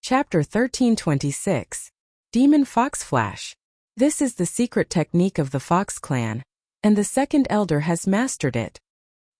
Chapter 1326. Demon Fox Flash. This is the secret technique of the Fox clan, and the second elder has mastered it.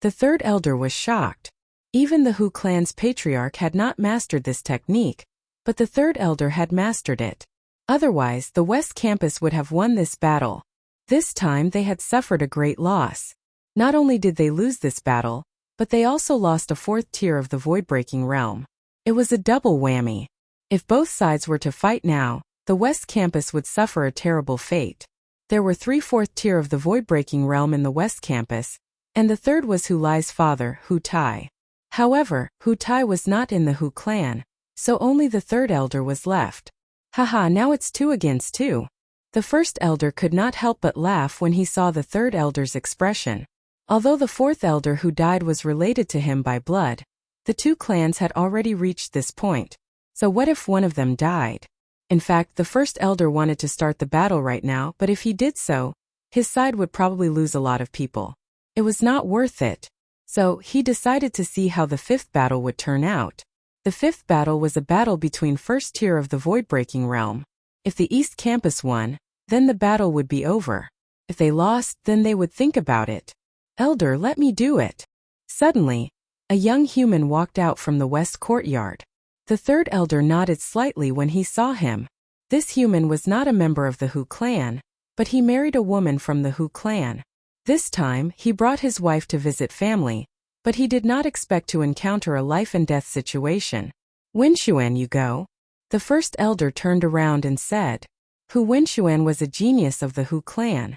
The third elder was shocked. Even the Hu clan's patriarch had not mastered this technique, but the third elder had mastered it. Otherwise, the West Campus would have won this battle. This time they had suffered a great loss. Not only did they lose this battle, but they also lost a fourth tier of the void-breaking realm. It was a double whammy. If both sides were to fight now, the West Campus would suffer a terrible fate. There were 3/4 tier of the void-breaking realm in the West Campus, and the third was Hu Lai's father, Hu Tai. However, Hu Tai was not in the Hu clan, so only the third elder was left. Haha, now it's 2 against 2. The first elder could not help but laugh when he saw the third elder's expression. Although the fourth elder who died was related to him by blood, the two clans had already reached this point. So what if one of them died? In fact, the first elder wanted to start the battle right now, but if he did so, his side would probably lose a lot of people. It was not worth it. So, he decided to see how the fifth battle would turn out. The fifth battle was a battle between first tier of the void-breaking realm. If the East Campus won, then the battle would be over. If they lost, then they would think about it. Elder, let me do it. Suddenly, a young human walked out from the west courtyard. The third elder nodded slightly when he saw him. This human was not a member of the Hu clan, but he married a woman from the Hu clan. This time, he brought his wife to visit family, but he did not expect to encounter a life-and-death situation. Wenxuan, you go? The first elder turned around and said. Hu Wenxuan was a genius of the Hu clan.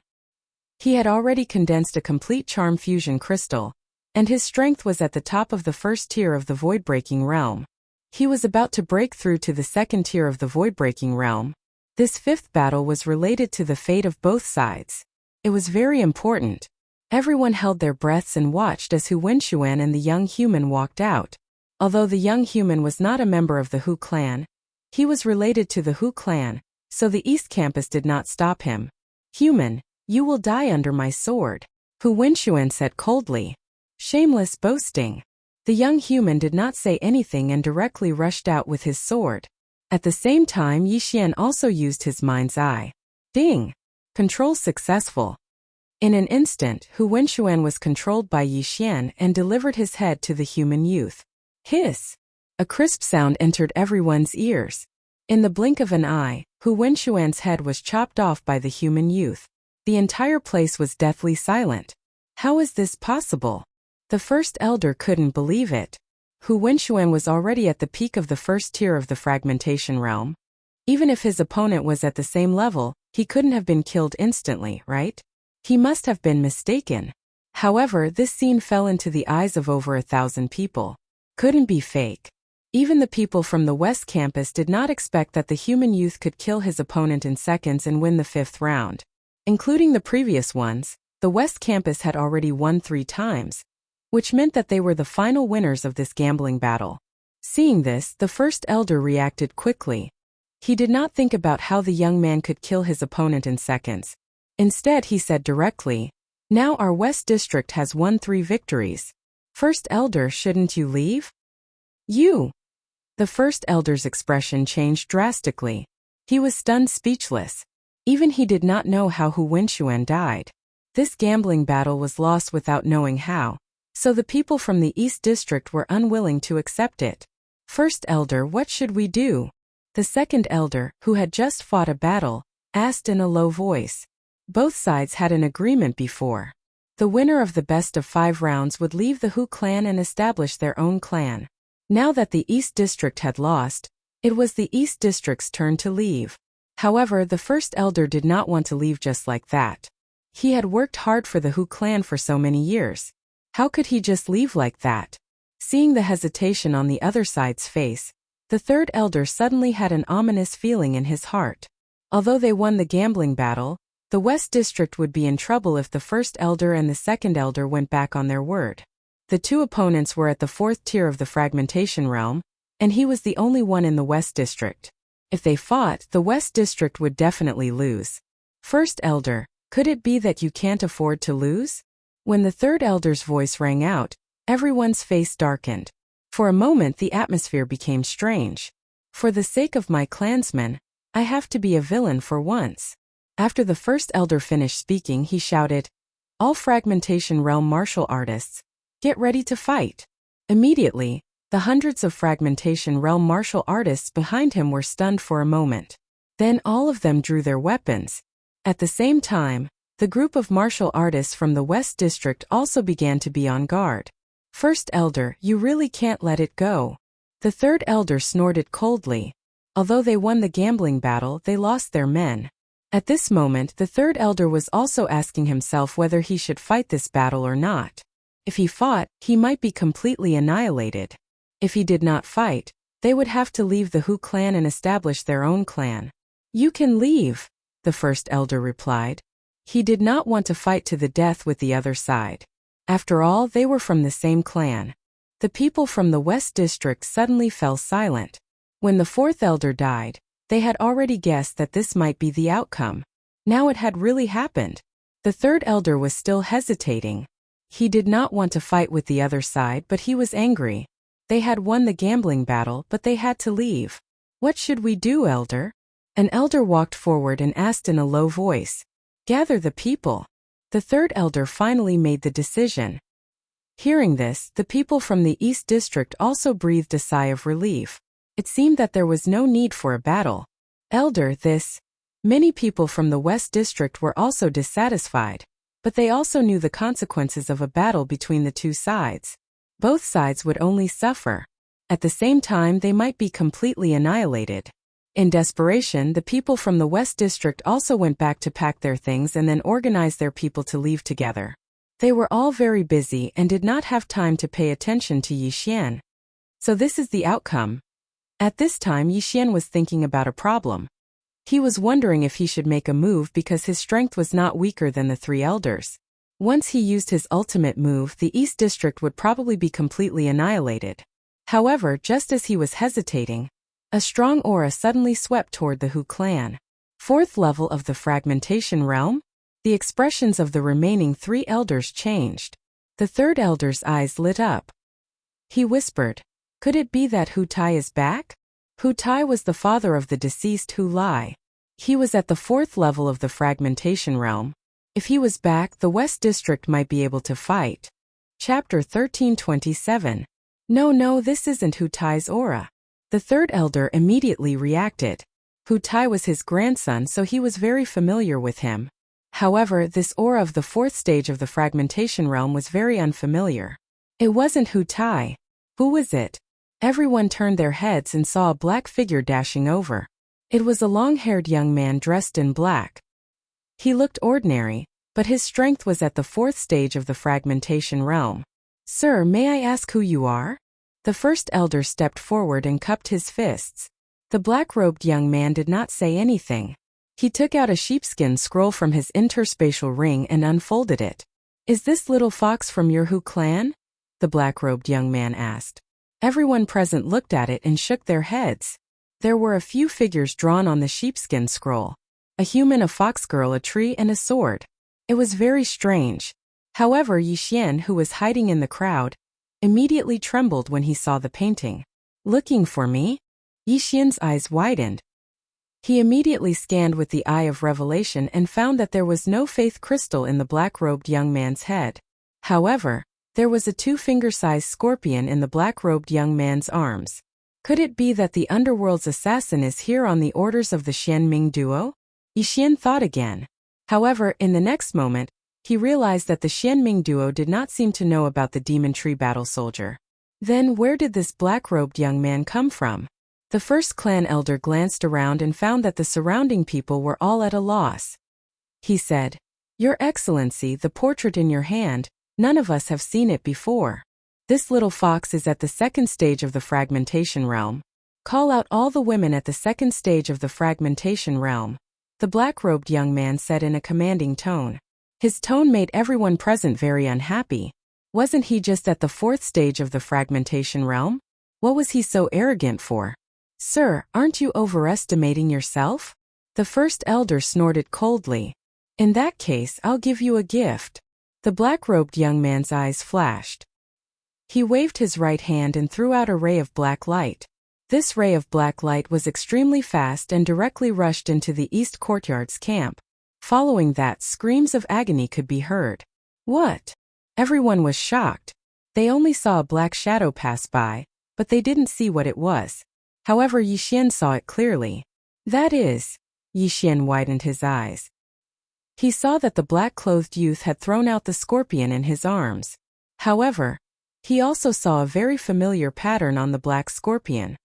He had already condensed a complete charm fusion crystal, and his strength was at the top of the first tier of the void-breaking realm. He was about to break through to the second tier of the void-breaking realm. This fifth battle was related to the fate of both sides. It was very important. Everyone held their breaths and watched as Hu Wenxuan and the young human walked out. Although the young human was not a member of the Hu clan, he was related to the Hu clan, so the East Campus did not stop him. Human, you will die under my sword, Hu Wenxuan said coldly. Shameless boasting. The young human did not say anything and directly rushed out with his sword. At the same time, Yixian also used his mind's eye. Ding! Control successful. In an instant, Hu Wenxuan was controlled by Yixian and delivered his head to the human youth. Hiss! A crisp sound entered everyone's ears. In the blink of an eye, Hu Wenxuan's head was chopped off by the human youth. The entire place was deathly silent. How is this possible? The first elder couldn't believe it. Hu Wenxuan was already at the peak of the first tier of the fragmentation realm. Even if his opponent was at the same level, he couldn't have been killed instantly, right? He must have been mistaken. However, this scene fell into the eyes of over 1,000 people. Couldn't be fake. Even the people from the West Campus did not expect that the human youth could kill his opponent in seconds and win the fifth round. Including the previous ones, the West Campus had already won 3 times, which meant that they were the final winners of this gambling battle. Seeing this, the first elder reacted quickly. He did not think about how the young man could kill his opponent in seconds. Instead, he said directly, now our West District has won 3 victories. First elder, shouldn't you leave? You! The first elder's expression changed drastically. He was stunned speechless. Even he did not know how Hu Wenxuan died. This gambling battle was lost without knowing how, so the people from the East District were unwilling to accept it. First elder, what should we do? The second elder, who had just fought a battle, asked in a low voice. Both sides had an agreement before. The winner of the best of 5 rounds would leave the Hu clan and establish their own clan. Now that the East District had lost, it was the East District's turn to leave. However, the first elder did not want to leave just like that. He had worked hard for the Hu clan for so many years. How could he just leave like that? Seeing the hesitation on the other side's face, the third elder suddenly had an ominous feeling in his heart. Although they won the gambling battle, the West District would be in trouble if the first elder and the second elder went back on their word. The 2 opponents were at the 4th tier of the fragmentation realm, and he was the only one in the West District. If they fought, the West District would definitely lose. First elder, could it be that you can't afford to lose? When the third elder's voice rang out, everyone's face darkened. For a moment the atmosphere became strange. For the sake of my clansmen, I have to be a villain for once. After the first elder finished speaking, he shouted, "All Fragmentation Realm martial artists, get ready to fight." Immediately, the hundreds of Fragmentation Realm martial artists behind him were stunned for a moment. Then all of them drew their weapons. At the same time, the group of martial artists from the West District also began to be on guard. "First Elder, you really can't let it go." The third elder snorted coldly. Although they won the gambling battle, they lost their men. At this moment, the third elder was also asking himself whether he should fight this battle or not. If he fought, he might be completely annihilated. If he did not fight, they would have to leave the Hu clan and establish their own clan. "You can leave," the first elder replied. He did not want to fight to the death with the other side. After all, they were from the same clan. The people from the West District suddenly fell silent. When the fourth elder died, they had already guessed that this might be the outcome. Now it had really happened. The third elder was still hesitating. He did not want to fight with the other side, but he was angry. They had won the gambling battle, but they had to leave. "What should we do, elder?" An elder walked forward and asked in a low voice. "Gather the people." The third elder finally made the decision. Hearing this, the people from the East District also breathed a sigh of relief. It seemed that there was no need for a battle. "Elder, this..." Many people from the West District were also dissatisfied, but they also knew the consequences of a battle between the two sides. Both sides would only suffer. At the same time, they might be completely annihilated. In desperation, the people from the West District also went back to pack their things and then organized their people to leave together. They were all very busy and did not have time to pay attention to Yi Xian. So this is the outcome. At this time, Yi Xian was thinking about a problem. He was wondering if he should make a move because his strength was not weaker than the three elders. Once he used his ultimate move, the East District would probably be completely annihilated. However, just as he was hesitating, a strong aura suddenly swept toward the Hu clan. Fourth level of the Fragmentation Realm? The expressions of the remaining three elders changed. The third elder's eyes lit up. He whispered, "Could it be that Hu Tai is back?" Hu Tai was the father of the deceased Hu Lai. He was at the fourth level of the Fragmentation Realm. If he was back, the West District might be able to fight. Chapter 1327. No, this isn't Hu Tai's aura. The third elder immediately reacted. Hu Tai was his grandson, so he was very familiar with him. However, this aura of the fourth stage of the Fragmentation Realm was very unfamiliar. It wasn't Hu Tai. Who was it? Everyone turned their heads and saw a black figure dashing over. It was a long-haired young man dressed in black. He looked ordinary, but his strength was at the fourth stage of the Fragmentation Realm. "Sir, may I ask who you are?" The first elder stepped forward and cupped his fists. The black-robed young man did not say anything. He took out a sheepskin scroll from his interspatial ring and unfolded it. "Is this little fox from your Hu clan?" the black-robed young man asked. Everyone present looked at it and shook their heads. There were a few figures drawn on the sheepskin scroll. A human, a fox girl, a tree, and a sword. It was very strange. However, Yi Xian, who was hiding in the crowd, immediately trembled when he saw the painting. "Looking for me?" Yi Xian's eyes widened. He immediately scanned with the eye of revelation and found that there was no faith crystal in the black-robed young man's head. However, there was a two-finger-sized scorpion in the black-robed young man's arms. Could it be that the underworld's assassin is here on the orders of the Xianming duo? Yi Xian thought again. However, in the next moment, he realized that the Xianming duo did not seem to know about the demon tree battle soldier. Then where did this black-robed young man come from? The first clan elder glanced around and found that the surrounding people were all at a loss. He said, "Your Excellency, the portrait in your hand, none of us have seen it before. This little fox is at the second stage of the Fragmentation Realm. Call out all the women at the second stage of the Fragmentation Realm," the black-robed young man said in a commanding tone. His tone made everyone present very unhappy. Wasn't he just at the fourth stage of the Fragmentation Realm? What was he so arrogant for? "Sir, aren't you overestimating yourself?" The first elder snorted coldly. "In that case, I'll give you a gift." The black-robed young man's eyes flashed. He waved his right hand and threw out a ray of black light. This ray of black light was extremely fast and directly rushed into the east courtyard's camp. Following that, screams of agony could be heard. What? Everyone was shocked. They only saw a black shadow pass by, but they didn't see what it was. However, Yixian saw it clearly. That is, Yixian widened his eyes. He saw that the black-clothed youth had thrown out the scorpion in his arms. However, he also saw a very familiar pattern on the black scorpion.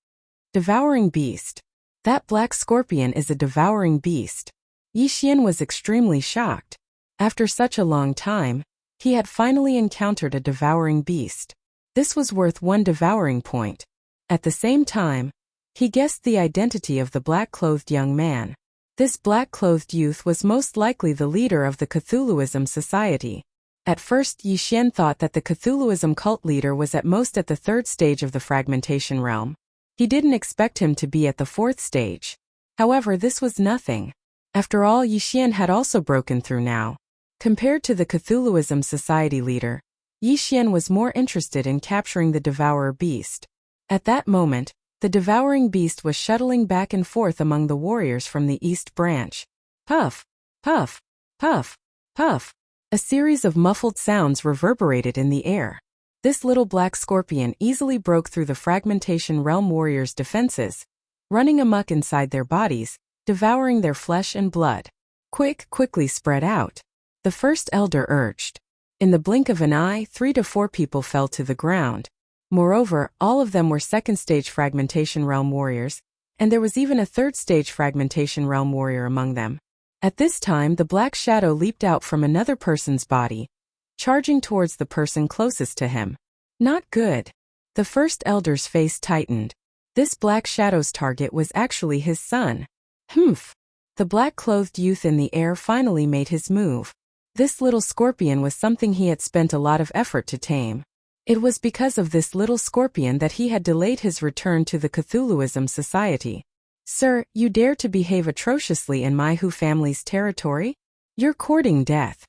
Devouring beast. That black scorpion is a devouring beast. Yixian was extremely shocked. After such a long time, he had finally encountered a devouring beast. This was worth 1 devouring point. At the same time, he guessed the identity of the black-clothed young man. This black-clothed youth was most likely the leader of the Cthulhuism Society. At first, Yixian thought that the Cthulhuism cult leader was at most at the 3rd stage of the fragmentation realm. He didn't expect him to be at the 4th stage. However, this was nothing. After all, Yixian had also broken through now. Compared to the Cthulhuism Society leader, Yixian was more interested in capturing the Devourer beast. At that moment, the devouring beast was shuttling back and forth among the warriors from the east branch. Puff, puff, puff, puff. A series of muffled sounds reverberated in the air. This little black scorpion easily broke through the fragmentation realm warriors' defenses, running amok inside their bodies, devouring their flesh and blood. Quickly spread out. The first elder urged. In the blink of an eye, 3 to 4 people fell to the ground. Moreover, all of them were 2nd stage fragmentation realm warriors, and there was even a 3rd stage fragmentation realm warrior among them. At this time, the black shadow leaped out from another person's body, charging towards the person closest to him. Not good. The first elder's face tightened. This black shadow's target was actually his son. Humph. The black-clothed youth in the air finally made his move. This little scorpion was something he had spent a lot of effort to tame. It was because of this little scorpion that he had delayed his return to the Cthulhuism Society. Sir, you dare to behave atrociously in my Hu family's territory? You're courting death.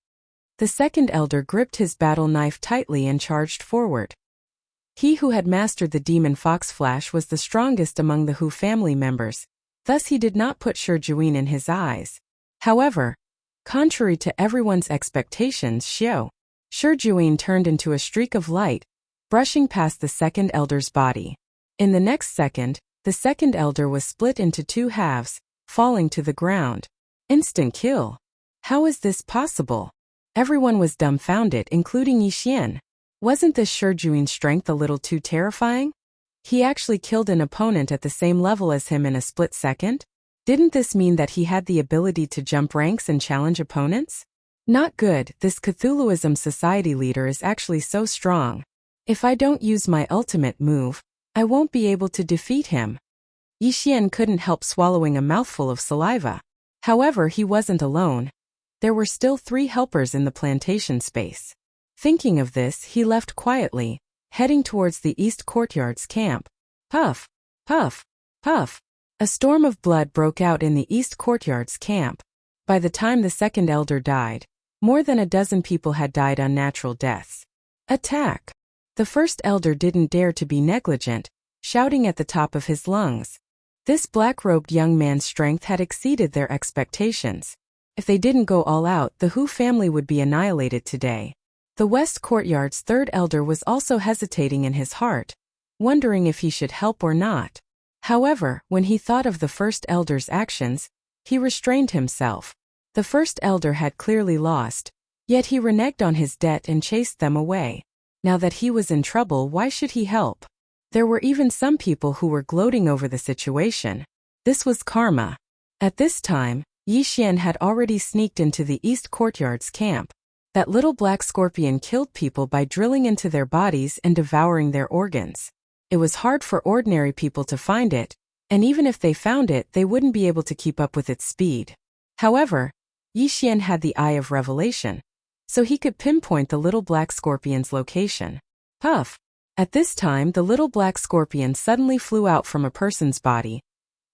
The second elder gripped his battle knife tightly and charged forward. He who had mastered the demon fox flash was the strongest among the Hu family members, thus he did not put Shijuin in his eyes. However, contrary to everyone's expectations, Shijuin turned into a streak of light, brushing past the second elder's body. In the next second, the second elder was split into 2 halves, falling to the ground. Instant kill. How is this possible? Everyone was dumbfounded, including Yixian. Wasn't this Shijuin's strength a little too terrifying? He actually killed an opponent at the same level as him in a split second? Didn't this mean that he had the ability to jump ranks and challenge opponents? Not good. This Cthulhuism Society leader is actually so strong. If I don't use my ultimate move, I won't be able to defeat him. Yixian couldn't help swallowing a mouthful of saliva. However, he wasn't alone. There were still 3 helpers in the plantation space. Thinking of this, he left quietly, heading towards the east courtyard's camp. Puff, puff, puff. A storm of blood broke out in the east courtyard's camp. By the time the second elder died, more than a dozen people had died unnatural deaths. Attack! The first elder didn't dare to be negligent, shouting at the top of his lungs. This black-robed young man's strength had exceeded their expectations. If they didn't go all out, the Hu family would be annihilated today. The west courtyard's third elder was also hesitating in his heart, wondering if he should help or not. However, when he thought of the first elder's actions, he restrained himself. The first elder had clearly lost, yet he reneged on his debt and chased them away. Now that he was in trouble, why should he help? There were even some people who were gloating over the situation. This was karma. At this time, Yixian had already sneaked into the east courtyard's camp. That little black scorpion killed people by drilling into their bodies and devouring their organs. It was hard for ordinary people to find it, and even if they found it, they wouldn't be able to keep up with its speed. However, Yixian had the eye of revelation, so he could pinpoint the little black scorpion's location. Puff! At this time, the little black scorpion suddenly flew out from a person's body,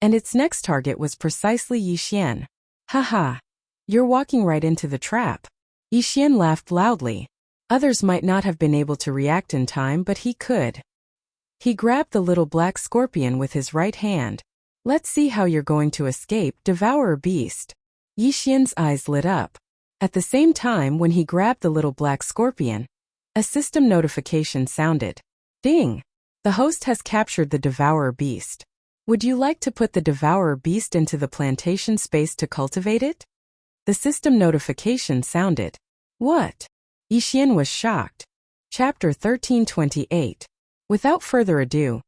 and its next target was precisely Yixian. Haha! You're walking right into the trap. Yixian laughed loudly. Others might not have been able to react in time, but he could. He grabbed the little black scorpion with his right hand. Let's see how you're going to escape, Devourer Beast. Yi Xian's eyes lit up. At the same time, when he grabbed the little black scorpion, a system notification sounded. Ding! The host has captured the Devourer Beast. Would you like to put the Devourer Beast into the plantation space to cultivate it? The system notification sounded. What? Yi Xian was shocked. Chapter 1328. Without further ado,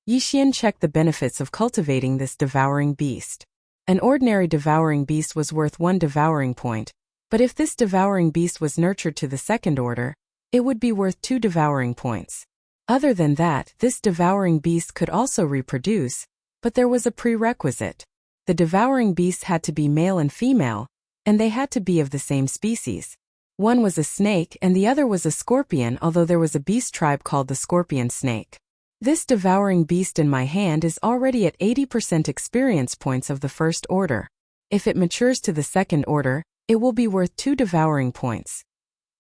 Yi Xian checked the benefits of cultivating this devouring beast. An ordinary devouring beast was worth 1 devouring point, but if this devouring beast was nurtured to the second order, it would be worth 2 devouring points. Other than that, this devouring beast could also reproduce, but there was a prerequisite. The devouring beasts had to be male and female, and they had to be of the same species. One was a snake and the other was a scorpion, although there was a beast tribe called the scorpion snake. This devouring beast in my hand is already at 80% experience points of the first order. If it matures to the second order, it will be worth 2 devouring points.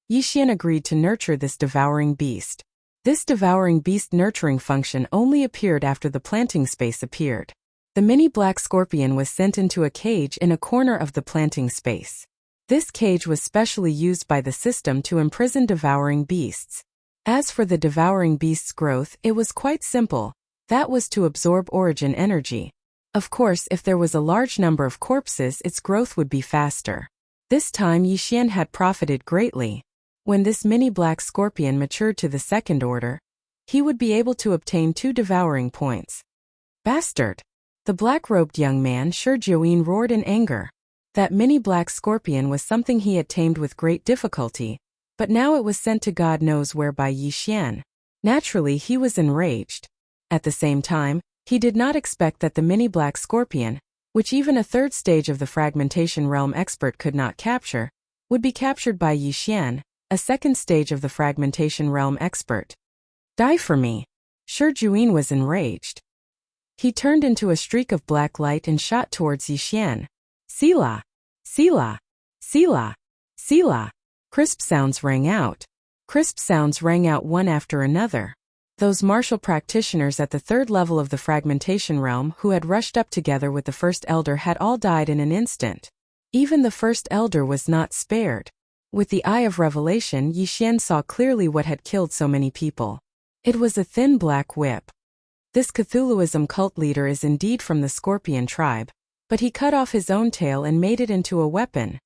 Yi Xian agreed to nurture this devouring beast. This devouring beast nurturing function only appeared after the planting space appeared. The mini black scorpion was sent into a cage in a corner of the planting space. This cage was specially used by the system to imprison devouring beasts. As for the devouring beast's growth, it was quite simple. That was to absorb origin energy. Of course, if there was a large number of corpses, its growth would be faster. This time Yi Xian had profited greatly. When this mini black scorpion matured to the second order, he would be able to obtain 2 devouring points. Bastard! The black-robed young man Shi Jiuyin roared in anger. That mini black scorpion was something he had tamed with great difficulty, but now it was sent to God knows where by Yi Xian. Naturally, he was enraged. At the same time, he did not expect that the mini black scorpion, which even a third stage of the fragmentation realm expert could not capture, would be captured by Yi Xian, a second stage of the fragmentation realm expert. Die for me! Shi Jiuyin was enraged. He turned into a streak of black light and shot towards Yi Xian. Selah! Selah! Selah! Selah! Crisp sounds rang out. Crisp sounds rang out one after another. Those martial practitioners at the third level of the fragmentation realm who had rushed up together with the first elder had all died in an instant. Even the first elder was not spared. With the eye of revelation, Yi Xian saw clearly what had killed so many people. It was a thin black whip. This Cthulhuism cult leader is indeed from the Scorpion tribe, but he cut off his own tail and made it into a weapon.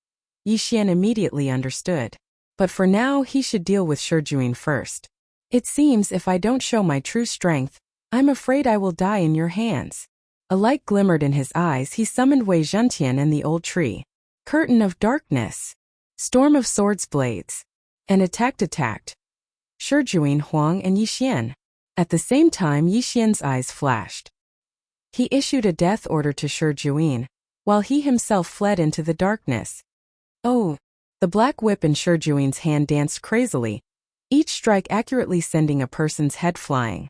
Yi Xian immediately understood. But for now he should deal with Shi Jiuyin first. It seems if I don't show my true strength, I'm afraid I will die in your hands. A light glimmered in his eyes. He summoned Wei Zhentian and the old tree. Curtain of darkness. Storm of swords blades. And attacked. Shi Jiuyin, Huang and Yi Xian. At the same time Yi Xian's eyes flashed. He issued a death order to Shi Jiuyin, while he himself fled into the darkness. Oh! The black whip in Shi Jiuyin's hand danced crazily, each strike accurately sending a person's head flying.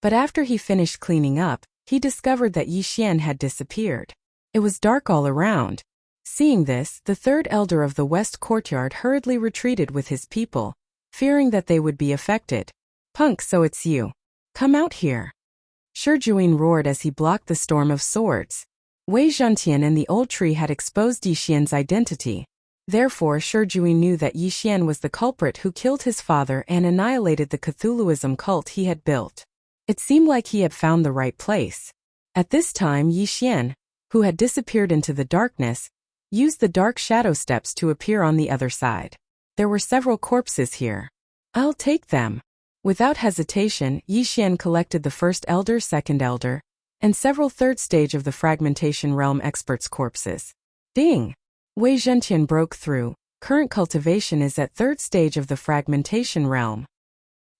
But after he finished cleaning up, he discovered that Yi Xian had disappeared. It was dark all around. Seeing this, the third elder of the west courtyard hurriedly retreated with his people, fearing that they would be affected. Punk, so it's you. Come out here. Shi Jiuyin roared as he blocked the storm of swords. Wei Zhentian and the old tree had exposed Yi Xian's identity. Therefore Shi Jiuyin knew that Yi Xian was the culprit who killed his father and annihilated the Cthulhuism cult he had built. It seemed like he had found the right place. At this time Yi Xian, who had disappeared into the darkness, used the dark shadow steps to appear on the other side. There were several corpses here. I'll take them. Without hesitation, Yi Xian collected the first elder, second elder, and several third stage of the fragmentation realm experts' corpses. Ding! Wei Zhentian broke through. Current cultivation is at third stage of the fragmentation realm.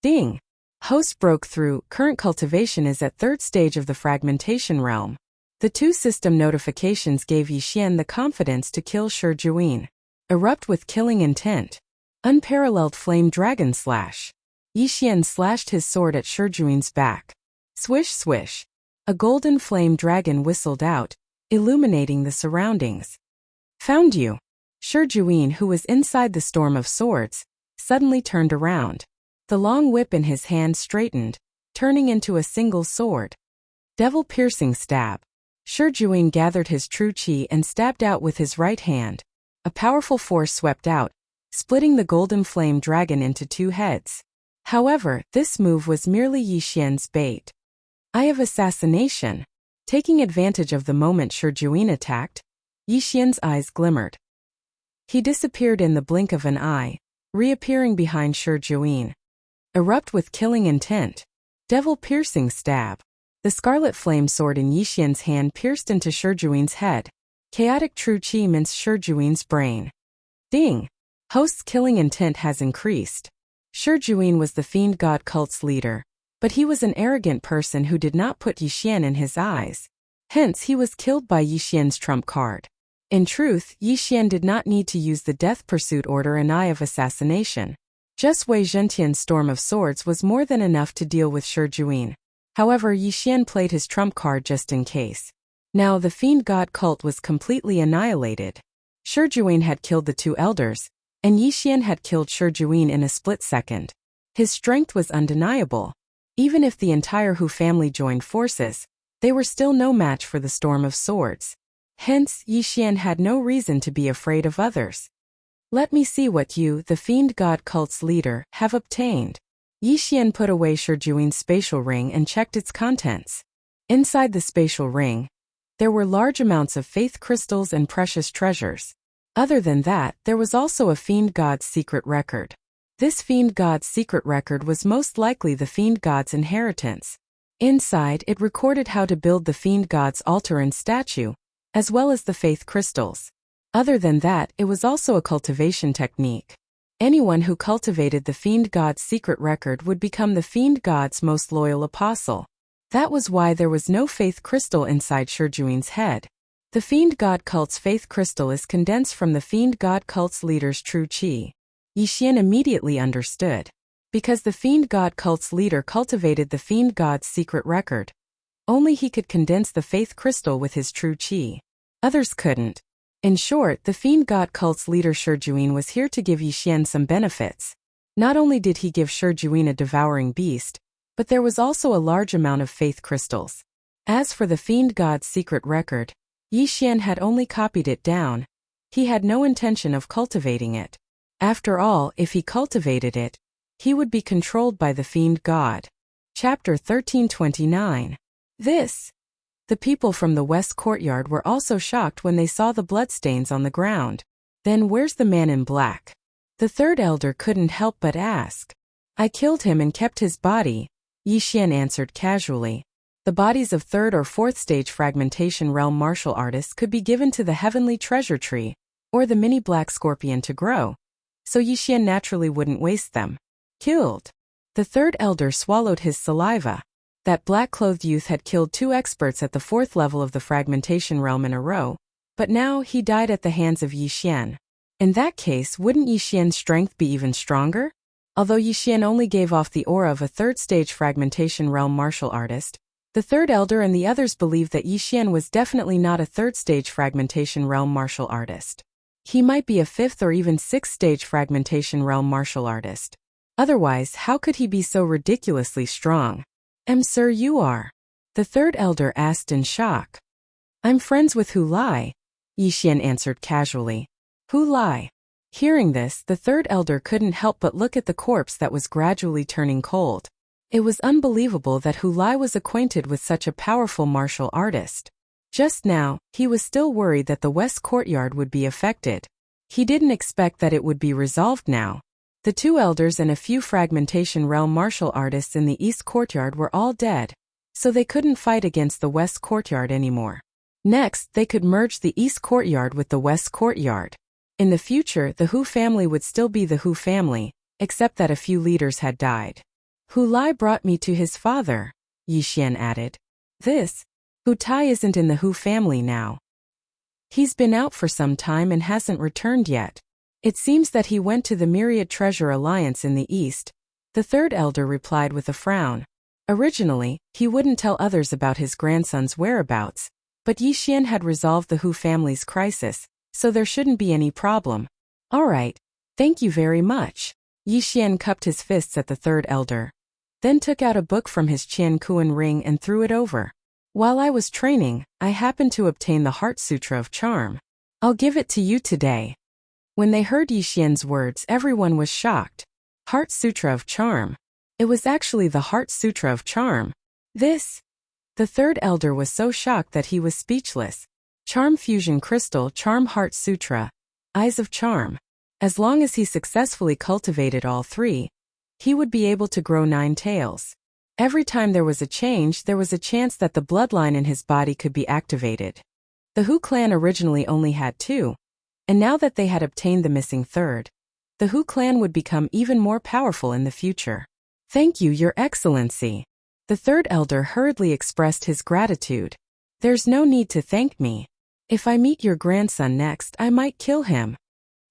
Ding! Host broke through. Current cultivation is at third stage of the fragmentation realm. The 2 system notifications gave Yi Xian the confidence to kill Shi Jiuyin. Erupt with killing intent. Unparalleled flame dragon slash. Yi Xian slashed his sword at Shi Jiuyin's back. Swish swish. A golden flame dragon whistled out, illuminating the surroundings. Found you. Shi Jiuyin, who was inside the storm of swords, suddenly turned around. The long whip in his hand straightened. turning into a single sword. Devil-piercing stab. Shi Juin gathered his true qi and stabbed out with his right hand. A powerful force swept out, splitting the golden flame dragon into two heads. However, this move was merely Yi Xian's bait. Eye of assassination. Taking advantage of the moment Shi Juin attacked, Yi Xian's eyes glimmered. He disappeared in the blink of an eye, reappearing behind Shi Juin. Erupt with killing intent. Devil-piercing stab. The scarlet flame sword in Yi Xian's hand pierced into Shi Juin's head. Chaotic true qi minced Shi Juin's brain. Ding! Host's killing intent has increased. Shi Juin was the fiend god cult's leader, but he was an arrogant person who did not put Yi Xian in his eyes. Hence he was killed by Yi Xian's trump card. In truth, Yi Xian did not need to use the death pursuit order and eye of assassination. Just Wei Zhentian's storm of swords was more than enough to deal with Shi Juin. However, Yi Xian played his trump card just in case. Now the fiend god cult was completely annihilated. Shi Juin had killed the two elders, and Yi Xian had killed Shi Juin in a split second. His strength was undeniable. Even if the entire Hu family joined forces, they were still no match for the storm of swords. Hence, Yi Xian had no reason to be afraid of others. Let me see what you, the fiend god cult's leader, have obtained. Yi Xian put away Shi Juin's spatial ring and checked its contents. Inside the spatial ring, there were large amounts of faith crystals and precious treasures. Other than that, there was also a fiend god's secret record. This fiend god's secret record was most likely the fiend god's inheritance. Inside, it recorded how to build the fiend god's altar and statue, as well as the faith crystals. Other than that, it was also a cultivation technique. Anyone who cultivated the fiend god's secret record would become the fiend god's most loyal apostle. That was why there was no faith crystal inside Shi Juin's head. The fiend god cult's faith crystal is condensed from the fiend god cult's leader's true qi. Yi Xian immediately understood. Because the fiend god cult's leader cultivated the fiend god's secret record, only he could condense the faith crystal with his true qi. Others couldn't. In short, the fiend god cult's leader Shi Juin was here to give Yi Xian some benefits. Not only did he give Shi Juin a devouring beast, but there was also a large amount of faith crystals. As for the fiend god's secret record, Yi Xian had only copied it down. He had no intention of cultivating it. After all, if he cultivated it, he would be controlled by the fiend god. Chapter 1329. The people from the west courtyard were also shocked when they saw the bloodstains on the ground. Then where's the man in black? The third elder couldn't help but ask. I killed him and kept his body, Yi Xian answered casually. The bodies of third or fourth stage fragmentation realm martial artists could be given to the heavenly treasure tree, or the mini black scorpion to grow. So Yi Xian naturally wouldn't waste them. Killed. The third elder swallowed his saliva. That black-clothed youth had killed 2 experts at the 4th level of the fragmentation realm in a row, but now he died at the hands of Yi Xian. In that case, wouldn't Yi Xian's strength be even stronger? Although Yi Xian only gave off the aura of a 3rd-stage fragmentation realm martial artist, the third elder and the others believed that Yi Xian was definitely not a 3rd-stage fragmentation realm martial artist. He might be a 5th or even 6th-stage fragmentation realm martial artist. Otherwise, how could he be so ridiculously strong? Sir, you are? The third elder asked in shock. I'm friends with Hu Lai, Yi Xian answered casually. Hu Lai. Hearing this, the third elder couldn't help but look at the corpse that was gradually turning cold. It was unbelievable that Hu Lai was acquainted with such a powerful martial artist. Just now, he was still worried that the west courtyard would be affected. He didn't expect that it would be resolved now. The 2 elders and a few fragmentation realm martial artists in the east courtyard were all dead, so they couldn't fight against the west courtyard anymore. Next, they could merge the east courtyard with the west courtyard. In the future, the Hu family would still be the Hu family, except that a few leaders had died. Hu Lai brought me to his father, Yi Xian added. Hu Tai isn't in the Hu family now. He's been out for some time and hasn't returned yet. It seems that he went to the Myriad Treasure Alliance in the east, the third elder replied with a frown. Originally, he wouldn't tell others about his grandson's whereabouts, but Yi Xian had resolved the Hu family's crisis, so there shouldn't be any problem. All right, thank you very much. Yi Xian cupped his fists at the third elder. then took out a book from his Qian Kuan ring and threw it over. While I was training, I happened to obtain the Heart Sutra of Charm. I'll give it to you today. When they heard Yi Xian's words, everyone was shocked. Heart Sutra of Charm. It was actually the Heart Sutra of Charm. This. The third elder was so shocked that he was speechless. Charm Fusion Crystal, Charm Heart Sutra, Eyes of Charm. As long as he successfully cultivated all three, he would be able to grow 9 tails. Every time there was a change, there was a chance that the bloodline in his body could be activated. The Hu clan originally only had 2, and now that they had obtained the missing third, the Hu clan would become even more powerful in the future. Thank you, Your Excellency. The third elder hurriedly expressed his gratitude. There's no need to thank me. If I meet your grandson next, I might kill him.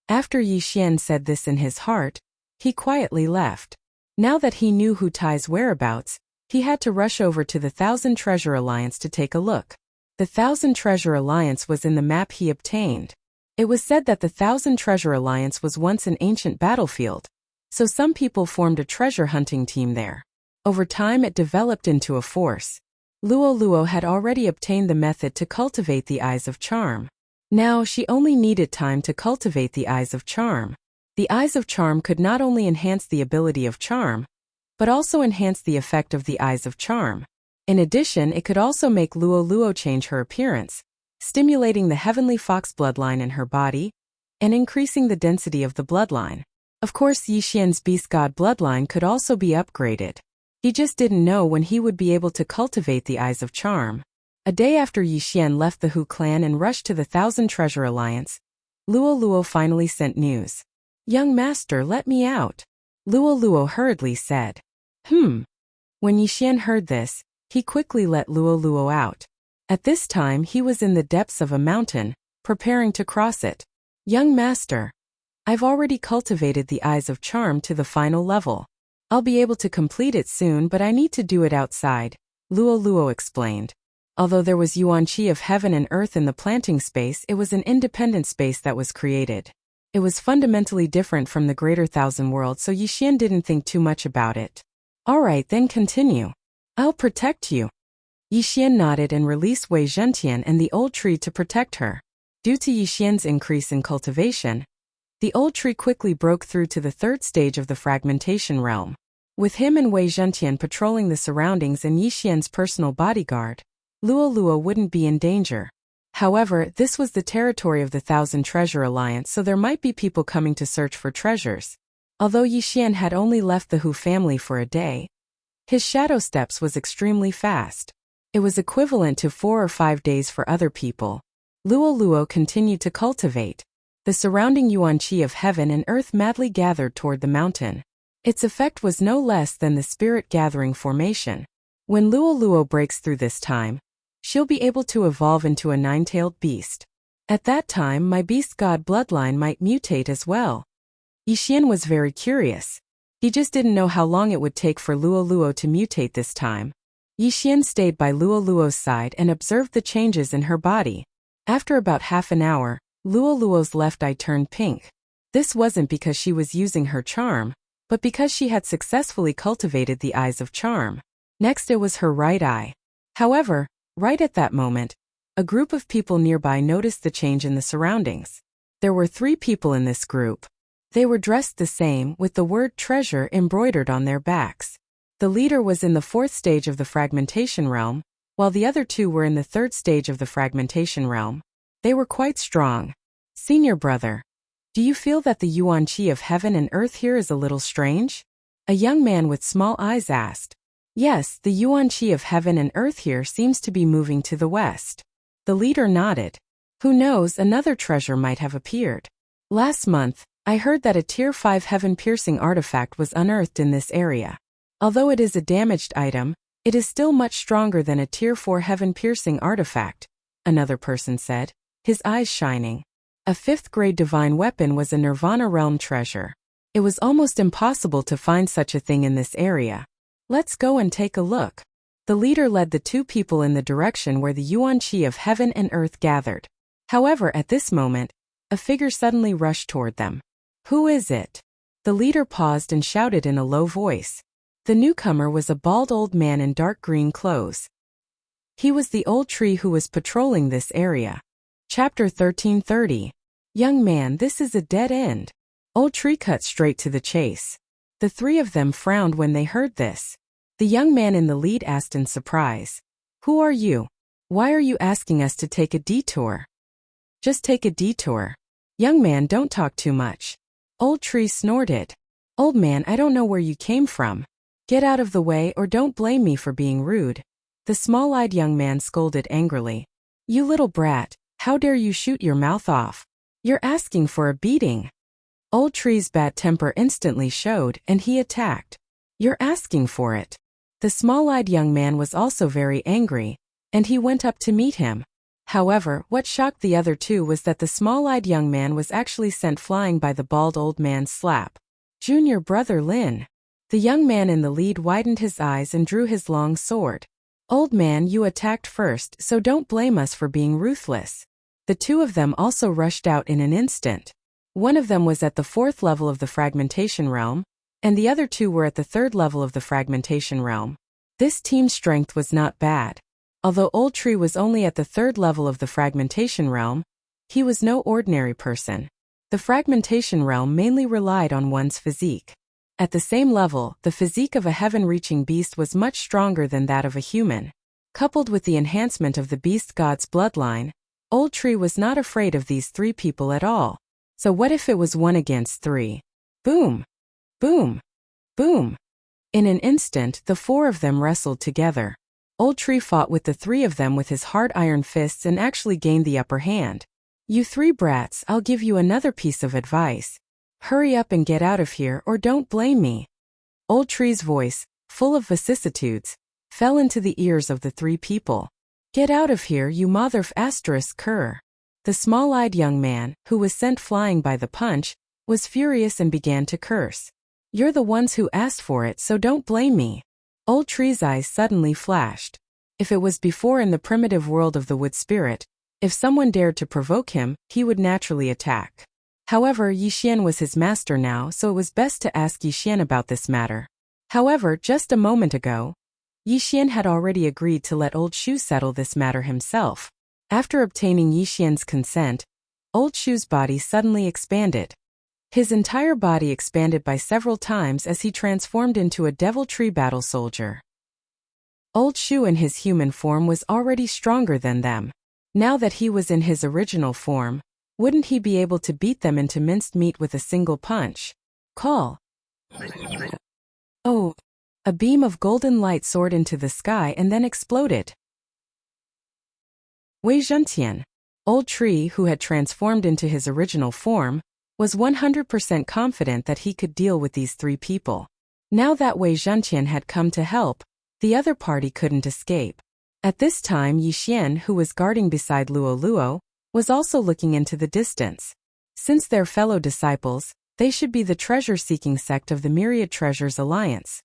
After Yi Xian said this in his heart, he quietly left. Now that he knew Hu Tai's whereabouts, he had to rush over to the Thousand Treasure Alliance to take a look. The Thousand Treasure Alliance was in the map he obtained. It was said that the Thousand Treasure Alliance was once an ancient battlefield, so some people formed a treasure hunting team there. Over time it developed into a force. Luo Luo had already obtained the method to cultivate the Eyes of Charm. Now she only needed time to cultivate the Eyes of Charm. The Eyes of Charm could not only enhance the ability of charm, but also enhance the effect of the Eyes of Charm. In addition, it could also make Luo Luo change her appearance, stimulating the heavenly fox bloodline in her body, and increasing the density of the bloodline. Of course, Yi Xian's beast god bloodline could also be upgraded. He just didn't know when he would be able to cultivate the Eyes of Charm. A day after Yi Xian left the Hu clan and rushed to the Thousand Treasure Alliance, Luo Luo finally sent news. Young master, let me out. Luo Luo hurriedly said. When Yi Xian heard this, he quickly let Luo Luo out. At this time he was in the depths of a mountain, preparing to cross it. Young master, I've already cultivated the Eyes of Charm to the final level. I'll be able to complete it soon, but I need to do it outside, Luo Luo explained. Although there was Yuan Qi of heaven and earth in the planting space, it was an independent space that was created. It was fundamentally different from the Greater Thousand Worlds, so Yi Xian didn't think too much about it. Alright, then continue. I'll protect you. Yi Xian nodded and released Wei Zhentian and the old tree to protect her. Due to Yi Xian's increase in cultivation, the old tree quickly broke through to the third stage of the fragmentation realm. With him and Wei Zhentian patrolling the surroundings and Yi Xian's personal bodyguard, Luo Luo wouldn't be in danger. However, this was the territory of the Thousand Treasure Alliance, so there might be people coming to search for treasures. Although Yi Xian had only left the Hu family for a day, his shadow steps was extremely fast. It was equivalent to 4 or 5 days for other people. Luo Luo continued to cultivate. The surrounding Yuan Qi of heaven and earth madly gathered toward the mountain. Its effect was no less than the spirit gathering formation. When Luo Luo breaks through this time, she'll be able to evolve into a 9-tailed beast. At that time, my beast god bloodline might mutate as well. Yi Xian was very curious. He just didn't know how long it would take for Luo Luo to mutate this time. Yi Xian stayed by Luo Luo's side and observed the changes in her body. After about half an hour, Luo Luo's left eye turned pink. This wasn't because she was using her charm, but because she had successfully cultivated the Eyes of Charm. Next it was her right eye. However, right at that moment, a group of people nearby noticed the change in the surroundings. There were 3 people in this group. They were dressed the same, with the word treasure embroidered on their backs. The leader was in the 4th stage of the fragmentation realm, while the other 2 were in the 3rd stage of the fragmentation realm. They were quite strong. Senior brother, do you feel that the Yuan Qi of heaven and earth here is a little strange? A young man with small eyes asked. Yes, the Yuan Qi of heaven and earth here seems to be moving to the west. The leader nodded. Who knows, another treasure might have appeared. Last month, I heard that a Tier 5 heaven-piercing artifact was unearthed in this area. Although it is a damaged item, it is still much stronger than a Tier 4 heaven-piercing artifact, another person said, his eyes shining. A 5th-grade divine weapon was a Nirvana realm treasure. It was almost impossible to find such a thing in this area. Let's go and take a look. The leader led the 2 people in the direction where the Yuan Qi of heaven and earth gathered. However, at this moment, a figure suddenly rushed toward them. Who is it? The leader paused and shouted in a low voice. The newcomer was a bald old man in dark green clothes. He was the old tree who was patrolling this area. Chapter 1330. Young man, this is a dead end. Old tree cut straight to the chase. The three of them frowned when they heard this. The young man in the lead asked in surprise, "Who are you? Why are you asking us to take a detour?" "Just take a detour. Young man, don't talk too much." Old tree snorted. "Old man, I don't know where you came from. Get out of the way or don't blame me for being rude." The small-eyed young man scolded angrily. "You little brat, how dare you shoot your mouth off? You're asking for a beating." Old tree's bad temper instantly showed and he attacked. "You're asking for it." The small-eyed young man was also very angry, and he went up to meet him. However, what shocked the other two was that the small-eyed young man was actually sent flying by the bald old man's slap. "Junior brother Lin." The young man in the lead widened his eyes and drew his long sword. "Old man, you attacked first, so don't blame us for being ruthless." The two of them also rushed out in an instant. One of them was at the 4th level of the fragmentation realm, and the other two were at the 3rd level of the fragmentation realm. This team strength was not bad. Although Old Tree was only at the 3rd level of the fragmentation realm, he was no ordinary person. The fragmentation realm mainly relied on one's physique. At the same level, the physique of a heaven-reaching beast was much stronger than that of a human. Coupled with the enhancement of the beast god's bloodline, Old Tree was not afraid of these three people at all. So what if it was 1 against 3? Boom! Boom! Boom! In an instant, the four of them wrestled together. Old Tree fought with the three of them with his hard iron fists and actually gained the upper hand. "You three brats, I'll give you another piece of advice. Hurry up and get out of here or don't blame me." Old Tree's voice, full of vicissitudes, fell into the ears of the three people. "Get out of here, you mother****cur." The small-eyed young man, who was sent flying by the punch, was furious and began to curse. "You're the ones who asked for it, so don't blame me." Old Tree's eyes suddenly flashed. If it was before in the primitive world of the wood spirit, if someone dared to provoke him, he would naturally attack. However, Yixian was his master now, so it was best to ask Yixian about this matter. However, just a moment ago, Yixian had already agreed to let Old Shu settle this matter himself. After obtaining Yixian's consent, Old Shu's body suddenly expanded. His entire body expanded by several times as he transformed into a devil tree battle soldier. Old Shu in his human form was already stronger than them. Now that he was in his original form, wouldn't he be able to beat them into minced meat with a single punch? Call. Oh! A beam of golden light soared into the sky and then exploded. Wei Zhentian, Old Tree, who had transformed into his original form, was 100% confident that he could deal with these three people. Now that Wei Zhentian had come to help, the other party couldn't escape. At this time, Yixian, who was guarding beside Luo Luo, was also looking into the distance. Since they're fellow disciples, they should be the treasure-seeking sect of the Myriad Treasures Alliance.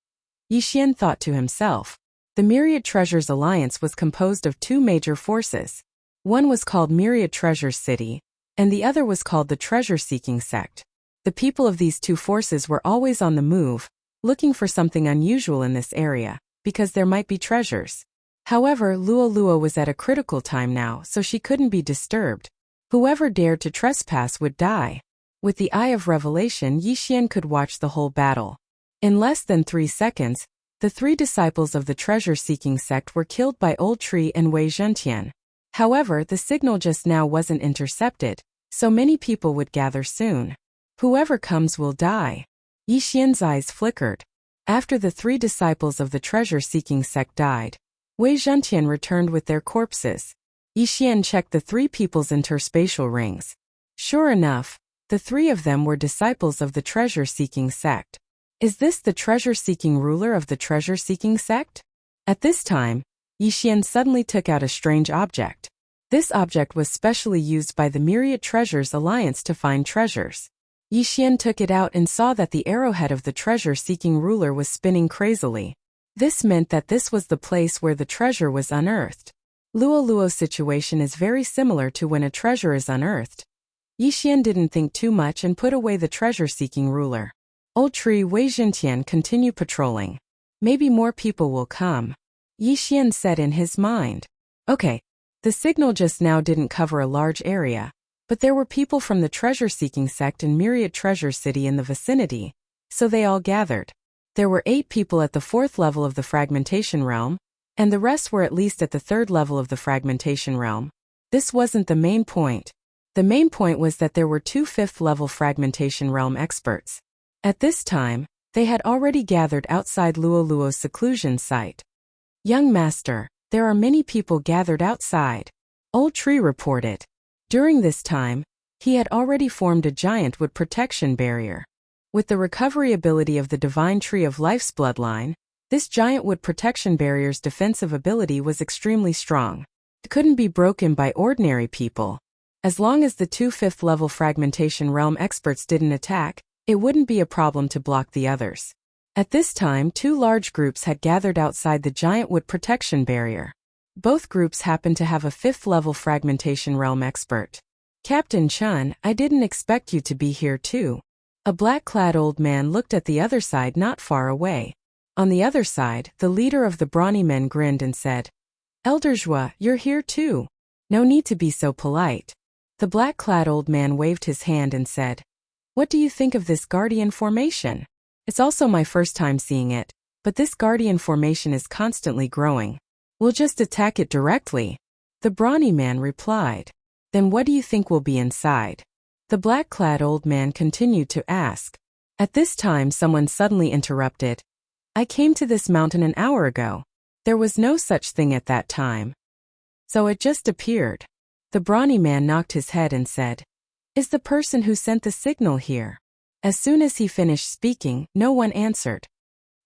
Yixian thought to himself. The Myriad Treasures Alliance was composed of two major forces. One was called Myriad Treasures City, and the other was called the Treasure-Seeking Sect. The people of these two forces were always on the move, looking for something unusual in this area, because there might be treasures. However, Luo Luo was at a critical time now, so she couldn't be disturbed. Whoever dared to trespass would die. With the Eye of Revelation, Yixian could watch the whole battle. In less than 3 seconds, the three disciples of the treasure-seeking sect were killed by Old Tree and Wei Zhentian. However, the signal just now wasn't intercepted, so many people would gather soon. Whoever comes will die. Yixian's eyes flickered. After the three disciples of the treasure-seeking sect died, Wei Zhentian returned with their corpses. Yixian checked the three people's interspatial rings. Sure enough, the three of them were disciples of the treasure-seeking sect. Is this the treasure-seeking ruler of the treasure-seeking sect? At this time, Yixian suddenly took out a strange object. This object was specially used by the Myriad Treasures Alliance to find treasures. Yixian took it out and saw that the arrowhead of the treasure-seeking ruler was spinning crazily. This meant that this was the place where the treasure was unearthed. Luo Luo's situation is very similar to when a treasure is unearthed. Yixian didn't think too much and put away the treasure-seeking ruler. Old Tree Wei Zhentian continued patrolling. Maybe more people will come. Yi Xian said in his mind. Okay. The signal just now didn't cover a large area, but there were people from the treasure-seeking sect in Myriad Treasure City in the vicinity, so they all gathered. There were 8 people at the 4th level of the fragmentation realm, and the rest were at least at the 3rd level of the fragmentation realm. This wasn't the main point. The main point was that there were 2 5th-level fragmentation realm experts. At this time, they had already gathered outside Luoluo's seclusion site. Young master, there are many people gathered outside. Old Tree reported. During this time, he had already formed a giant wood protection barrier. With the recovery ability of the Divine Tree of Life's bloodline, this giant wood protection barrier's defensive ability was extremely strong. It couldn't be broken by ordinary people. As long as the 2 5th-level fragmentation realm experts didn't attack, it wouldn't be a problem to block the others. At this time, 2 large groups had gathered outside the giant wood protection barrier. Both groups happened to have a 5th-level fragmentation realm expert. Captain Chun, I didn't expect you to be here too. A black-clad old man looked at the other side not far away. On the other side, the leader of the brawny men grinned and said, Elder Zhua, you're here too. No need to be so polite. The black-clad old man waved his hand and said, What do you think of this guardian formation? It's also my first time seeing it, but this guardian formation is constantly growing. We'll just attack it directly. The brawny man replied. Then what do you think will be inside? The black-clad old man continued to ask. At this time someone suddenly interrupted. I came to this mountain an hour ago. There was no such thing at that time. So it just appeared. The brawny man knocked his head and said, Is the person who sent the signal here? As soon as he finished speaking, no one answered.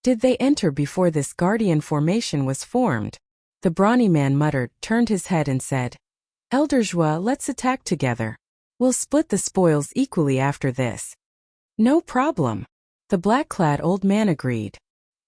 Did they enter before this guardian formation was formed? The brawny man muttered, turned his head and said, Elder Zhua, let's attack together. We'll split the spoils equally after this. No problem. The black-clad old man agreed.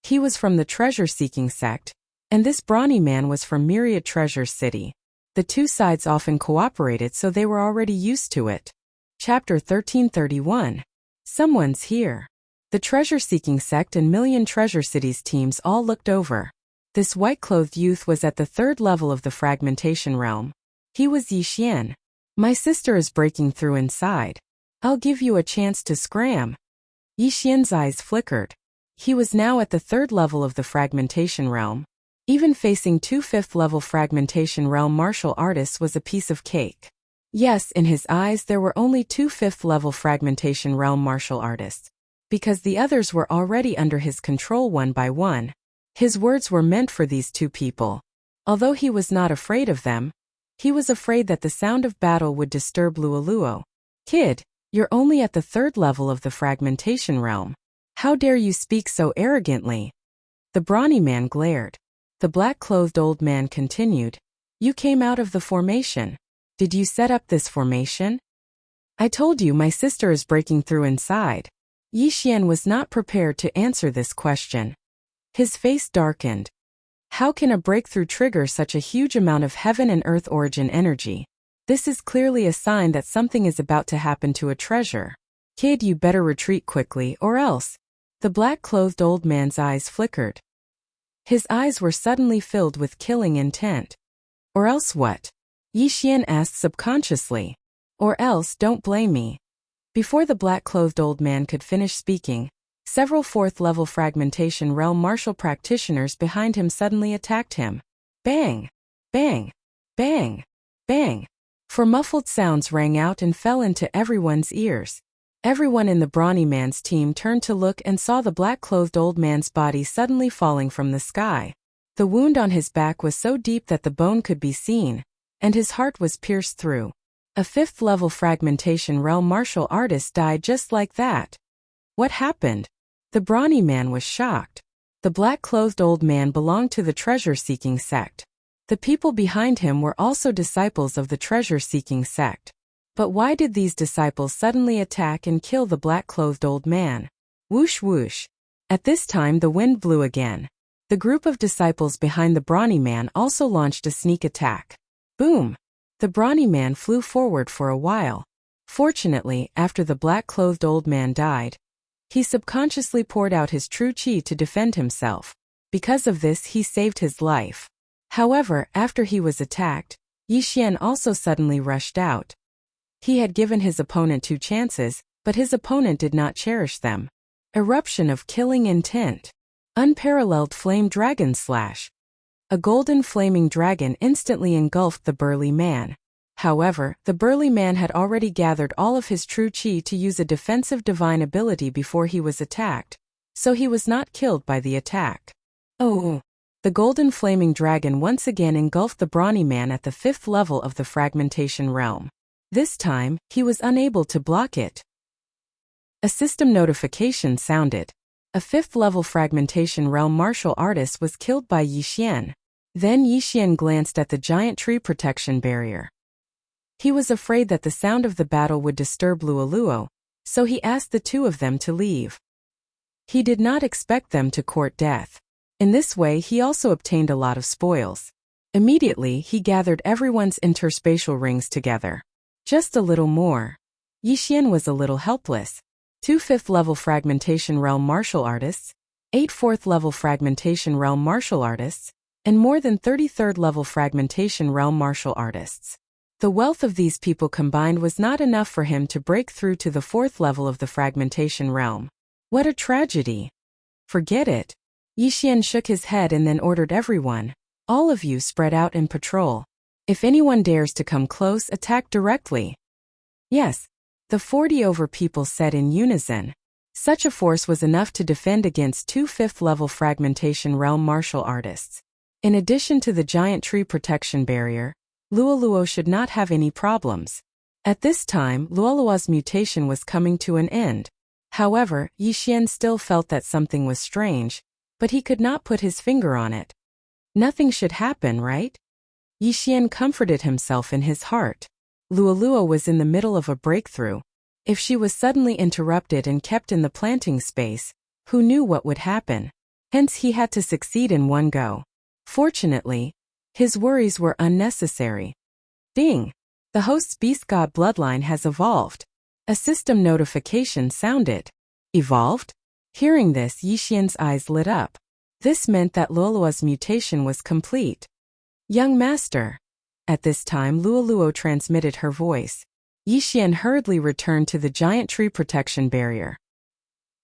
He was from the treasure-seeking sect, and this brawny man was from Myriad Treasure City. The 2 sides often cooperated, so they were already used to it. Chapter 1331. Someone's here. The treasure-seeking sect and Million Treasure Cities teams all looked over. This white-clothed youth was at the 3rd level of the fragmentation realm. He was Yi Xian. My sister is breaking through inside. I'll give you a chance to scram. Yi Xian's eyes flickered. He was now at the 3rd level of the fragmentation realm. Even facing 2 5th-level fragmentation realm martial artists was a piece of cake. Yes, in his eyes there were only 2 5th-level fragmentation realm martial artists. Because the others were already under his control one by one. His words were meant for these 2 people. Although he was not afraid of them, he was afraid that the sound of battle would disturb Luoluo. Kid, you're only at the 3rd level of the fragmentation realm. How dare you speak so arrogantly? The brawny man glared. The black-clothed old man continued. You came out of the formation. Did you set up this formation? I told you my sister is breaking through inside. Yi Xian was not prepared to answer this question. His face darkened. How can a breakthrough trigger such a huge amount of heaven and earth origin energy? This is clearly a sign that something is about to happen to a treasure. Kid, you better retreat quickly or else. The black-clothed old man's eyes flickered. His eyes were suddenly filled with killing intent. Or else what? Yi Xian asked subconsciously. Or else don't blame me. Before the black-clothed old man could finish speaking, several 4th-level fragmentation realm martial practitioners behind him suddenly attacked him. Bang! Bang! Bang! Bang! For muffled sounds rang out and fell into everyone's ears. Everyone in the brawny man's team turned to look and saw the black-clothed old man's body suddenly falling from the sky. The wound on his back was so deep that the bone could be seen, and his heart was pierced through. A 5th-level fragmentation realm martial artist died just like that. What happened? The brawny man was shocked. The black-clothed old man belonged to the treasure-seeking sect. The people behind him were also disciples of the treasure-seeking sect. But why did these disciples suddenly attack and kill the black-clothed old man? Whoosh whoosh. At this time the wind blew again. The group of disciples behind the brawny man also launched a sneak attack. Boom! The brawny man flew forward for a while. Fortunately, after the black-clothed old man died, he subconsciously poured out his true chi to defend himself. Because of this he saved his life. However, after he was attacked, Yixian also suddenly rushed out. He had given his opponent 2 chances, but his opponent did not cherish them. Eruption of killing intent. Unparalleled flame dragon slash. A golden flaming dragon instantly engulfed the burly man. However, the burly man had already gathered all of his true chi to use a defensive divine ability before he was attacked, so he was not killed by the attack. Oh! The golden flaming dragon once again engulfed the brawny man at the 5th level of the fragmentation realm. This time, he was unable to block it. A system notification sounded. A 5th level fragmentation realm martial artist was killed by Yixian. Then Yixian glanced at the giant tree protection barrier. He was afraid that the sound of the battle would disturb Luoluo, so he asked the 2 of them to leave. He did not expect them to court death. In this way he also obtained a lot of spoils. Immediately he gathered everyone's interspatial rings together. Just a little more. Yixian was a little helpless. 2 5th level fragmentation realm martial artists, 8 4th level fragmentation realm martial artists, and more than 33rd level fragmentation realm martial artists. The wealth of these people combined was not enough for him to break through to the 4th level of the fragmentation realm. What a tragedy! Forget it. Yixian shook his head and then ordered everyone, all of you spread out and patrol. If anyone dares to come close, attack directly. Yes, the 40 over people said in unison. Such a force was enough to defend against 2 5th level fragmentation realm martial artists. In addition to the giant tree protection barrier, Luoluo should not have any problems. At this time, Luoluo's mutation was coming to an end. However, Yixian still felt that something was strange, but he could not put his finger on it. Nothing should happen, right? Yixian comforted himself in his heart. Luoluo was in the middle of a breakthrough. If she was suddenly interrupted and kept in the planting space, who knew what would happen? Hence he had to succeed in one go. Fortunately, his worries were unnecessary. Ding! The host's beast god bloodline has evolved. A system notification sounded. Evolved? Hearing this, Yixian's eyes lit up. This meant that Luoluo's mutation was complete. Young master. At this time Luoluo transmitted her voice. Yixian hurriedly returned to the giant tree protection barrier.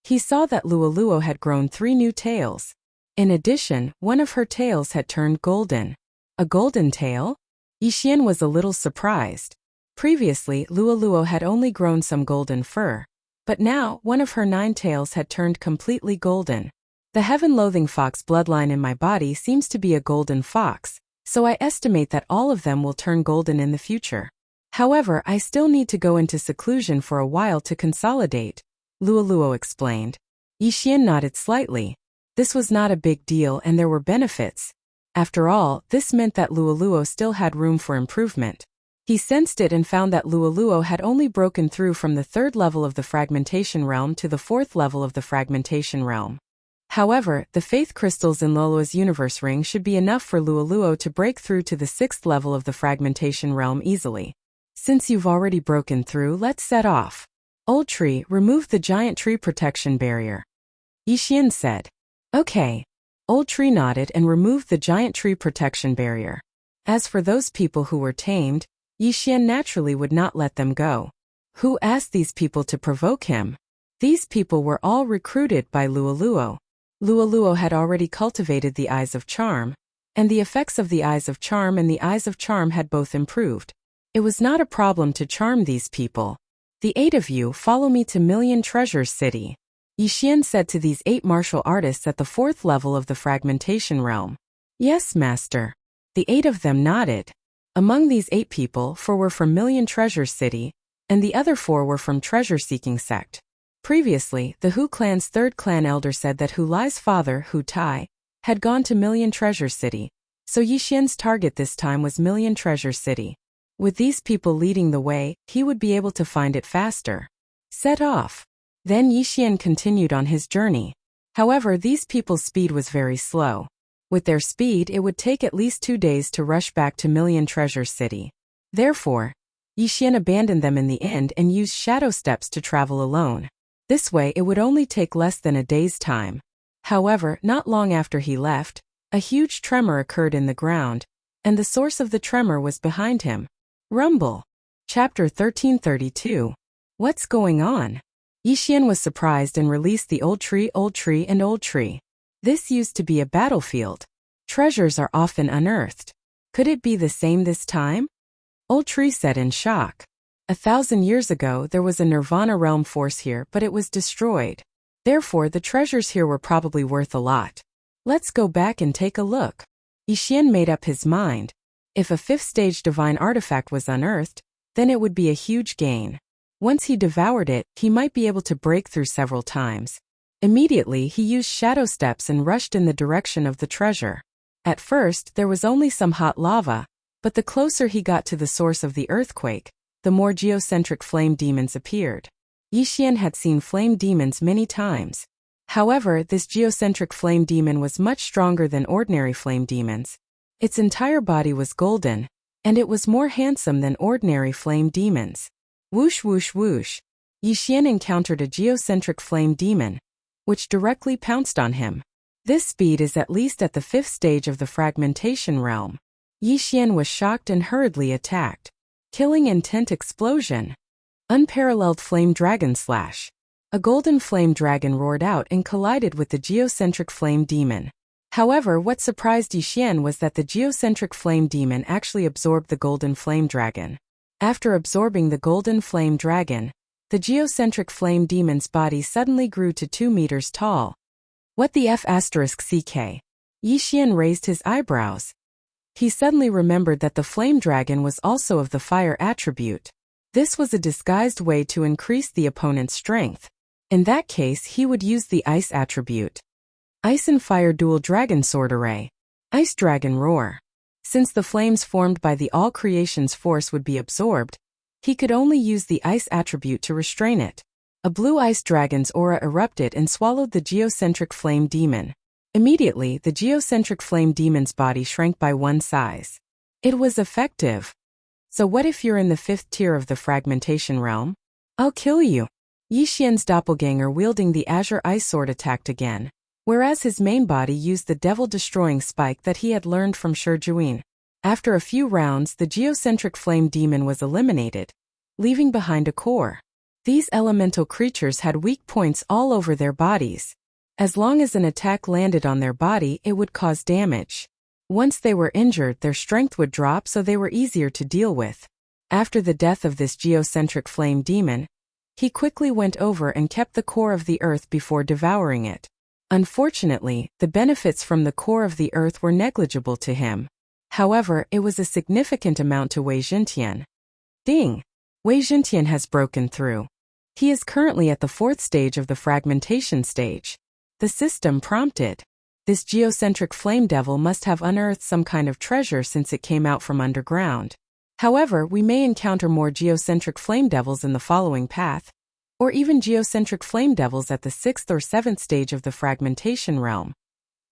He saw that Luoluo had grown 3 new tails. In addition, one of her tails had turned golden. A golden tail? Yixian was a little surprised. Previously, Luoluo had only grown some golden fur. But now, one of her 9 tails had turned completely golden. The heaven-loathing fox bloodline in my body seems to be a golden fox, so I estimate that all of them will turn golden in the future. However, I still need to go into seclusion for a while to consolidate, Luoluo explained. Yixian nodded slightly. This was not a big deal and there were benefits. After all, this meant that Luoluo still had room for improvement. He sensed it and found that Luoluo had only broken through from the 3rd level of the fragmentation realm to the 4th level of the fragmentation realm. However, the faith crystals in Luoluo's universe ring should be enough for Luoluo to break through to the 6th level of the fragmentation realm easily. Since you've already broken through, let's set off. Old tree, remove the giant tree protection barrier. Yixian said. Okay. Old tree nodded and removed the giant tree protection barrier. As for those people who were tamed, Yixian naturally would not let them go. Who asked these people to provoke him? These people were all recruited by Luoluo. Luoluo had already cultivated the Eyes of Charm, and the effects of the Eyes of Charm and the Eyes of Charm had both improved. It was not a problem to charm these people. The 8 of you follow me to Million Treasures City, Yixian said to these 8 martial artists at the 4th level of the fragmentation realm. Yes, master. The 8 of them nodded. Among these 8 people, 4 were from Million Treasures City, and the other 4 were from treasure-seeking sect. Previously, the Hu clan's 3rd clan elder said that Hu Lai's father, Hu Tai, had gone to Million Treasures City, so Yixian's target this time was Million Treasures City. With these people leading the way, he would be able to find it faster. Set off. Then Yixian continued on his journey. However, these people's speed was very slow. With their speed, it would take at least 2 days to rush back to Million Treasures City. Therefore, Yixian abandoned them in the end and used shadow steps to travel alone. This way it would only take less than a day's time. However, not long after he left, a huge tremor occurred in the ground, and the source of the tremor was behind him. Rumble. Chapter 1332. What's going on? Yixian was surprised and released the old tree, and old tree. This used to be a battlefield. Treasures are often unearthed. Could it be the same this time? Old tree said in shock. 1,000 years ago there was a Nirvana realm force here, but it was destroyed. Therefore the treasures here were probably worth a lot. Let's go back and take a look. Yixian made up his mind. If a 5th stage divine artifact was unearthed, then it would be a huge gain. Once he devoured it, he might be able to break through several times. Immediately he used shadow steps and rushed in the direction of the treasure. At first there was only some hot lava, but the closer he got to the source of the earthquake, the more geocentric flame demons appeared. Yixian had seen flame demons many times. However, this geocentric flame demon was much stronger than ordinary flame demons. Its entire body was golden, and it was more handsome than ordinary flame demons. Whoosh whoosh whoosh. Yixian encountered a geocentric flame demon, which directly pounced on him. This speed is at least at the 5th stage of the fragmentation realm. Yixian was shocked and hurriedly attacked. Killing intent explosion. Unparalleled flame dragon slash. A golden flame dragon roared out and collided with the geocentric flame demon. However, what surprised Yixian was that the geocentric flame demon actually absorbed the golden flame dragon. After absorbing the golden flame dragon, the geocentric flame demon's body suddenly grew to 2 meters tall. What the F***ck? Yixian raised his eyebrows. He suddenly remembered that the flame dragon was also of the fire attribute. This was a disguised way to increase the opponent's strength. In that case, he would use the ice attribute. Ice and Fire Dual Dragon Sword Array. Ice Dragon Roar. Since the flames formed by the All Creation's force would be absorbed, he could only use the ice attribute to restrain it. A blue ice dragon's aura erupted and swallowed the geocentric flame demon. Immediately, the geocentric flame demon's body shrank by 1 size. It was effective. So what if you're in the 5th tier of the fragmentation realm? I'll kill you. Yixian's doppelganger wielding the Azure Ice Sword attacked again, whereas his main body used the devil-destroying spike that he had learned from Shi Juin. After a few rounds, the geocentric flame demon was eliminated, leaving behind a core. These elemental creatures had weak points all over their bodies. As long as an attack landed on their body, it would cause damage. Once they were injured, their strength would drop, so they were easier to deal with. After the death of this geocentric flame demon, he quickly went over and kept the core of the earth before devouring it. Unfortunately, the benefits from the core of the earth were negligible to him. However, it was a significant amount to Wei Zhentian. Ding! Wei Zhentian has broken through. He is currently at the 4th stage of the fragmentation stage. The system prompted. This geocentric flame devil must have unearthed some kind of treasure since it came out from underground. However, we may encounter more geocentric flame devils in the following path, or even geocentric flame devils at the 6th or 7th stage of the fragmentation realm.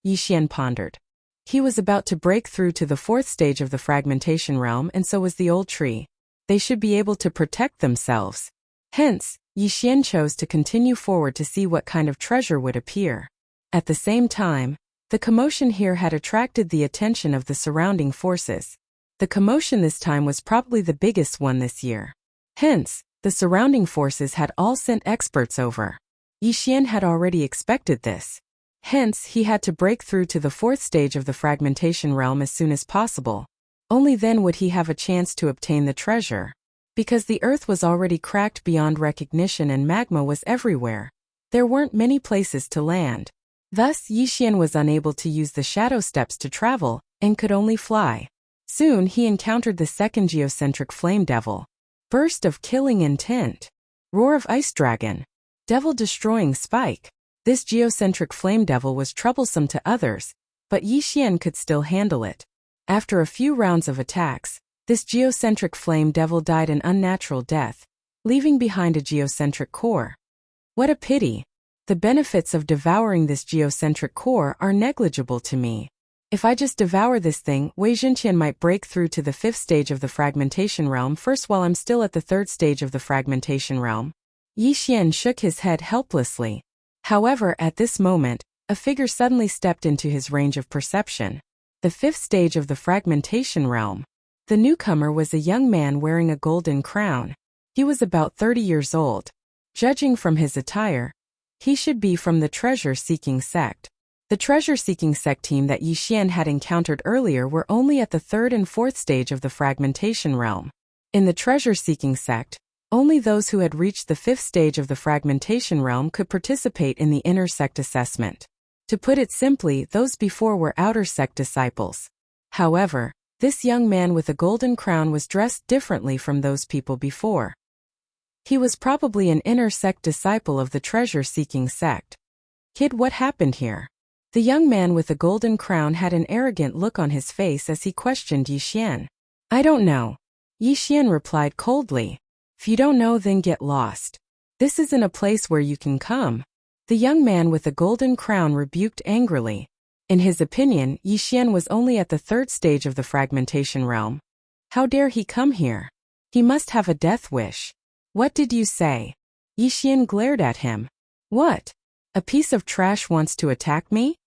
Yixian pondered. He was about to break through to the 4th stage of the fragmentation realm, and so was the old tree. They should be able to protect themselves. Hence, Yixian chose to continue forward to see what kind of treasure would appear. At the same time, the commotion here had attracted the attention of the surrounding forces. The commotion this time was probably the biggest one this year. Hence, the surrounding forces had all sent experts over. Yixian had already expected this. Hence, he had to break through to the 4th stage of the fragmentation realm as soon as possible. Only then would he have a chance to obtain the treasure. Because the earth was already cracked beyond recognition and magma was everywhere, there weren't many places to land. Thus, Yixian was unable to use the shadow steps to travel, and could only fly. Soon he encountered the 2nd geocentric flame devil. Burst of killing intent. Roar of ice dragon. Devil-destroying spike. This geocentric flame devil was troublesome to others, but Yixian could still handle it. After a few rounds of attacks, this geocentric flame devil died an unnatural death, leaving behind a geocentric core. What a pity. The benefits of devouring this geocentric core are negligible to me. If I just devour this thing, Wei Zhentian might break through to the 5th stage of the fragmentation realm first while I'm still at the 3rd stage of the fragmentation realm. Yixian shook his head helplessly. However, at this moment, a figure suddenly stepped into his range of perception. The fifth stage of the fragmentation realm. The newcomer was a young man wearing a golden crown. He was about 30 years old. Judging from his attire, he should be from the treasure-seeking sect. The treasure-seeking sect team that Yi Xian had encountered earlier were only at the third and fourth stage of the fragmentation realm. In the treasure-seeking sect, only those who had reached the fifth stage of the fragmentation realm could participate in the inner sect assessment. To put it simply, those before were outer sect disciples. However, this young man with a golden crown was dressed differently from those people before. He was probably an inner sect disciple of the treasure-seeking sect. Kid, what happened here? The young man with the golden crown had an arrogant look on his face as he questioned Yi Xian. I don't know. Yi Xian replied coldly. If you don't know, then get lost. This isn't a place where you can come. The young man with the golden crown rebuked angrily. In his opinion, Yi Xian was only at the third stage of the fragmentation realm. How dare he come here? He must have a death wish. What did you say? Yi Xian glared at him. What? A piece of trash wants to attack me?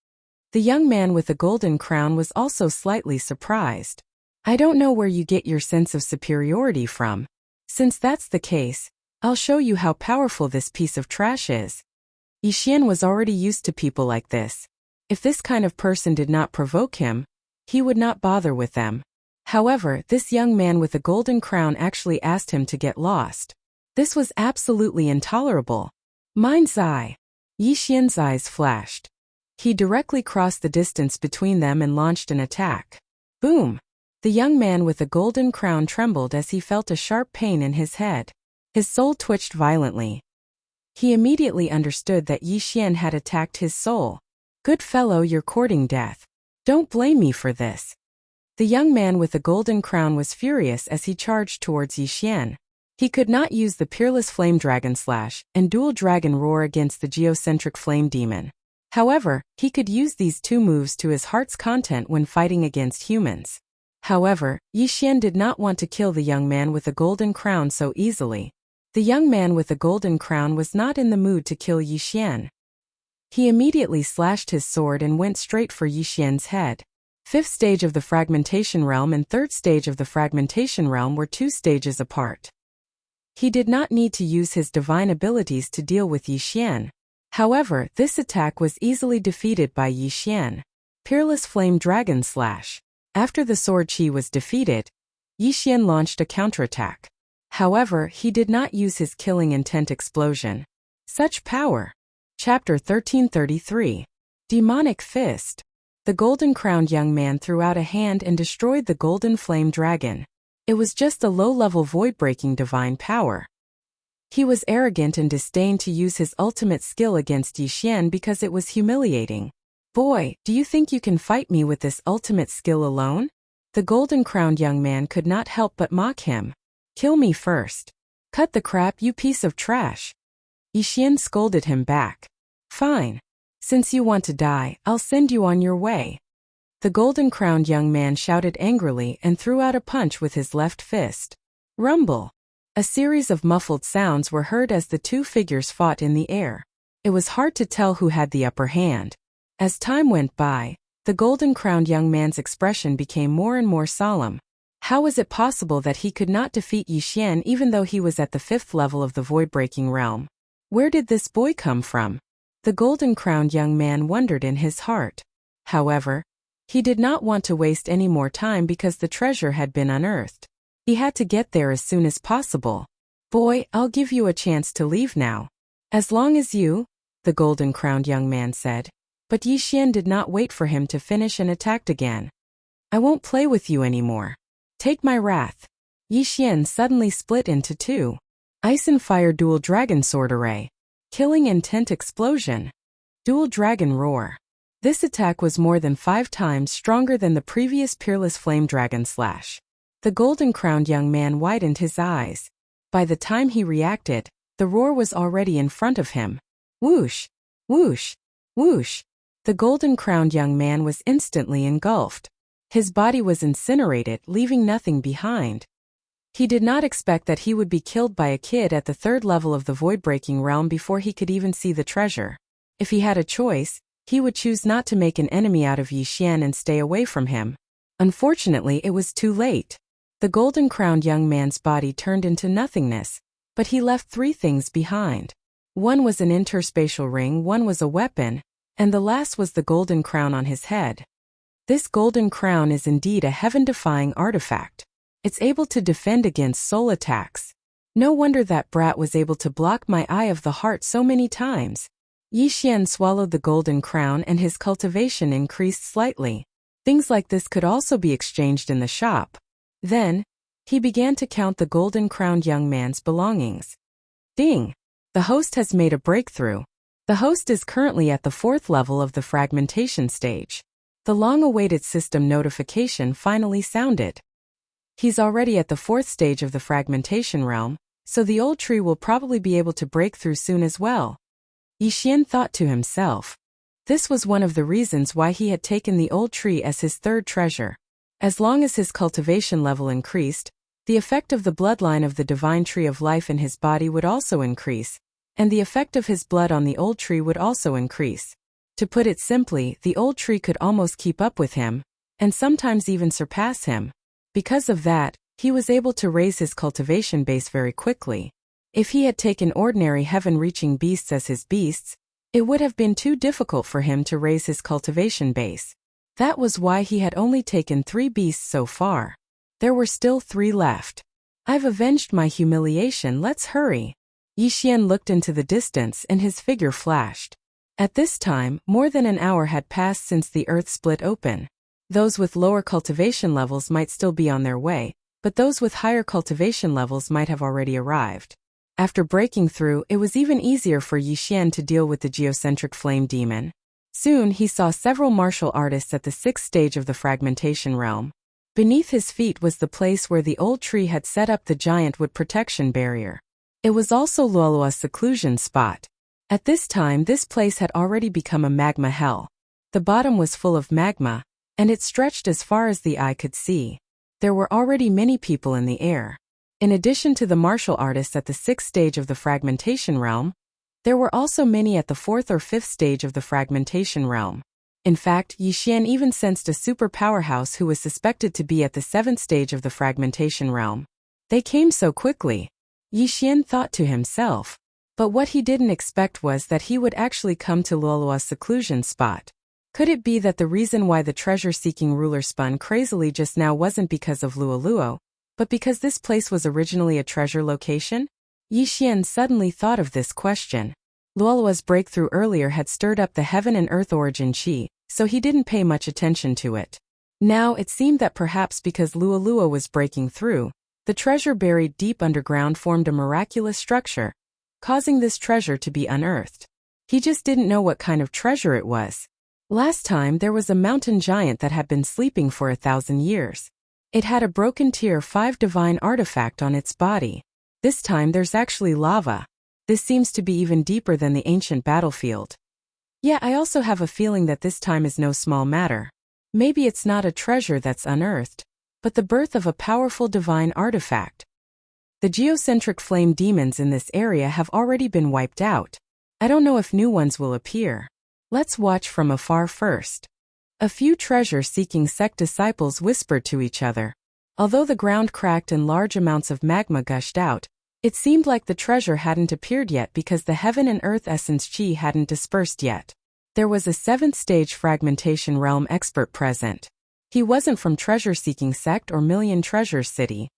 The young man with the golden crown was also slightly surprised. I don't know where you get your sense of superiority from. Since that's the case, I'll show you how powerful this piece of trash is. Yi Xian was already used to people like this. If this kind of person did not provoke him, he would not bother with them. However, this young man with the golden crown actually asked him to get lost. This was absolutely intolerable. Mind's eye. Yi Xian's eyes flashed. He directly crossed the distance between them and launched an attack. Boom! The young man with the golden crown trembled as he felt a sharp pain in his head. His soul twitched violently. He immediately understood that Yi Xian had attacked his soul. Good fellow, you're courting death. Don't blame me for this. The young man with the golden crown was furious as he charged towards Yi Xian. He could not use the Peerless Flame Dragon Slash and Dual Dragon Roar against the Geocentric Flame Demon. However, he could use these two moves to his heart's content when fighting against humans. However, Yi Xian did not want to kill the young man with the golden crown so easily. The young man with the golden crown was not in the mood to kill Yi Xian. He immediately slashed his sword and went straight for Yi Xian's head. Fifth stage of the fragmentation realm and third stage of the fragmentation realm were 2 stages apart. He did not need to use his divine abilities to deal with Yi Xian. However, this attack was easily defeated by Yi Xian. Peerless Flame Dragon Slash. After the sword chi was defeated, Yi Xian launched a counterattack. However, he did not use his killing intent explosion. Such power. Chapter 1333. Demonic Fist. The golden-crowned young man threw out a hand and destroyed the golden flame dragon. It was just a low-level void-breaking divine power. He was arrogant and disdained to use his ultimate skill against Yi Xian because it was humiliating. Boy, do you think you can fight me with this ultimate skill alone? The golden-crowned young man could not help but mock him. Kill me first. Cut the crap, you piece of trash. Yi Xian scolded him back. Fine. Since you want to die, I'll send you on your way. The golden-crowned young man shouted angrily and threw out a punch with his left fist. Rumble. A series of muffled sounds were heard as the two figures fought in the air. It was hard to tell who had the upper hand. As time went by, the golden-crowned young man's expression became more and more solemn. How was it possible that he could not defeat Yi Xian even though he was at the 5th level of the void-breaking realm? Where did this boy come from? The golden-crowned young man wondered in his heart. However, he did not want to waste any more time because the treasure had been unearthed. He had to get there as soon as possible. Boy, I'll give you a chance to leave now. As long as you, the golden-crowned young man said. But Yi Xian did not wait for him to finish and attacked again. I won't play with you anymore. Take my wrath. Yi Xian suddenly split into 2. Ice and Fire Dual Dragon Sword Array. Killing Intent Explosion. Dual Dragon Roar. This attack was more than 5 times stronger than the previous Peerless Flame Dragon Slash. The golden-crowned young man widened his eyes. By the time he reacted, the roar was already in front of him. Whoosh! Whoosh! Whoosh! The golden-crowned young man was instantly engulfed. His body was incinerated, leaving nothing behind. He did not expect that he would be killed by a kid at the 3rd level of the void-breaking realm before he could even see the treasure. If he had a choice, he would choose not to make an enemy out of Yi Xian and stay away from him. Unfortunately, it was too late. The golden-crowned young man's body turned into nothingness, but he left 3 things behind. One was an interspatial ring, one was a weapon, and the last was the golden crown on his head. This golden crown is indeed a heaven-defying artifact. It's able to defend against soul attacks. No wonder that brat was able to block my eye of the heart so many times. Yi Xian swallowed the golden crown and his cultivation increased slightly. Things like this could also be exchanged in the shop. Then, he began to count the golden-crowned young man's belongings. Ding! The host has made a breakthrough. The host is currently at the 4th level of the fragmentation stage. The long-awaited system notification finally sounded. He's already at the 4th stage of the fragmentation realm, so the old tree will probably be able to break through soon as well. Yi Xian thought to himself. This was one of the reasons why he had taken the old tree as his 3rd treasure. As long as his cultivation level increased, the effect of the bloodline of the divine tree of life in his body would also increase, and the effect of his blood on the old tree would also increase. To put it simply, the old tree could almost keep up with him, and sometimes even surpass him. Because of that, he was able to raise his cultivation base very quickly. If he had taken ordinary heaven-reaching beasts as his beasts, it would have been too difficult for him to raise his cultivation base. That was why he had only taken 3 beasts so far. There were still 3 left. I've avenged my humiliation, let's hurry. Yi Xian looked into the distance and his figure flashed. At this time, more than an hour had passed since the earth split open. Those with lower cultivation levels might still be on their way, but those with higher cultivation levels might have already arrived. After breaking through, it was even easier for Yi Xian to deal with the geocentric flame demon. Soon he saw several martial artists at the 6th stage of the fragmentation realm. Beneath his feet was the place where the old tree had set up the giant wood protection barrier. It was also Luolua's seclusion spot. At this time, this place had already become a magma hell. The bottom was full of magma, and it stretched as far as the eye could see. There were already many people in the air. In addition to the martial artists at the 6th stage of the fragmentation realm, there were also many at the 4th or 5th stage of the fragmentation realm. In fact, Yi Xian even sensed a super powerhouse who was suspected to be at the 7th stage of the fragmentation realm. They came so quickly. Yi Xian thought to himself. But what he didn't expect was that he would actually come to Luolua's seclusion spot. Could it be that the reason why the treasure-seeking ruler spun crazily just now wasn't because of Luoluo, but because this place was originally a treasure location? Yi Xian suddenly thought of this question. Luolua's breakthrough earlier had stirred up the heaven and earth origin chi, so he didn't pay much attention to it. Now it seemed that perhaps because Luoluo was breaking through, the treasure buried deep underground formed a miraculous structure, causing this treasure to be unearthed. He just didn't know what kind of treasure it was. Last time there was a mountain giant that had been sleeping for 1,000 years. It had a broken tier 5 divine artifact on its body. This time there's actually lava. This seems to be even deeper than the ancient battlefield. Yeah, I also have a feeling that this time is no small matter. Maybe it's not a treasure that's unearthed, but the birth of a powerful divine artifact. The geocentric flame demons in this area have already been wiped out. I don't know if new ones will appear. Let's watch from afar first. A few treasure-seeking sect disciples whispered to each other. Although the ground cracked and large amounts of magma gushed out, it seemed like the treasure hadn't appeared yet because the heaven and earth essence chi hadn't dispersed yet. There was a 7th stage fragmentation realm expert present. He wasn't from treasure-seeking sect or Million Treasures City,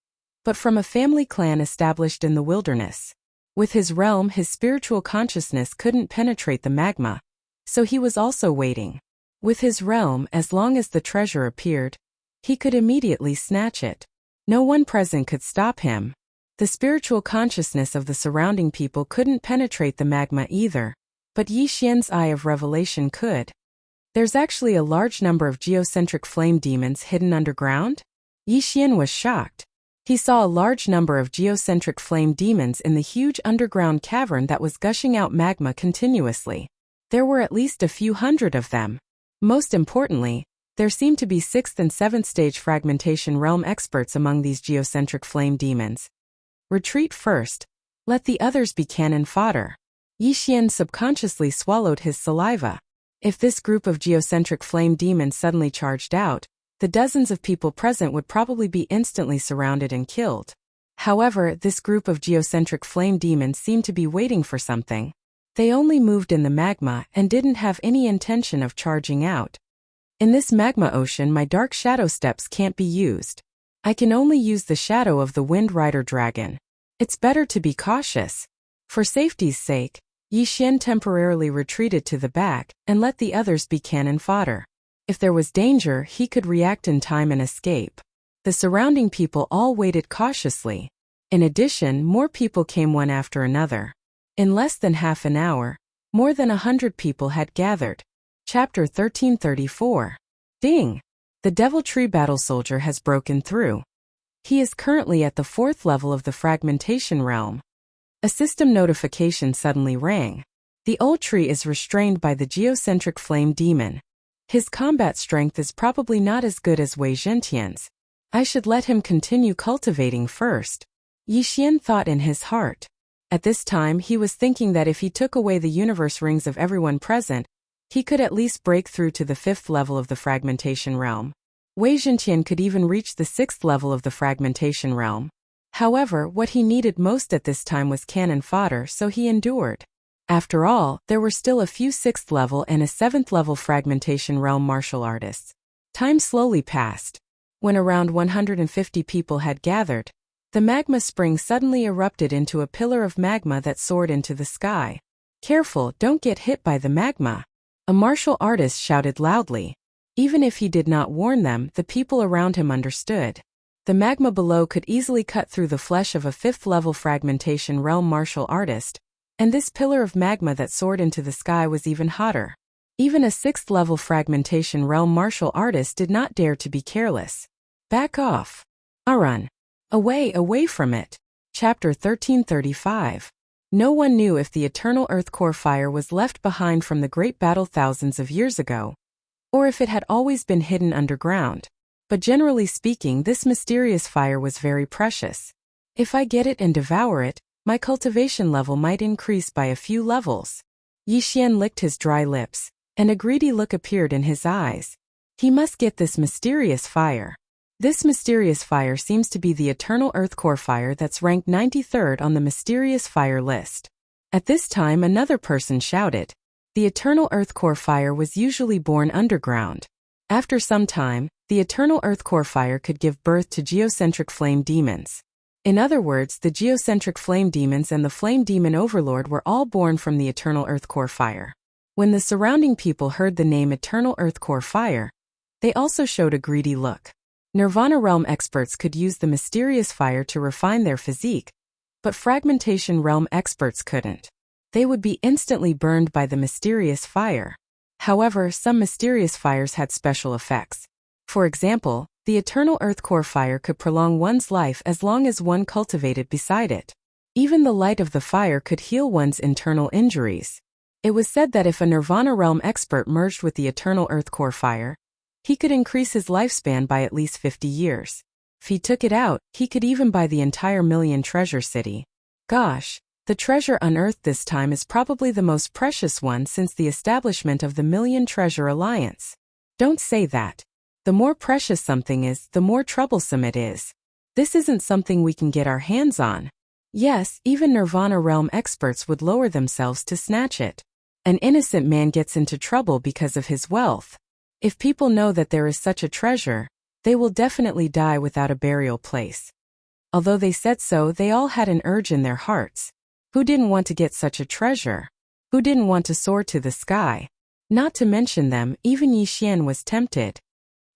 but from a family clan established in the wilderness. With his realm, his spiritual consciousness couldn't penetrate the magma, so he was also waiting. With his realm, as long as the treasure appeared, he could immediately snatch it. No one present could stop him. The spiritual consciousness of the surrounding people couldn't penetrate the magma either, but Yi Xian's eye of revelation could. There's actually a large number of geocentric flame demons hidden underground? Yi Xian was shocked. He saw a large number of geocentric flame demons in the huge underground cavern that was gushing out magma continuously. There were at least a few hundred of them. Most importantly, there seemed to be 6th and 7th stage fragmentation realm experts among these geocentric flame demons. Retreat first. Let the others be cannon fodder. Yi Xian subconsciously swallowed his saliva. If this group of geocentric flame demons suddenly charged out, the dozens of people present would probably be instantly surrounded and killed. However, this group of geocentric flame demons seemed to be waiting for something. They only moved in the magma and didn't have any intention of charging out. In this magma ocean, my dark shadow steps can't be used. I can only use the shadow of the Wind Rider dragon. It's better to be cautious. For safety's sake, Yi Xian temporarily retreated to the back and let the others be cannon fodder. If there was danger, he could react in time and escape. The surrounding people all waited cautiously. In addition, more people came one after another. In less than half an hour, more than 100 people had gathered. Chapter 1334. Ding! The Devil Tree Battle Soldier has broken through. He is currently at the 4th level of the fragmentation realm. A system notification suddenly rang. The old tree is restrained by the geocentric flame demon. His combat strength is probably not as good as Wei Zhentian's. I should let him continue cultivating first. Yi Xian thought in his heart. At this time he was thinking that if he took away the universe rings of everyone present, he could at least break through to the 5th level of the fragmentation realm. Wei Zhentian could even reach the 6th level of the fragmentation realm. However, what he needed most at this time was cannon fodder, so he endured. After all, there were still a few 6th level and a 7th level fragmentation realm martial artists. Time slowly passed. When around 150 people had gathered, the magma spring suddenly erupted into a pillar of magma that soared into the sky. Careful, don't get hit by the magma. A martial artist shouted loudly. Even if he did not warn them, the people around him understood. The magma below could easily cut through the flesh of a 5th level fragmentation realm martial artist, and this pillar of magma that soared into the sky was even hotter. Even a 6th level fragmentation realm martial artist did not dare to be careless. Back off. Run. Away from it. Chapter 1335. No one knew if the eternal earth core fire was left behind from the great battle thousands of years ago, or if it had always been hidden underground. But generally speaking, this mysterious fire was very precious. If I get it and devour it, my cultivation level might increase by a few levels. Yi Xian licked his dry lips, and a greedy look appeared in his eyes. He must get this mysterious fire. This mysterious fire seems to be the eternal earth core fire that's ranked 93rd on the mysterious fire list. At this time another person shouted. The eternal earth core fire was usually born underground. After some time, the eternal earth core fire could give birth to geocentric flame demons. In other words, the geocentric flame demons and the flame demon overlord were all born from the eternal earth core fire. When the surrounding people heard the name eternal earth core fire, they also showed a greedy look. Nirvana realm experts could use the mysterious fire to refine their physique, but fragmentation realm experts couldn't. They would be instantly burned by the mysterious fire. However, some mysterious fires had special effects. For example, the eternal earth core fire could prolong one's life as long as one cultivated beside it. Even the light of the fire could heal one's internal injuries. It was said that if a Nirvana realm expert merged with the eternal earth core fire, he could increase his lifespan by at least 50 years. If he took it out, he could even buy the entire Million Treasure City. Gosh, the treasure unearthed this time is probably the most precious one since the establishment of the Million Treasure Alliance. Don't say that. The more precious something is, the more troublesome it is. This isn't something we can get our hands on. Yes, even Nirvana realm experts would lower themselves to snatch it. An innocent man gets into trouble because of his wealth. If people know that there is such a treasure, they will definitely die without a burial place. Although they said so, they all had an urge in their hearts. Who didn't want to get such a treasure? Who didn't want to soar to the sky? Not to mention them, even Yi Xian was tempted.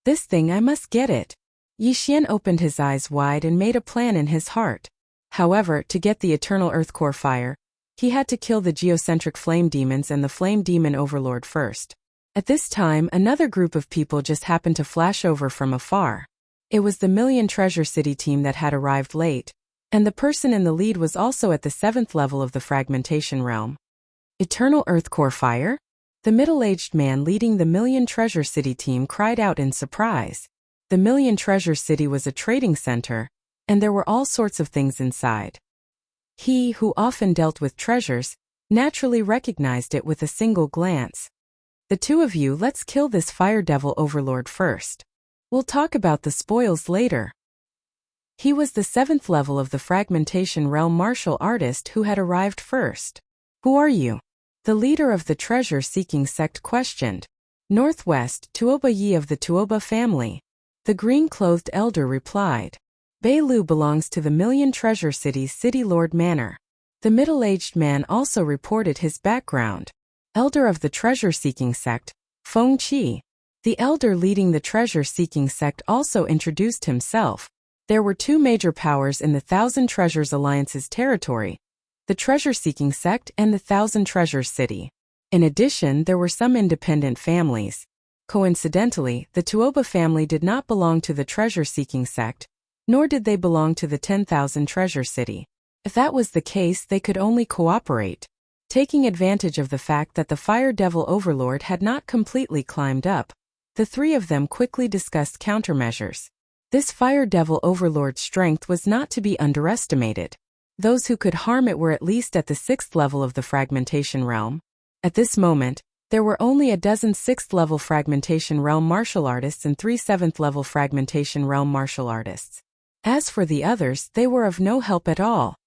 This thing, I must get it. Yi Xian opened his eyes wide and made a plan in his heart. However, to get the eternal earth core fire, he had to kill the geocentric flame demons and the flame demon overlord first. At this time, another group of people just happened to flash over from afar. It was the Million Treasure City team that had arrived late, and the person in the lead was also at the 7th level of the fragmentation realm. Eternal earth core fire? The middle-aged man leading the Million Treasure City team cried out in surprise. The Million Treasure City was a trading center, and there were all sorts of things inside. He, who often dealt with treasures, naturally recognized it with a single glance. The two of you, let's kill this fire devil overlord first. We'll talk about the spoils later. He was the 7th level of the fragmentation realm martial artist who had arrived first. Who are you? The leader of the treasure-seeking sect questioned. Northwest, Tuoba Yi of the Tuoba family. The green-clothed elder replied. Beilu belongs to the Million Treasure City's City Lord Manor. The middle-aged man also reported his background. Elder of the treasure-seeking sect, Feng Qi. The elder leading the treasure-seeking sect also introduced himself. There were two major powers in the Thousand Treasures Alliance's territory, the treasure-seeking sect and the Thousand Treasures City. In addition, there were some independent families. Coincidentally, the Tuoba family did not belong to the treasure-seeking sect, nor did they belong to the 10,000 Treasure City. If that was the case, they could only cooperate. Taking advantage of the fact that the Fire Devil Overlord had not completely climbed up, the three of them quickly discussed countermeasures. This Fire Devil Overlord's strength was not to be underestimated. Those who could harm it were at least at the 6th level of the fragmentation realm. At this moment, there were only a dozen 6th level fragmentation realm martial artists and 3 7th level fragmentation realm martial artists. As for the others, they were of no help at all.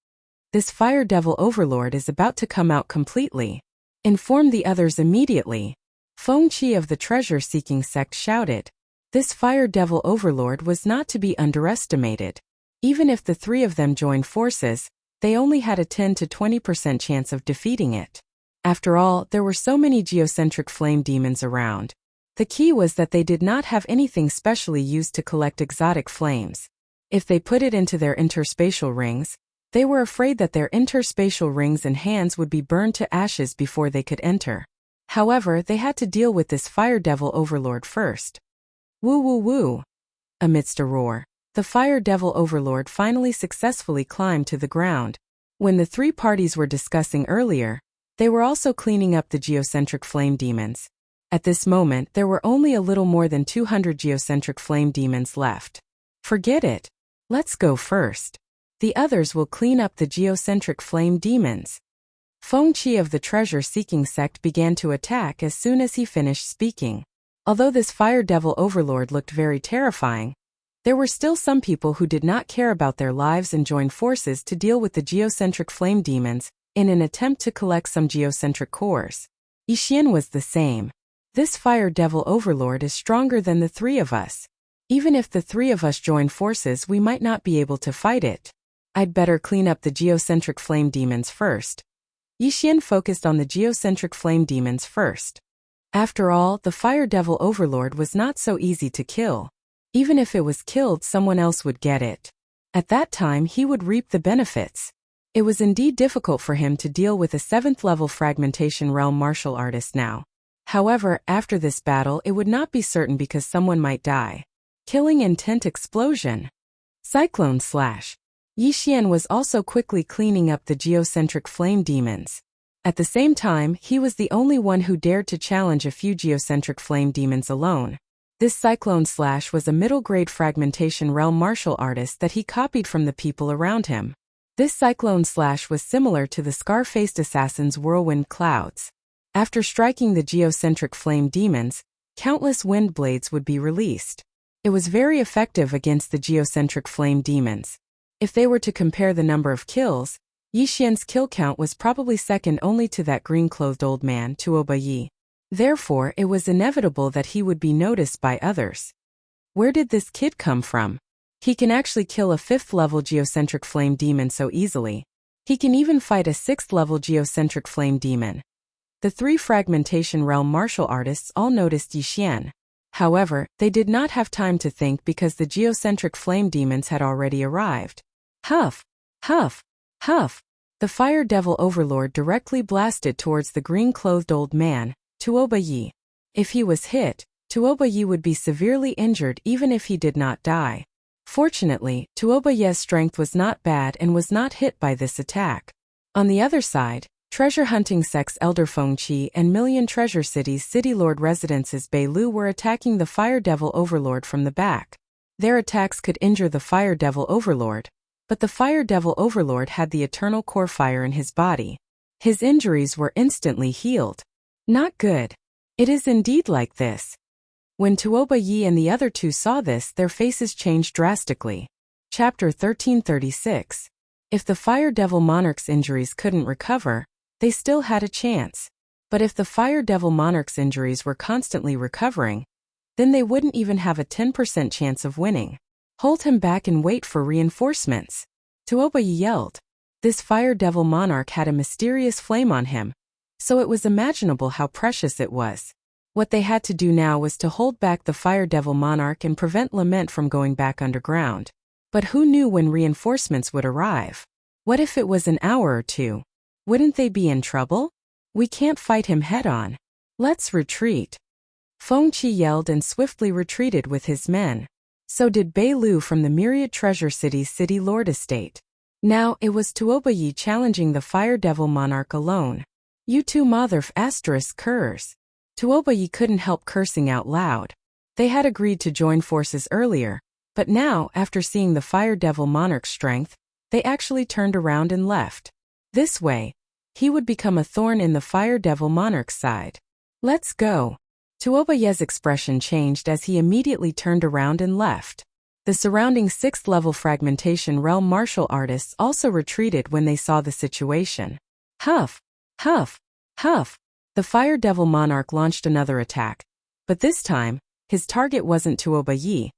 This Fire Devil Overlord is about to come out completely. Inform the others immediately. Feng Qi of the treasure-seeking sect shouted. This Fire Devil Overlord was not to be underestimated. Even if the three of them joined forces, they only had a 10 to 20% chance of defeating it. After all, there were so many geocentric flame demons around. The key was that they did not have anything specially used to collect exotic flames. If they put it into their interspatial rings, they were afraid that their interspatial rings and hands would be burned to ashes before they could enter. However, they had to deal with this Fire Devil Overlord first. Woo woo woo! Amidst a roar, the Fire Devil Overlord finally successfully climbed to the ground. When the three parties were discussing earlier, they were also cleaning up the geocentric flame demons. At this moment, there were only a little more than 200 geocentric flame demons left. Forget it. Let's go first. The others will clean up the geocentric flame demons. Feng Qi of the treasure-seeking sect began to attack as soon as he finished speaking. Although this Fire Devil Overlord looked very terrifying, there were still some people who did not care about their lives and joined forces to deal with the geocentric flame demons in an attempt to collect some geocentric cores. Yixian was the same. This Fire Devil Overlord is stronger than the three of us. Even if the three of us join forces, we might not be able to fight it. I'd better clean up the geocentric flame demons first. Yixian focused on the geocentric flame demons first. After all, the Fire Devil Overlord was not so easy to kill. Even if it was killed, someone else would get it. At that time, he would reap the benefits. It was indeed difficult for him to deal with a 7th level fragmentation realm martial artist now. However, after this battle, it would not be certain because someone might die. Killing intent explosion. Cyclone slash. Yixian was also quickly cleaning up the geocentric flame demons. At the same time, he was the only one who dared to challenge a few geocentric flame demons alone. This Cyclone Slash was a middle-grade fragmentation realm martial artist that he copied from the people around him. This Cyclone Slash was similar to the scar-faced assassin's whirlwind clouds. After striking the geocentric flame demons, countless wind blades would be released. It was very effective against the geocentric flame demons. If they were to compare the number of kills, Yixian's kill count was probably second only to that green-clothed old man, Tuoba Yi. Therefore, it was inevitable that he would be noticed by others. Where did this kid come from? He can actually kill a 5th-level geocentric flame demon so easily. He can even fight a 6th-level geocentric flame demon. The three fragmentation realm martial artists all noticed Yixian. However, they did not have time to think because the geocentric flame demons had already arrived. Huff! Huff! Huff! The Fire Devil Overlord directly blasted towards the green-clothed old man, Tuoba Yi. If he was hit, Tuoba Yi would be severely injured even if he did not die. Fortunately, Tuoba Yi's strength was not bad and was not hit by this attack. On the other side, Treasure Hunting Sect's Elder Feng Qi and Million Treasure City's City Lord Residence's Beilu were attacking the Fire Devil Overlord from the back. Their attacks could injure the Fire Devil Overlord, but the Fire Devil Overlord had the eternal core fire in his body. His injuries were instantly healed. Not good. It is indeed like this. When Tuoba Yi and the other two saw this, their faces changed drastically. Chapter 1336. If the Fire Devil Monarch's injuries couldn't recover, they still had a chance. But if the Fire Devil Monarch's injuries were constantly recovering, then they wouldn't even have a 10% chance of winning. Hold him back and wait for reinforcements. Tuoba Yi yelled. This Fire Devil Monarch had a mysterious flame on him, so it was imaginable how precious it was. What they had to do now was to hold back the Fire Devil Monarch and prevent Lament from going back underground. But who knew when reinforcements would arrive? What if it was an hour or two? Wouldn't they be in trouble? We can't fight him head-on. Let's retreat. Feng Qi yelled and swiftly retreated with his men. So did Bei Lu from the Myriad Treasure City's City Lord estate. Now it was Tuoba Yi challenging the Fire Devil Monarch alone. You two motherf asterisk curs. Tuoba Yi couldn't help cursing out loud. They had agreed to join forces earlier, but now, after seeing the Fire Devil Monarch's strength, they actually turned around and left. This way, he would become a thorn in the Fire Devil Monarch's side. Let's go. Tuoba Yi's expression changed as he immediately turned around and left. The surrounding 6th level fragmentation realm martial artists also retreated when they saw the situation. Huff! Huff! Huff! The Fire Devil Monarch launched another attack, but this time, his target wasn't Tuoba Yi,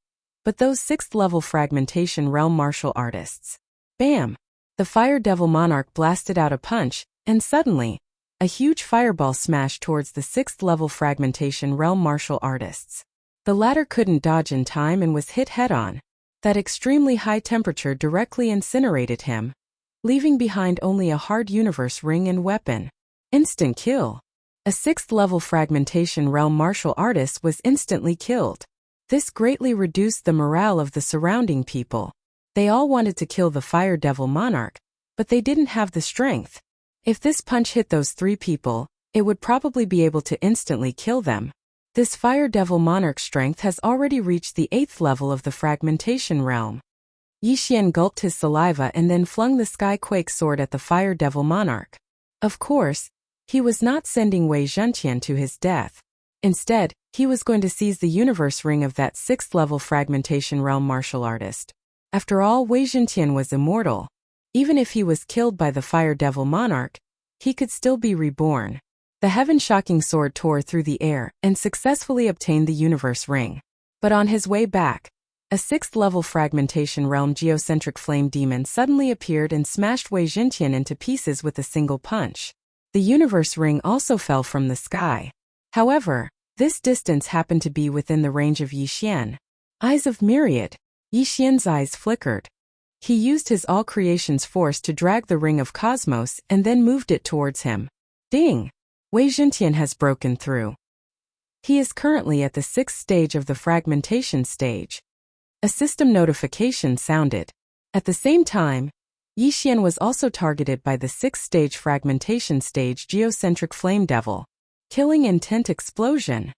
but those 6th level fragmentation realm martial artists. Bam! The Fire Devil Monarch blasted out a punch, and suddenly, a huge fireball smashed towards the 6th level fragmentation realm martial artists. The latter couldn't dodge in time and was hit head-on. That extremely high temperature directly incinerated him, leaving behind only a hard universe ring and weapon. Instant kill. A 6th level fragmentation realm martial artist was instantly killed. This greatly reduced the morale of the surrounding people. They all wanted to kill the Fire Devil Monarch, but they didn't have the strength. If this punch hit those 3 people, it would probably be able to instantly kill them. This Fire Devil Monarch's strength has already reached the 8th level of the fragmentation realm. Yi Xian gulped his saliva and then flung the Skyquake sword at the Fire Devil Monarch. Of course, he was not sending Wei Zhenqian to his death. Instead, he was going to seize the universe ring of that 6th level fragmentation realm martial artist. After all, Wei Zhenqian was immortal. Even if he was killed by the Fire Devil Monarch, he could still be reborn. The heaven-shocking sword tore through the air and successfully obtained the universe ring. But on his way back, a 6th level fragmentation realm geocentric flame demon suddenly appeared and smashed Wei Zhenqian into pieces with a single punch. The universe ring also fell from the sky. However, this distance happened to be within the range of Yi Xian. Eyes of Myriad. Yi Xian's eyes flickered. He used his all creation's force to drag the ring of cosmos and then moved it towards him. Ding! Wei Zhenqian has broken through. He is currently at the 6th stage of the fragmentation stage. A system notification sounded. At the same time, Yi Xian was also targeted by the 6th stage fragmentation stage geocentric flame devil. Killing intent explosion.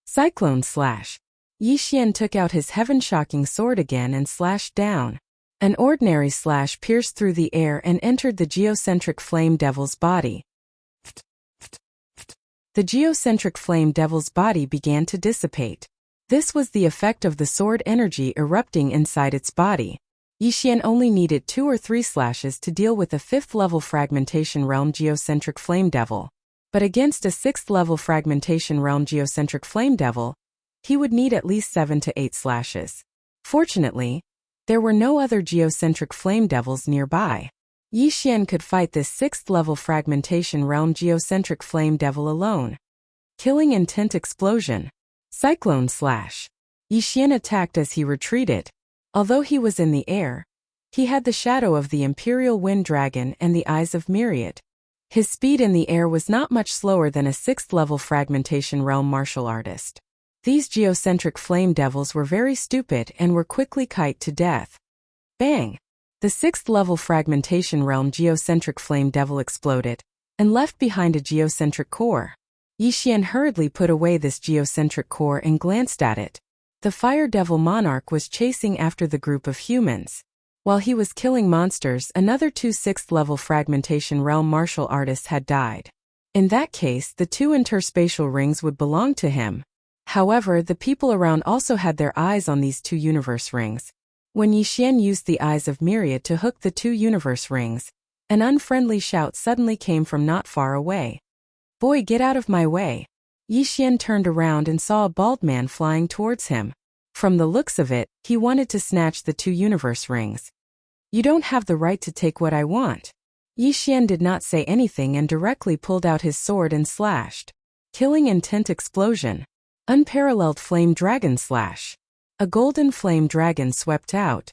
Cyclone slash. Yi Xian took out his heaven-shocking sword again and slashed down. An ordinary slash pierced through the air and entered the geocentric flame devil's body. The geocentric flame devil's body began to dissipate. This was the effect of the sword energy erupting inside its body. Yi Xian only needed 2 or 3 slashes to deal with a 5th level fragmentation realm geocentric flame devil. But against a 6th level fragmentation realm geocentric flame devil, he would need at least 7 to 8 slashes. Fortunately, there were no other geocentric flame devils nearby. Yi Xian could fight this 6th level fragmentation realm geocentric flame devil alone. Killing intent explosion. Cyclone slash. Yi Xian attacked as he retreated. Although he was in the air, he had the shadow of the Imperial Wind Dragon and the eyes of Myriad. His speed in the air was not much slower than a 6th level fragmentation realm martial artist. These geocentric flame devils were very stupid and were quickly kite to death. Bang! The 6th level fragmentation realm geocentric flame devil exploded and left behind a geocentric core. Yi Xian hurriedly put away this geocentric core and glanced at it. The Fire Devil Monarch was chasing after the group of humans. While he was killing monsters, another 2 6th level fragmentation realm martial artists had died. In that case, the 2 interspatial rings would belong to him. However, the people around also had their eyes on these 2 universe rings. When Yixian used the eyes of Myriad to hook the 2 universe rings, an unfriendly shout suddenly came from not far away. "Boy, get out of my way!" Yixian turned around and saw a bald man flying towards him. From the looks of it, he wanted to snatch the 2 universe rings. "You don't have the right to take what I want." Yixian did not say anything and directly pulled out his sword and slashed. Killing intent explosion. Unparalleled flame dragon slash. A golden flame dragon swept out.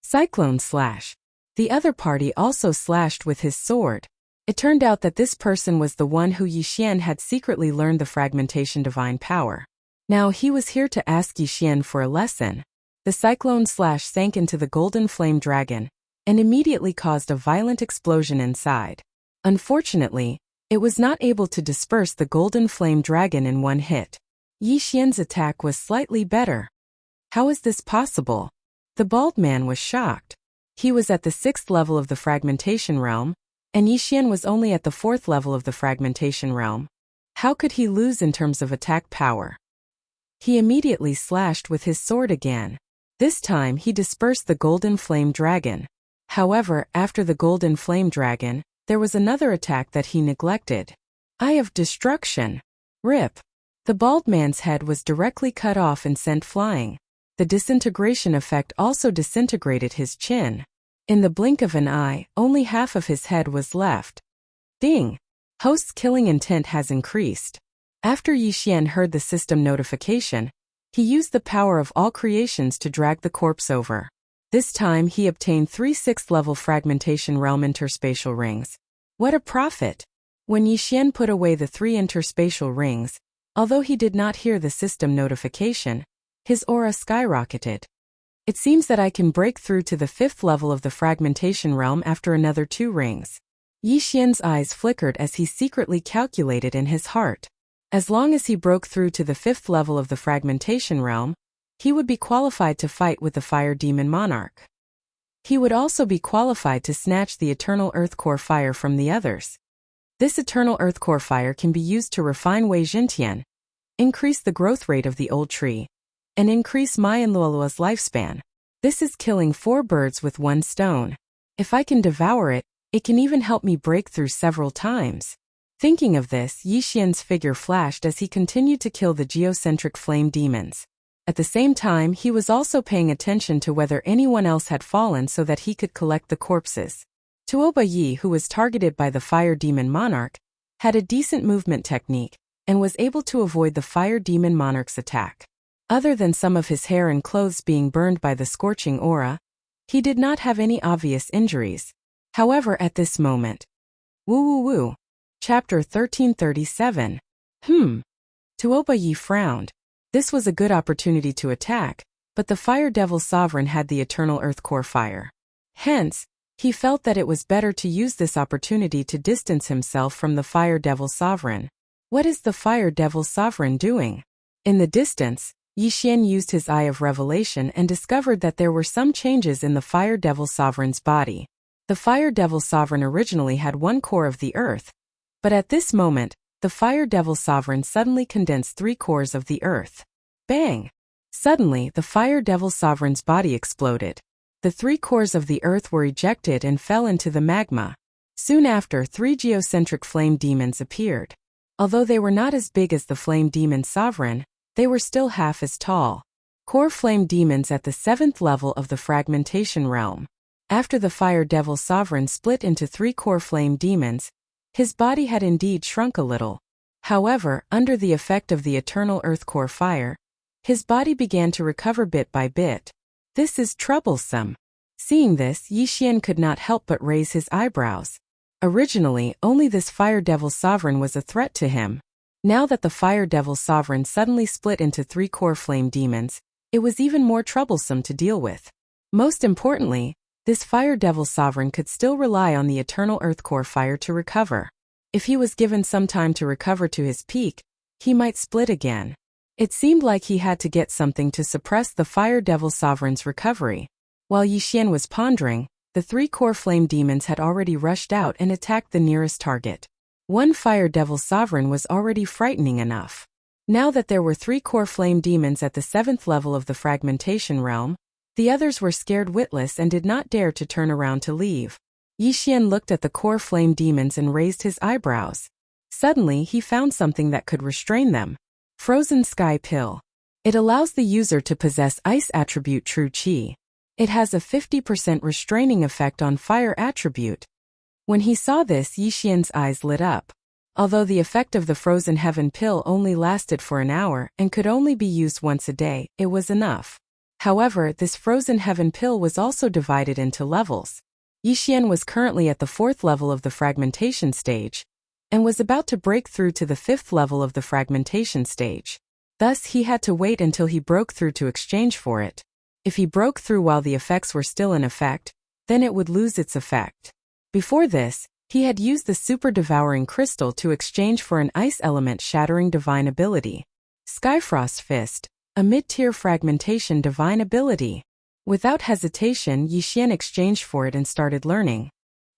Cyclone slash. The other party also slashed with his sword. It turned out that this person was the one who Yixian had secretly learned the fragmentation divine power. Now he was here to ask Yixian for a lesson. The cyclone slash sank into the golden flame dragon and immediately caused a violent explosion inside. Unfortunately, it was not able to disperse the golden flame dragon in one hit. Yixian's attack was slightly better. How is this possible? The bald man was shocked. He was at the 6th level of the fragmentation realm, and Yixian was only at the 4th level of the fragmentation realm. How could he lose in terms of attack power? He immediately slashed with his sword again. This time he dispersed the golden flame dragon. However, after the golden flame dragon, there was another attack that he neglected. Eye of Destruction. Rip. The bald man's head was directly cut off and sent flying. The disintegration effect also disintegrated his chin. In the blink of an eye, only half of his head was left. Ding! Host's killing intent has increased. After Yixian heard the system notification, he used the power of all creations to drag the corpse over. This time he obtained 3 6th level fragmentation realm interspatial rings. What a profit! When Yixian put away the 3 interspatial rings, although he did not hear the system notification, his aura skyrocketed. It seems that I can break through to the 5th level of the fragmentation realm after another 2 rings. Yixian's eyes flickered as he secretly calculated in his heart. As long as he broke through to the 5th level of the fragmentation realm, he would be qualified to fight with the Fire Demon Monarch. He would also be qualified to snatch the Eternal Earth Core Fire from the others. This Eternal Earth Core Fire can be used to refine Wei Jintian, increase the growth rate of the old tree, and increase Mayan Luolua's lifespan. This is killing 4 birds with 1 stone. If I can devour it, it can even help me break through several times. Thinking of this, Yixian's figure flashed as he continued to kill the geocentric flame demons. At the same time, he was also paying attention to whether anyone else had fallen so that he could collect the corpses. Tuoba Yi, who was targeted by the Fire Demon Monarch, had a decent movement technique and was able to avoid the Fire Demon Monarch's attack. Other than some of his hair and clothes being burned by the scorching aura, he did not have any obvious injuries. However, at this moment, woo woo woo. Chapter 1337. Tuoba Yi frowned. This was a good opportunity to attack, but the Fire Devil Sovereign had the Eternal Earth Core Fire. Hence, he felt that it was better to use this opportunity to distance himself from the Fire Devil Sovereign. What is the Fire Devil Sovereign doing? In the distance, Yixian used his Eye of Revelation and discovered that there were some changes in the Fire Devil Sovereign's body. The Fire Devil Sovereign originally had 1 core of the earth, but at this moment, the Fire Devil Sovereign suddenly condensed 3 cores of the earth. Bang! Suddenly, the Fire Devil Sovereign's body exploded. The 3 cores of the earth were ejected and fell into the magma. Soon after, 3 geocentric flame demons appeared. Although they were not as big as the Flame Demon Sovereign, they were still half as tall. Core flame demons at the 7th level of the fragmentation realm. After the Fire Devil Sovereign split into 3 core flame demons, his body had indeed shrunk a little. However, under the effect of the Eternal Earth Core Fire, his body began to recover bit by bit. This is troublesome. Seeing this, Yixian could not help but raise his eyebrows. Originally, only this Fire Devil Sovereign was a threat to him. Now that the Fire Devil Sovereign suddenly split into 3 core flame demons, it was even more troublesome to deal with. Most importantly, this Fire Devil Sovereign could still rely on the Eternal Earth Core Fire to recover. If he was given some time to recover to his peak, he might split again. It seemed like he had to get something to suppress the Fire Devil Sovereign's recovery. While Yixian was pondering, the 3 core flame demons had already rushed out and attacked the nearest target. One fire devil sovereign was already frightening enough. Now that there were 3 core flame demons at the 7th level of the fragmentation realm, the others were scared witless and did not dare to turn around to leave. Yixian looked at the core flame demons and raised his eyebrows. Suddenly he found something that could restrain them. Frozen Sky Pill. It allows the user to possess ice attribute true chi. It has a 50% restraining effect on fire attribute. When he saw this, Yixian's eyes lit up. Although the effect of the Frozen Heaven pill only lasted for an hour and could only be used once a day, it was enough. However, this Frozen Heaven pill was also divided into levels. Yixian was currently at the 4th level of the fragmentation stage, and was about to break through to the 5th level of the fragmentation stage. Thus, he had to wait until he broke through to exchange for it. If he broke through while the effects were still in effect, then it would lose its effect. Before this, he had used the Super Devouring Crystal to exchange for an ice element shattering divine ability. Skyfrost Fist, a mid-tier fragmentation divine ability. Without hesitation, Yixian exchanged for it and started learning.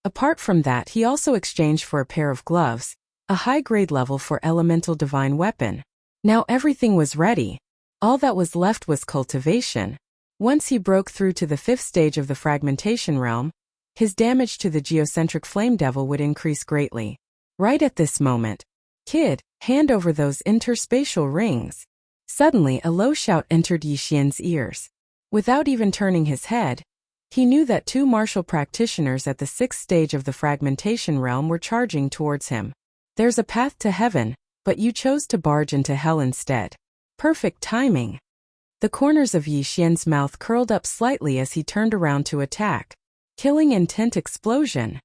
Apart from that, he also exchanged for a pair of gloves, a high-grade level for elemental divine weapon. Now everything was ready. All that was left was cultivation. Once he broke through to the 5th stage of the fragmentation realm, his damage to the geocentric flame devil would increase greatly. Right at this moment, "Kid, hand over those interspatial rings." Suddenly a low shout entered Yixian's ears. Without even turning his head, he knew that 2 martial practitioners at the 6th stage of the fragmentation realm were charging towards him. "There's a path to heaven, but you chose to barge into hell instead." Perfect timing. The corners of Yixian's mouth curled up slightly as he turned around to attack. Killing Intent Explosion.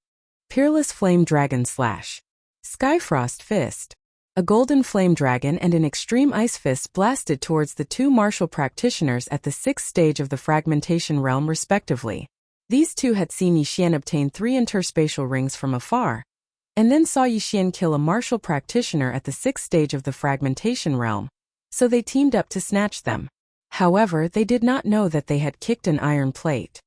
Peerless Flame Dragon Slash. Skyfrost Fist. A golden flame dragon and an extreme ice fist blasted towards the 2 martial practitioners at the 6th stage of the fragmentation realm respectively. These 2 had seen Yixian obtain 3 interspatial rings from afar, and then saw Yixian kill a martial practitioner at the 6th stage of the fragmentation realm, so they teamed up to snatch them. However, they did not know that they had kicked an iron plate.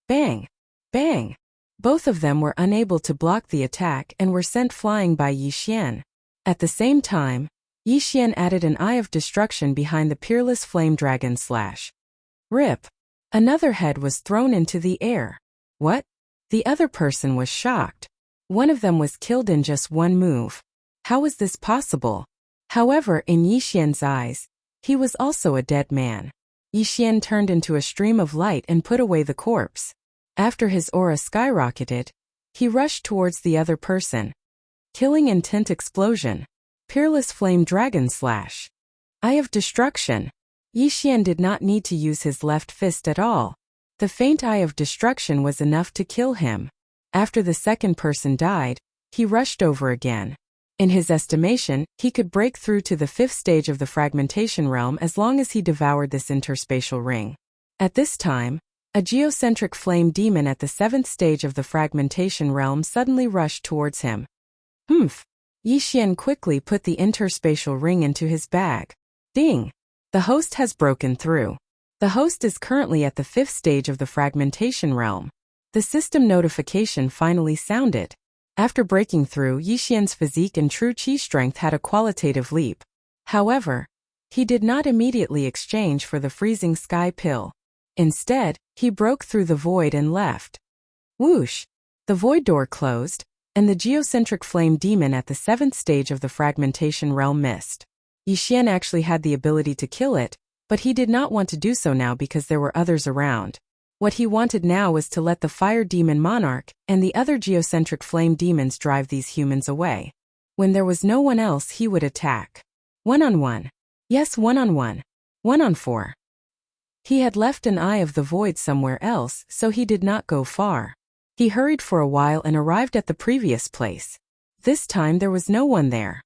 Bang! Bang! Both of them were unable to block the attack and were sent flying by Yixian. At the same time, Yixian added an Eye of Destruction behind the Peerless Flame Dragon Slash. Rip! Another head was thrown into the air. What? The other person was shocked. One of them was killed in just one move. How was this possible? However, in Yixian's eyes, he was also a dead man. Yixian turned into a stream of light and put away the corpse. After his aura skyrocketed, he rushed towards the other person. Killing Intent Explosion. Peerless Flame Dragon Slash. Eye of Destruction. Yixian did not need to use his left fist at all. The faint Eye of Destruction was enough to kill him. After the second person died, he rushed over again. In his estimation, he could break through to the 5th stage of the fragmentation realm as long as he devoured this interspatial ring. At this time, a geocentric flame demon at the 7th stage of the fragmentation realm suddenly rushed towards him. Humph! Yixian quickly put the interspatial ring into his bag. Ding! The host has broken through. The host is currently at the 5th stage of the fragmentation realm. The system notification finally sounded. After breaking through, Yixian's physique and true chi strength had a qualitative leap. However, he did not immediately exchange for the Freezing Sky Pill. Instead, he broke through the void and left. Whoosh! The void door closed, and the geocentric flame demon at the 7th stage of the fragmentation realm missed. Yixian actually had the ability to kill it, but he did not want to do so now because there were others around. What he wanted now was to let the fire demon monarch and the other geocentric flame demons drive these humans away. When there was no one else, he would attack. One-on-one. Yes, one-on-one. 1-on-4. He had left an Eye of the Void somewhere else, so he did not go far. He hurried for a while and arrived at the previous place. This time there was no one there.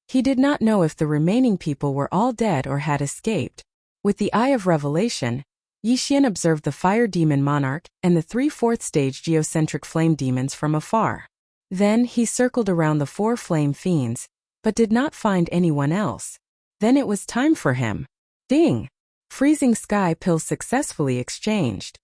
He did not know if the remaining people were all dead or had escaped. With the Eye of Revelation, Yixian observed the fire demon monarch and the 3/4 stage geocentric flame demons from afar. Then he circled around the 4 flame fiends, but did not find anyone else. Then it was time for him. Ding! Freezing Sky Pill successfully exchanged.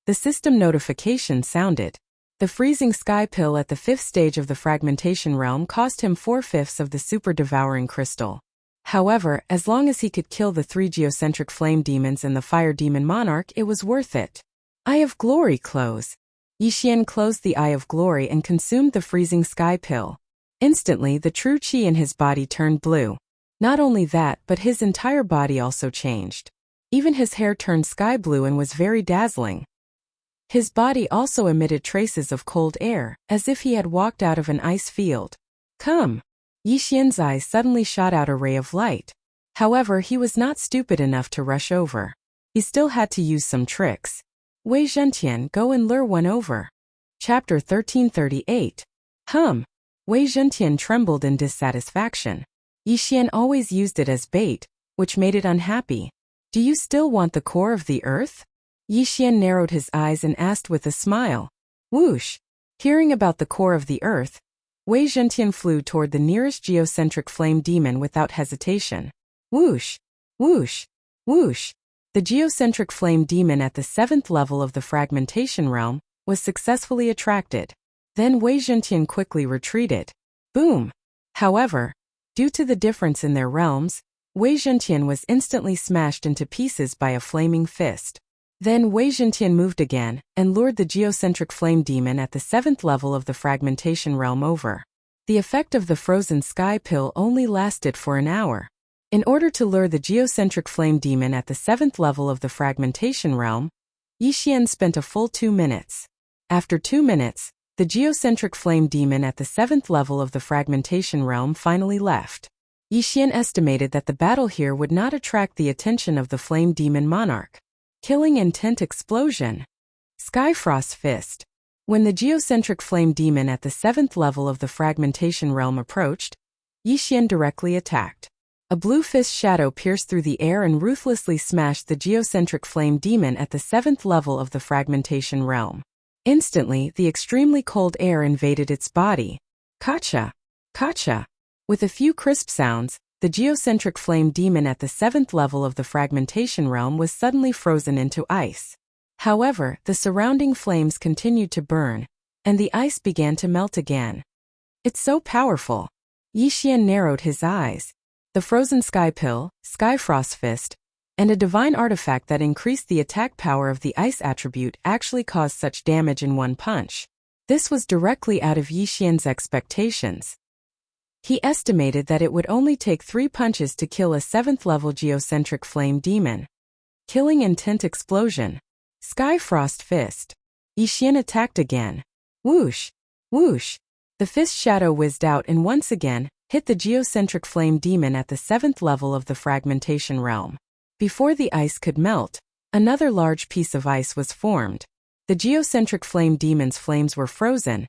The system notification sounded. The freezing sky pill at the 5th stage of the fragmentation realm cost him 4/5 of the super devouring crystal. However, as long as he could kill the 3 geocentric flame demons and the fire demon monarch, it was worth it. Eye of Glory close. Yixian closed the Eye of Glory and consumed the freezing sky pill. Instantly, the true qi in his body turned blue. Not only that, but his entire body also changed. Even his hair turned sky blue and was very dazzling. His body also emitted traces of cold air, as if he had walked out of an ice field. Come! Yixian's eyes suddenly shot out a ray of light. However, he was not stupid enough to rush over. He still had to use some tricks. Wei Zhentian, go and lure one over. Chapter 1338. Wei Zhentian trembled in dissatisfaction. Yixian always used it as bait, which made it unhappy. Do you still want the core of the earth? Yixian narrowed his eyes and asked with a smile. Whoosh! Hearing about the core of the earth, Wei Zhentian flew toward the nearest geocentric flame demon without hesitation. Whoosh! Whoosh! Whoosh! The geocentric flame demon at the 7th level of the fragmentation realm was successfully attracted. Then Wei Zhentian quickly retreated. Boom! However, due to the difference in their realms, Wei Zhentian was instantly smashed into pieces by a flaming fist. Then Wei Zhentian moved again and lured the geocentric flame demon at the 7th level of the fragmentation realm over. The effect of the frozen sky pill only lasted for an hour. In order to lure the geocentric flame demon at the 7th level of the fragmentation realm, Yixian spent a full 2 minutes. After 2 minutes, the geocentric flame demon at the 7th level of the fragmentation realm finally left. Yixian estimated that the battle here would not attract the attention of the flame demon monarch. Killing intent explosion. Skyfrost fist. When the geocentric flame demon at the 7th level of the fragmentation realm approached, Yixian directly attacked. A blue fist shadow pierced through the air and ruthlessly smashed the geocentric flame demon at the 7th level of the fragmentation realm. Instantly, the extremely cold air invaded its body. Kacha! Kacha! With a few crisp sounds, the geocentric flame demon at the 7th level of the fragmentation realm was suddenly frozen into ice. However, the surrounding flames continued to burn, and the ice began to melt again. It's so powerful. Yixian narrowed his eyes. The frozen sky pill, Skyfrost fist, and a divine artifact that increased the attack power of the ice attribute actually caused such damage in one punch. This was directly out of Yixian's expectations. He estimated that it would only take 3 punches to kill a 7th level geocentric flame demon. Killing intent explosion. Skyfrost fist. Yixian attacked again. Whoosh! Whoosh! The fist shadow whizzed out and once again hit the geocentric flame demon at the 7th level of the fragmentation realm. Before the ice could melt, another large piece of ice was formed. The geocentric flame demon's flames were frozen,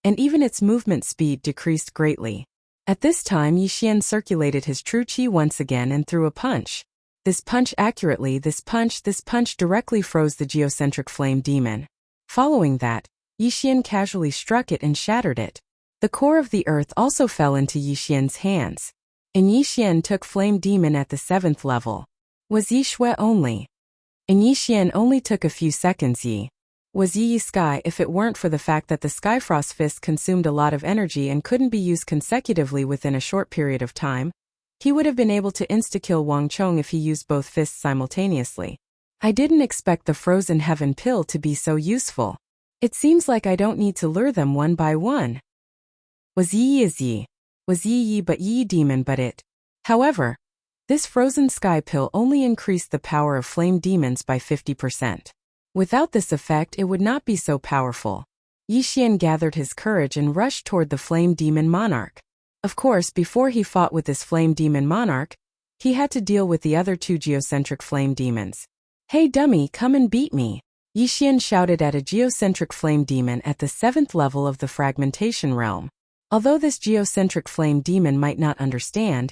and even its movement speed decreased greatly. At this time, Yixian circulated his true qi once again and threw a punch. This punch directly froze the geocentric flame demon. Following that, Yixian casually struck it and shattered it. The core of the earth also fell into Yixian's hands. And Yixian took flame demon at the 7th level. Was Yi Shui only? And Yixian only took a few seconds. Yi was Yi Sky if it weren't for the fact that the Skyfrost fist consumed a lot of energy and couldn't be used consecutively within a short period of time. He would have been able to insta-kill Wang Chong if he used both fists simultaneously. I didn't expect the frozen heaven pill to be so useful. It seems like I don't need to lure them one by one. Was Yi is Yi. Was Yi but Yi demon but it. However, this frozen sky pill only increased the power of flame demons by 50%. Without this effect, it would not be so powerful. Yixian gathered his courage and rushed toward the flame demon monarch. Of course, before he fought with this flame demon monarch, he had to deal with the other 2 geocentric flame demons. Hey dummy, come and beat me! Yixian shouted at a geocentric flame demon at the 7th level of the fragmentation realm. Although this geocentric flame demon might not understand,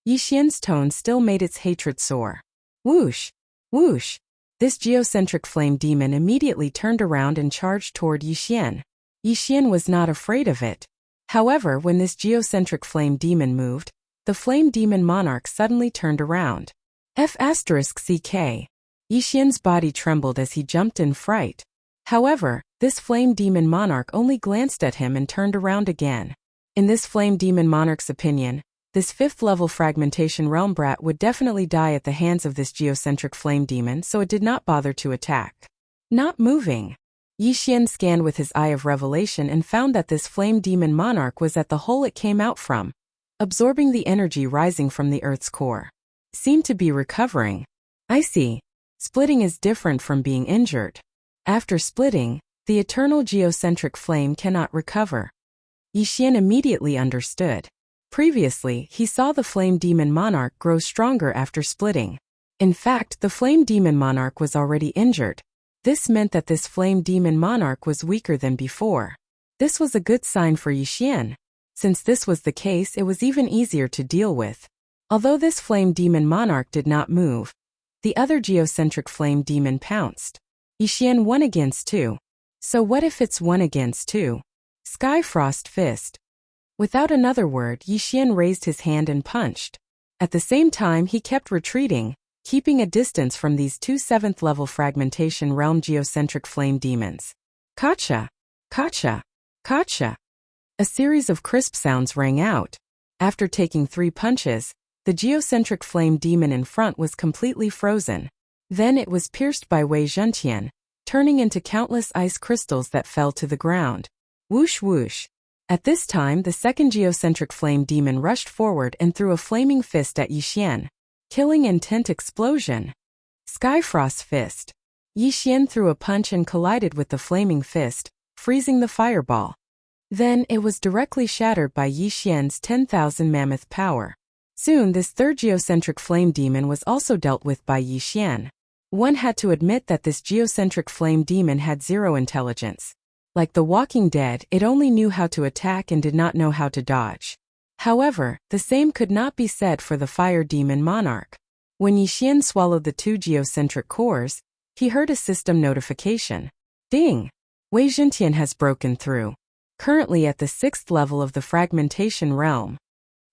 Yixian's tone still made its hatred soar. Whoosh! Whoosh! This geocentric flame demon immediately turned around and charged toward Yixian. Yixian was not afraid of it. However, when this geocentric flame demon moved, the flame demon monarch suddenly turned around. F***CK. Yixian's body trembled as he jumped in fright. However, this flame demon monarch only glanced at him and turned around again. In this flame demon monarch's opinion, this 5th level fragmentation realm brat would definitely die at the hands of this geocentric flame demon, so it did not bother to attack. Not moving. Yi Xian scanned with his eye of revelation and found that this flame demon monarch was at the hole it came out from, absorbing the energy rising from the Earth's core. Seemed to be recovering. I see. Splitting is different from being injured. After splitting, the eternal geocentric flame cannot recover. Yi Xian immediately understood. Previously, he saw the flame demon monarch grow stronger after splitting. In fact, the flame demon monarch was already injured. This meant that this flame demon monarch was weaker than before. This was a good sign for Yi Xian. Since this was the case, it was even easier to deal with. Although this flame demon monarch did not move, the other geocentric flame demon pounced. Yi Xian 1 against 2. So what if it's 1 against 2? Sky Frost Fist. Without another word, Yi Xian raised his hand and punched. At the same time, he kept retreating, keeping a distance from these 2 7th level fragmentation realm geocentric flame demons. Kacha! Kacha! Kacha! A series of crisp sounds rang out. After taking 3 punches, the geocentric flame demon in front was completely frozen. Then it was pierced by Wei Zhentian, turning into countless ice crystals that fell to the ground. Whoosh whoosh. At this time, the second geocentric flame demon rushed forward and threw a flaming fist at Yi Xian. Killing intent explosion. Skyfrost Fist. Yi Xian threw a punch and collided with the flaming fist, freezing the fireball. Then it was directly shattered by Yi Xian's 10,000 mammoth power. Soon this third geocentric flame demon was also dealt with by Yi Xian. One had to admit that this geocentric flame demon had 0 intelligence. Like the Walking Dead, it only knew how to attack and did not know how to dodge. However, the same could not be said for the fire demon monarch. When Yi Xian swallowed the 2 geocentric cores, he heard a system notification. Ding! Wei Zhentian has broken through. Currently at the 6th level of the fragmentation realm.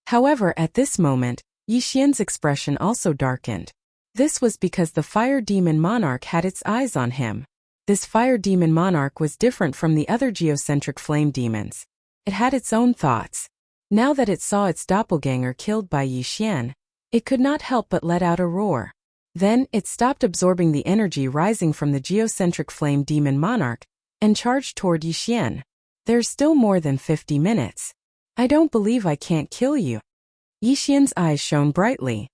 However, at this moment, Yi Xian's expression also darkened. This was because the fire demon monarch had its eyes on him. This fire demon monarch was different from the other geocentric flame demons. It had its own thoughts. Now that it saw its doppelganger killed by Yi Xian, it could not help but let out a roar. Then, it stopped absorbing the energy rising from the geocentric flame demon monarch and charged toward Yi Xian. There's still more than 50 minutes. I don't believe I can't kill you. Yi Xian's eyes shone brightly.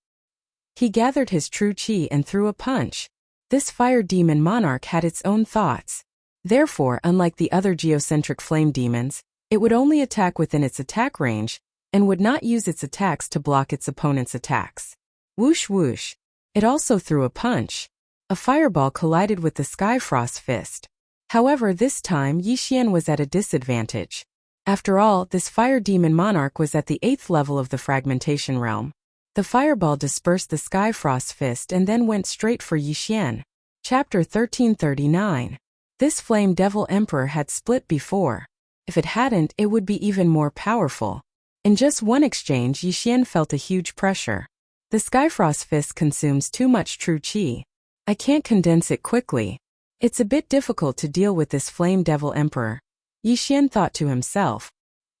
He gathered his true qi and threw a punch. This fire demon monarch had its own thoughts. Therefore, unlike the other geocentric flame demons, it would only attack within its attack range and would not use its attacks to block its opponent's attacks. Whoosh whoosh. It also threw a punch. A fireball collided with the Skyfrost Fist. However, this time Yi Xian was at a disadvantage. After all, this fire demon monarch was at the 8th level of the fragmentation realm. The fireball dispersed the Skyfrost Fist and then went straight for Yi Xian. Chapter 1339. This Flame Devil Emperor had split before. If it hadn't, it would be even more powerful. In just one exchange, Yi Xian felt a huge pressure. The Skyfrost Fist consumes too much true qi. I can't condense it quickly. It's a bit difficult to deal with this Flame Devil Emperor, Yi Xian thought to himself.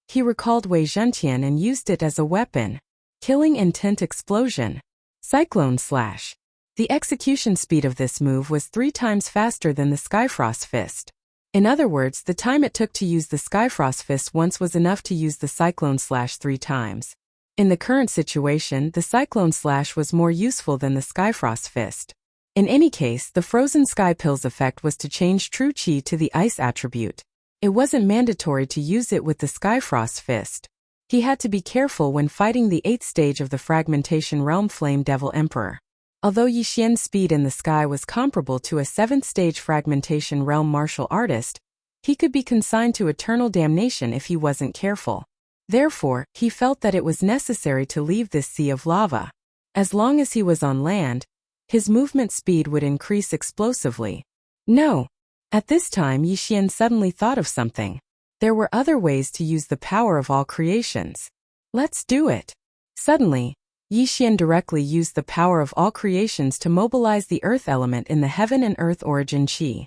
He recalled Wei Zhentian and used it as a weapon. Killing Intent Explosion. Cyclone Slash. The execution speed of this move was 3 times faster than the Skyfrost Fist. In other words, the time it took to use the Skyfrost Fist once was enough to use the Cyclone Slash 3 times. In the current situation, the Cyclone Slash was more useful than the Skyfrost Fist. In any case, the Frozen Sky Pills effect was to change true qi to the ice attribute. It wasn't mandatory to use it with the Skyfrost Fist. He had to be careful when fighting the 8th stage of the Fragmentation Realm Flame Devil Emperor. Although Yi Xian's speed in the sky was comparable to a 7th stage Fragmentation Realm martial artist, he could be consigned to eternal damnation if he wasn't careful. Therefore, he felt that it was necessary to leave this sea of lava. As long as he was on land, his movement speed would increase explosively. No. At this time, Yi Xian suddenly thought of something. There were other ways to use the power of all creations. Let's do it. Suddenly, Yi Xian directly used the power of all creations to mobilize the earth element in the heaven and earth origin qi.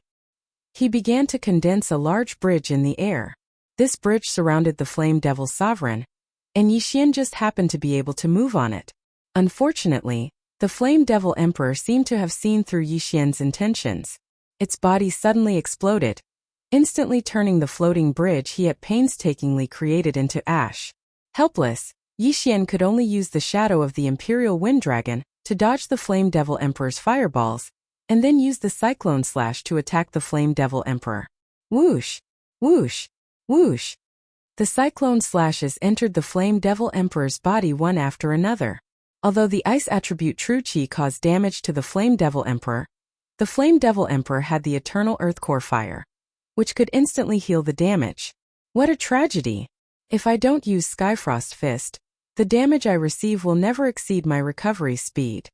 He began to condense a large bridge in the air. This bridge surrounded the Flame Devil Sovereign, and Yixian just happened to be able to move on it. Unfortunately, the Flame Devil Emperor seemed to have seen through Yixian's intentions. Its body suddenly exploded, instantly turning the floating bridge he had painstakingly created into ash. Helpless, Yixian could only use the shadow of the Imperial Wind Dragon to dodge the Flame Devil Emperor's fireballs, and then use the Cyclone Slash to attack the Flame Devil Emperor. Whoosh! Whoosh! Whoosh! The Cyclone Slashes entered the Flame Devil Emperor's body one after another. Although the ice attribute True Qi caused damage to the Flame Devil Emperor, the Flame Devil Emperor had the Eternal Earth Core Fire, which could instantly heal the damage. What a tragedy! If I don't use Skyfrost Fist, the damage I receive will never exceed my recovery speed.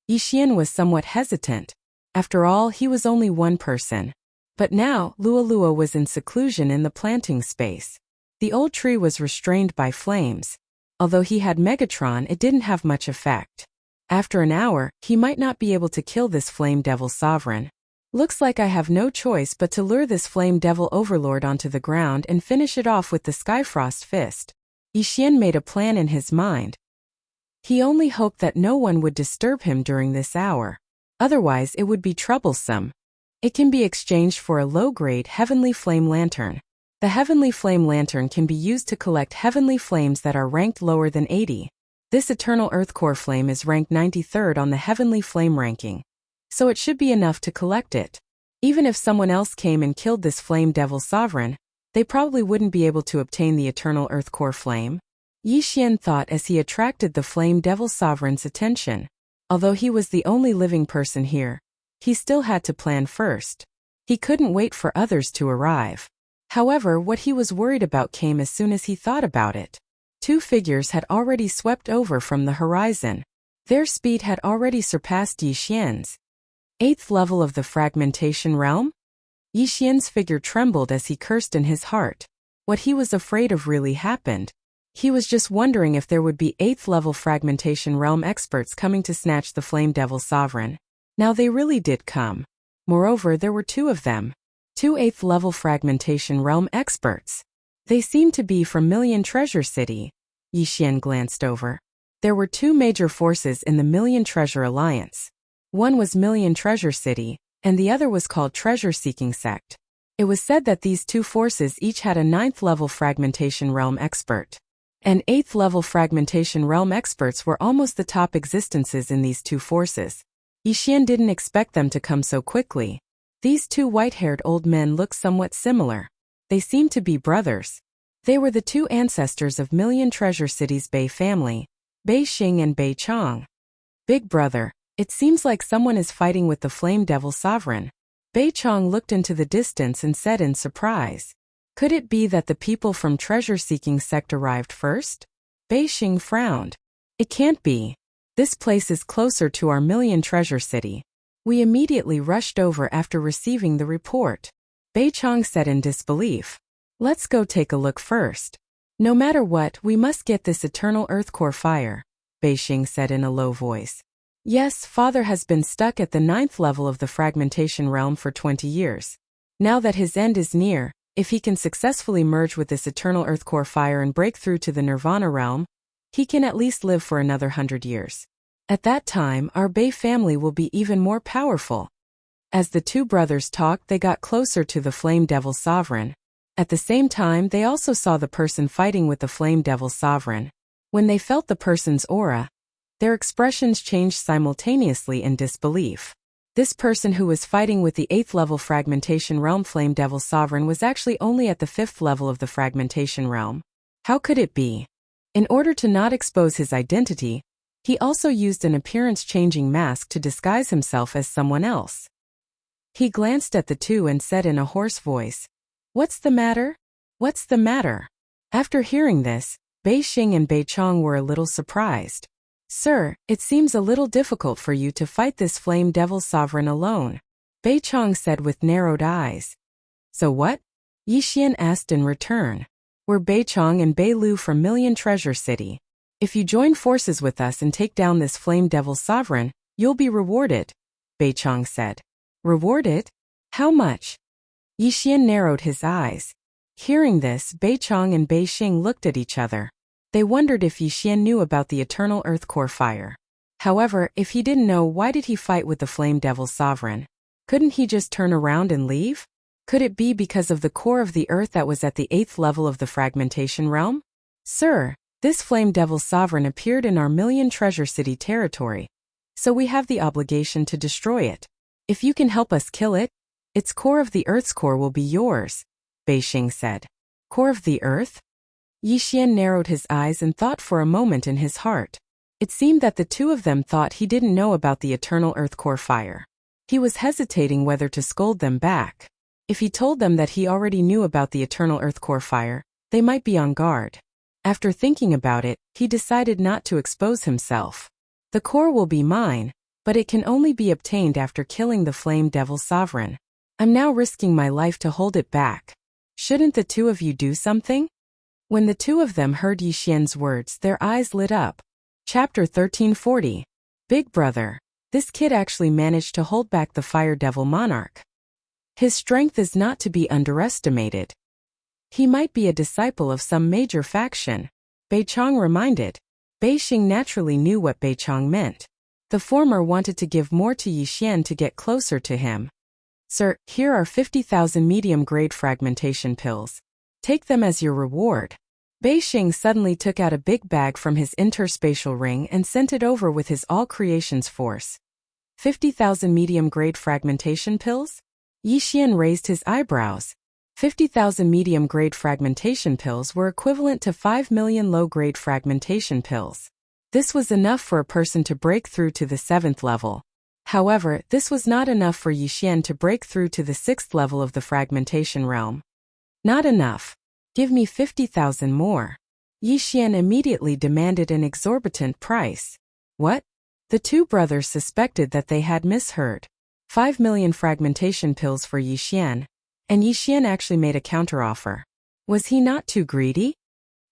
Yixian was somewhat hesitant. After all, he was only one person. But now, Lualua was in seclusion in the planting space. The old tree was restrained by flames. Although he had Megatron, it didn't have much effect. After an hour, he might not be able to kill this Flame Devil Sovereign. Looks like I have no choice but to lure this Flame Devil Overlord onto the ground and finish it off with the Skyfrost Fist. Yixian made a plan in his mind. He only hoped that no one would disturb him during this hour. Otherwise, it would be troublesome. It can be exchanged for a low-grade Heavenly Flame Lantern. The Heavenly Flame Lantern can be used to collect heavenly flames that are ranked lower than 80. This Eternal Earth Core Flame is ranked 93rd on the Heavenly Flame ranking, so it should be enough to collect it. Even if someone else came and killed this Flame Devil Sovereign, they probably wouldn't be able to obtain the Eternal Earth Core Flame. Yixian thought as he attracted the Flame Devil Sovereign's attention. Although he was the only living person here, he still had to plan first. He couldn't wait for others to arrive. However, what he was worried about came as soon as he thought about it. Two figures had already swept over from the horizon. Their speed had already surpassed Yixian's. 8th level of the Fragmentation Realm? Yixian's figure trembled as he cursed in his heart. What he was afraid of really happened. He was just wondering if there would be 8th level Fragmentation Realm experts coming to snatch the Flame Devil Sovereign. Now they really did come. Moreover, there were two of them. Two 8th level Fragmentation Realm experts. They seemed to be from Million Treasure City. Yixian glanced over. There were two major forces in the Million Treasure Alliance. One was Million Treasure City, and the other was called Treasure Seeking Sect. It was said that these two forces each had a 9th level Fragmentation Realm expert. And 8th level Fragmentation Realm experts were almost the top existences in these two forces. Yixian didn't expect them to come so quickly. These two white-haired old men looked somewhat similar. They seemed to be brothers. They were the two ancestors of Million Treasure City's Bei family, Bei Xing and Bei Chong. Big brother, it seems like someone is fighting with the Flame Devil Sovereign. Bei Chong looked into the distance and said in surprise. Could it be that the people from Treasure Seeking Sect arrived first? Bei Xing frowned. It can't be. This place is closer to our Million Treasure City. We immediately rushed over after receiving the report. Bei Chong said in disbelief. Let's go take a look first. No matter what, we must get this Eternal Earth Core Fire, Bei Xing said in a low voice. Yes, father has been stuck at the 9th level of the Fragmentation Realm for 20 years. Now that his end is near, if he can successfully merge with this Eternal Earth Core Fire and break through to the Nirvana Realm, he can at least live for another 100 years. At that time, our Bei family will be even more powerful. As the two brothers talked, they got closer to the Flame Devil Sovereign. At the same time, they also saw the person fighting with the Flame Devil Sovereign. When they felt the person's aura, their expressions changed simultaneously in disbelief. This person who was fighting with the 8th level Fragmentation Realm Flame Devil Sovereign was actually only at the 5th level of the Fragmentation Realm. How could it be? In order to not expose his identity, he also used an appearance-changing mask to disguise himself as someone else. He glanced at the two and said in a hoarse voice, "What's the matter? What's the matter?" After hearing this, Bei Xing and Bei Chong were a little surprised. Sir, it seems a little difficult for you to fight this Flame Devil Sovereign alone, Bei Chong said with narrowed eyes. So what? Yixian asked in return. We're Bei Chong and Bei Lu from Million Treasure City. If you join forces with us and take down this Flame Devil Sovereign, you'll be rewarded, Bei Chong said. Rewarded? How much? Yixian narrowed his eyes. Hearing this, Beichong and Beixing looked at each other. They wondered if Yixian knew about the eternal earth core fire. However, if he didn't know, why did he fight with the Flame Devil Sovereign? Couldn't he just turn around and leave? Could it be because of the core of the earth that was at the 8th level of the fragmentation realm? Sir, this Flame Devil Sovereign appeared in our Million Treasure City territory. So we have the obligation to destroy it. If you can help us kill it, its core of the earth's core will be yours, Beixing said. Core of the earth? Yixian narrowed his eyes and thought for a moment in his heart. It seemed that the two of them thought he didn't know about the eternal earth core fire. He was hesitating whether to scold them back. If he told them that he already knew about the eternal earth core fire, they might be on guard. After thinking about it, he decided not to expose himself. The core will be mine, but it can only be obtained after killing the Flame Devil Sovereign. I'm now risking my life to hold it back. Shouldn't the two of you do something? When the two of them heard Yixian's words, their eyes lit up. Chapter 1340. Big Brother. This kid actually managed to hold back the Fire Devil Monarch. His strength is not to be underestimated. He might be a disciple of some major faction, Beichong reminded. Beixing naturally knew what Beichong meant. The former wanted to give more to Yixian to get closer to him. Sir, here are 50,000 medium-grade fragmentation pills. Take them as your reward. Beixing suddenly took out a big bag from his interspatial ring and sent it over with his all-creations force. 50,000 medium-grade fragmentation pills? Yixian raised his eyebrows. 50,000 medium-grade fragmentation pills were equivalent to 5 million low-grade fragmentation pills. This was enough for a person to break through to the 7th level. However, this was not enough for Yixian to break through to the 6th level of the fragmentation realm. Not enough. Give me 50,000 more. Yixian immediately demanded an exorbitant price. What? The two brothers suspected that they had misheard. 5 million fragmentation pills for Yixian. And Yixian actually made a counteroffer. Was he not too greedy?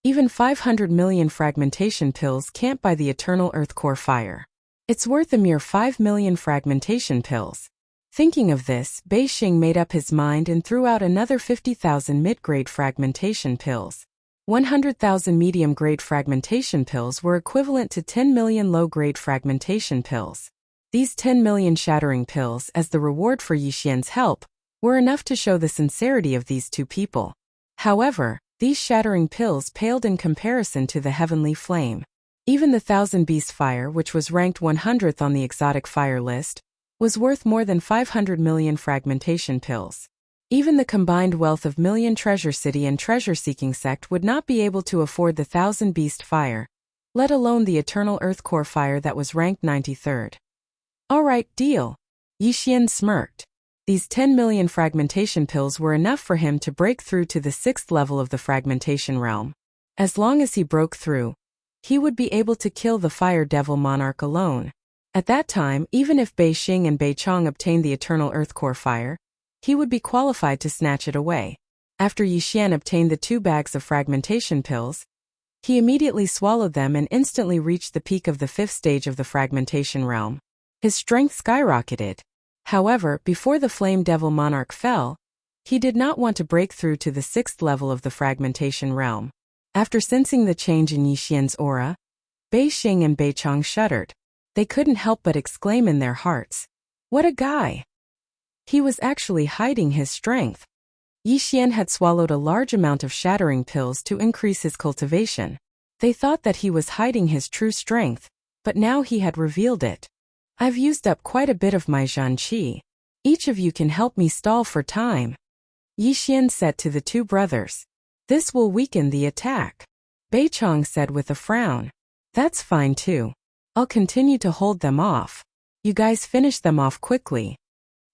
Even 500 million fragmentation pills can't buy the eternal earth core fire. It's worth a mere 5 million fragmentation pills. Thinking of this, Beixing made up his mind and threw out another 50,000 mid-grade fragmentation pills. 100,000 medium-grade fragmentation pills were equivalent to 10 million low-grade fragmentation pills. These 10 million shattering pills, as the reward for Yixian's help, were enough to show the sincerity of these two people. However, these shattering pills paled in comparison to the heavenly flame. Even the Thousand Beast Fire, which was ranked 100th on the exotic fire list, was worth more than 500 million fragmentation pills. Even the combined wealth of Million Treasure City and treasure-seeking sect would not be able to afford the Thousand Beast Fire, let alone the eternal earth core fire that was ranked 93rd. Alright, deal. Yixian smirked. These 10 million fragmentation pills were enough for him to break through to the 6th level of the fragmentation realm. As long as he broke through, he would be able to kill the Fire Devil Monarch alone. At that time, even if Beixing and Beichong obtained the eternal earth core fire, he would be qualified to snatch it away. After Yixian obtained the 2 bags of fragmentation pills, he immediately swallowed them and instantly reached the peak of the 5th stage of the fragmentation realm. His strength skyrocketed. However, before the Flame Devil Monarch fell, he did not want to break through to the 6th level of the fragmentation realm. After sensing the change in Yixian's aura, Beixing and Beichong shuddered. They couldn't help but exclaim in their hearts, "What a guy!" He was actually hiding his strength. Yixian had swallowed a large amount of shattering pills to increase his cultivation. They thought that he was hiding his true strength, but now he had revealed it. I've used up quite a bit of my Zhan Qi. Each of you can help me stall for time, Yixian said to the two brothers. This will weaken the attack. Beichong said with a frown. That's fine too. I'll continue to hold them off. You guys finish them off quickly.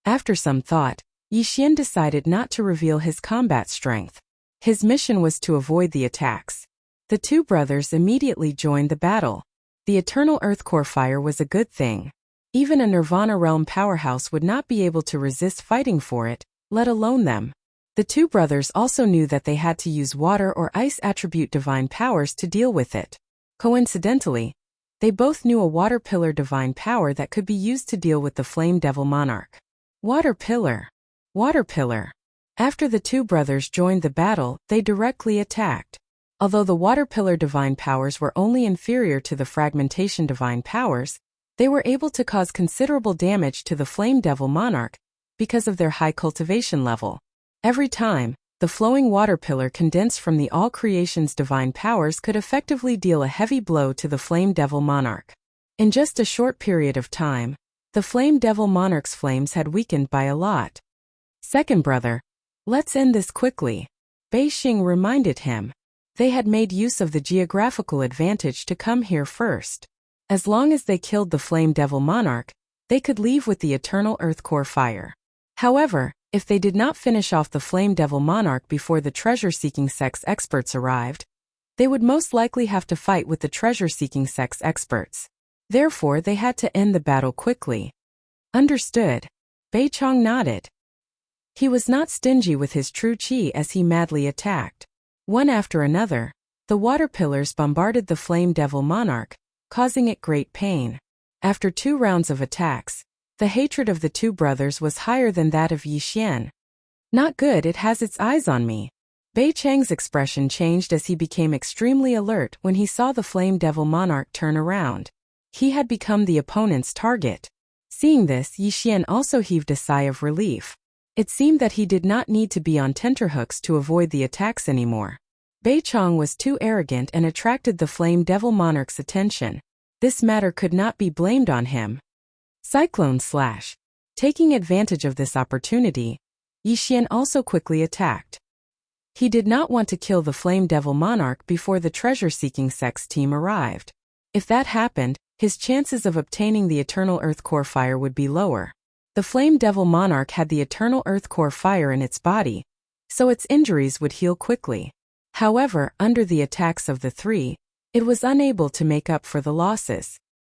After some thought, Yixian decided not to reveal his combat strength. His mission was to avoid the attacks. The two brothers immediately joined the battle. The eternal earth core fire was a good thing. Even a Nirvana realm powerhouse would not be able to resist fighting for it, let alone them. The two brothers also knew that they had to use water or ice attribute divine powers to deal with it. Coincidentally, they both knew a water pillar divine power that could be used to deal with the Flame Devil Monarch. Water pillar. Water pillar. After the two brothers joined the battle, they directly attacked. Although the water pillar divine powers were only inferior to the fragmentation divine powers, they were able to cause considerable damage to the flame devil monarch because of their high cultivation level. Every time, the flowing water pillar condensed from the all creation's divine powers could effectively deal a heavy blow to the flame devil monarch. In just a short period of time, the flame devil monarch's flames had weakened by a lot. Second brother, let's end this quickly, Bei Xing reminded him. They had made use of the geographical advantage to come here first. As long as they killed the flame devil monarch, they could leave with the eternal earth core fire. However, if they did not finish off the flame devil monarch before the treasure-seeking sex experts arrived, they would most likely have to fight with the treasure-seeking sex experts. Therefore, they had to end the battle quickly. Understood. Bei Chong nodded. He was not stingy with his true qi as he madly attacked. One after another, the water pillars bombarded the flame devil monarch, causing it great pain. After 2 rounds of attacks, the hatred of the two brothers was higher than that of Yi Xian. Not good, it has its eyes on me. Bei Chang's expression changed as he became extremely alert when he saw the flame devil monarch turn around. He had become the opponent's target. Seeing this, Yi Xian also heaved a sigh of relief. It seemed that he did not need to be on tenterhooks to avoid the attacks anymore. Bei Chang was too arrogant and attracted the flame devil monarch's attention. This matter could not be blamed on him. Cyclone slash. Taking advantage of this opportunity, Yi Xian also quickly attacked. He did not want to kill the flame devil monarch before the treasure-seeking sex team arrived. If that happened, his chances of obtaining the eternal earth core fire would be lower. The flame devil monarch had the eternal earth core fire in its body, so its injuries would heal quickly. However, under the attacks of the 3, it was unable to make up for the losses.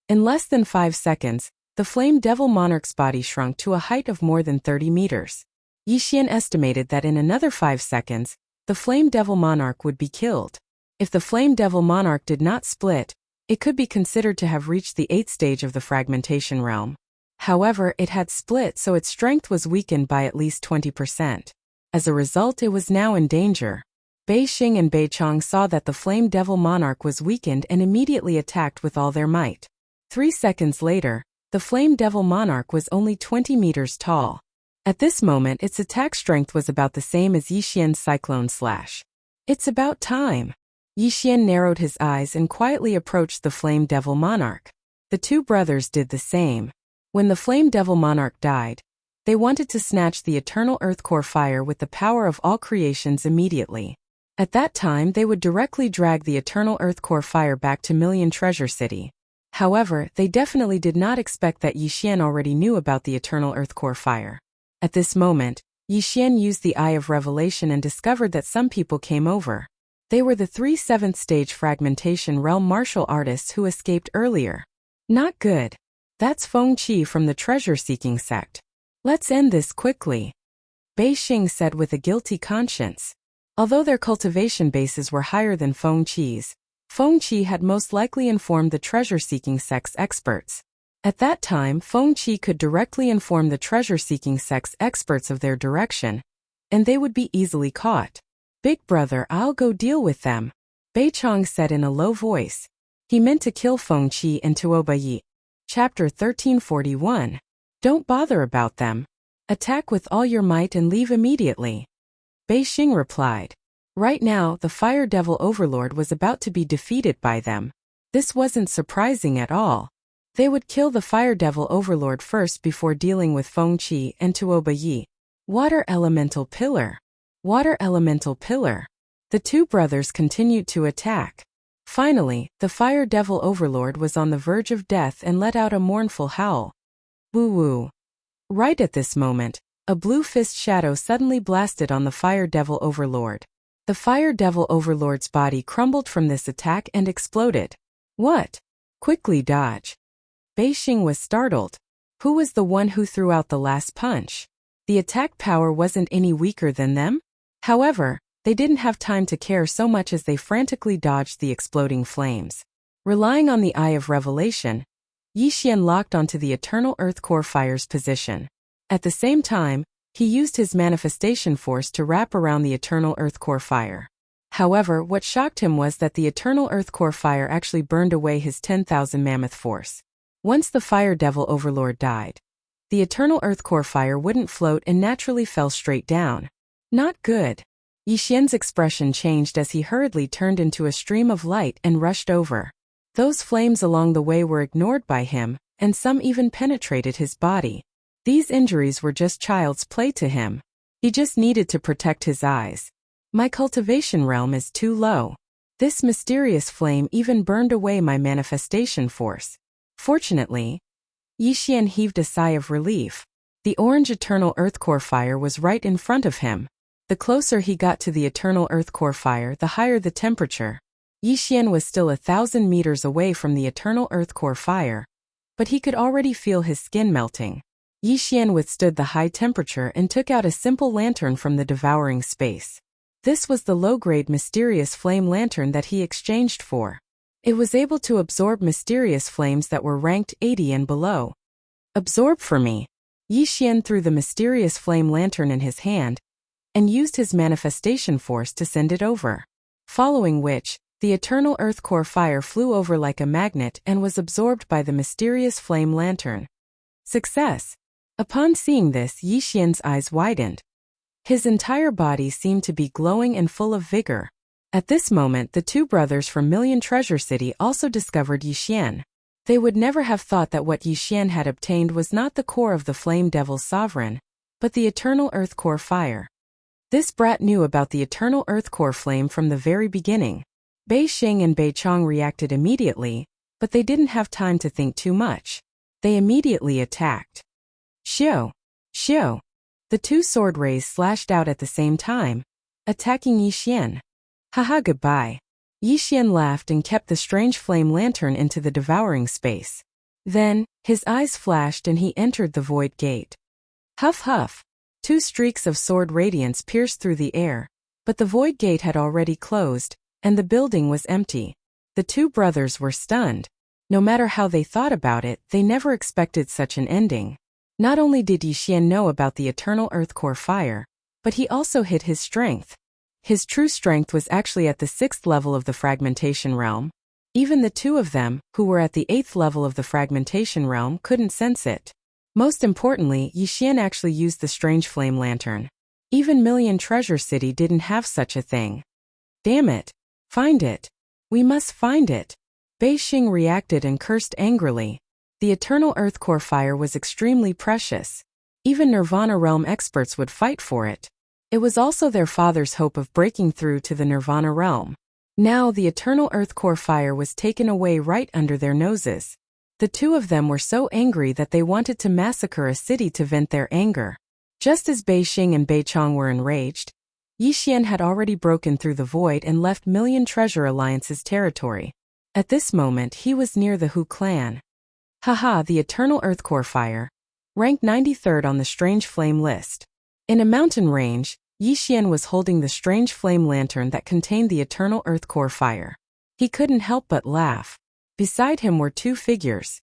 In less than 5 seconds, the flame devil monarch's body shrunk to a height of more than 30 meters. Yi Xian estimated that in another 5 seconds, the flame devil monarch would be killed. If the flame devil monarch did not split, it could be considered to have reached the 8th stage of the fragmentation realm. However, it had split, so its strength was weakened by at least 20%. As a result, it was now in danger. Bei Xing and Bei Chong saw that the flame devil monarch was weakened and immediately attacked with all their might. 3 seconds later, the flame devil monarch was only 20 meters tall. At this moment, its attack strength was about the same as Yi Xian's cyclone slash. It's about time. Yi Xian narrowed his eyes and quietly approached the flame devil monarch. The two brothers did the same. When the flame devil monarch died, they wanted to snatch the eternal earth core fire with the power of all creations immediately. At that time, they would directly drag the eternal earth core fire back to Million Treasure City. However, they definitely did not expect that Yi Xian already knew about the eternal earth core fire. At this moment, Yi Xian used the Eye of Revelation and discovered that some people came over. They were the 3 7th stage fragmentation realm martial artists who escaped earlier. Not good. That's Feng Qi from the treasure-seeking sect. Let's end this quickly, Bei Xing said with a guilty conscience. Although their cultivation bases were higher than Feng Qi's, Feng Qi had most likely informed the treasure-seeking sect's experts. At that time, Feng Qi could directly inform the treasure-seeking sect's experts of their direction, and they would be easily caught. Big brother, I'll go deal with them, Bei Chong said in a low voice. He meant to kill Feng Qi and Tuoba Yi. Chapter 1341. Don't bother about them. Attack with all your might and leave immediately, Bei Xing replied. Right now, the Fire Devil Overlord was about to be defeated by them. This wasn't surprising at all. They would kill the Fire Devil Overlord first before dealing with Feng Qi and Tuoba Yi. Water Elemental Pillar. Water Elemental Pillar. The two brothers continued to attack. Finally, the Fire Devil Overlord was on the verge of death and let out a mournful howl. Woo-woo. Right at this moment, a blue fist shadow suddenly blasted on the Fire Devil Overlord. The Fire Devil Overlord's body crumbled from this attack and exploded. What? Quickly dodge. Bei Xing was startled. Who was the one who threw out the last punch? The attack power wasn't any weaker than them? However, they didn't have time to care so much as they frantically dodged the exploding flames. Relying on the Eye of Revelation, Yi Xian locked onto the Eternal Earth Core Fire's position. At the same time, He used his manifestation force to wrap around the eternal earth core fire. However, what shocked him was that the eternal earth core fire actually burned away his 10,000 mammoth force. Once the fire devil overlord died, the eternal earth core fire wouldn't float and naturally fell straight down. Not good. Yi Xian's expression changed as he hurriedly turned into a stream of light and rushed over. Those flames along the way were ignored by him, and some even penetrated his body. These injuries were just child's play to him. He just needed to protect his eyes. My cultivation realm is too low. This mysterious flame even burned away my manifestation force. Fortunately, Yi Xian heaved a sigh of relief. The orange eternal earth core fire was right in front of him. The closer he got to the eternal earth core fire, the higher the temperature. Yi Xian was still 1,000 meters away from the eternal earth core fire, but he could already feel his skin melting. Yi Xian withstood the high temperature and took out a simple lantern from the devouring space. This was the low-grade mysterious flame lantern that he exchanged for. It was able to absorb mysterious flames that were ranked 80 and below. Absorb for me. Yi Xian threw the mysterious flame lantern in his hand and used his manifestation force to send it over. Following which, the eternal earth core fire flew over like a magnet and was absorbed by the mysterious flame lantern. Success! Upon seeing this, Yi Xian's eyes widened. His entire body seemed to be glowing and full of vigor. At this moment, the two brothers from Million Treasure City also discovered Yi Xian. They would never have thought that what Yi Xian had obtained was not the core of the Flame Devil's sovereign, but the eternal earth core fire. This brat knew about the eternal earth core flame from the very beginning. Bei Xing and Bei Chong reacted immediately, but they didn't have time to think too much. They immediately attacked. Xiao! Xiao! The two sword rays slashed out at the same time, attacking Yi Xian. Haha, goodbye. Yi Xian laughed and kept the strange flame lantern into the devouring space. Then, his eyes flashed and he entered the void gate. Huff huff. Two streaks of sword radiance pierced through the air, but the void gate had already closed, and the building was empty. The two brothers were stunned. No matter how they thought about it, they never expected such an ending. Not only did Yi Xian know about the eternal earth core fire, but he also hid his strength. His true strength was actually at the 6th level of the fragmentation realm. Even the two of them, who were at the 8th level of the fragmentation realm, couldn't sense it. Most importantly, Yi Xian actually used the strange flame lantern. Even Million Treasure City didn't have such a thing. Damn it! Find it! We must find it! Bei Xing reacted and cursed angrily. The eternal earth core fire was extremely precious. Even Nirvana realm experts would fight for it. It was also their father's hope of breaking through to the Nirvana realm. Now the eternal earth core fire was taken away right under their noses. The two of them were so angry that they wanted to massacre a city to vent their anger. Just as Bei Xing and Bei Chong were enraged, Yi Xian had already broken through the void and left Million Treasure Alliance's territory. At this moment he was near the Hu clan. Haha, the eternal earth core fire. Ranked 93rd on the strange flame list. In a mountain range, Yi Xian was holding the strange flame lantern that contained the eternal earth core fire. He couldn't help but laugh. Beside him were two figures.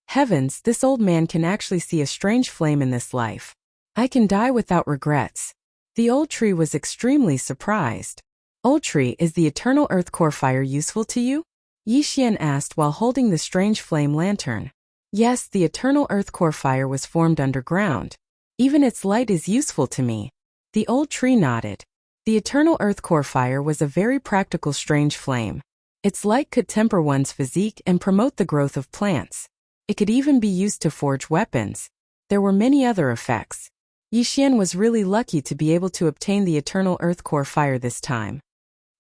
Heavens, this old man can actually see a strange flame in this life. I can die without regrets. The old tree was extremely surprised. Old tree, is the eternal earth core fire useful to you? Yi Xian asked while holding the strange flame lantern. Yes, the eternal earth core fire was formed underground. Even its light is useful to me. The old tree nodded. The eternal earth core fire was a very practical strange flame. Its light could temper one's physique and promote the growth of plants. It could even be used to forge weapons. There were many other effects. Yi Xian was really lucky to be able to obtain the eternal earth core fire this time.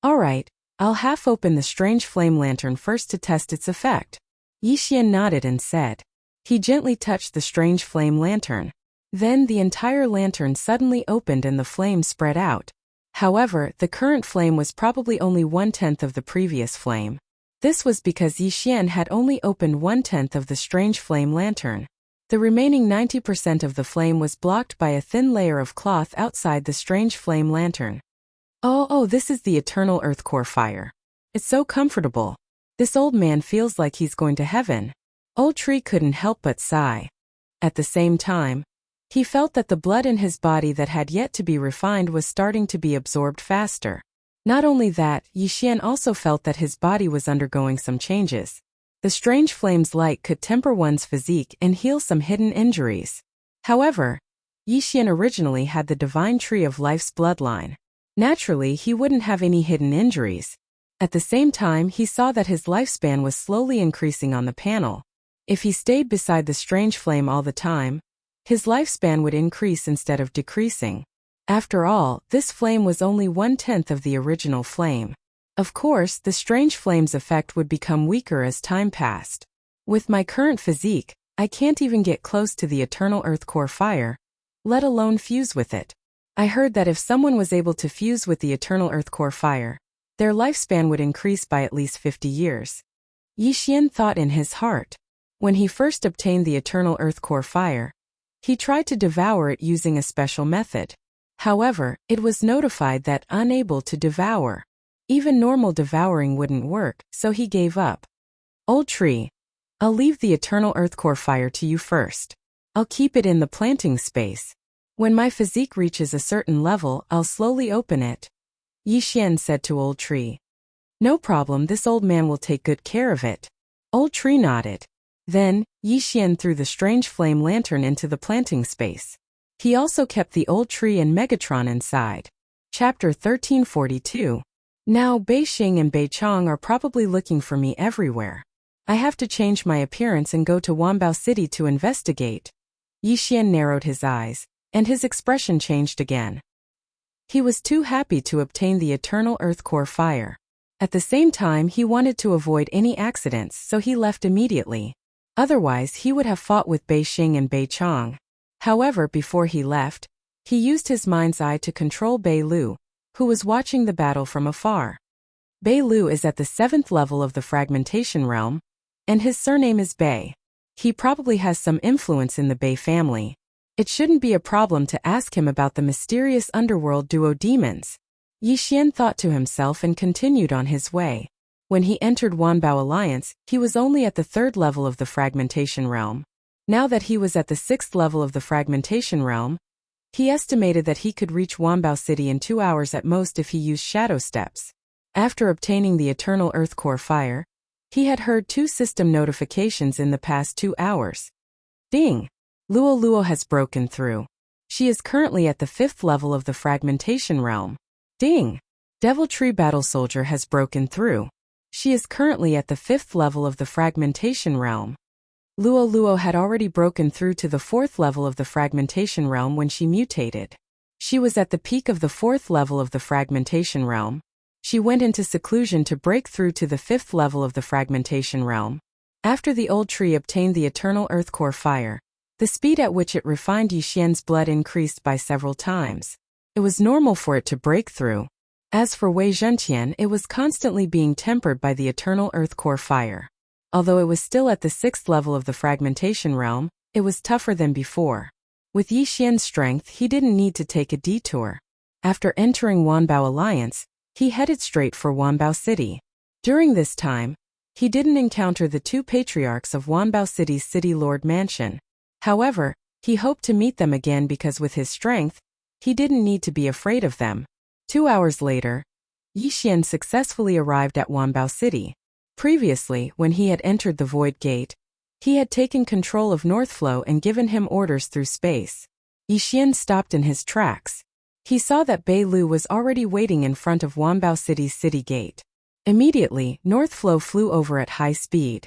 Alright, I'll half open the strange flame lantern first to test its effect. Yi Xian nodded and said. He gently touched the strange flame lantern. Then the entire lantern suddenly opened and the flame spread out. However, the current flame was probably only 1/10 of the previous flame. This was because Yi Xian had only opened 1/10 of the strange flame lantern. The remaining 90% of the flame was blocked by a thin layer of cloth outside the strange flame lantern. Oh, this is the eternal earth core fire. It's so comfortable. This old man feels like he's going to heaven. Old tree couldn't help but sigh. At the same time, He felt that the blood in his body that had yet to be refined was starting to be absorbed faster. Not only that, Yixian also felt that his body was undergoing some changes. The strange flame's light could temper one's physique and heal some hidden injuries. However, Yixian originally had the divine tree of life's bloodline. Naturally, he wouldn't have any hidden injuries. At the same time, he saw that his lifespan was slowly increasing on the panel. If he stayed beside the strange flame all the time, his lifespan would increase instead of decreasing. After all, this flame was only 1/10 of the original flame. Of course, the strange flame's effect would become weaker as time passed. With my current physique, I can't even get close to the eternal earth core fire, let alone fuse with it. I heard that if someone was able to fuse with the eternal earth core fire, their lifespan would increase by at least 50 years. Yixian thought in his heart. When he first obtained the eternal earth core fire, he tried to devour it using a special method. However, it was notified that unable to devour. Even normal devouring wouldn't work, so he gave up. Old tree, I'll leave the eternal earth core fire to you first. I'll keep it in the planting space. When my physique reaches a certain level, I'll slowly open it. Yixian said to Old Tree. No problem, this old man will take good care of it. Old Tree nodded. Then, Yixian threw the strange flame lantern into the planting space. He also kept the old tree and Megatron inside. Chapter 1342. Now Beixing and Beichong are probably looking for me everywhere. I have to change my appearance and go to Wanbao City to investigate. Yixian narrowed his eyes, and his expression changed again. He was too happy to obtain the eternal earth core fire. At the same time, he wanted to avoid any accidents, so he left immediately. Otherwise, he would have fought with Beixing and Beichong. However, before he left, he used his mind's eye to control Bei Lu, who was watching the battle from afar. Bei Lu is at the 7th level of the fragmentation realm, and his surname is Bei. He probably has some influence in the Bei family. It shouldn't be a problem to ask him about the mysterious underworld duo demons. Yixian thought to himself and continued on his way. When he entered Wanbao Alliance, he was only at the 3rd level of the fragmentation realm. Now that he was at the 6th level of the fragmentation realm, he estimated that he could reach Wanbao City in 2 hours at most if he used shadow steps. After obtaining the eternal earth core fire, he had heard 2 system notifications in the past 2 hours. Ding! Luo Luo has broken through. She is currently at the 5th level of the fragmentation realm. Ding! Devil Tree Battle Soldier has broken through. She is currently at the 5th level of the fragmentation realm. Luo Luo had already broken through to the 4th level of the fragmentation realm when she mutated. She was at the peak of the 4th level of the fragmentation realm. She went into seclusion to break through to the 5th level of the fragmentation realm. After the old tree obtained the eternal earth core fire, the speed at which it refined Yixian's blood increased by several times. It was normal for it to break through. As for Wei Zhentian, it was constantly being tempered by the eternal earth core fire. Although it was still at the 6th level of the fragmentation realm, it was tougher than before. With Yixian's strength, he didn't need to take a detour. After entering Wanbao Alliance, he headed straight for Wanbao City. During this time, he didn't encounter the 2 patriarchs of Wanbao City's City Lord Mansion. However, he hoped to meet them again because with his strength, he didn't need to be afraid of them. 2 hours later, Yixian successfully arrived at Wanbao City. Previously, when he had entered the Void Gate, he had taken control of Northflow and given him orders through space. Yixian stopped in his tracks. He saw that Bei Lu was already waiting in front of Wanbao City's city gate. Immediately, Northflow flew over at high speed.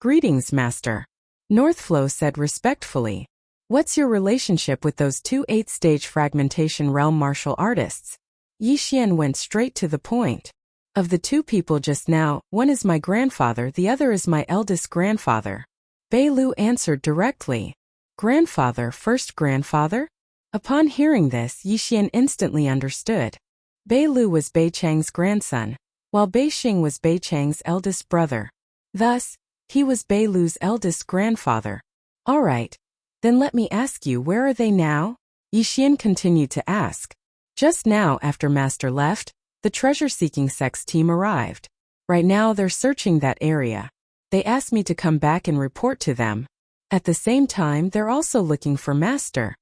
Greetings, Master. Northflow said respectfully. What's your relationship with those 2 8th-stage fragmentation realm martial artists? Yixian went straight to the point. Of the 2 people just now, one is my grandfather, the other is my eldest grandfather. Bei Lu answered directly. Grandfather, first grandfather? Upon hearing this, Yixian instantly understood. Bei Lu was Bei Chang's grandson, while Bei Xing was Bei Chang's eldest brother. Thus, he was Bei Lu's eldest grandfather. All right. Then let me ask you, where are they now? Yixian continued to ask. Just now, after Master left, the treasure-seeking sex team arrived. Right now they're searching that area. They asked me to come back and report to them. At the same time, they're also looking for Master.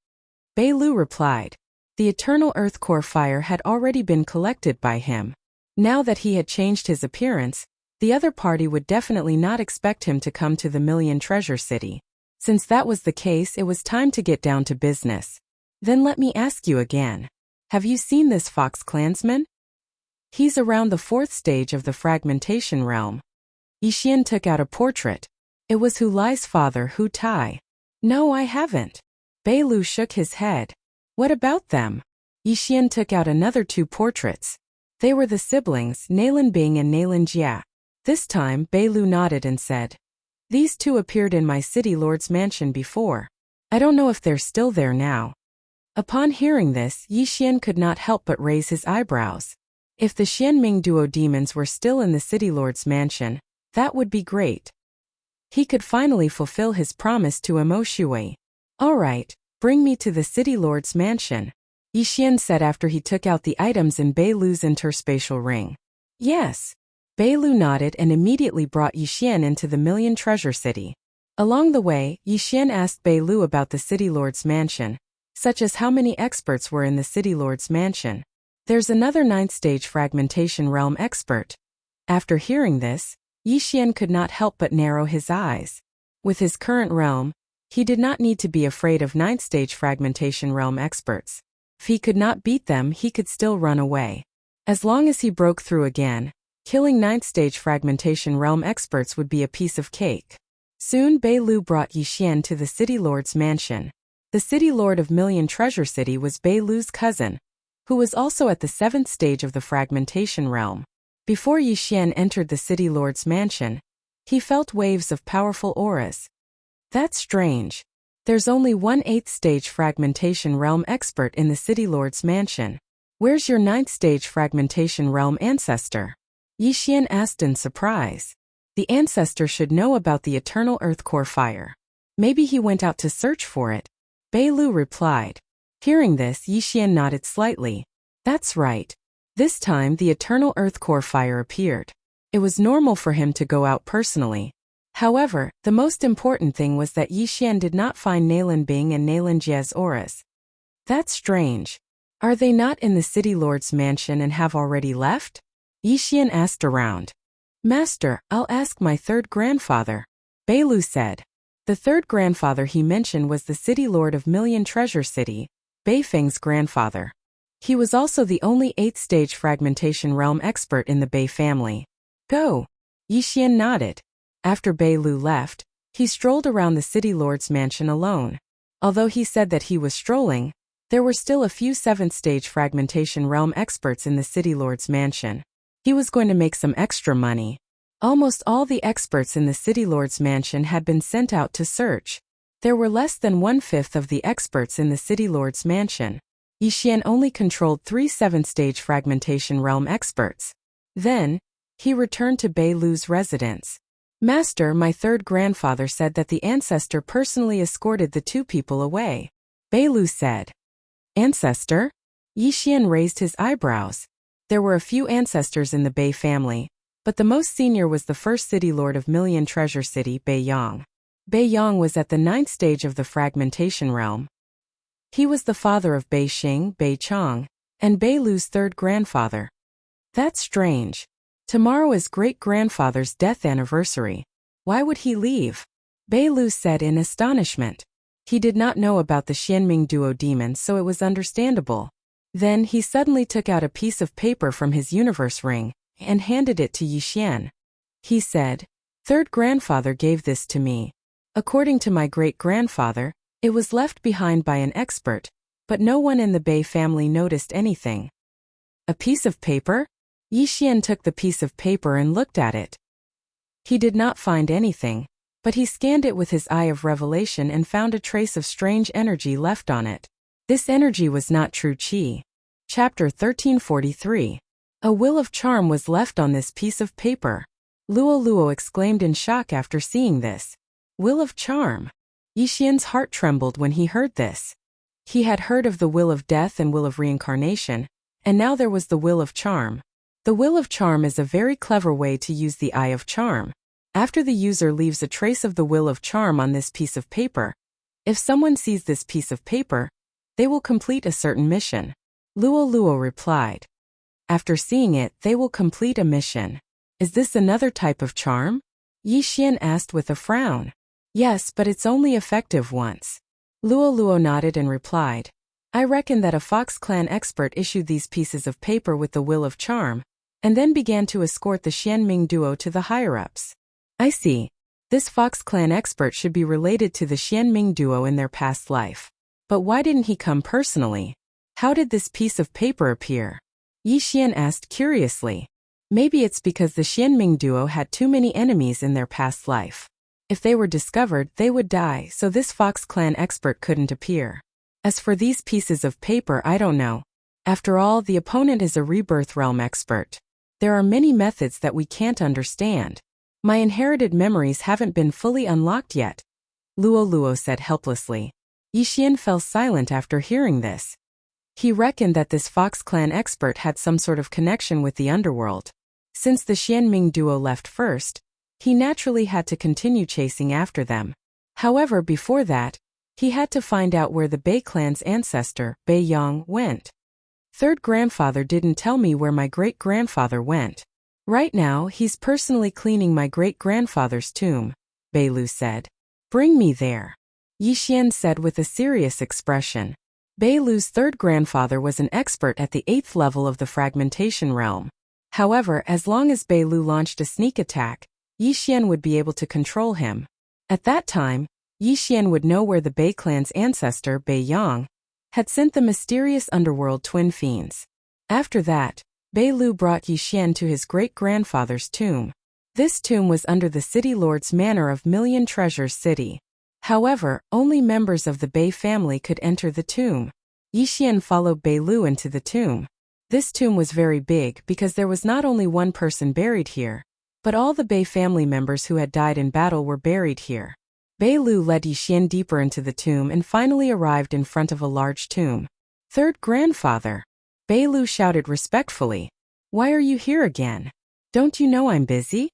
Bei Lu replied. The eternal earth core fire had already been collected by him. Now that he had changed his appearance, the other party would definitely not expect him to come to the Million Treasure City. Since that was the case, it was time to get down to business. Then let me ask you again. Have you seen this fox clansman? He's around the 4th stage of the fragmentation realm. Yixian took out a portrait. It was Hu Lai's father, Hu Tai. No, I haven't. Bei Lu shook his head. What about them? Yixian took out another 2 portraits. They were the siblings, Nailin Bing and Nailin Jia. This time, Bei Lu nodded and said, These 2 appeared in my city lord's mansion before. I don't know if they're still there now. Upon hearing this, Yixian could not help but raise his eyebrows. If the Xianming duo demons were still in the city lord's mansion, that would be great. He could finally fulfill his promise to Emo Shui. All right, bring me to the city lord's mansion, Yixian said after he took out the items in Bei Lu's interspatial ring. Yes. Bei Lu nodded and immediately brought Yixian into the Million Treasure City. Along the way, Yixian asked Bei Lu about the city lord's mansion, such as how many experts were in the city lord's mansion. There's another 9th stage fragmentation realm expert. After hearing this, Yixian could not help but narrow his eyes. With his current realm, he did not need to be afraid of 9th stage fragmentation realm experts. If he could not beat them, he could still run away. As long as he broke through again, killing 9th stage fragmentation realm experts would be a piece of cake. Soon Bei Lu brought Yixian to the city lord's mansion. The city lord of Million Treasure City was Bei Lu's cousin, who was also at the 7th stage of the fragmentation realm. Before Yixian entered the city lord's mansion, he felt waves of powerful auras. That's strange. There's only one 8th stage fragmentation realm expert in the city lord's mansion. Where's your 9th stage fragmentation realm ancestor? Yixian asked in surprise. The ancestor should know about the eternal earth core fire. Maybe he went out to search for it, Bei Lu replied. Hearing this, Yixian nodded slightly. That's right. This time the eternal earth core fire appeared. It was normal for him to go out personally. However, the most important thing was that Yixian did not find Nailin Bing and Nailin Jie's auras. That's strange. Are they not in the city lord's mansion and have already left? Yixian asked around. Master, I'll ask my 3rd grandfather, Bei Lu said. The 3rd grandfather he mentioned was the city lord of Million Treasure City, Bei Feng's grandfather. He was also the only 8th stage fragmentation realm expert in the Bei family. Go. Yixian nodded. After Bei Lu left, he strolled around the city lord's mansion alone. Although he said that he was strolling, there were still a few 7th stage fragmentation realm experts in the city lord's mansion. He was going to make some extra money. Almost all the experts in the city lord's mansion had been sent out to search. There were less than 1/5 of the experts in the city lord's mansion. Yixian only controlled 3 7th stage fragmentation realm experts. Then, he returned to Bei Lu's residence. Master, my 3rd grandfather said that the ancestor personally escorted the 2 people away, Bei Lu said. Ancestor? Yixian raised his eyebrows. There were a few ancestors in the Bei family, but the most senior was the 1st city lord of Million Treasure City, Bei Yang. Bei Yang was at the 9th stage of the fragmentation realm. He was the father of Bei Xing, Bei Chong, and Bei Lu's 3rd grandfather. That's strange. Tomorrow is great-grandfather's death anniversary. Why would he leave? Bei Lu said in astonishment. He did not know about the Xianming duo demons, so it was understandable. Then he suddenly took out a piece of paper from his universe ring and handed it to Yixian. He said, 3rd grandfather gave this to me. According to my great-grandfather, it was left behind by an expert, but no one in the Bei family noticed anything. A piece of paper? Yixian took the piece of paper and looked at it. He did not find anything, but he scanned it with his eye of revelation and found a trace of strange energy left on it. This energy was not true qi. Chapter 1343. A will of charm was left on this piece of paper. Luo Luo exclaimed in shock after seeing this. Will of charm. Yixian's heart trembled when he heard this. He had heard of the will of death and will of reincarnation, and now there was the will of charm. The will of charm is a very clever way to use the eye of charm. After the user leaves a trace of the will of charm on this piece of paper, if someone sees this piece of paper, They will complete a certain mission. Luo Luo replied. After seeing it, they will complete a mission. Is this another type of charm? Yi Xian asked with a frown. Yes, but it's only effective once. Luo Luo nodded and replied. I reckon that a Fox Clan expert issued these pieces of paper with the will of charm, and then began to escort the Xianming duo to the higher-ups. I see. This Fox Clan expert should be related to the Xianming duo in their past life. But why didn't he come personally? How did this piece of paper appear? Yi Xian asked curiously. Maybe it's because the Xianming duo had too many enemies in their past life. If they were discovered, they would die, so this Fox Clan expert couldn't appear. As for these pieces of paper, I don't know. After all, the opponent is a rebirth realm expert. There are many methods that we can't understand. My inherited memories haven't been fully unlocked yet. Luo Luo said helplessly. Yi Xian fell silent after hearing this. He reckoned that this Fox Clan expert had some sort of connection with the underworld. Since the Xianming duo left first, he naturally had to continue chasing after them. However, before that, he had to find out where the Bei clan's ancestor, Bei Yang, went. Third grandfather didn't tell me where my great-grandfather went. Right now, he's personally cleaning my great-grandfather's tomb, Bei Lu said. Bring me there. Yi Xian said with a serious expression. Bei Lu's third grandfather was an expert at the 8th level of the fragmentation realm. However, as long as Bei Lu launched a sneak attack, Yi Xian would be able to control him. At that time, Yi Xian would know where the Bei clan's ancestor, Bei Yang, had sent the mysterious underworld twin fiends. After that, Bei Lu brought Yi Xian to his great-grandfather's tomb. This tomb was under the city lord's manor of Million Treasures City. However, only members of the Bei family could enter the tomb. Yi Xian followed Bei Lu into the tomb. This tomb was very big because there was not only one person buried here, but all the Bei family members who had died in battle were buried here. Bei Lu led Yi Xian deeper into the tomb and finally arrived in front of a large tomb. Third grandfather. Bei Lu shouted respectfully. Why are you here again? Don't you know I'm busy?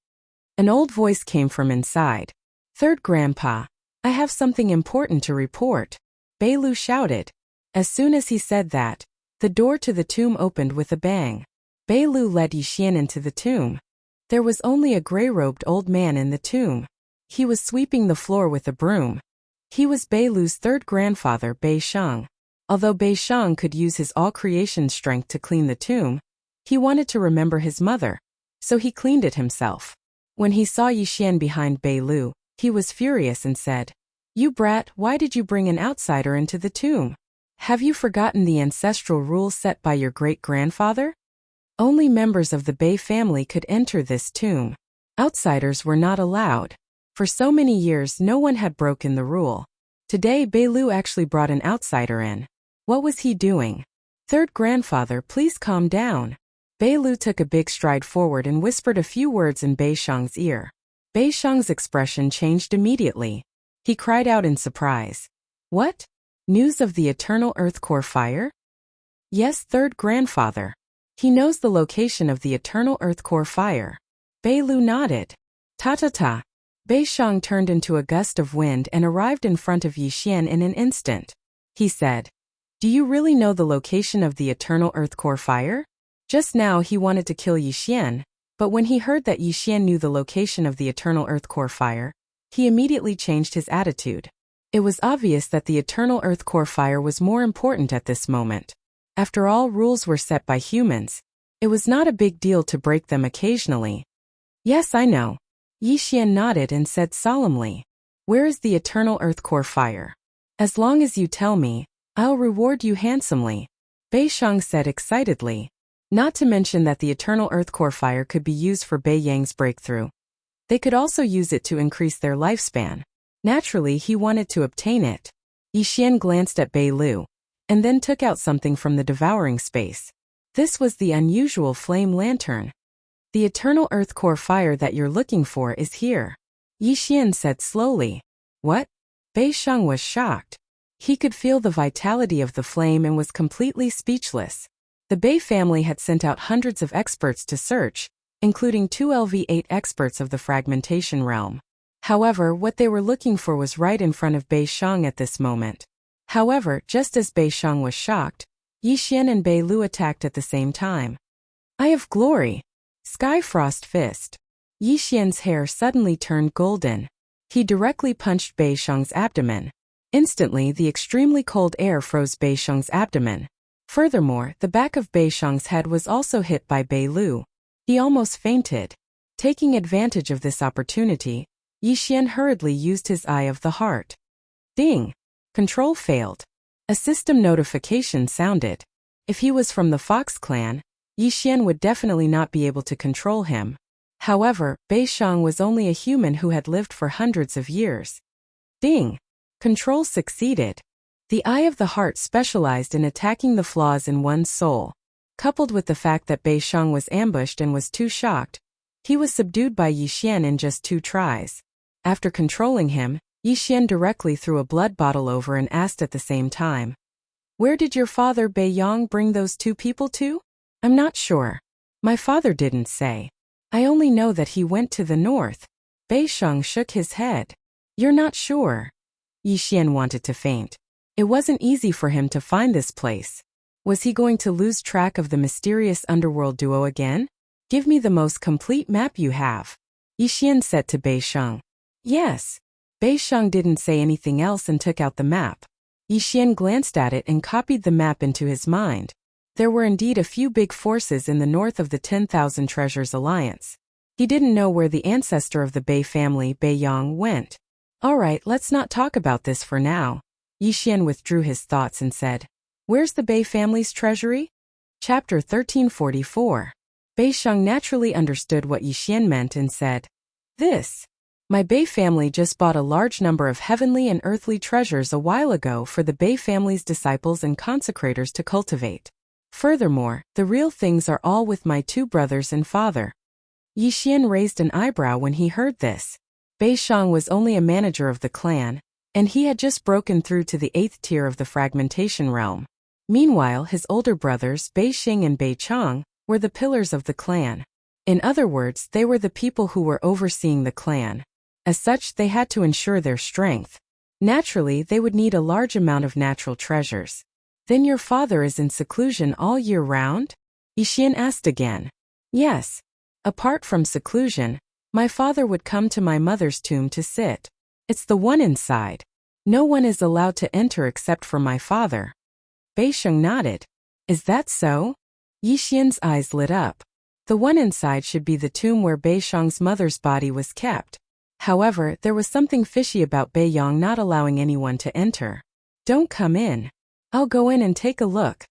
An old voice came from inside. Third grandpa, I have something important to report. Bei Lu shouted. As soon as he said that, the door to the tomb opened with a bang. Bei Lu led Yi Xian into the tomb. There was only a gray-robed old man in the tomb. He was sweeping the floor with a broom. He was Bei Lu's third grandfather, Bei Sheng. Although Bei Sheng could use his all-creation strength to clean the tomb, he wanted to remember his mother, so he cleaned it himself. When he saw Yi Xian behind Bei Lu, he was furious and said, You brat, why did you bring an outsider into the tomb? Have you forgotten the ancestral rules set by your great-grandfather? Only members of the Bei family could enter this tomb. Outsiders were not allowed. For so many years, no one had broken the rule. Today, Bei Lu actually brought an outsider in. What was he doing? Third grandfather, please calm down. Bei Lu took a big stride forward and whispered a few words in Bei Sheng's ear. Bei Sheng's expression changed immediately. He cried out in surprise. What? News of the eternal earth core fire? Yes, third grandfather. He knows the location of the eternal earth core fire. Bei Lu nodded. Ta-ta-ta. Bei Sheng turned into a gust of wind and arrived in front of Yi Xian in an instant. He said, Do you really know the location of the eternal earth core fire? Just now he wanted to kill Yi Xian, but when he heard that Yi Xian knew the location of the eternal earth core fire, he immediately changed his attitude. It was obvious that the eternal earth core fire was more important at this moment. After all, rules were set by humans. It was not a big deal to break them occasionally. Yes, I know. Yi Xian nodded and said solemnly, Where is the eternal earth core fire? As long as you tell me, I'll reward you handsomely. Bei Sheng said excitedly. Not to mention that the eternal earth core fire could be used for Bei Yang's breakthrough. They could also use it to increase their lifespan. Naturally, he wanted to obtain it. Yi Xian glanced at Bei Lu, and then took out something from the devouring space. This was the unusual flame lantern. The eternal earth core fire that you're looking for is here. Yi Xian said slowly. What? Bei Sheng was shocked. He could feel the vitality of the flame and was completely speechless. The Bei family had sent out hundreds of experts to search, including 2 LV8 experts of the fragmentation realm. However, what they were looking for was right in front of Bei Sheng at this moment. However, just as Bei Xiang was shocked, Yi Xian and Bei Lu attacked at the same time. Eye of Glory! Sky Frost Fist. Yi Xian's hair suddenly turned golden. He directly punched Bei Xiang's abdomen. Instantly, the extremely cold air froze Bei Xiang's abdomen. Furthermore, the back of Bei Xiang's head was also hit by Bei Lu. He almost fainted. Taking advantage of this opportunity, Yi Xian hurriedly used his Eye of the Heart. Ding! Control failed. A system notification sounded. If he was from the Fox clan, Yi Xian would definitely not be able to control him. However, Bei Xiang was only a human who had lived for hundreds of years. Ding! Control succeeded. The Eye of the Heart specialized in attacking the flaws in one's soul. Coupled with the fact that Bei Xiang was ambushed and was too shocked, he was subdued by Yi Xian in just 2 tries. After controlling him, Yi Xian directly threw a blood bottle over and asked at the same time, "Where did your father Bei Yang bring those 2 people to?" "I'm not sure. My father didn't say. I only know that he went to the north." Bei Xiang shook his head. "You're not sure?" Yi Xian wanted to faint. It wasn't easy for him to find this place. Was he going to lose track of the mysterious underworld duo again? "Give me the most complete map you have," Yi Xian said to Bei Xiang. "Yes." Bei Xiang didn't say anything else and took out the map. Yi Xian glanced at it and copied the map into his mind. There were indeed a few big forces in the north of the 10,000 Treasures Alliance. He didn't know where the ancestor of the Bei family, Bei Yang, went. "Alright, let's not talk about this for now." Yi Xian withdrew his thoughts and said, "Where's the Bei family's treasury?" Chapter 1344. Bei Xiang naturally understood what Yi Xian meant and said, "This. My Bei family just bought a large number of heavenly and earthly treasures a while ago for the Bei family's disciples and consecrators to cultivate. Furthermore, the real things are all with my 2 brothers and father." Yi Xian raised an eyebrow when he heard this. Bei Xiang was only a manager of the clan, and he had just broken through to the 8th tier of the fragmentation realm. Meanwhile, his older brothers, Bei Xing and Bei Chang, were the pillars of the clan. In other words, they were the people who were overseeing the clan. As such, they had to ensure their strength. Naturally, they would need a large amount of natural treasures. "Then your father is in seclusion all year round?" Yi Xian asked again. "Yes. Apart from seclusion, my father would come to my mother's tomb to sit. It's the one inside. No one is allowed to enter except for my father." Bei Xiang nodded. "Is that so?" Yi Xian's eyes lit up. The one inside should be the tomb where Bei Xiang's mother's body was kept. However, there was something fishy about Bei Yang not allowing anyone to enter. "Don't come in. I'll go in and take a look,"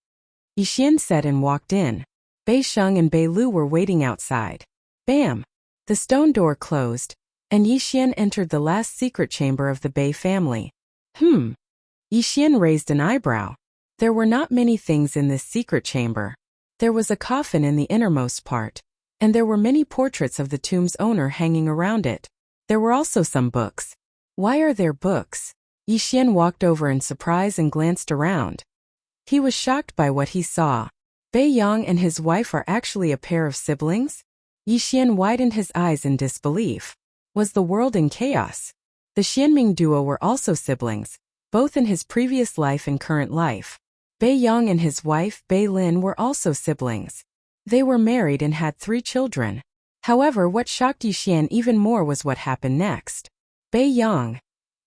Yi Xian said and walked in. Bei Xiang and Bei Lu were waiting outside. Bam! The stone door closed, and Yi Xian entered the last secret chamber of the Bei family. Yi Xian raised an eyebrow. There were not many things in this secret chamber. There was a coffin in the innermost part, and there were many portraits of the tomb's owner hanging around it. There were also some books. Why are there books? Yi Xian walked over in surprise and glanced around. He was shocked by what he saw. Bei Yang and his wife are actually a pair of siblings? Yi Xian widened his eyes in disbelief. Was the world in chaos? The Xianming duo were also siblings, both in his previous life and current life. Bei Yang and his wife, Bei Lin, were also siblings. They were married and had 3 children. However, what shocked Yi Xian even more was what happened next. Bei Yang,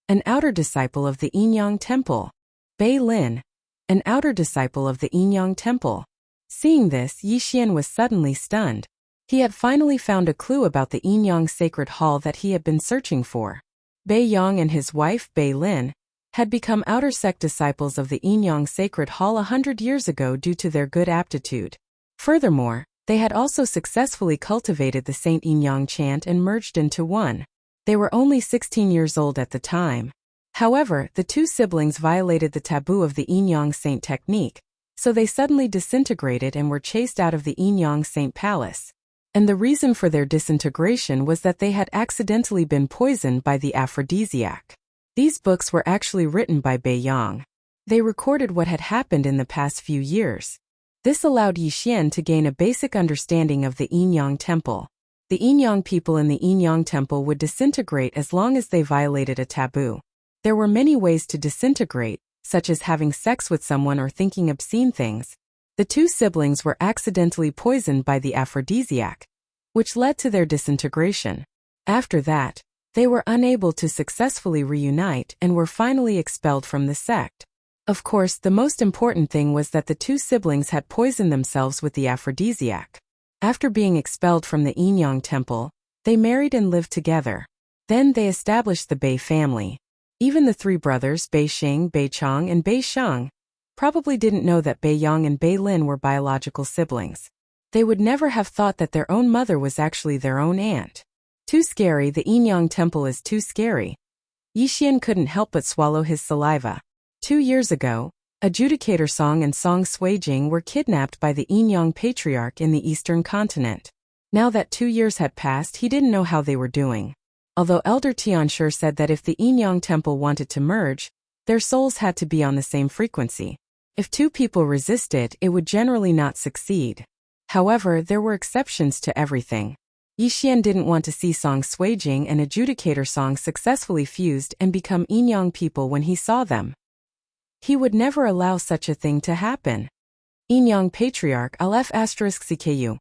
an outer disciple of the Yinyang Temple. Bei Lin, an outer disciple of the Yinyang Temple. Seeing this, Yi Xian was suddenly stunned. He had finally found a clue about the Yinyang Sacred Hall that he had been searching for. Bei Yang and his wife, Bei Lin, had become outer sect disciples of the Yinyang Sacred Hall 100 years ago due to their good aptitude. Furthermore, they had also successfully cultivated the Saint Yinyang chant and merged into one. They were only 16 years old at the time. However, the 2 siblings violated the taboo of the Yinyang Saint technique, so they suddenly disintegrated and were chased out of the Yinyang Saint Palace. And the reason for their disintegration was that they had accidentally been poisoned by the aphrodisiac. These books were actually written by Bei Yang. They recorded what had happened in the past few years. This allowed Yi Xian to gain a basic understanding of the Yinyang Temple. The Yinyang people in the Yinyang Temple would disintegrate as long as they violated a taboo. There were many ways to disintegrate, such as having sex with someone or thinking obscene things, the two siblings were accidentally poisoned by the aphrodisiac, which led to their disintegration. After that, they were unable to successfully reunite and were finally expelled from the sect. Of course, the most important thing was that the two siblings had poisoned themselves with the aphrodisiac. After being expelled from the Yin-Yang temple, they married and lived together. Then they established the Bei family. Even the three brothers, Bei Xing, Bei Chong, and Bei Sheng, probably didn't know that Bei Yang and Bei Lin were biological siblings. They would never have thought that their own mother was actually their own aunt. Too scary, the Yin-Yang temple is too scary. Yixian couldn't help but swallow his saliva. 2 years ago, Adjudicator Song and Song Suijing were kidnapped by the Yin-Yang patriarch in the eastern continent. Now that 2 years had passed, he didn't know how they were doing. Although Elder Tianshi said that if the Yin-Yang temple wanted to merge, their souls had to be on the same frequency. If two people resisted, it would generally not succeed. However, there were exceptions to everything. Yixian didn't want to see Song Suijing and Adjudicator Song successfully fused and become Yin-Yang people when he saw them. He would never allow such a thing to happen. Yin-Yang Patriarch Aleph *CKU.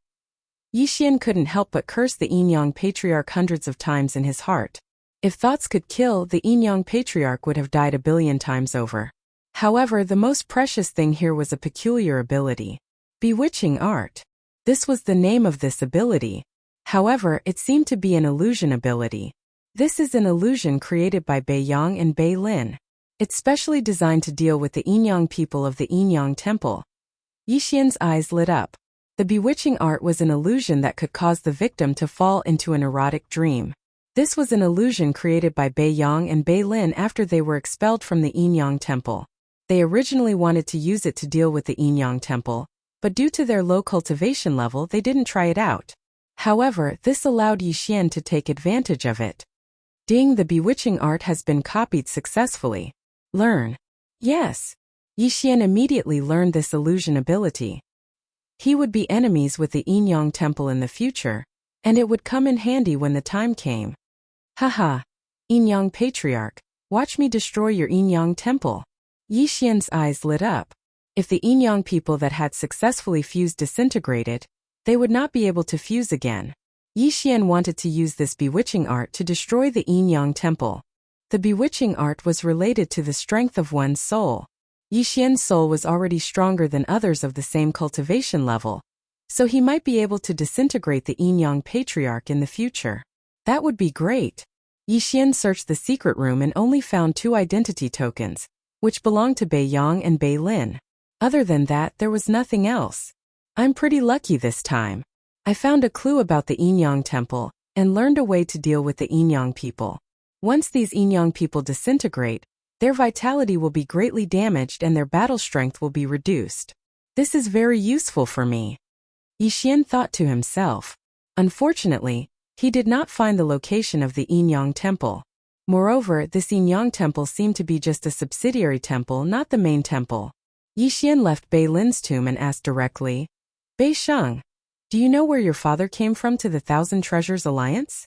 Yixian couldn't help but curse the Yin-Yang Patriarch hundreds of times in his heart. If thoughts could kill, the Yin-Yang Patriarch would have died 1,000,000,000 times over. However, the most precious thing here was a peculiar ability. Bewitching art. This was the name of this ability. However, it seemed to be an illusion ability. This is an illusion created by Bei Yang and Bei Lin. It's specially designed to deal with the Yin-Yang people of the Yin-Yang temple. Yixian's eyes lit up. The bewitching art was an illusion that could cause the victim to fall into an erotic dream. This was an illusion created by Bei Yang and Bei Lin after they were expelled from the Yin-Yang temple. They originally wanted to use it to deal with the Yin-Yang temple, but due to their low cultivation level, they didn't try it out. However, this allowed Yixian to take advantage of it. Ding, the bewitching art has been copied successfully. Learn. Yes. Yixian immediately learned this illusion ability. He would be enemies with the Yin-Yang temple in the future, and it would come in handy when the time came. Haha. Yin-Yang Patriarch, watch me destroy your Yin-Yang temple. Yixian's eyes lit up. If the Yin-Yang people that had successfully fused disintegrated, they would not be able to fuse again. Yixian wanted to use this bewitching art to destroy the Yin-Yang temple. The bewitching art was related to the strength of one's soul. Yixian's soul was already stronger than others of the same cultivation level, so he might be able to disintegrate the Yin-Yang patriarch in the future. That would be great. Yixian searched the secret room and only found 2 identity tokens, which belonged to Bei Yang and Bei Lin. Other than that, there was nothing else. I'm pretty lucky this time. I found a clue about the Yin-Yang temple and learned a way to deal with the Yin-Yang people. Once these Yin-Yang people disintegrate, their vitality will be greatly damaged and their battle strength will be reduced. This is very useful for me. Yixian thought to himself. Unfortunately, he did not find the location of the Yin-Yang temple. Moreover, this Yin-Yang temple seemed to be just a subsidiary temple, not the main temple. Yixian left Bei Lin's tomb and asked directly, Bei Sheng, do you know where your father came from to the Thousand Treasures Alliance?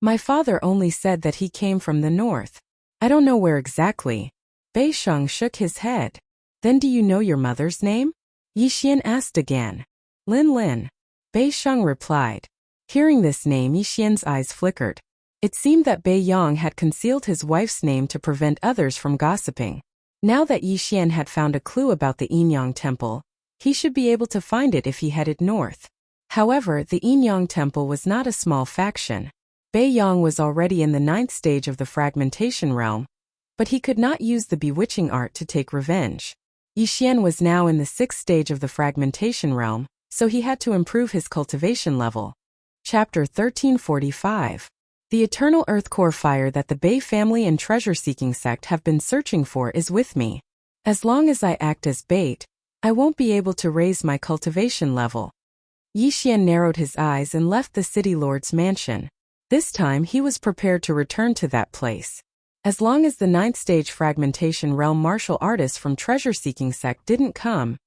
My father only said that he came from the north. I don't know where exactly. Bei Sheng shook his head. Then do you know your mother's name? Yixian asked again. Lin Lin. Bei Sheng replied. Hearing this name, Yixian's eyes flickered. It seemed that Bei Yang had concealed his wife's name to prevent others from gossiping. Now that Yixian had found a clue about the Yin-Yang temple, he should be able to find it if he headed north. However, the Yin-Yang temple was not a small faction. Bei Yang was already in the 9th stage of the fragmentation realm, but he could not use the bewitching art to take revenge. Yixian was now in the 6th stage of the fragmentation realm, so he had to improve his cultivation level. Chapter 1345. The eternal earth core fire that the Bei family and treasure-seeking sect have been searching for is with me. As long as I act as bait, I won't be able to raise my cultivation level. Yixian narrowed his eyes and left the city lord's mansion. This time he was prepared to return to that place. As long as the 9th stage fragmentation realm martial artist from treasure-seeking sect didn't come,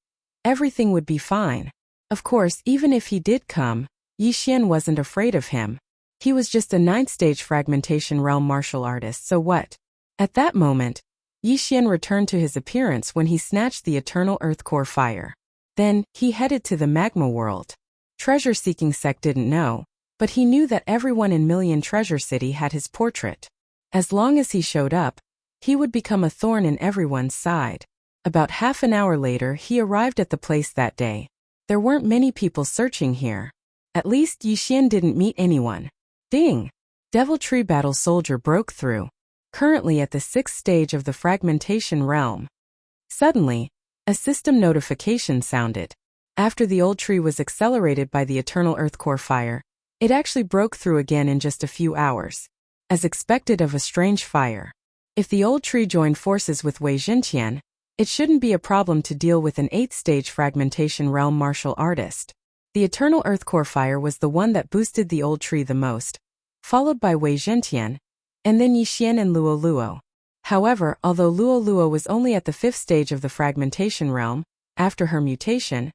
everything would be fine. Of course, even if he did come, Yixian wasn't afraid of him. He was just a 9th stage fragmentation realm martial artist, so what? At that moment, Yixian returned to his appearance when he snatched the eternal earth core fire. Then, he headed to the magma world. Treasure-seeking sect didn't know, but he knew that everyone in Million Treasure City had his portrait. As long as he showed up, he would become a thorn in everyone's side. About half an hour later, he arrived at the place that day. There weren't many people searching here. At least Yixian didn't meet anyone. Ding! Devil Tree Battle Soldier broke through. Currently at the 6th stage of the fragmentation realm. Suddenly, a system notification sounded. After the old tree was accelerated by the eternal earth core fire, it actually broke through again in just a few hours. As expected of a strange fire. If the old tree joined forces with Wei Jintian, it shouldn't be a problem to deal with an 8th stage fragmentation realm martial artist. The eternal earth core fire was the one that boosted the old tree the most, followed by Wei Jintian, and then Yixian and Luo Luo. However, although Luo Luo was only at the 5th stage of the fragmentation realm, after her mutation,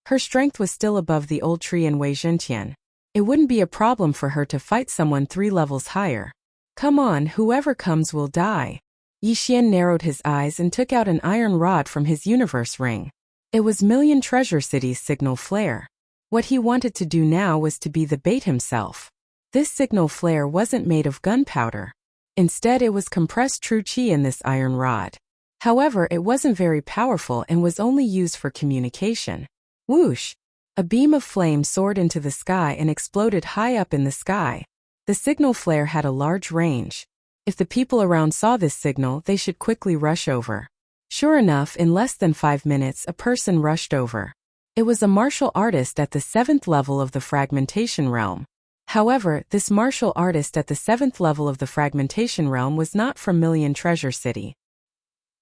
her strength was still above the old tree and Wei Jintian. It wouldn't be a problem for her to fight someone 3 levels higher. Come on, whoever comes will die. Yixian narrowed his eyes and took out an iron rod from his universe ring. It was Million Treasure City's signal flare. What he wanted to do now was to be the bait himself. This signal flare wasn't made of gunpowder. Instead, it was compressed true qi in this iron rod. However, it wasn't very powerful and was only used for communication. Whoosh! A beam of flame soared into the sky and exploded high up in the sky. The signal flare had a large range. If the people around saw this signal, they should quickly rush over. Sure enough, in less than 5 minutes, a person rushed over. It was a martial artist at the 7th level of the fragmentation realm. However, this martial artist at the 7th level of the fragmentation realm was not from Million Treasure City.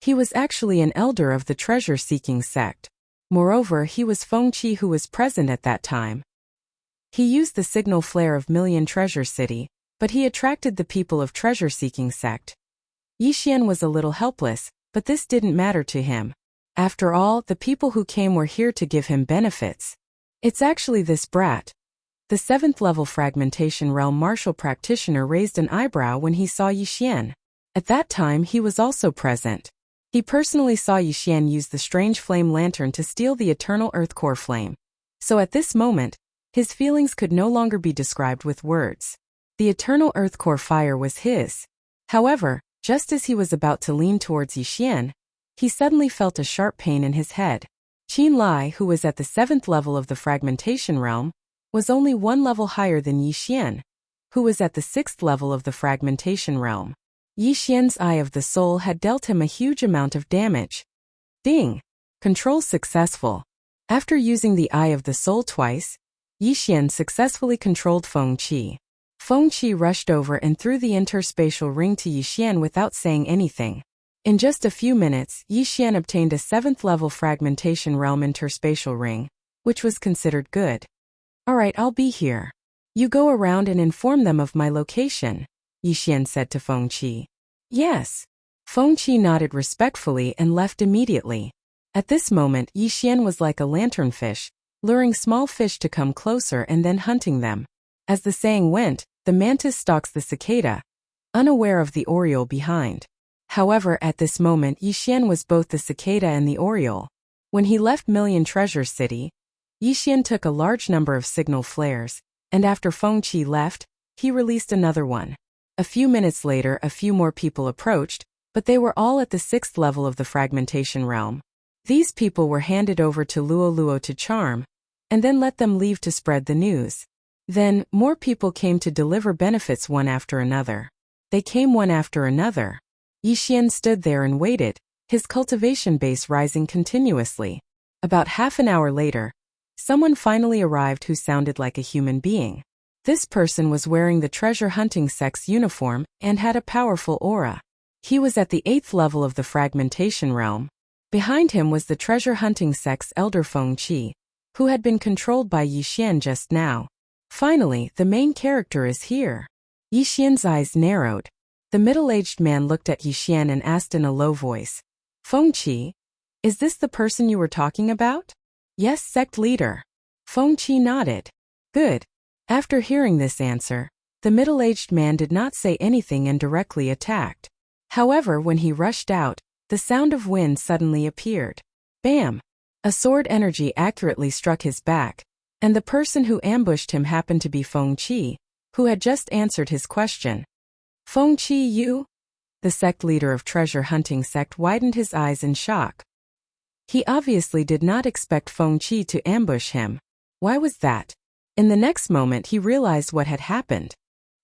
He was actually an elder of the treasure-seeking sect. Moreover, he was Feng Qi, who was present at that time. He used the signal flare of Million Treasure City, but he attracted the people of treasure-seeking sect. Yixian was a little helpless, but this didn't matter to him. After all, the people who came were here to give him benefits. It's actually this brat. The 7th level fragmentation realm martial practitioner raised an eyebrow when he saw Yixian. At that time, he was also present. He personally saw Yixian use the strange flame lantern to steal the eternal earth core flame. So at this moment, his feelings could no longer be described with words. The eternal earth core fire was his. However, just as he was about to lean towards Yixian, he suddenly felt a sharp pain in his head. Qin Lai, who was at the 7th level of the fragmentation realm, was only 1 level higher than Yixian, who was at the 6th level of the fragmentation realm. Yixian's Eye of the Soul had dealt him a huge amount of damage. Ding! Control successful. After using the Eye of the Soul twice, Yixian successfully controlled Feng Qi. Feng Qi rushed over and threw the interspatial ring to Yixian without saying anything. In just a few minutes, Yixian obtained a 7th level fragmentation realm interspatial ring, which was considered good. Alright, I'll be here. You go around and inform them of my location, Yixian said to Feng Qi. Yes. Feng Qi nodded respectfully and left immediately. At this moment, Yixian was like a lanternfish, luring small fish to come closer and then hunting them. As the saying went, the mantis stalks the cicada, unaware of the oriole behind. However, at this moment, Yixian was both the cicada and the oriole. When he left Million Treasure City, Yixian took a large number of signal flares, and after Feng Qi left, he released another one. A few minutes later, a few more people approached, but they were all at the 6th level of the fragmentation realm. These people were handed over to Luo Luo to charm, and then let them leave to spread the news. Then, more people came to deliver benefits one after another. They came one after another. Yixian stood there and waited, his cultivation base rising continuously. About half an hour later, someone finally arrived who sounded like a human being. This person was wearing the treasure hunting sect's uniform and had a powerful aura. He was at the 8th level of the fragmentation realm. Behind him was the treasure hunting sect's elder Feng Qi, who had been controlled by Yixian just now. Finally, the main character is here. Yixian's eyes narrowed. The middle-aged man looked at Yixian and asked in a low voice, Feng Qi, is this the person you were talking about? Yes, sect leader. Feng Qi nodded. Good. After hearing this answer, the middle-aged man did not say anything and directly attacked. However, when he rushed out, The sound of wind suddenly appeared. Bam! A sword energy accurately struck his back, and the person who ambushed him happened to be Feng Qi, who had just answered his question. Feng Qi, you? The sect leader of treasure hunting sect widened his eyes in shock. He obviously did not expect Feng Qi to ambush him. Why was that? In the next moment he realized what had happened.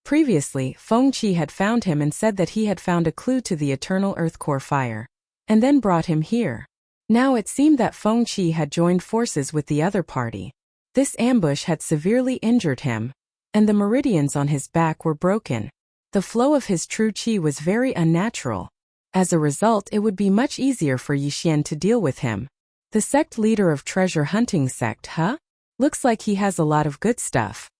Previously, Feng Qi had found him and said that he had found a clue to the eternal earth core fire, and then brought him here. Now it seemed that Feng Qi had joined forces with the other party. This ambush had severely injured him, and the meridians on his back were broken. The flow of his true qi was very unnatural. As a result, it would be much easier for Yixian to deal with him. The sect leader of treasure hunting sect, huh? Looks like he has a lot of good stuff.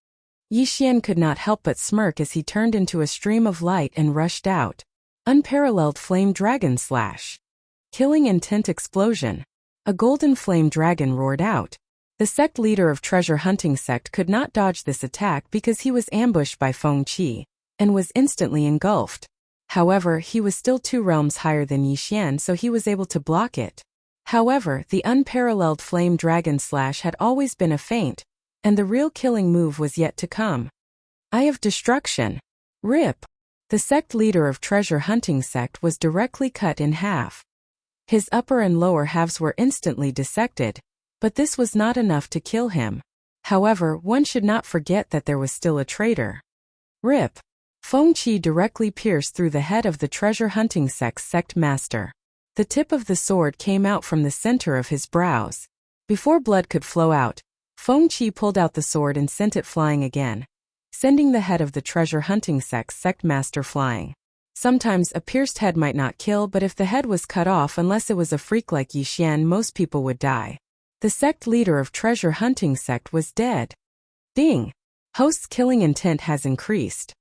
Yixian could not help but smirk as he turned into a stream of light and rushed out. Unparalleled flame dragon slash. Killing intent explosion. A golden flame dragon roared out. The sect leader of treasure hunting sect could not dodge this attack because he was ambushed by Feng Qi, and was instantly engulfed. However, he was still 2 realms higher than Yixian, so he was able to block it. However, the unparalleled flame dragon slash had always been a feint, and the real killing move was yet to come. Eye of Destruction. Rip! The sect leader of treasure hunting sect was directly cut in half. His upper and lower halves were instantly dissected, but this was not enough to kill him. However, one should not forget that there was still a traitor. Rip! Feng Qi directly pierced through the head of the treasure hunting sect's sect master. The tip of the sword came out from the center of his brows. Before blood could flow out, Feng Qi pulled out the sword and sent it flying again, sending the head of the treasure hunting sect's sect master flying. Sometimes a pierced head might not kill, but if the head was cut off, unless it was a freak like Yixian, most people would die. The sect leader of treasure hunting sect was dead. Ding! Host's killing intent has increased.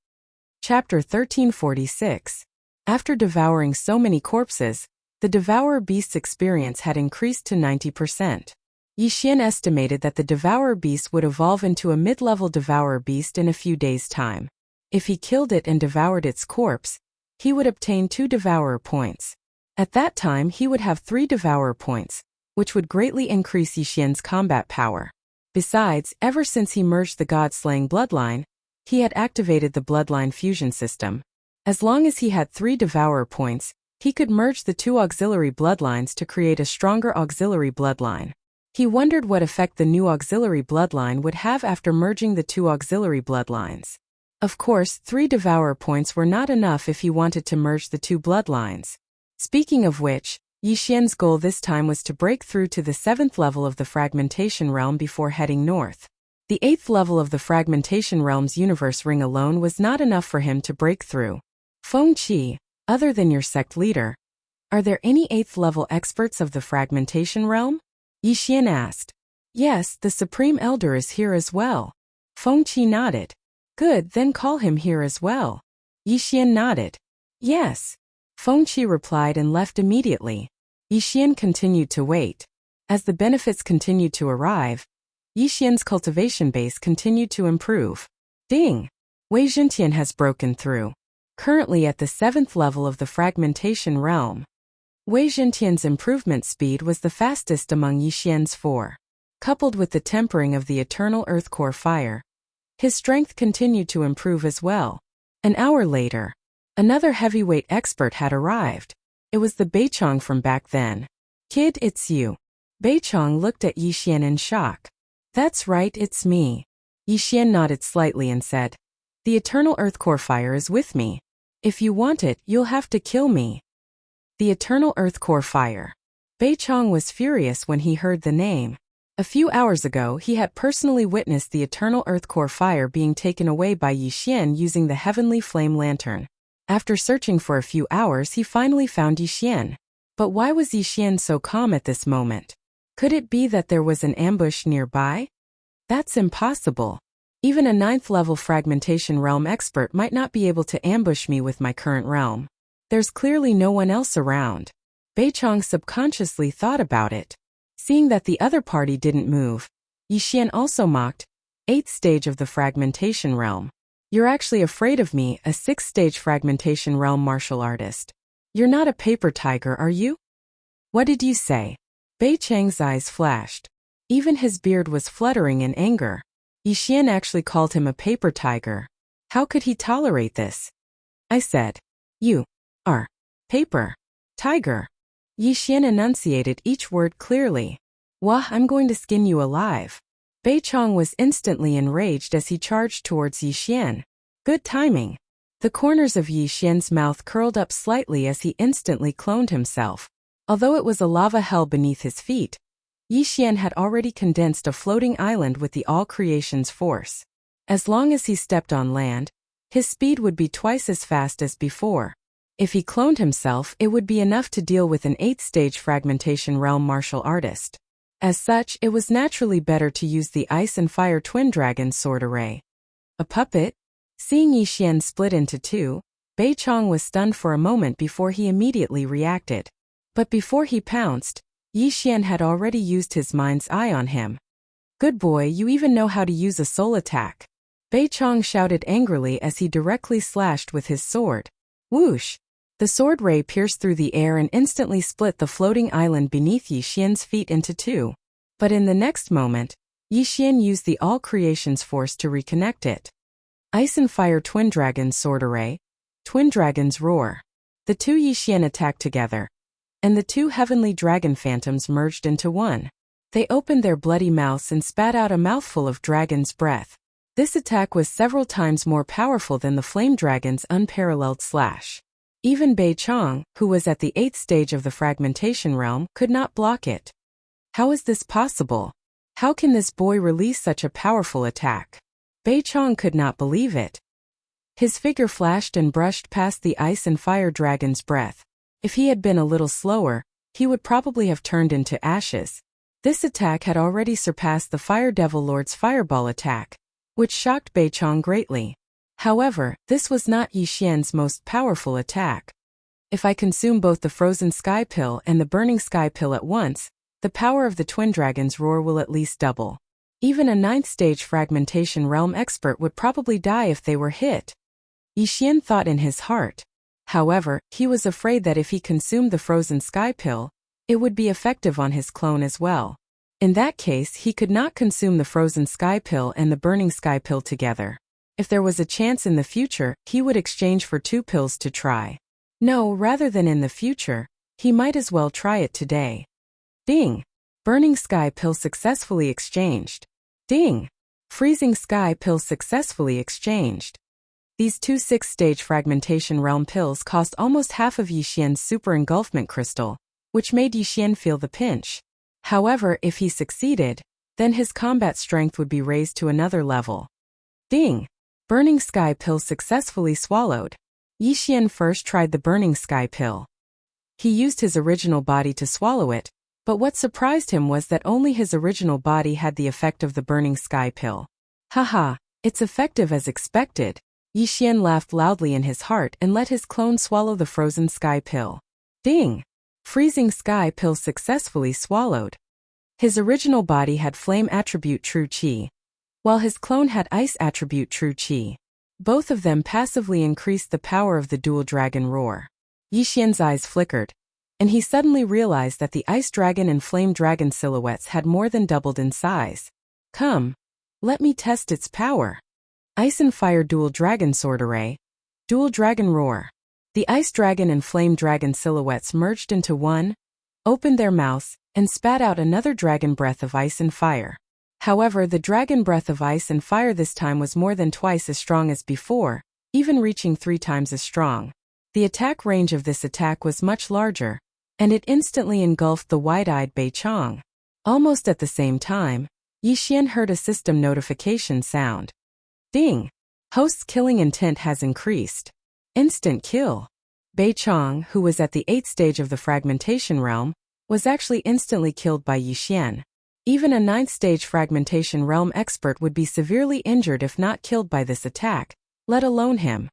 Chapter 1346. After devouring so many corpses, the Devourer Beast's experience had increased to 90%. Yixian estimated that the Devourer Beast would evolve into a mid-level Devourer Beast in a few days' time. If he killed it and devoured its corpse, he would obtain 2 Devourer points. At that time he would have 3 Devourer points, which would greatly increase Yixian's combat power. Besides, ever since he merged the God-slaying bloodline, he had activated the bloodline fusion system. As long as he had 3 Devourer points, he could merge the 2 auxiliary bloodlines to create a stronger auxiliary bloodline. He wondered what effect the new auxiliary bloodline would have after merging the 2 auxiliary bloodlines. Of course, 3 Devourer points were not enough if he wanted to merge the 2 bloodlines. Speaking of which, Yixian's goal this time was to break through to the 7th level of the fragmentation realm before heading north. The 8th level of the fragmentation realm's universe ring alone was not enough for him to break through. Feng Qi, other than your sect leader, are there any 8th level experts of the fragmentation realm? Yixian asked. Yes, the Supreme Elder is here as well. Feng Qi nodded. Good, then call him here as well. Yixian nodded. Yes. Feng Qi replied and left immediately. Yixian continued to wait. As the benefits continued to arrive, Yixian's cultivation base continued to improve. Ding! Wei Zhentian has broken through. Currently at the 7th level of the fragmentation realm. Wei Zhentian's improvement speed was the fastest among Yixian's 4. Coupled with the tempering of the eternal earth core fire, his strength continued to improve as well. An hour later, another heavyweight expert had arrived. It was the Beichong from back then. Kid, it's you. Beichong looked at Yixian in shock. That's right, it's me. Yixian nodded slightly and said, The eternal earth core fire is with me. If you want it, you'll have to kill me. The eternal earth core fire. Beichong was furious when he heard the name. A few hours ago he had personally witnessed the eternal earth core fire being taken away by Yixian using the heavenly flame lantern. After searching for a few hours he finally found Yixian. But why was Yixian so calm at this moment? Could it be that there was an ambush nearby? That's impossible. Even a 9th level fragmentation realm expert might not be able to ambush me with my current realm. There's clearly no one else around. Beichong subconsciously thought about it. Seeing that the other party didn't move, Yixian also mocked, 8th stage of the fragmentation realm. You're actually afraid of me, a 6th stage fragmentation realm martial artist. You're not a paper tiger, are you? What did you say? Bei Chang's eyes flashed. Even his beard was fluttering in anger. Yi Xian actually called him a paper tiger. How could he tolerate this? I said, you are paper tiger. Yi Xian enunciated each word clearly. Wah, I'm going to skin you alive. Bei Chang was instantly enraged as he charged towards Yi Xian. Good timing. The corners of Yi Xian's mouth curled up slightly as he instantly cloned himself. Although it was a lava hell beneath his feet, Yi Xian had already condensed a floating island with the all creation's force. As long as he stepped on land, his speed would be twice as fast as before. If he cloned himself, it would be enough to deal with an 8th-stage fragmentation realm martial artist. As such, it was naturally better to use the Ice and Fire Twin Dragon sword array. A puppet? Seeing Yi Xian split into two, Bei Chang was stunned for a moment before he immediately reacted. But before he pounced, Yi Xian had already used his mind's eye on him. Good boy, you even know how to use a soul attack. Bei Chang shouted angrily as he directly slashed with his sword. Whoosh! The sword ray pierced through the air and instantly split the floating island beneath Yi Xian's feet into two. But in the next moment, Yi Xian used the all creation's force to reconnect it. Ice and Fire Twin Dragon's sword array, Twin Dragon's roar. The two Yi Xian attacked together, and the two heavenly dragon phantoms merged into one. They opened their bloody mouths and spat out a mouthful of dragon's breath. This attack was several times more powerful than the flame dragon's unparalleled slash. Even Bei Chang, who was at the 8th stage of the fragmentation realm, could not block it. How is this possible? How can this boy release such a powerful attack? Bei Chang could not believe it. His figure flashed and brushed past the Ice and Fire Dragon's breath. If he had been a little slower, he would probably have turned into ashes. This attack had already surpassed the Fire Devil Lord's fireball attack, which shocked Bei Chang greatly. However, this was not Yi Xian's most powerful attack. If I consume both the Frozen Sky Pill and the Burning Sky Pill at once, the power of the Twin Dragon's roar will at least double. Even a 9th-stage fragmentation realm expert would probably die if they were hit. Yi Xian thought in his heart. However, he was afraid that if he consumed the Frozen Sky Pill, it would be effective on his clone as well. In that case, he could not consume the Frozen Sky Pill and the Burning Sky Pill together. If there was a chance in the future, he would exchange for 2 pills to try. No, rather than in the future, he might as well try it today. Ding! Burning Sky Pill successfully exchanged. Ding! Freezing Sky Pill successfully exchanged. These 2 6th-stage fragmentation realm pills cost almost half of Yi Xian's super engulfment crystal, which made Yi Xian feel the pinch. However, if he succeeded, then his combat strength would be raised to another level. Ding! Burning Sky Pill successfully swallowed. Yi Xian first tried the Burning Sky Pill. He used his original body to swallow it, but what surprised him was that only his original body had the effect of the Burning Sky Pill. Haha, it's effective as expected. Yi Xian laughed loudly in his heart and let his clone swallow the Frozen Sky Pill. Ding! Freezing Sky Pill successfully swallowed. His original body had Flame Attribute True Qi, while his clone had Ice Attribute True Qi. Both of them passively increased the power of the dual dragon roar. Yi Xian's eyes flickered, and he suddenly realized that the Ice Dragon and Flame Dragon silhouettes had more than doubled in size. Come, let me test its power. Ice and Fire Dual Dragon Sword Array, Dual Dragon Roar. The Ice Dragon and Flame Dragon silhouettes merged into one, opened their mouths, and spat out another dragon breath of ice and fire. However, the dragon breath of ice and fire this time was more than twice as strong as before, even reaching 3 times as strong. The attack range of this attack was much larger, and it instantly engulfed the wide-eyed Bei Chang. Almost at the same time, Yi Xian heard a system notification sound. Ding! Host's killing intent has increased. Instant kill. Bei Chang, who was at the 8th stage of the fragmentation realm, was actually instantly killed by Yi Xian. Even a 9th stage fragmentation realm expert would be severely injured if not killed by this attack, let alone him.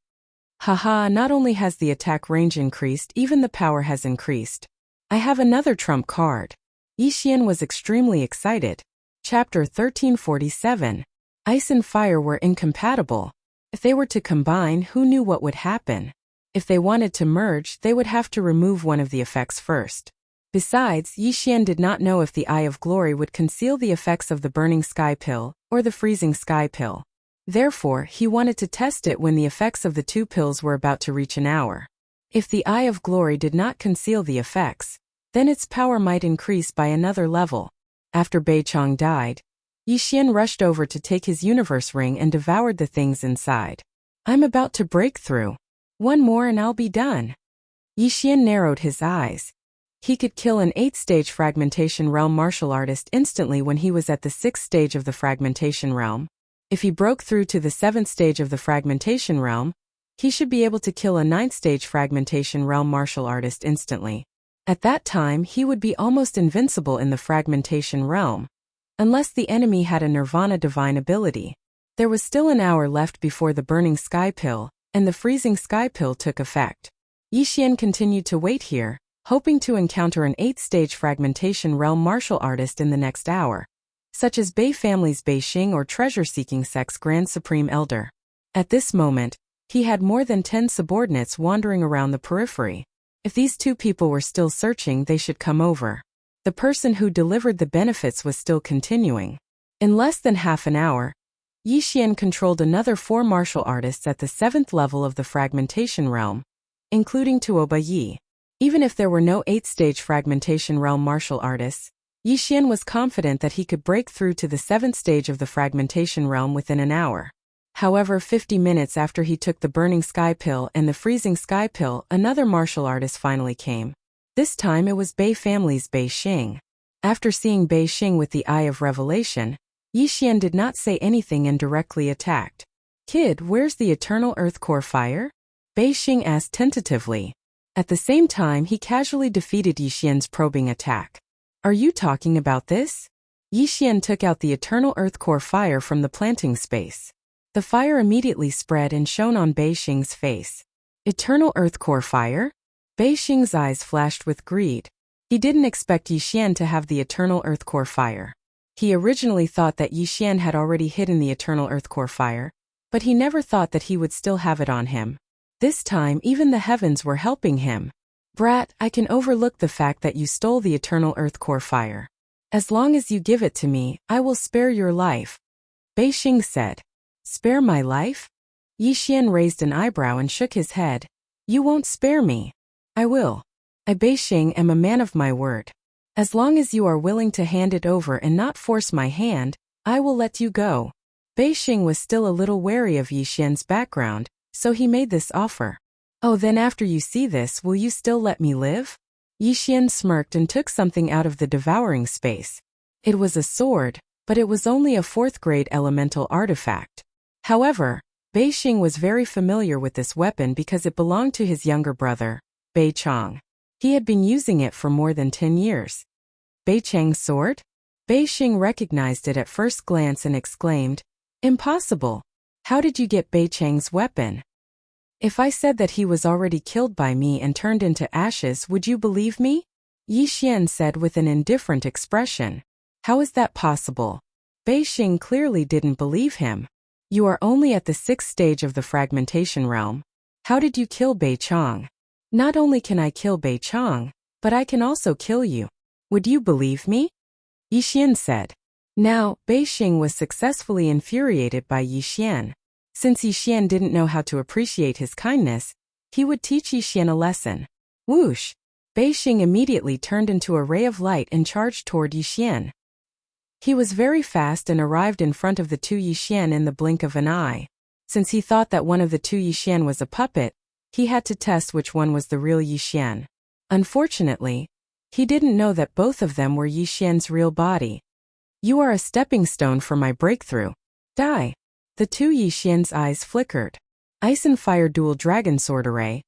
Haha, not only has the attack range increased, even the power has increased. I have another trump card. Yi Xian was extremely excited. Chapter 1347. Ice and fire were incompatible. If they were to combine, who knew what would happen? If they wanted to merge, they would have to remove one of the effects first. Besides, Yixian did not know if the Eye of Glory would conceal the effects of the burning sky pill or the freezing sky pill. Therefore, he wanted to test it when the effects of the two pills were about to reach an hour. If the Eye of Glory did not conceal the effects, then its power might increase by another level. After Bei Chong died, Yixian rushed over to take his universe ring and devoured the things inside. I'm about to break through. One more and I'll be done. Yixian narrowed his eyes. He could kill an 8th-stage fragmentation realm martial artist instantly when he was at the 6th stage of the fragmentation realm. If he broke through to the 7th stage of the fragmentation realm, he should be able to kill a 9th-stage fragmentation realm martial artist instantly. At that time, he would be almost invincible in the fragmentation realm. Unless the enemy had a Nirvana divine ability. There was still an hour left before the burning sky pill and the freezing sky pill took effect. Yixian continued to wait here, hoping to encounter an 8th-stage fragmentation realm martial artist in the next hour, such as Bei family's Bei Xing or treasure-seeking sect's Grand Supreme Elder. At this moment, he had more than 10 subordinates wandering around the periphery. If these two people were still searching, they should come over. The person who delivered the benefits was still continuing. In less than half an hour, Yixian controlled another 4 martial artists at the 7th level of the fragmentation realm, including Tuoba Yi. Even if there were no 8th-stage fragmentation realm martial artists, Yixian was confident that he could break through to the 7th stage of the fragmentation realm within an hour. However, 50 minutes after he took the burning sky pill and the freezing sky pill, another martial artist finally came. This time it was Bei family's Bei Xing. After seeing Bei Xing with the Eye of Revelation, Yixian did not say anything and directly attacked. "Kid, where's the eternal earth core fire?" Bei Xing asked tentatively. At the same time, he casually defeated Yixian's probing attack. "Are you talking about this?" Yixian took out the eternal earth core fire from the planting space. The fire immediately spread and shone on Bei Xing's face. Eternal earth core fire? Bei Xing's eyes flashed with greed. He didn't expect Yixian to have the eternal earth core fire. He originally thought that Yixian had already hidden the eternal earth core fire, but he never thought that he would still have it on him. This time, even the heavens were helping him. "Brat, I can overlook the fact that you stole the eternal earth core fire. As long as you give it to me, I will spare your life," Bei Xing said. "Spare my life?" Yixian raised an eyebrow and shook his head. "You won't spare me." "I will. I, Bei Xing, am a man of my word. As long as you are willing to hand it over and not force my hand, I will let you go." Bei Xing was still a little wary of Yixian's background, so he made this offer. "Oh, then after you see this, will you still let me live?" Yixian smirked and took something out of the devouring space. It was a sword, but it was only a 4th-grade elemental artifact. However, Bei Xing was very familiar with this weapon because it belonged to his younger brother, Bei Chong. He had been using it for more than 10 years. "Bei Chang's sword?" Bei Xing recognized it at first glance and exclaimed, "Impossible! How did you get Bei Chang's weapon?" "If I said that he was already killed by me and turned into ashes, would you believe me?" Yixian said with an indifferent expression. "How is that possible?" Bei Xing clearly didn't believe him. "You are only at the 6th stage of the fragmentation realm. How did you kill Bei Chong?" "Not only can I kill Bei Chong, but I can also kill you. Would you believe me?" Yixian said. Now, Bei Xing was successfully infuriated by Yixian. Since Yixian didn't know how to appreciate his kindness, he would teach Yixian a lesson. Whoosh! Bei Xing immediately turned into a ray of light and charged toward Yixian. He was very fast and arrived in front of the two Yixian in the blink of an eye. Since he thought that one of the two Yixian was a puppet, he had to test which one was the real Yixian. Unfortunately, he didn't know that both of them were Yixian's real body. "You are a stepping stone for my breakthrough. Die!" The two Yixian's eyes flickered. Ice and Fire Dual Dragon Sword Array.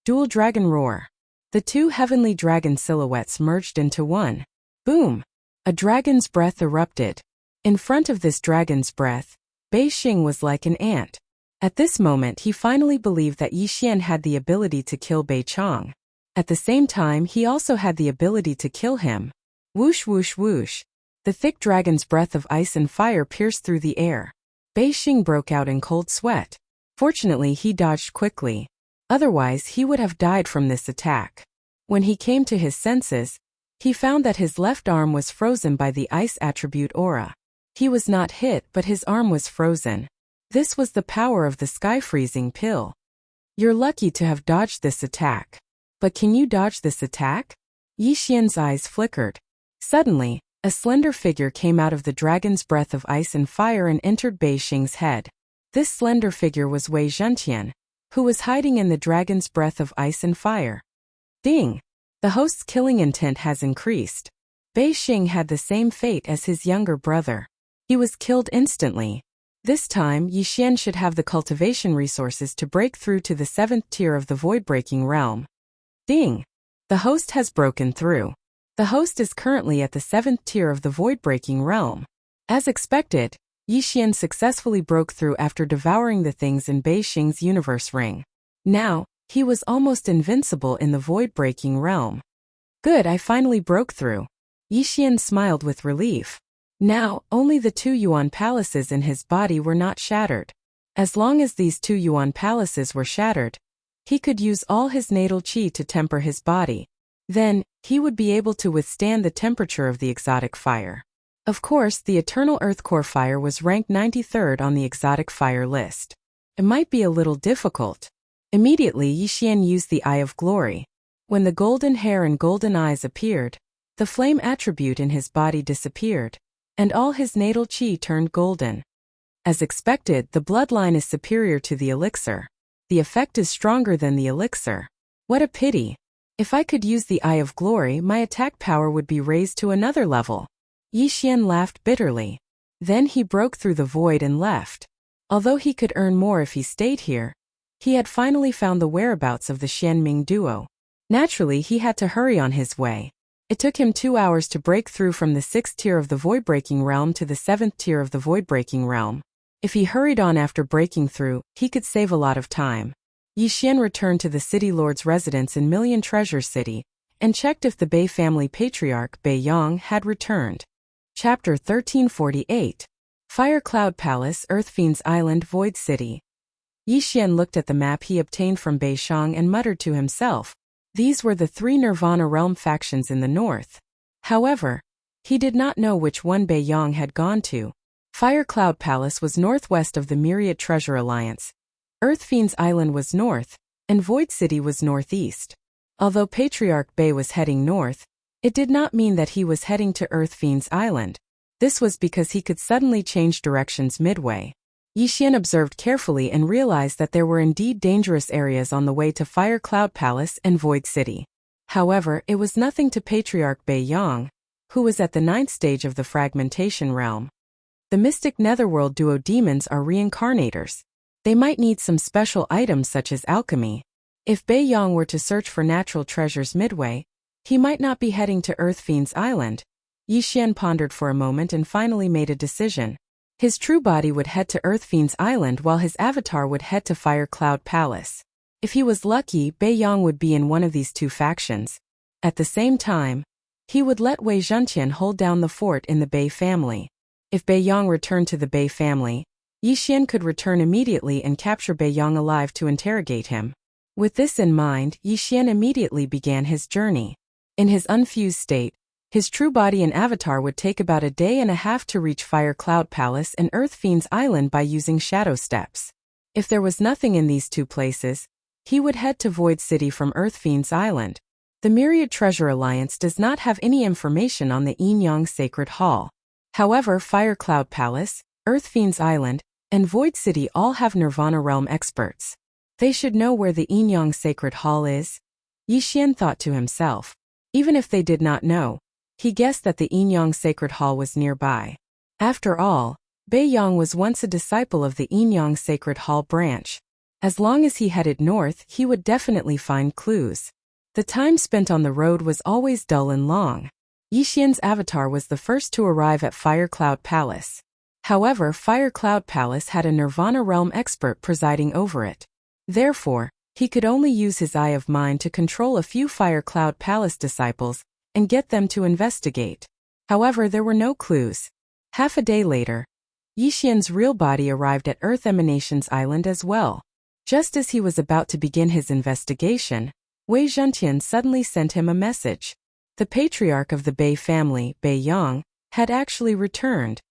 Dual Dragon Roar. The two heavenly dragon silhouettes merged into one. Boom! A dragon's breath erupted. In front of this dragon's breath, Bei Xing was like an ant. At this moment he finally believed that Yixian had the ability to kill Bei Chong. At the same time he also had the ability to kill him. Whoosh whoosh whoosh. The thick dragon's breath of ice and fire pierced through the air. Bei Xing broke out in cold sweat. Fortunately he dodged quickly. Otherwise, he would have died from this attack. When he came to his senses, he found that his left arm was frozen by the ice attribute aura. He was not hit, but his arm was frozen. This was the power of the sky freezing pill. You're lucky to have dodged this attack. But can you dodge this attack? Yi Xian's eyes flickered. Suddenly, a slender figure came out of the dragon's breath of ice and fire and entered Bei Xing's head. This slender figure was Wei Zhentian, who was hiding in the dragon's breath of ice and fire. Ding! The host's killing intent has increased. Bei Xing had the same fate as his younger brother. He was killed instantly. This time, Yi Xian should have the cultivation resources to break through to the 7th tier of the void-breaking realm. Ding! The host has broken through. The host is currently at the 7th tier of the void-breaking realm. As expected, Yi Xian successfully broke through after devouring the things in Bei Xing's universe ring. Now, he was almost invincible in the void-breaking realm. Good, I finally broke through. Yi Xian smiled with relief. Now, only the 2 Yuan palaces in his body were not shattered. As long as these 2 Yuan palaces were shattered, he could use all his natal qi to temper his body. Then, he would be able to withstand the temperature of the exotic fire. Of course, the eternal earth core fire was ranked 93rd on the exotic fire list. It might be a little difficult. Immediately, Yi Xian used the Eye of Glory. When the golden hair and golden eyes appeared, the flame attribute in his body disappeared, and all his natal qi turned golden. As expected, the bloodline is superior to the elixir. The effect is stronger than the elixir. What a pity. If I could use the Eye of Glory, my attack power would be raised to another level. Yi Xian laughed bitterly. Then he broke through the void and left. Although he could earn more if he stayed here, he had finally found the whereabouts of the Xianming duo. Naturally, he had to hurry on his way. It took him 2 hours to break through from the 6th tier of the void-breaking realm to the 7th tier of the void-breaking realm. If he hurried on after breaking through, he could save a lot of time. Yi Xian returned to the city lord's residence in Million Treasure City and checked if the Bei family patriarch Bei Yang had returned. Chapter 1348. Fire Cloud Palace, Earth Fiend's Island, Void City. Yi Xian looked at the map he obtained from Bei Shang and muttered to himself. These were the 3 Nirvana realm factions in the north. However, he did not know which one Bei Yang had gone to. Fire Cloud Palace was northwest of the Myriad Treasure Alliance. Earth Fiend's Island was north, and Void City was northeast. Although Patriarch Bei was heading north, it did not mean that he was heading to Earth Fiend's Island. This was because he could suddenly change directions midway. Yi Xian observed carefully and realized that there were indeed dangerous areas on the way to Fire Cloud Palace and Void City. However, it was nothing to Patriarch Bei Yang, who was at the 9th stage of the fragmentation realm. The mystic netherworld duo demons are reincarnators. They might need some special items such as alchemy. If Bei Yang were to search for natural treasures midway, he might not be heading to Earth Fiend's Island. Yi Xian pondered for a moment and finally made a decision. His true body would head to Earth Fiend's Island while his avatar would head to Fire Cloud Palace. If he was lucky, Bei Yang would be in one of these 2 factions. At the same time, he would let Wei Zhentian hold down the fort in the Bei family. If Bei Yang returned to the Bei family, Yi Xian could return immediately and capture Bei Yang alive to interrogate him. With this in mind, Yi Xian immediately began his journey. In his unfused state, his true body and avatar would take about a day and a half to reach Fire Cloud Palace and Earth Fiend's Island by using shadow steps. If there was nothing in these 2 places, he would head to Void City from Earth Fiend's Island. The Myriad Treasure Alliance does not have any information on the Yin Yang Sacred Hall. However, Fire Cloud Palace, Earth Fiend's Island, and Void City all have Nirvana Realm experts. They should know where the Yin Yang Sacred Hall is. Yi Xian thought to himself. Even if they did not know, he guessed that the Yin Yang Sacred Hall was nearby. After all, Bei Yang was once a disciple of the Yin Yang Sacred Hall branch. As long as he headed north, he would definitely find clues. The time spent on the road was always dull and long. Yi Xian's avatar was the first to arrive at Fire Cloud Palace. However, Fire Cloud Palace had a Nirvana Realm expert presiding over it. Therefore, he could only use his Eye of Mind to control a few Fire Cloud Palace disciples and get them to investigate. However, there were no clues. Half a day later, Yi Xian's real body arrived at Earth Emanation's Island as well. Just as he was about to begin his investigation, Wei Zhentian suddenly sent him a message. The patriarch of the Bei family, Bei Yang, had actually returned.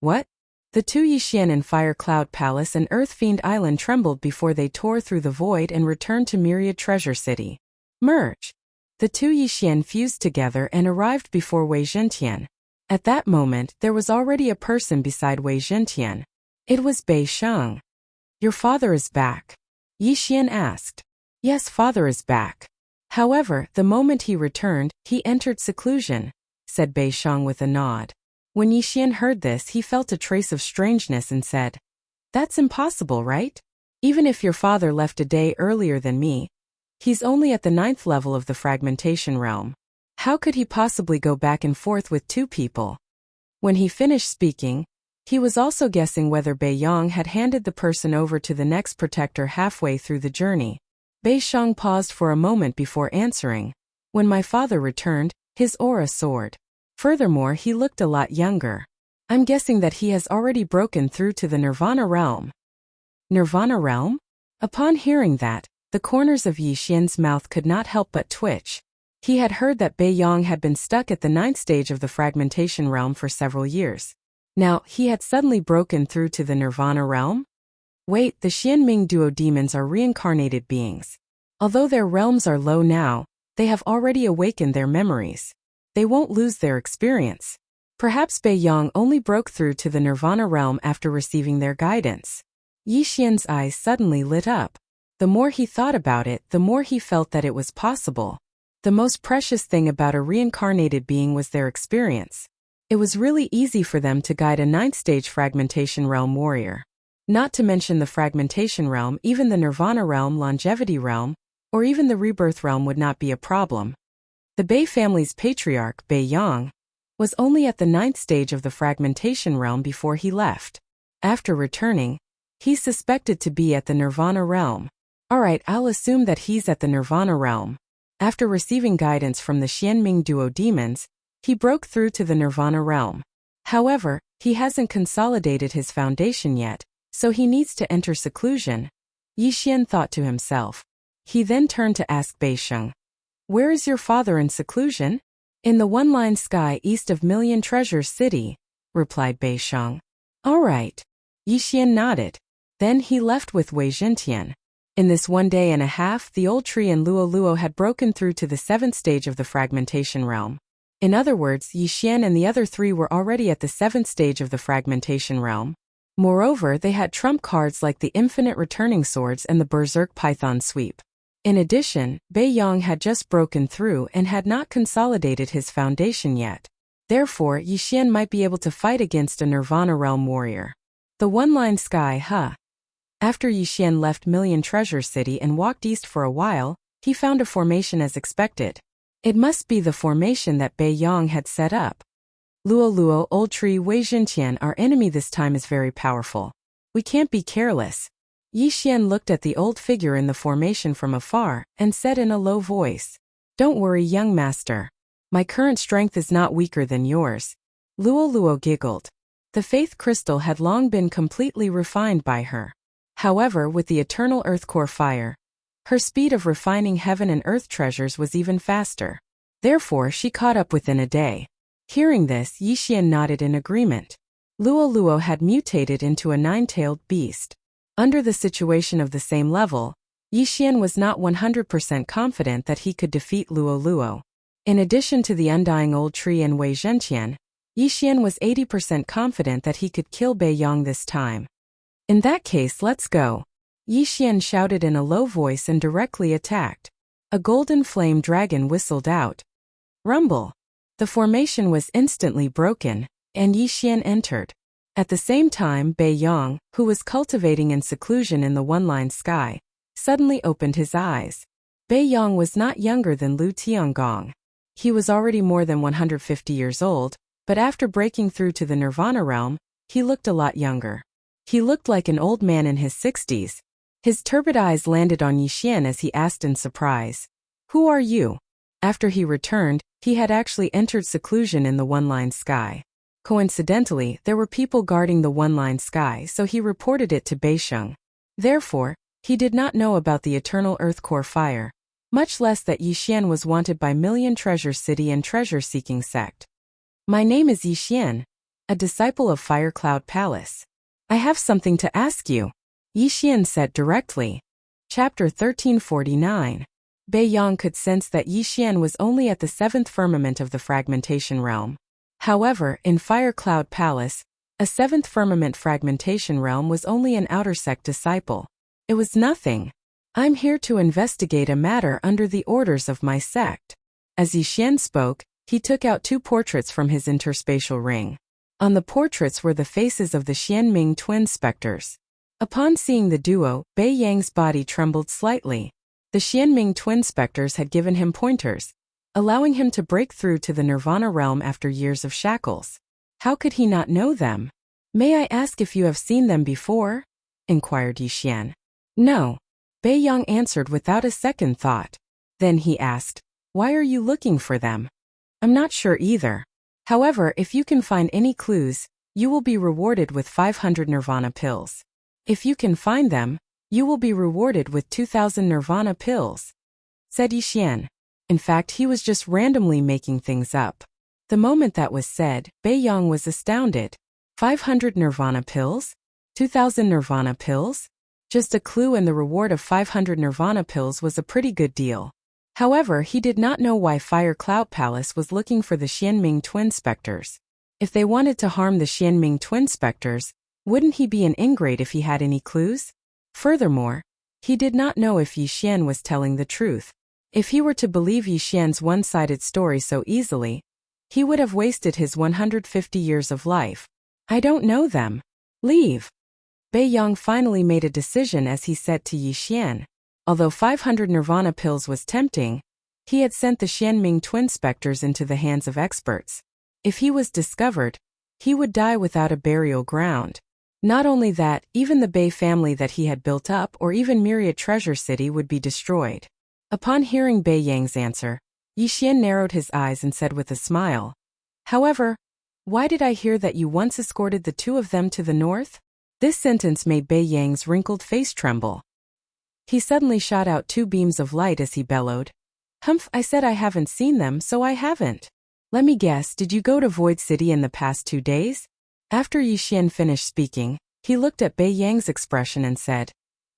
What? The two Yixian in Fire Cloud Palace and Earth Fiend Island trembled before they tore through the void and returned to Myriad Treasure City. Merge! The two Yixian fused together and arrived before Wei Zhentian. At that moment, there was already a person beside Wei Zhentian. It was Bei Sheng. Your father is back? Yixian asked. Yes, father is back. However, the moment he returned, he entered seclusion, said Bei Sheng with a nod. When Yixian heard this, he felt a trace of strangeness and said, That's impossible, right? Even if your father left a day earlier than me, he's only at the 9th level of the fragmentation realm. How could he possibly go back and forth with two people? When he finished speaking, he was also guessing whether Bei Yang had handed the person over to the next protector halfway through the journey. Bei Sheng paused for a moment before answering. When my father returned, his aura soared. Furthermore, he looked a lot younger. I'm guessing that he has already broken through to the Nirvana realm. Nirvana realm? Upon hearing that, the corners of Yixian's mouth could not help but twitch. He had heard that Bei Yang had been stuck at the 9th stage of the fragmentation realm for several years. Now, he had suddenly broken through to the Nirvana realm? Wait, the Xianming duo demons are reincarnated beings. Although their realms are low now, they have already awakened their memories. They won't lose their experience. Perhaps Bei Yang only broke through to the Nirvana realm after receiving their guidance. Yixian's eyes suddenly lit up. The more he thought about it, the more he felt that it was possible. The most precious thing about a reincarnated being was their experience. It was really easy for them to guide a 9th stage fragmentation realm warrior. Not to mention the fragmentation realm, even the Nirvana realm, longevity realm, or even the rebirth realm would not be a problem. The Bei family's patriarch, Bei Yang, was only at the 9th stage of the fragmentation realm before he left. After returning, he's suspected to be at the Nirvana realm. Alright, I'll assume that he's at the Nirvana realm. After receiving guidance from the Xianming duo demons, he broke through to the Nirvana realm. However, he hasn't consolidated his foundation yet, so he needs to enter seclusion, Yixian thought to himself. He then turned to ask Bei Sheng, Where is your father in seclusion? In the one-line sky east of Million Treasures City, replied Bei Sheng. Alright. Yixian nodded. Then he left with Wei Zhentian. In this 1 day and a half, the old tree and Luo Luo had broken through to the 7th stage of the fragmentation realm. In other words, Yixian and the other three were already at the 7th stage of the fragmentation realm. Moreover, they had trump cards like the Infinite Returning Swords and the Berserk Python Sweep. In addition, Bei Yang had just broken through and had not consolidated his foundation yet. Therefore, Yixian might be able to fight against a Nirvana realm warrior. The one-line sky, huh? After Yixian left Million Treasure City and walked east for a while, he found a formation as expected. It must be the formation that Bei Yang had set up. Luo Luo, Old Tree, Wei Zhentian, our enemy this time is very powerful. We can't be careless. Yixian looked at the old figure in the formation from afar and said in a low voice, Don't worry, young master. My current strength is not weaker than yours. Luo Luo giggled. The faith crystal had long been completely refined by her. However, with the eternal earth core fire, her speed of refining heaven and earth treasures was even faster. Therefore, she caught up within a day. Hearing this, Yixian nodded in agreement. Luo Luo had mutated into a 9-tailed beast. Under the situation of the same level, Yixian was not 100% confident that he could defeat Luo Luo. In addition to the undying old tree and Wei Zhentian, Yixian was 80% confident that he could kill Bei Yang this time. In that case, let's go. Yixian shouted in a low voice and directly attacked. A golden flame dragon whistled out. Rumble! The formation was instantly broken, and Yixian entered. At the same time, Bei Yang, who was cultivating in seclusion in the one-line sky, suddenly opened his eyes. Bei Yang was not younger than Lu Tiangong. He was already more than 150 years old, but after breaking through to the Nirvana realm, he looked a lot younger. He looked like an old man in his 60s. His turbid eyes landed on Yixian as he asked in surprise, Who are you? After he returned, he had actually entered seclusion in the one-line sky. Coincidentally, there were people guarding the one-line sky, so he reported it to Bei Sheng. Therefore, He did not know about the eternal earth core fire, much less that Yixian was wanted by Million Treasure City and treasure-seeking sect. My name is Yixian, a disciple of Fire Cloud Palace. I have something to ask you, Yixian said directly. Chapter 1349. Bei Yang could sense that Yixian was only at the 7th firmament of the fragmentation realm. However, in Fire Cloud Palace, a 7th firmament fragmentation realm was only an outer sect disciple. It was nothing. I'm here to investigate a matter under the orders of my sect. As Yixian spoke, he took out 2 portraits from his interspatial ring. On the portraits were the faces of the Xianming twin specters. Upon seeing the duo, Bei Yang's body trembled slightly. The Xianming twin specters had given him pointers, allowing him to break through to the Nirvana realm after years of shackles. How could he not know them? May I ask if you have seen them before? Inquired Yixian. No. Bei Yang answered without a second thought. Then he asked, why are you looking for them? I'm not sure either. However, if you can find any clues, you will be rewarded with 500 Nirvana pills. If you can find them, you will be rewarded with 2,000 Nirvana pills, said Yixian. In fact, he was just randomly making things up. The moment that was said, Bei Yang was astounded. 500 Nirvana pills? 2,000 Nirvana pills? Just a clue, and the reward of 500 Nirvana pills was a pretty good deal. However, he did not know why Fire Cloud Palace was looking for the Xianming twin specters. If they wanted to harm the Xianming twin specters, wouldn't he be an ingrate if he had any clues? Furthermore, he did not know if Yixian was telling the truth. If he were to believe Yixian's one-sided story so easily, he would have wasted his 150 years of life. I don't know them. Leave. Bei Yang finally made a decision as he said to Yixian. Although 500 Nirvana pills was tempting, he had sent the Xianming twin specters into the hands of experts. If he was discovered, he would die without a burial ground. Not only that, even the Bei family that he had built up, or even Myriad Treasure City, would be destroyed. Upon hearing Bei Yang's answer, Yixian narrowed his eyes and said with a smile, however, why did I hear that you once escorted the 2 of them to the north? This sentence made Bei Yang's wrinkled face tremble. He suddenly shot out 2 beams of light as he bellowed, Humph, I said I haven't seen them, so I haven't. Let me guess, did you go to Void City in the past 2 days? After Yixian finished speaking, he looked at Bei Yang's expression and said,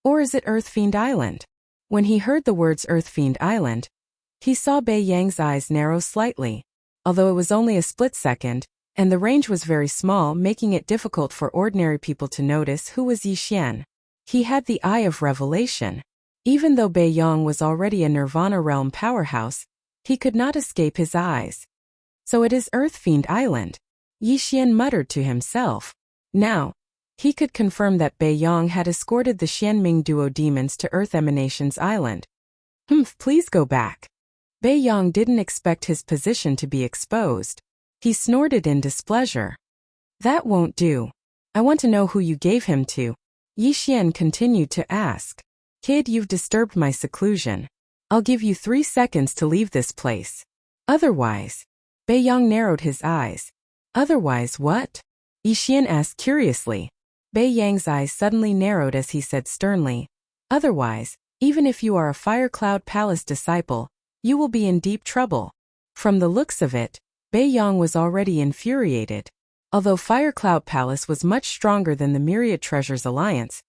or is it Earth Fiend Island? When he heard the words Earth Fiend Island, he saw Bei Yang's eyes narrow slightly. Although it was only a split second, and the range was very small, making it difficult for ordinary people to notice who was Yixian. He had the eye of revelation. Even though Bei Yang was already a Nirvana realm powerhouse, he could not escape his eyes. So it is Earth Fiend Island, Yixian muttered to himself. Now, he could confirm that Bei Yang had escorted the Xianming duo demons to Earth Emanations Island. Please go back. Bei Yang didn't expect his position to be exposed. He snorted in displeasure. That won't do. I want to know who you gave him to. Yixian continued to ask. Kid, you've disturbed my seclusion. I'll give you 3 seconds to leave this place. Otherwise. Bei Yang narrowed his eyes. Otherwise what? Yixian asked curiously. Bei Yang's eyes suddenly narrowed as he said sternly. Otherwise, even if you are a Fire Cloud Palace disciple, you will be in deep trouble. From the looks of it, Bei Yang was already infuriated. Although Fire Cloud Palace was much stronger than the Myriad Treasures Alliance,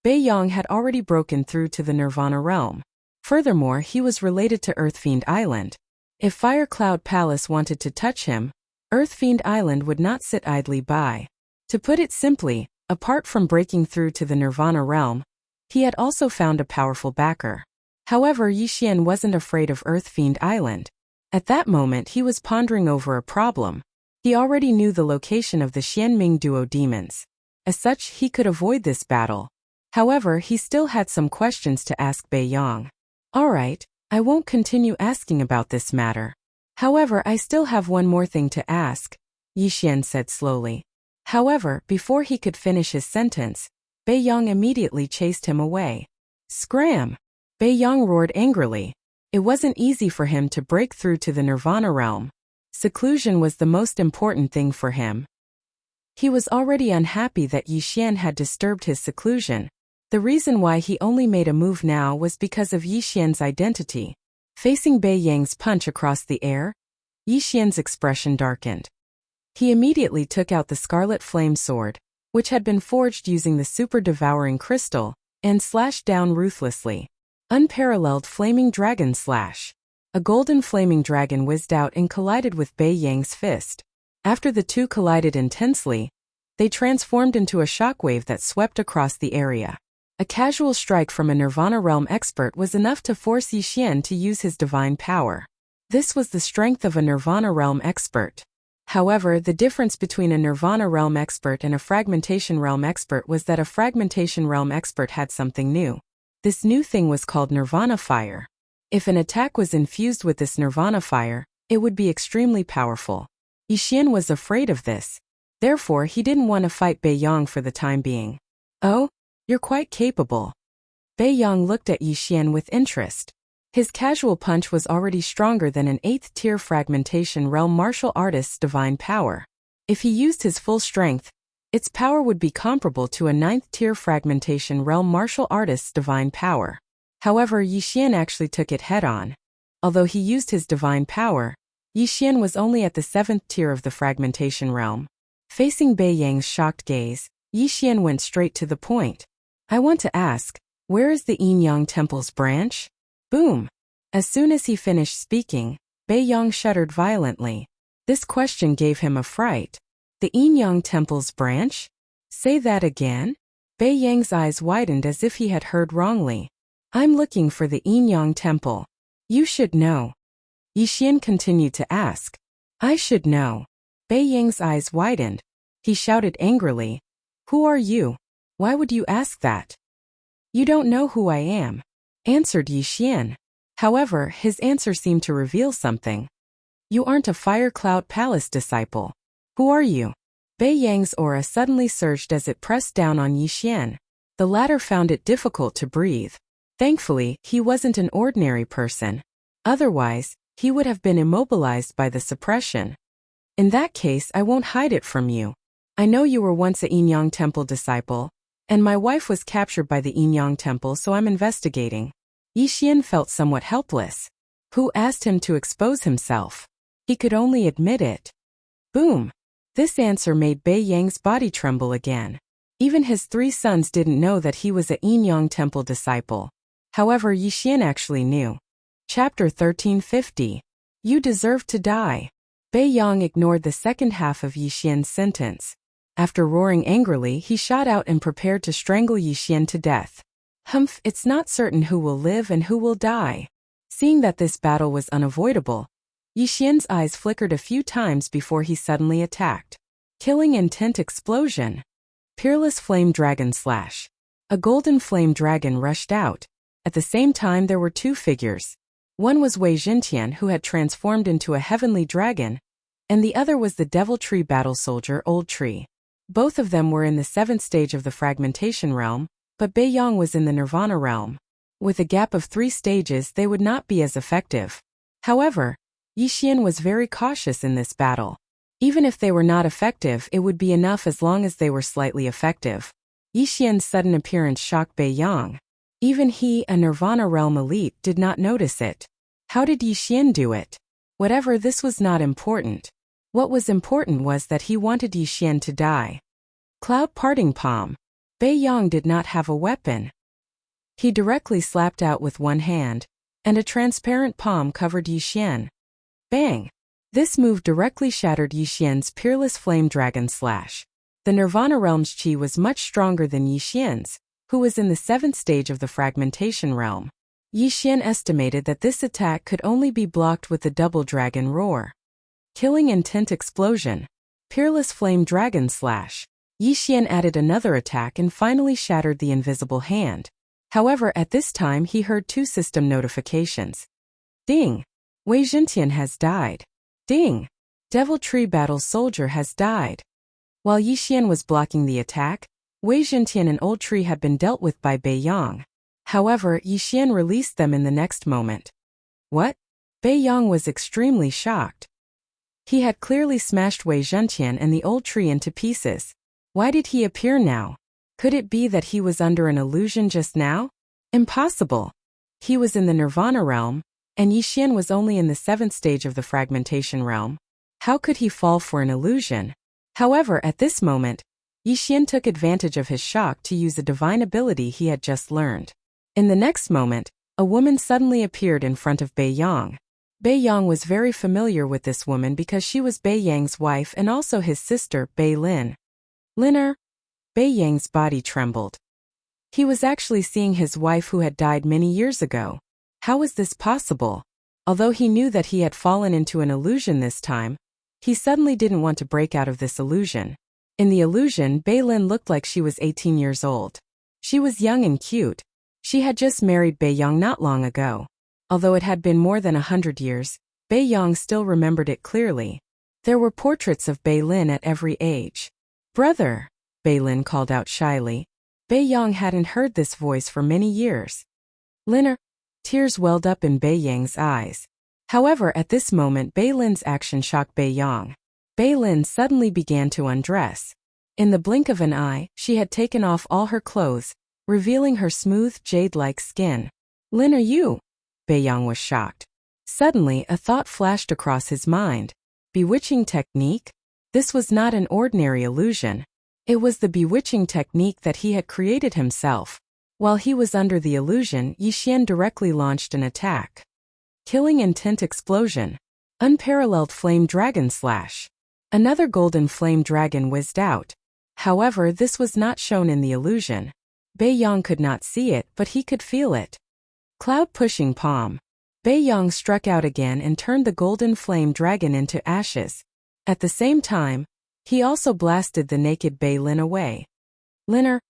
Bei Yang had already broken through to the Nirvana realm. Furthermore, he was related to Earth Fiend Island. If Fire Cloud Palace wanted to touch him, Earth Fiend Island would not sit idly by. To put it simply, apart from breaking through to the Nirvana realm, he had also found a powerful backer. However, Yixian wasn't afraid of Earth Fiend Island. At that moment he was pondering over a problem. He already knew the location of the Xianming duo demons. As such, he could avoid this battle. However, he still had some questions to ask Bei Yang. Alright, I won't continue asking about this matter. However, I still have one more thing to ask, Yixian said slowly. However, before he could finish his sentence, Bei Yang immediately chased him away. Scram! Bei Yang roared angrily. It wasn't easy for him to break through to the Nirvana realm. Seclusion was the most important thing for him. He was already unhappy that Yixian had disturbed his seclusion, The reason why he only made a move now was because of Yi Xian's identity. Facing Bei Yang's punch across the air, Yi Xian's expression darkened. He immediately took out the scarlet flame sword, which had been forged using the super devouring crystal, and slashed down ruthlessly. Unparalleled flaming dragon slash. A golden flaming dragon whizzed out and collided with Bei Yang's fist. After the two collided intensely, they transformed into a shockwave that swept across the area. A casual strike from a Nirvana Realm expert was enough to force Yi Xian to use his divine power. This was the strength of a Nirvana Realm expert. However, the difference between a Nirvana Realm expert and a Fragmentation Realm expert was that a Fragmentation Realm expert had something new. This new thing was called Nirvana Fire. If an attack was infused with this Nirvana Fire, it would be extremely powerful. Yi Xian was afraid of this. Therefore, he didn't want to fight Bei Yang for the time being. Oh, you're quite capable. Bei Yang looked at Yi Xian with interest. His casual punch was already stronger than an 8th-tier Fragmentation Realm martial artist's divine power. If he used his full strength, its power would be comparable to a 9th-tier Fragmentation Realm martial artist's divine power. However, Yi Xian actually took it head-on. Although he used his divine power, Yi Xian was only at the 7th tier of the Fragmentation Realm. Facing Bei Yang's shocked gaze, Yi Xian went straight to the point. I want to ask, where is the Yin Yang Temple's branch? Boom! As soon as he finished speaking, Bei Yang shuddered violently. This question gave him a fright. The Yin Yang Temple's branch? Say that again? Bei Yang's eyes widened as if he had heard wrongly. I'm looking for the Yin Yang Temple. You should know. Yi Xian continued to ask. I should know. Bei Yang's eyes widened. He shouted angrily. Who are you? Why would you ask that? You don't know who I am, answered Yi Xian. However, his answer seemed to reveal something. You aren't a Fire Cloud Palace disciple. Who are you? Bei Yang's aura suddenly surged as it pressed down on Yi Xian. The latter found it difficult to breathe. Thankfully, he wasn't an ordinary person. Otherwise, he would have been immobilized by the suppression. In that case, I won't hide it from you. I know you were once a Yin Yang Temple disciple, and my wife was captured by the Yin Yang Temple, so I'm investigating. Yi Xian felt somewhat helpless. Who asked him to expose himself? He could only admit it. Boom! This answer made Bei Yang's body tremble again. Even his 3 sons didn't know that he was a Yin Yang Temple disciple. However, Yi Xian actually knew. Chapter 1350. You deserve to die. Bei Yang ignored the second half of Yi Xian's sentence. After roaring angrily, he shot out and prepared to strangle Yi Xian to death. Humph, it's not certain who will live and who will die. Seeing that this battle was unavoidable, Yi Xian's eyes flickered a few times before he suddenly attacked. Killing intent explosion. Peerless flame dragon slash. A golden flame dragon rushed out. At the same time, there were 2 figures. One was Wei Jintian, who had transformed into a heavenly dragon, and the other was the Devil Tree battle soldier Old Tree. Both of them were in the 7th stage of the Fragmentation Realm, but Bei Yang was in the Nirvana Realm. With a gap of 3 stages, they would not be as effective. However, Yi Xian was very cautious in this battle. Even if they were not effective, it would be enough as long as they were slightly effective. Yi Xian's sudden appearance shocked Bei Yang. Even he, a Nirvana Realm elite, did not notice it. How did Yi Xian do it? Whatever, this was not important. What was important was that he wanted Yi Xian to die. Cloud Parting Palm. Bei Yang did not have a weapon. He directly slapped out with one hand, and a transparent palm covered Yi Xian. Bang! This move directly shattered Yi Xian's peerless flame dragon slash. The Nirvana Realm's chi was much stronger than Yi Xian's, who was in the 7th stage of the Fragmentation Realm. Yi Xian estimated that this attack could only be blocked with the double dragon roar. Killing intent explosion. Peerless flame dragon slash. Yi Xian added another attack and finally shattered the invisible hand. However, at this time he heard 2 system notifications. Ding! Wei Jintian has died. Ding! Devil Tree battle soldier has died. While Yi Xian was blocking the attack, Wei Jintian and Old Tree had been dealt with by Bei Yang. However, Yi Xian released them in the next moment. What? Bei Yang was extremely shocked. He had clearly smashed Wei Jintian and the Old Tree into pieces. Why did he appear now? Could it be that he was under an illusion just now? Impossible. He was in the Nirvana realm, and Yixian was only in the 7th stage of the fragmentation realm. How could he fall for an illusion? However, at this moment, Yixian took advantage of his shock to use a divine ability he had just learned. In the next moment, a woman suddenly appeared in front of Bei Yang. Bei Yang was very familiar with this woman because she was Bei Yang's wife and also his sister, Bei Lin. Liner. Bei Yang's body trembled. He was actually seeing his wife who had died many years ago. How was this possible? Although he knew that he had fallen into an illusion this time, he suddenly didn't want to break out of this illusion. In the illusion, Bei Lin looked like she was 18 years old. She was young and cute. She had just married Bei Yang not long ago. Although it had been more than 100 years, Bei Yang still remembered it clearly. There were portraits of Bei Lin at every age. "Brother," Bei Lin called out shyly. Bei Yang hadn't heard this voice for many years. "Liner." Tears welled up in Bei Yang's eyes. However, at this moment Bei Lin's action shocked Bei Yang. Bei Lin suddenly began to undress. In the blink of an eye, she had taken off all her clothes, revealing her smooth, jade-like skin. "Lin, are you?" Bei Yang was shocked. Suddenly, a thought flashed across his mind. Bewitching technique? This was not an ordinary illusion. It was the bewitching technique that he had created himself. While he was under the illusion, Yixian directly launched an attack. Killing intent explosion. Unparalleled flame dragon slash. Another golden flame dragon whizzed out. However, this was not shown in the illusion. Bei Yang could not see it, but he could feel it. Cloud pushing palm. Bei Yang struck out again and turned the golden flame dragon into ashes. At the same time, he also blasted the naked Bei Lin away. "Liner."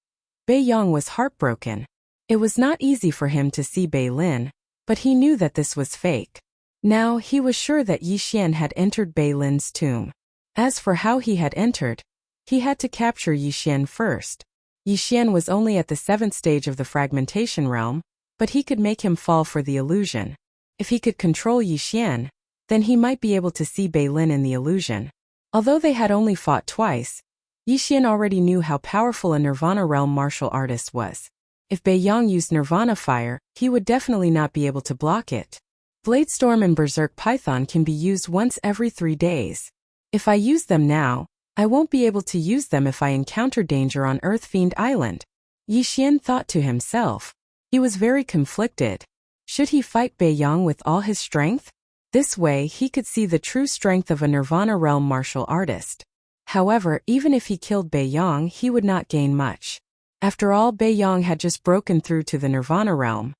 Bei Yang was heartbroken. It was not easy for him to see Bei Lin, but he knew that this was fake. Now, he was sure that Yixian had entered Bei Lin's tomb. As for how he had entered, he had to capture Yixian first. Yixian was only at the 7th stage of the fragmentation realm, but he could make him fall for the illusion. If he could control Yixian, then he might be able to see Bei Lin in the illusion. Although they had only fought twice, Yixian already knew how powerful a Nirvana realm martial artist was. If Bei Yang used Nirvana fire, he would definitely not be able to block it. Bladestorm and Berserk Python can be used once every 3 days. If I use them now, I won't be able to use them if I encounter danger on Earth Fiend Island. Yixian thought to himself. He was very conflicted. Should he fight Bei Yang with all his strength? This way he could see the true strength of a Nirvana realm martial artist. However, even if he killed Bei Yang, he would not gain much. After all, Bei Yang had just broken through to the Nirvana realm.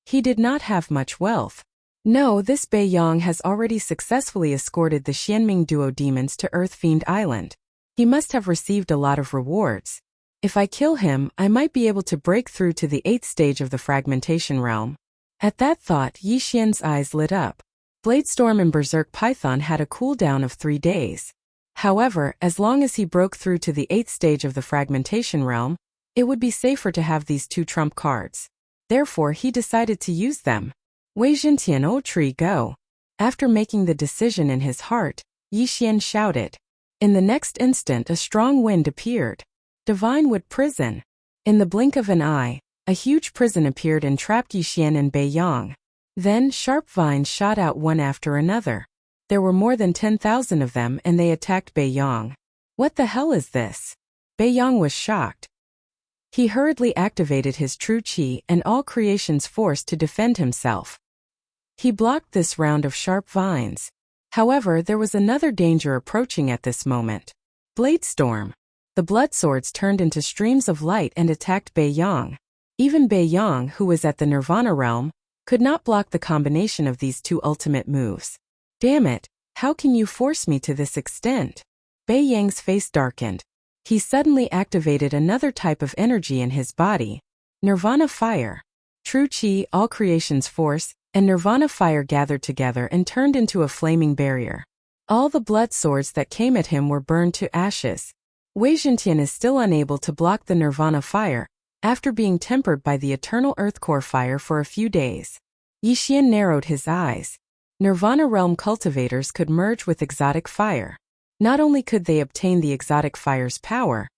He did not have much wealth. No, this Bei Yang has already successfully escorted the Xianming duo demons to Earth Fiend Island. He must have received a lot of rewards. If I kill him, I might be able to break through to the 8th stage of the fragmentation realm. At that thought, Yixian's eyes lit up. Bladestorm and Berserk Python had a cooldown of 3 days. However, as long as he broke through to the 8th stage of the fragmentation realm, it would be safer to have these 2 trump cards. Therefore, he decided to use them. Wei Jintian, old tree, go. After making the decision in his heart, Yixian shouted. In the next instant, a strong wind appeared. Divine Wood Prison. In the blink of an eye, a huge prison appeared and trapped Yixian and Bei Yang. Then, sharp vines shot out one after another. There were more than 10,000 of them and they attacked Bei Yang. What the hell is this? Bei Yang was shocked. He hurriedly activated his true chi and all creation's force to defend himself. He blocked this round of sharp vines. However, there was another danger approaching at this moment. Bladestorm. The blood swords turned into streams of light and attacked Bei Yang. Even Bei Yang, who was at the Nirvana realm, could not block the combination of these 2 ultimate moves. Damn it, how can you force me to this extent? Bei Yang's face darkened. He suddenly activated another type of energy in his body. Nirvana fire. True chi, all creation's force, and Nirvana fire gathered together and turned into a flaming barrier. All the blood swords that came at him were burned to ashes. Wei Jintian is still unable to block the Nirvana fire, after being tempered by the eternal earth core fire for a few days. Yixian narrowed his eyes. Nirvana realm cultivators could merge with exotic fire. Not only could they obtain the exotic fire's power,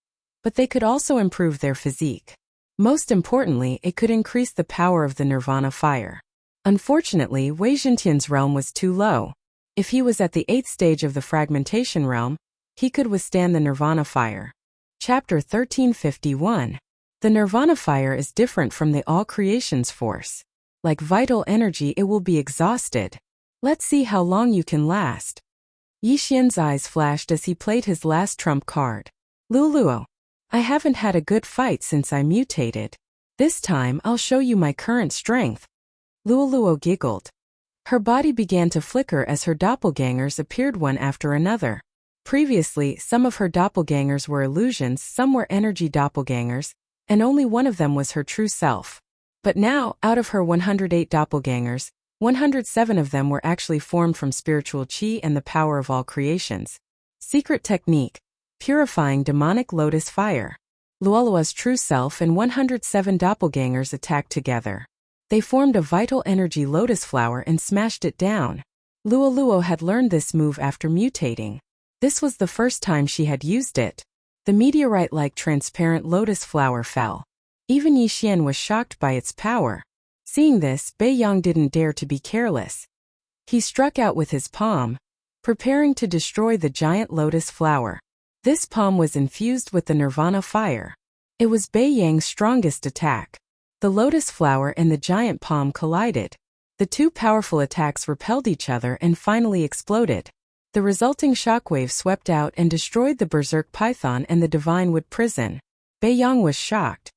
but they could also improve their physique. Most importantly, it could increase the power of the Nirvana fire. Unfortunately, Wei Zhentian's realm was too low. If he was at the 8th stage of the fragmentation realm, he could withstand the Nirvana fire. Chapter 1351. The Nirvana fire is different from the all creations force. Like vital energy, it will be exhausted. Let's see how long you can last. Yi Xian's eyes flashed as he played his last trump card. Luoluo, I haven't had a good fight since I mutated. This time I'll show you my current strength. Luoluo giggled. Her body began to flicker as her doppelgangers appeared one after another. Previously, some of her doppelgangers were illusions, some were energy doppelgangers, and only one of them was her true self. But now, out of her 108 doppelgangers, 107 of them were actually formed from spiritual qi and the power of all creations. Secret technique: purifying demonic lotus fire. Luoluo's true self and 107 doppelgangers attacked together. They formed a vital energy lotus flower and smashed it down. Luoluo had learned this move after mutating. This was the first time she had used it. The meteorite-like transparent lotus flower fell. Even Yi Xian was shocked by its power. Seeing this, Bei Yang didn't dare to be careless. He struck out with his palm, preparing to destroy the giant lotus flower. This palm was infused with the Nirvana fire. It was Bei Yang's strongest attack. The lotus flower and the giant palm collided. The two powerful attacks repelled each other and finally exploded. The resulting shockwave swept out and destroyed the berserk python and the divine wood prison. Bei Yang was shocked.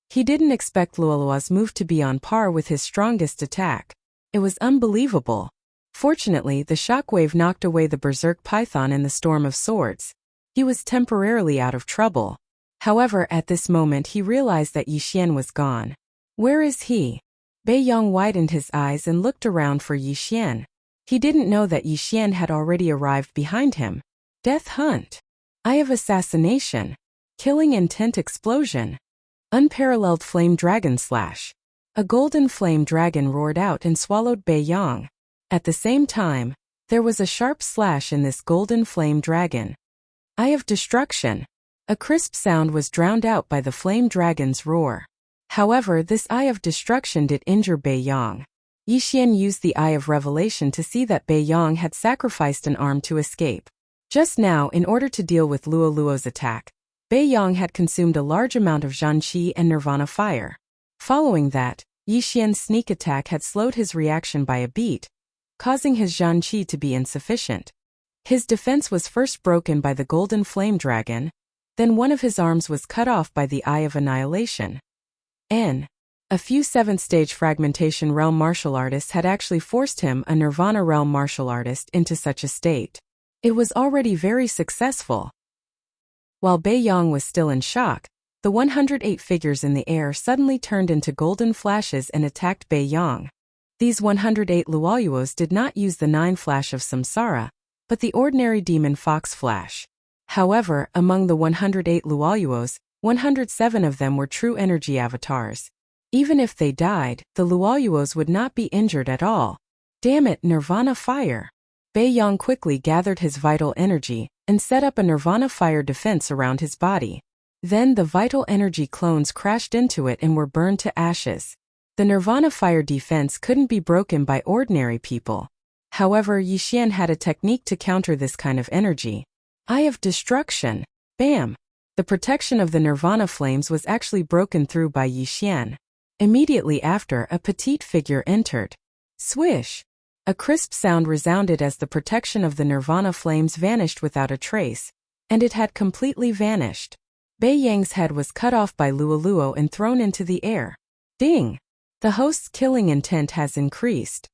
He didn't expect Luoluo's move to be on par with his strongest attack. It was unbelievable. Fortunately, the shockwave knocked away the berserk python and the storm of swords. He was temporarily out of trouble. However, at this moment he realized that Yi Xian was gone. Where is he? Bei Yang widened his eyes and looked around for Yi Xian. He didn't know that Yi Xian had already arrived behind him. Death hunt. Eye of assassination. Killing intent explosion. Unparalleled flame dragon slash. A golden flame dragon roared out and swallowed Bei Yang. At the same time, there was a sharp slash in this golden flame dragon. Eye of destruction. A crisp sound was drowned out by the flame dragon's roar. However, this eye of destruction did injure Bei Yang. Yi Xian used the eye of revelation to see that Bei Yang had sacrificed an arm to escape. Just now, in order to deal with Luoluo's attack, Bei Yang had consumed a large amount of Zhan Qi and Nirvana fire. Following that, Yi Xian's sneak attack had slowed his reaction by a beat, causing his Zhan Qi to be insufficient. His defense was first broken by the golden flame dragon, then one of his arms was cut off by the Eye of Annihilation. A few 7th-stage fragmentation realm martial artists had actually forced him, a Nirvana realm martial artist, into such a state. It was already very successful. While Bei Yang was still in shock, the 108 figures in the air suddenly turned into golden flashes and attacked Bei Yang. These 108 Luoluos did not use the 9 flash of Samsara, but the ordinary demon fox flash. However, among the 108 Luoluos, 107 of them were true energy avatars. Even if they died, the Luoluos would not be injured at all. Damn it, Nirvana fire! Bei Yang quickly gathered his vital energy and set up a Nirvana fire defense around his body. Then the vital energy clones crashed into it and were burned to ashes. The Nirvana fire defense couldn't be broken by ordinary people. However, Yi Xian had a technique to counter this kind of energy. Eye of destruction. Bam! The protection of the Nirvana flames was actually broken through by Yi Xian. Immediately after, a petite figure entered. Swish! A crisp sound resounded as the protection of the Nirvana flames vanished without a trace, and it had completely vanished. Bei Yang's head was cut off by Luoluo and thrown into the air. Ding! The host's killing intent has increased.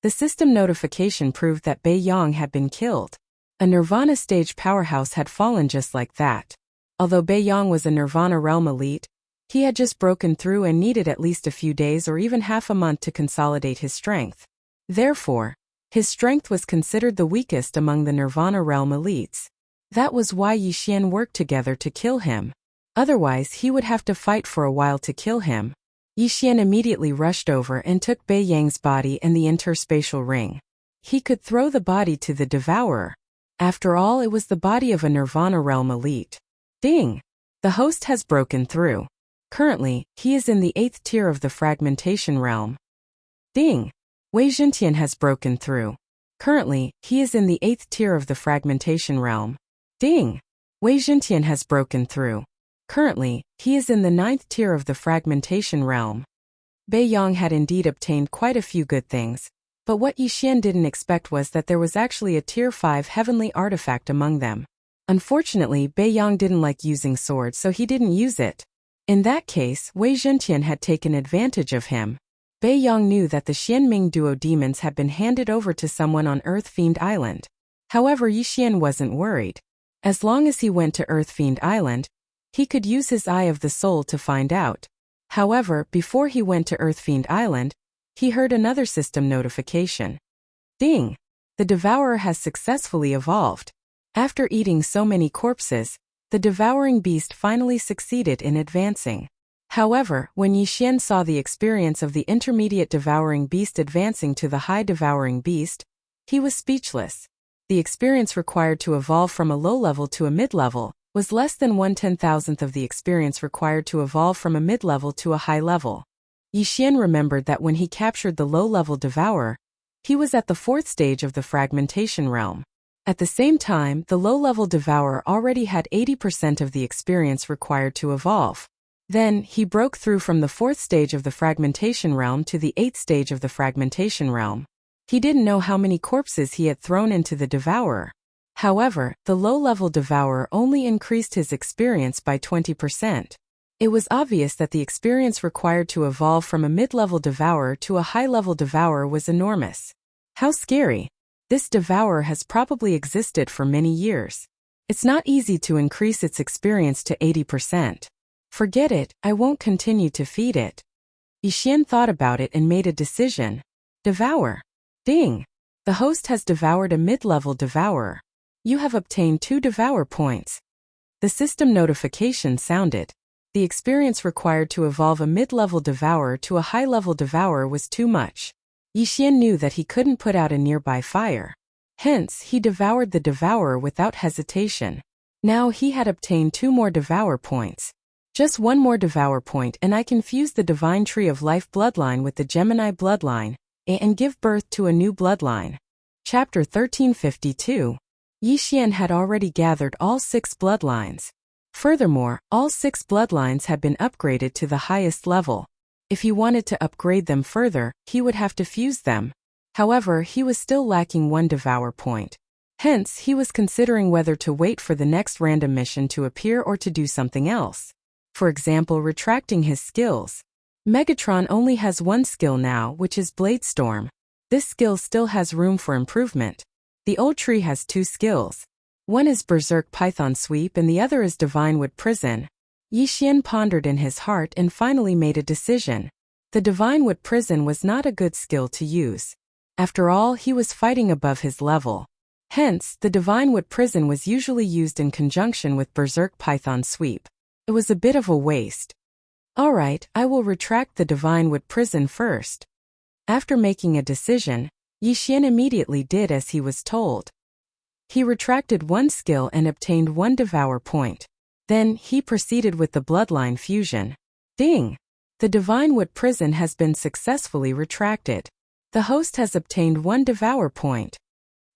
The system notification proved that Bei Yang had been killed. A Nirvana stage powerhouse had fallen just like that. Although Bei Yang was a Nirvana realm elite, he had just broken through and needed at least a few days or even half a month to consolidate his strength. Therefore, his strength was considered the weakest among the Nirvana realm elites. That was why Yi Xian worked together to kill him. Otherwise, he would have to fight for a while to kill him. Yi Xian immediately rushed over and took Bei Yang's body and the interspatial ring. He could throw the body to the Devourer. After all, it was the body of a Nirvana realm elite. Ding! The host has broken through. Currently, he is in the 8th tier of the fragmentation realm. Ding! Wei Zhentian has broken through. Currently, he is in the 8th tier of the fragmentation realm. Ding! Wei Zhentian has broken through. Currently, he is in the 9th tier of the fragmentation realm. Bei Yang had indeed obtained quite a few good things, but what Yixian didn't expect was that there was actually a tier 5 heavenly artifact among them. Unfortunately, Bei Yang didn't like using swords, so he didn't use it. In that case, Wei Zhentian had taken advantage of him. Bei Yang knew that the Xianming duo demons had been handed over to someone on Earth Fiend Island. However, Yixian wasn't worried. As long as he went to Earth Fiend Island, he could use his Eye of the Soul to find out. However, before he went to Earth Fiend Island, he heard another system notification. Ding! The Devourer has successfully evolved. After eating so many corpses, the devouring beast finally succeeded in advancing. However, when Yixian saw the experience of the intermediate devouring beast advancing to the high devouring beast, he was speechless. The experience required to evolve from a low level to a mid-level was less than 1/10,000th of the experience required to evolve from a mid-level to a high level. Yixian remembered that when he captured the low-level devourer, he was at the 4th stage of the fragmentation realm. At the same time, the low-level devourer already had 80% of the experience required to evolve. Then, he broke through from the 4th stage of the fragmentation realm to the 8th stage of the fragmentation realm. He didn't know how many corpses he had thrown into the devourer. However, the low-level devourer only increased his experience by 20%. It was obvious that the experience required to evolve from a mid-level devourer to a high-level devourer was enormous. How scary! This devourer has probably existed for many years. It's not easy to increase its experience to 80%. Forget it, I won't continue to feed it. Yixian thought about it and made a decision. Devour. Ding! The host has devoured a mid-level devourer. You have obtained 2 devour points. The system notification sounded. The experience required to evolve a mid-level devourer to a high-level devourer was too much. Yixian knew that he couldn't put out a nearby fire. Hence, he devoured the devourer without hesitation. Now he had obtained 2 more devour points. Just 1 more devour point and I can fuse the divine tree of life bloodline with the Gemini bloodline, and give birth to a new bloodline. Chapter 1352. Yixian had already gathered all 6 bloodlines. Furthermore, all 6 bloodlines had been upgraded to the highest level. If he wanted to upgrade them further, he would have to fuse them. However, he was still lacking 1 devour point. Hence, he was considering whether to wait for the next random mission to appear or to do something else. For example, retracting his skills. Megatron only has 1 skill now, which is Bladestorm. This skill still has room for improvement. The old tree has 2 skills. One is Berserk Python Sweep and the other is Divine Wood Prison. Yixian pondered in his heart and finally made a decision. The Divine Wood Prison was not a good skill to use. After all, he was fighting above his level. Hence, the Divine Wood Prison was usually used in conjunction with Berserk Python Sweep. It was a bit of a waste. Alright, I will retract the Divine Wood Prison first. After making a decision, Yixian immediately did as he was told. He retracted 1 skill and obtained 1 devour point. Then, he proceeded with the bloodline fusion. Ding! The Divine Wood Prison has been successfully retracted. The host has obtained 1 devour point.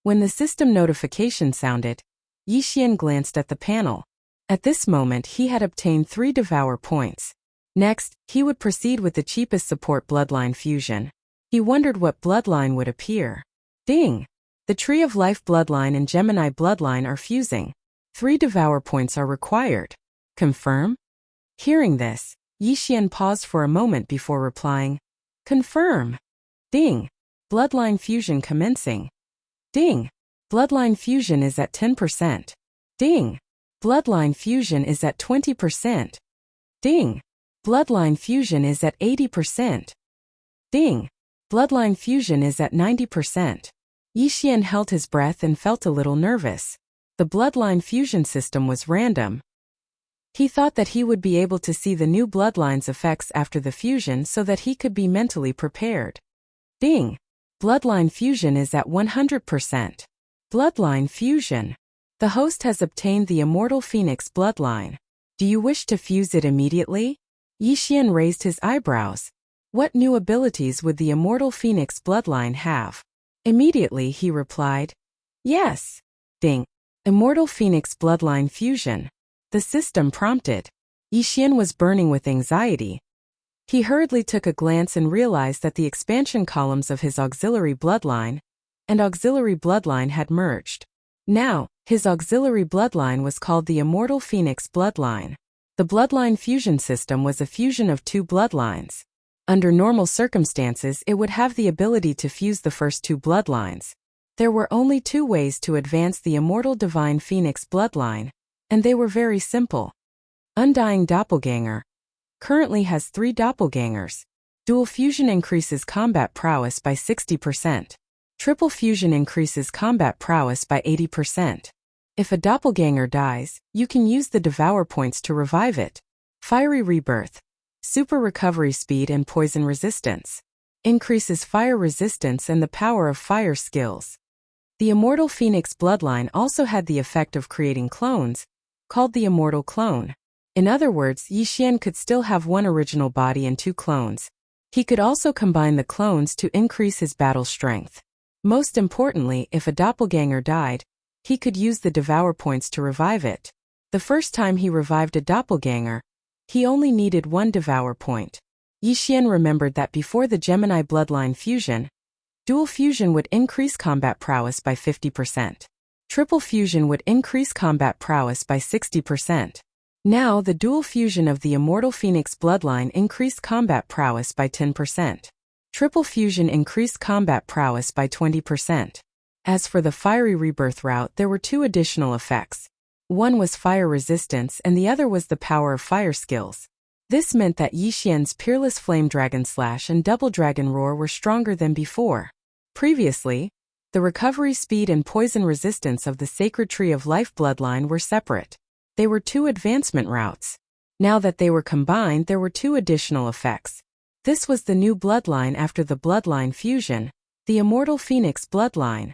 When the system notification sounded, Yixian glanced at the panel. At this moment he had obtained 3 devour points. Next, he would proceed with the cheapest support bloodline fusion. He wondered what bloodline would appear. Ding! The Tree of Life bloodline and Gemini bloodline are fusing. 3 devour points are required. Confirm? Hearing this, Yixian paused for a moment before replying. Confirm. Ding! Bloodline fusion commencing. Ding! Bloodline fusion is at 10%. Ding! Bloodline fusion is at 20%. Ding! Bloodline fusion is at 80%. Ding! Bloodline fusion is at 90%. Yixian held his breath and felt a little nervous. The bloodline fusion system was random. He thought that he would be able to see the new bloodline's effects after the fusion so that he could be mentally prepared. Ding! Bloodline fusion is at 100%. Bloodline fusion. The host has obtained the Immortal Phoenix bloodline. Do you wish to fuse it immediately? Yixian raised his eyebrows. What new abilities would the immortal phoenix bloodline have? Immediately he replied, yes. Ding. Immortal phoenix bloodline fusion. The system prompted. Yixian was burning with anxiety. He hurriedly took a glance and realized that the expansion columns of his auxiliary bloodline and auxiliary bloodline had merged. Now, his auxiliary bloodline was called the Immortal Phoenix bloodline. The bloodline fusion system was a fusion of two bloodlines. Under normal circumstances, it would have the ability to fuse the first two bloodlines. There were only two ways to advance the Immortal Divine Phoenix bloodline, and they were very simple. Undying Doppelganger currently has 3 doppelgangers. Dual fusion increases combat prowess by 60%. Triple fusion increases combat prowess by 80%. If a doppelganger dies, you can use the Devour points to revive it. Fiery Rebirth. Super recovery speed and poison resistance. Increases fire resistance and the power of fire skills. The Immortal Phoenix bloodline also had the effect of creating clones, called the Immortal Clone. In other words, Yixian could still have one original body and 2 clones. He could also combine the clones to increase his battle strength. Most importantly, if a doppelganger died, he could use the Devour points to revive it. The first time he revived a doppelganger, he only needed 1 Devour point. Yixian remembered that before the Gemini bloodline fusion, dual fusion would increase combat prowess by 50%. Triple fusion would increase combat prowess by 60%. Now the dual fusion of the Immortal Phoenix bloodline increased combat prowess by 10%. Triple fusion increased combat prowess by 20%. As for the Fiery Rebirth route, there were 2 additional effects. One was fire resistance and the other was the power of fire skills. This meant that Yixian's Peerless Flame Dragon Slash and Double Dragon Roar were stronger than before. Previously, the recovery speed and poison resistance of the Sacred Tree of Life bloodline were separate. They were 2 advancement routes. Now that they were combined, there were 2 additional effects. This was the new bloodline after the bloodline fusion, the Immortal Phoenix bloodline.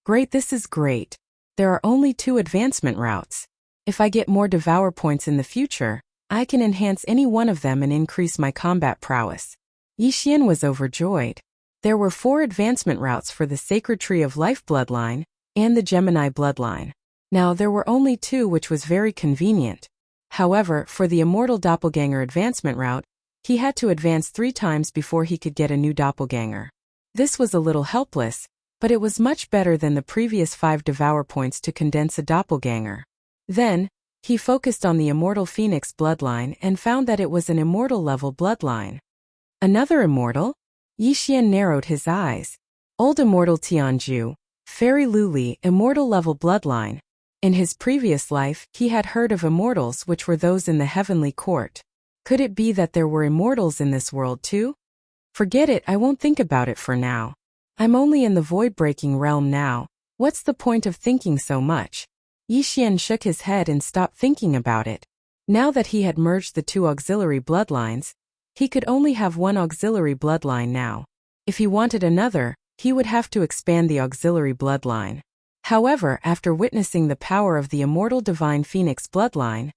Great, this is great. There are only 2 advancement routes. If I get more Devour points in the future, I can enhance any one of them and increase my combat prowess. Yixian was overjoyed. There were 4 advancement routes for the Sacred Tree of Life bloodline and the Gemini bloodline. Now there were only 2, which was very convenient. However, for the Immortal Doppelganger advancement route, he had to advance 3 times before he could get a new doppelganger. This was a little helpless, but it was much better than the previous 5 Devour points to condense a doppelganger. Then, he focused on the Immortal Phoenix bloodline and found that it was an immortal level bloodline. Another immortal? Yixian narrowed his eyes. Old Immortal Tianju, Fairy Luli, immortal level bloodline. In his previous life, he had heard of immortals, which were those in the heavenly court. Could it be that there were immortals in this world too? Forget it, I won't think about it for now. I'm only in the void-breaking realm now. What's the point of thinking so much? Yixian shook his head and stopped thinking about it. Now that he had merged the 2 auxiliary bloodlines, he could only have 1 auxiliary bloodline now. If he wanted another, he would have to expand the auxiliary bloodline. However, after witnessing the power of the Immortal Divine Phoenix bloodline,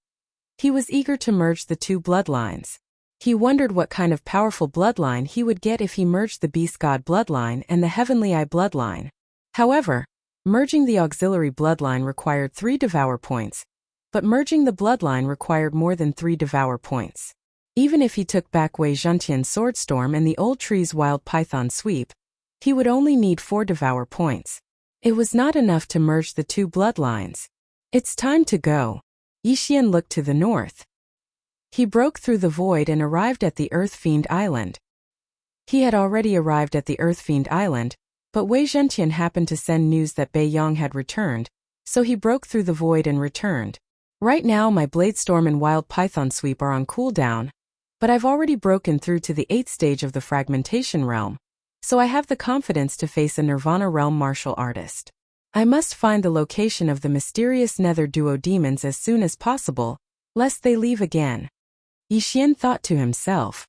he was eager to merge the 2 bloodlines. He wondered what kind of powerful bloodline he would get if he merged the Beast God bloodline and the Heavenly Eye bloodline. However, merging the auxiliary bloodline required 3 Devour points, but merging the bloodline required more than 3 Devour points. Even if he took back Wei Zhentian's Swordstorm and the Old Tree's Wild Python Sweep, he would only need 4 Devour points. It was not enough to merge the 2 bloodlines. It's time to go. Yixian looked to the north. He broke through the void and arrived at the Earth Fiend Island. He had already arrived at the Earth Fiend Island, but Wei Zhentian happened to send news that Bei Yang had returned, so he broke through the void and returned. Right now my Bladestorm and Wild Python Sweep are on cooldown, but I've already broken through to the 8th stage of the Fragmentation Realm, so I have the confidence to face a Nirvana Realm martial artist. I must find the location of the mysterious Nether Duo demons as soon as possible, lest they leave again. Yixian thought to himself.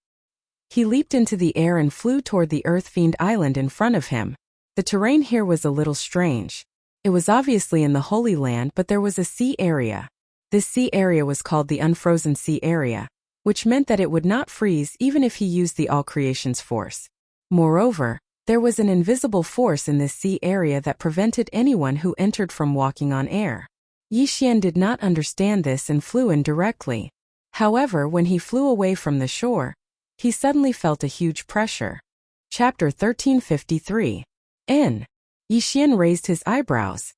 He leaped into the air and flew toward the Earth Fiend Island in front of him. The terrain here was a little strange. It was obviously in the Holy Land, but there was a sea area. This sea area was called the unfrozen sea area, which meant that it would not freeze even if he used the all creation's force. Moreover, there was an invisible force in this sea area that prevented anyone who entered from walking on air. Yi Xian did not understand this and flew in directly. However, when he flew away from the shore, he suddenly felt a huge pressure. Chapter 1353. Yi Xian raised his eyebrows.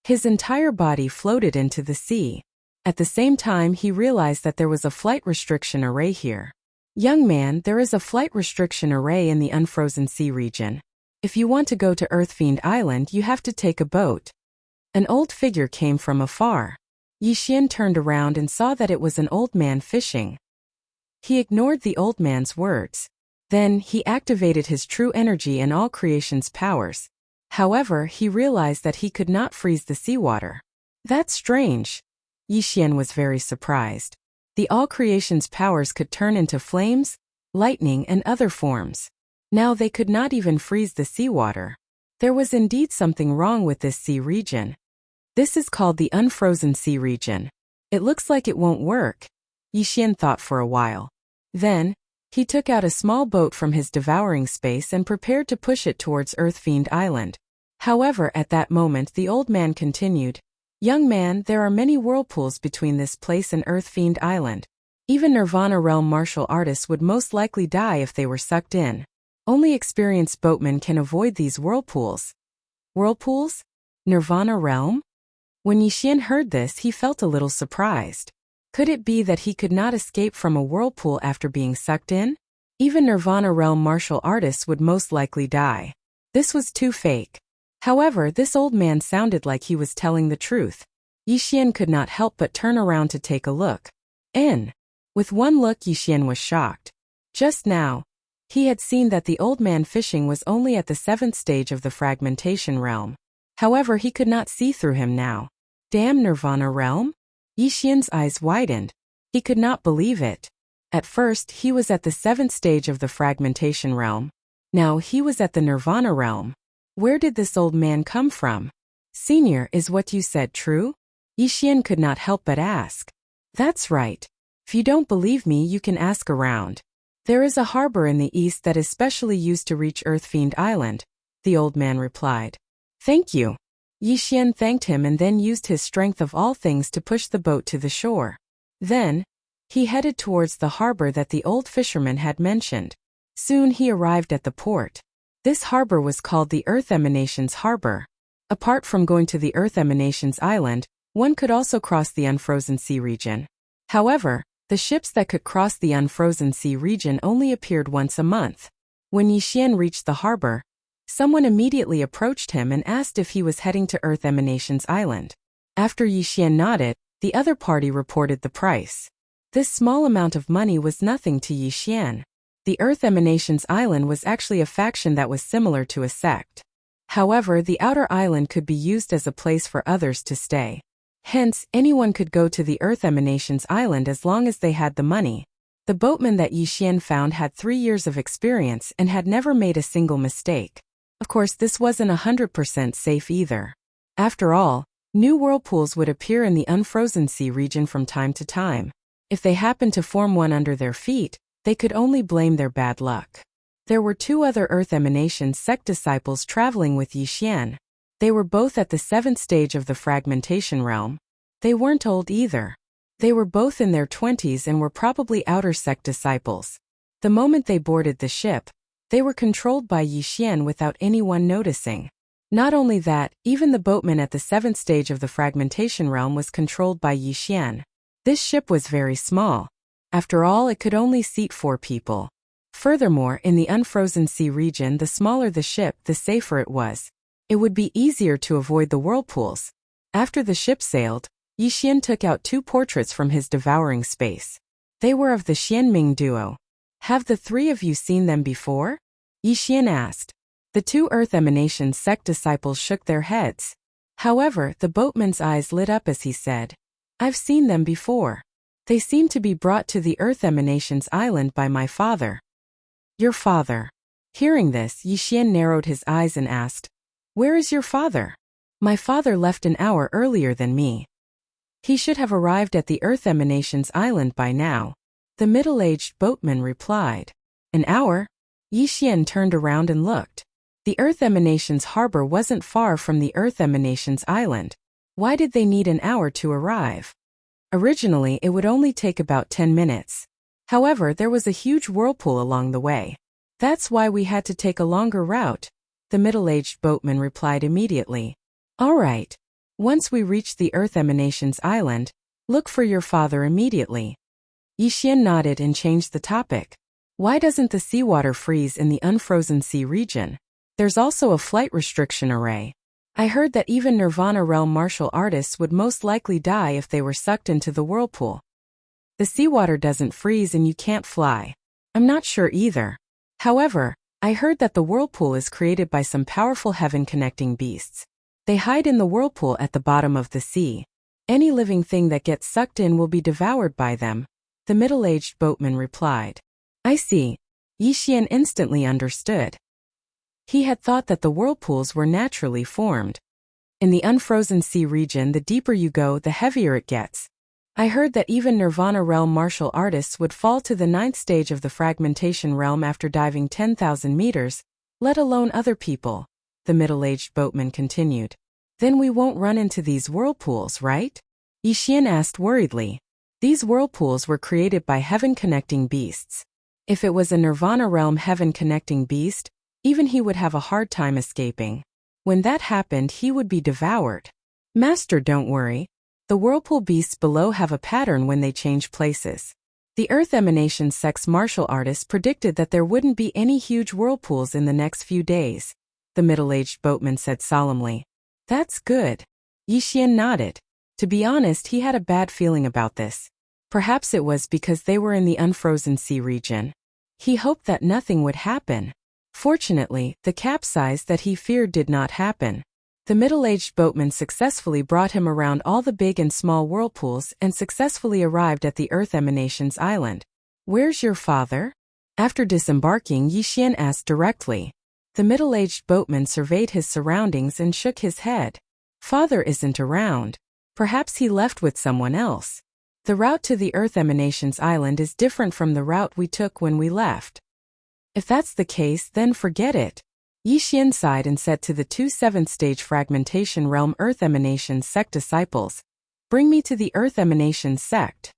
His entire body floated into the sea. At the same time, he realized that there was a flight restriction array here. Young man, there is a flight restriction array in the unfrozen sea region. If you want to go to Earthfiend Island, you have to take a boat. An old figure came from afar. Yi Xian turned around and saw that it was an old man fishing. He ignored the old man's words. Then, he activated his true energy and all creation's powers. However, he realized that he could not freeze the seawater. That's strange. Yi Xian was very surprised. The all creation's powers could turn into flames, lightning, and other forms. Now they could not even freeze the seawater. There was indeed something wrong with this sea region. This is called the unfrozen sea region. It looks like it won't work. Yi Xian thought for a while. Then, he took out a small boat from his devouring space and prepared to push it towards Earthfiend Island. However, at that moment the old man continued, "Young man, there are many whirlpools between this place and Earthfiend Island. Even Nirvana Realm martial artists would most likely die if they were sucked in. Only experienced boatmen can avoid these whirlpools." Whirlpools? Nirvana Realm? When Yi Xian heard this, he felt a little surprised. Could it be that he could not escape from a whirlpool after being sucked in? Even Nirvana Realm martial artists would most likely die. This was too fake. However, this old man sounded like he was telling the truth. Yi Xian could not help but turn around to take a look. With one look, Yi Xian was shocked. Just now, he had seen that the old man fishing was only at the 7th stage of the fragmentation realm. However, he could not see through him now. Damn Nirvana Realm? Yi Xian's eyes widened. He could not believe it. At first, he was at the 7th stage of the fragmentation realm. Now he was at the Nirvana Realm. Where did this old man come from? Senior, is what you said true? Yi Xian could not help but ask. That's right. If you don't believe me, you can ask around. There is a harbor in the east that is specially used to reach Earthfiend Island, the old man replied. Thank you. Yi Xian thanked him and then used his strength of all things to push the boat to the shore. Then, he headed towards the harbor that the old fisherman had mentioned. Soon he arrived at the port. This harbor was called the Earth Emanations Harbor. Apart from going to the Earth Emanations Island, one could also cross the unfrozen sea region. However, the ships that could cross the unfrozen sea region only appeared once a month. When Yi Xian reached the harbor, someone immediately approached him and asked if he was heading to Earth Emanations Island. After Yi Xian nodded, the other party reported the price. This small amount of money was nothing to Yi Xian. The Earth Emanations Island was actually a faction that was similar to a sect. However, the outer island could be used as a place for others to stay. Hence, anyone could go to the Earth Emanations Island as long as they had the money. The boatman that Yi Xian found had 3 years of experience and had never made a single mistake. Of course, this wasn't 100% safe either. After all, new whirlpools would appear in the unfrozen sea region from time to time. If they happened to form one under their feet, they could only blame their bad luck. There were 2 other Earth Emanations sect disciples traveling with Yi Xian. They were both at the 7th stage of the fragmentation realm. They weren't old either. They were both in their 20s and were probably outer sect disciples. The moment they boarded the ship, they were controlled by Yi Xian without anyone noticing. Not only that, even the boatman at the 7th stage of the fragmentation realm was controlled by Yi Xian. This ship was very small. After all, it could only seat 4 people. Furthermore, in the unfrozen sea region, the smaller the ship, the safer it was. It would be easier to avoid the whirlpools. After the ship sailed, Yi Xian took out 2 portraits from his devouring space. They were of the Xianming duo. Have the 3 of you seen them before? Yi Xian asked. The 2 Earth Emanations sect disciples shook their heads. However, the boatman's eyes lit up as he said, I've seen them before. They seem to be brought to the Earth Emanations Island by my father. Your father. Hearing this, Yi Xian narrowed his eyes and asked, Where is your father? My father left an hour earlier than me. He should have arrived at the Earth Emanations Island by now. The middle-aged boatman replied. An hour? Yi Xian turned around and looked. The Earth Emanations harbor wasn't far from the Earth Emanations Island. Why did they need an hour to arrive? Originally, it would only take about 10 minutes. However, there was a huge whirlpool along the way. That's why we had to take a longer route, the middle-aged boatman replied immediately. All right. Once we reach the Earth Emanations Island, look for your father immediately. Yi Xian nodded and changed the topic. Why doesn't the seawater freeze in the unfrozen sea region? There's also a flight restriction array. I heard that even Nirvana realm martial artists would most likely die if they were sucked into the whirlpool. The seawater doesn't freeze and you can't fly. I'm not sure either. However, I heard that the whirlpool is created by some powerful heaven-connecting beasts. They hide in the whirlpool at the bottom of the sea. Any living thing that gets sucked in will be devoured by them, the middle-aged boatman replied. I see. Yi Xian instantly understood. He had thought that the whirlpools were naturally formed. In the unfrozen sea region, the deeper you go, the heavier it gets. I heard that even Nirvana realm martial artists would fall to the 9th stage of the fragmentation realm after diving 10,000 meters, let alone other people, the middle-aged boatman continued. Then we won't run into these whirlpools, right? Yi Xian asked worriedly. These whirlpools were created by heaven-connecting beasts. If it was a Nirvana realm heaven-connecting beast, even he would have a hard time escaping. When that happened, he would be devoured. Master, don't worry. The whirlpool beasts below have a pattern when they change places. The Earth Emanation sect's martial artists predicted that there wouldn't be any huge whirlpools in the next few days, the middle-aged boatman said solemnly. That's good. Yi Xian nodded. To be honest, he had a bad feeling about this. Perhaps it was because they were in the unfrozen sea region. He hoped that nothing would happen. Fortunately, the capsize that he feared did not happen. The middle-aged boatman successfully brought him around all the big and small whirlpools and successfully arrived at the Earth Emanations Island. Where's your father? After disembarking, Yi Xian asked directly. The middle-aged boatman surveyed his surroundings and shook his head. Father isn't around. Perhaps he left with someone else. The route to the Earth Emanations Island is different from the route we took when we left. If that's the case, then forget it. Yi Xian sighed and said to the 2 7th-stage fragmentation realm Earth Emanations sect disciples, bring me to the Earth Emanations sect.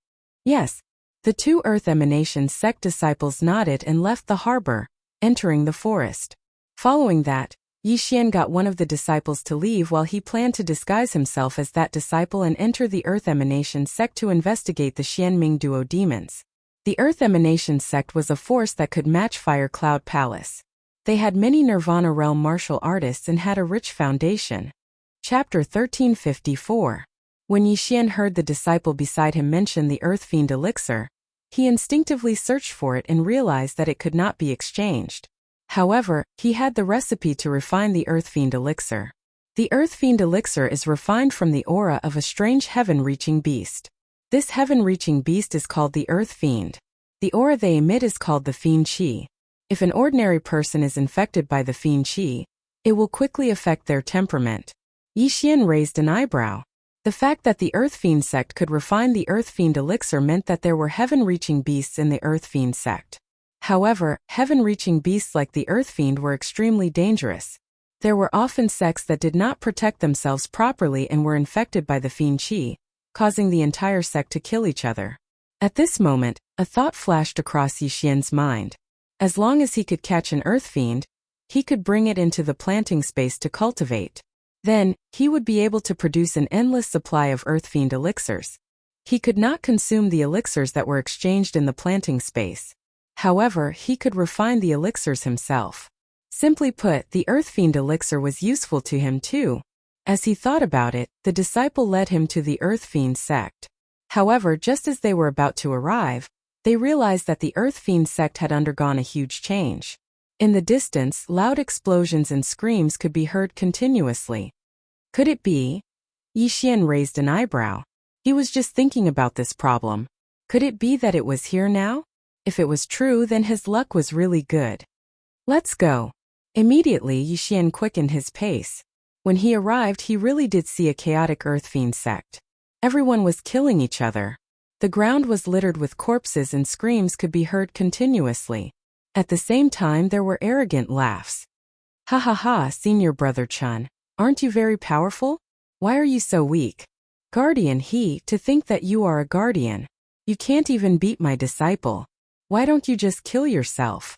Yes. The 2 Earth Emanations sect disciples nodded and left the harbor, entering the forest. Following that, Yi Xian got one of the disciples to leave while he planned to disguise himself as that disciple and enter the Earth Emanations sect to investigate the Xianming duo demons. The Earth Emanations sect was a force that could match Fire Cloud Palace. They had many Nirvana realm martial artists and had a rich foundation. Chapter 1354. When Yi Xian heard the disciple beside him mention the Earth Fiend elixir, he instinctively searched for it and realized that it could not be exchanged. However, he had the recipe to refine the Earth Fiend elixir. The Earth Fiend elixir is refined from the aura of a strange heaven-reaching beast. This heaven-reaching beast is called the Earth Fiend. The aura they emit is called the Fiend Qi. If an ordinary person is infected by the Fiend Qi, it will quickly affect their temperament. Yi Xian raised an eyebrow. The fact that the Earth Fiend sect could refine the Earth Fiend elixir meant that there were heaven-reaching beasts in the Earth Fiend sect. However, heaven-reaching beasts like the Earth Fiend were extremely dangerous. There were often sects that did not protect themselves properly and were infected by the Fiend Qi, causing the entire sect to kill each other. At this moment, a thought flashed across Yi Xian's mind. As long as he could catch an Earth Fiend, he could bring it into the planting space to cultivate. Then, he would be able to produce an endless supply of Earth Fiend elixirs. He could not consume the elixirs that were exchanged in the planting space. However, he could refine the elixirs himself. Simply put, the Earth Fiend elixir was useful to him too. As he thought about it, the disciple led him to the Earth Fiend sect. However, just as they were about to arrive, they realized that the Earth Fiend sect had undergone a huge change. In the distance, loud explosions and screams could be heard continuously. Could it be? Yi Xian raised an eyebrow. He was just thinking about this problem. Could it be that it was here now? If it was true, then his luck was really good. Let's go. Immediately, Yi Xian quickened his pace. When he arrived, he really did see a chaotic Earth Fiend sect. Everyone was killing each other. The ground was littered with corpses and screams could be heard continuously. At the same time there were arrogant laughs. Ha ha ha, senior brother Chun. Aren't you very powerful? Why are you so weak? Guardian to think that you are a guardian. You can't even beat my disciple. Why don't you just kill yourself?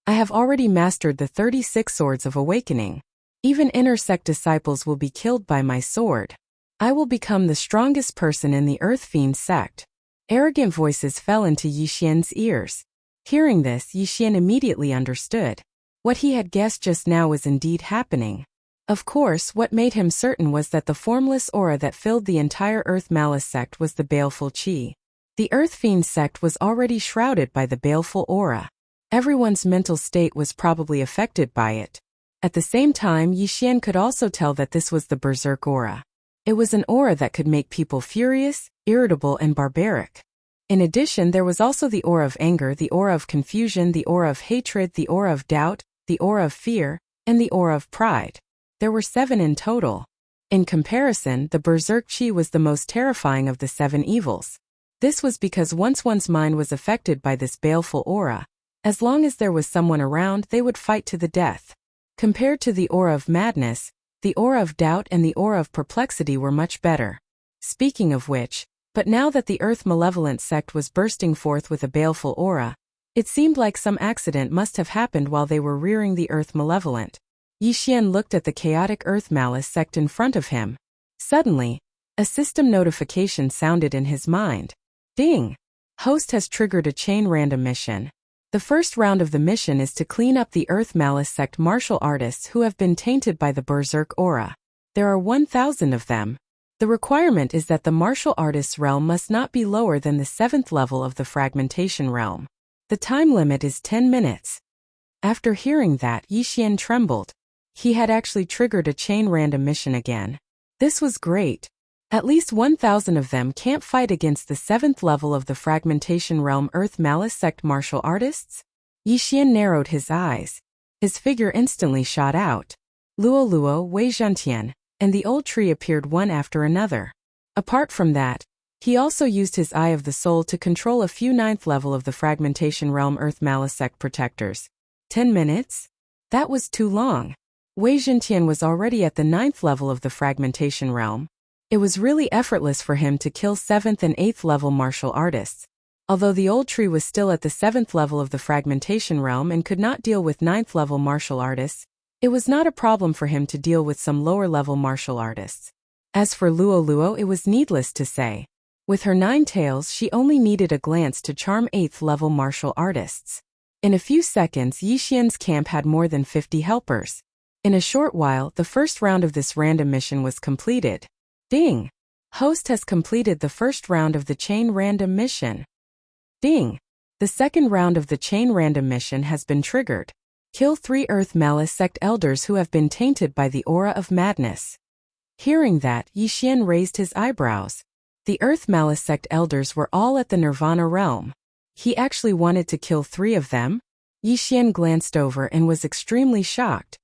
I have already mastered the 36 swords of awakening. Even inner sect disciples will be killed by my sword. I will become the strongest person in the Earth Fiend sect. Arrogant voices fell into Yixian's ears. Hearing this, Yixian immediately understood. What he had guessed just now was indeed happening. Of course, what made him certain was that the formless aura that filled the entire Earth Malice sect was the baleful qi. The Earth Fiend sect was already shrouded by the baleful aura. Everyone's mental state was probably affected by it. At the same time, Yixian could also tell that this was the berserk aura. It was an aura that could make people furious, irritable, and barbaric. In addition, there was also the aura of anger, the aura of confusion, the aura of hatred, the aura of doubt, the aura of fear, and the aura of pride. There were 7 in total. In comparison, the berserk qi was the most terrifying of the 7 evils. This was because once one's mind was affected by this baleful aura, as long as there was someone around, they would fight to the death. Compared to the aura of madness, the aura of doubt and the aura of perplexity were much better. Speaking of which, but now that the Earth Malevolent sect was bursting forth with a baleful aura, it seemed like some accident must have happened while they were rearing the Earth Malevolent. Yixian looked at the chaotic Earth Malice sect in front of him. Suddenly, a system notification sounded in his mind. Ding! Host has triggered a chain random mission. The first round of the mission is to clean up the Earth Malice sect martial artists who have been tainted by the berserk aura. There are 1,000 of them. The requirement is that the martial artist's realm must not be lower than the 7th level of the fragmentation realm. The time limit is 10 minutes. After hearing that, Yixian trembled. He had actually triggered a chain random mission again. This was great. At least 1,000 of them can't fight against the 7th level of the fragmentation realm Earth Malice sect martial artists? Yixian narrowed his eyes. His figure instantly shot out. Luo Luo, Wei Zhantian, and the old tree appeared one after another. Apart from that, he also used his Eye of the Soul to control a few 9th level of the fragmentation realm Earth Malice sect protectors. 10 minutes? That was too long. Wei Zhantian was already at the 9th level of the fragmentation realm. It was really effortless for him to kill 7th and 8th level martial artists. Although the old tree was still at the 7th level of the fragmentation realm and could not deal with 9th level martial artists, it was not a problem for him to deal with some lower level martial artists. As for Luo Luo, it was needless to say. With her 9 tails, she only needed a glance to charm 8th level martial artists. In a few seconds, Yixian's camp had more than 50 helpers. In a short while, the first round of this random mission was completed. Ding! Host has completed the first round of the chain random mission. Ding! The second round of the chain random mission has been triggered. Kill 3 Earth Malice sect elders who have been tainted by the aura of madness. Hearing that, Yixian raised his eyebrows. The Earth Malice sect elders were all at the Nirvana realm. He actually wanted to kill 3 of them? Yixian glanced over and was extremely shocked.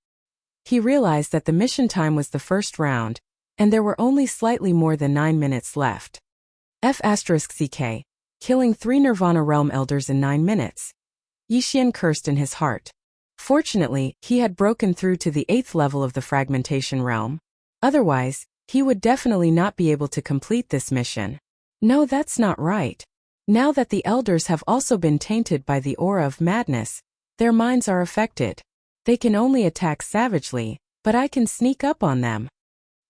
He realized that the mission time was the first round, and there were only slightly more than 9 minutes left. F*CK, killing 3 Nirvana Realm Elders in 9 minutes. Yixian cursed in his heart. Fortunately, he had broken through to the 8th level of the fragmentation realm. Otherwise, he would definitely not be able to complete this mission. No, that's not right. Now that the elders have also been tainted by the aura of madness, their minds are affected. They can only attack savagely, but I can sneak up on them.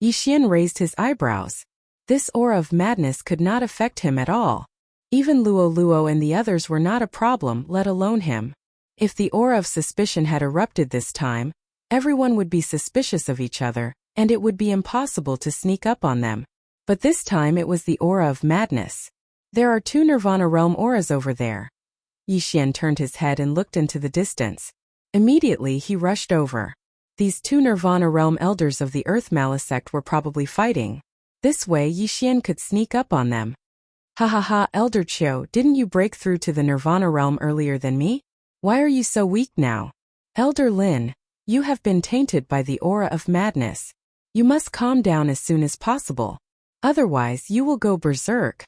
Yixian raised his eyebrows. This aura of madness could not affect him at all. Even Luo Luo and the others were not a problem, let alone him. If the aura of suspicion had erupted this time, everyone would be suspicious of each other, and it would be impossible to sneak up on them. But this time it was the aura of madness. There are 2 Nirvana Realm auras over there. Yixian turned his head and looked into the distance. Immediately he rushed over. These 2 Nirvana Realm Elders of the Earth Malice sect were probably fighting. This way Yixian could sneak up on them. Ha ha ha, Elder Chiu, didn't you break through to the Nirvana Realm earlier than me? Why are you so weak now? Elder Lin, you have been tainted by the aura of madness. You must calm down as soon as possible. Otherwise you will go berserk,"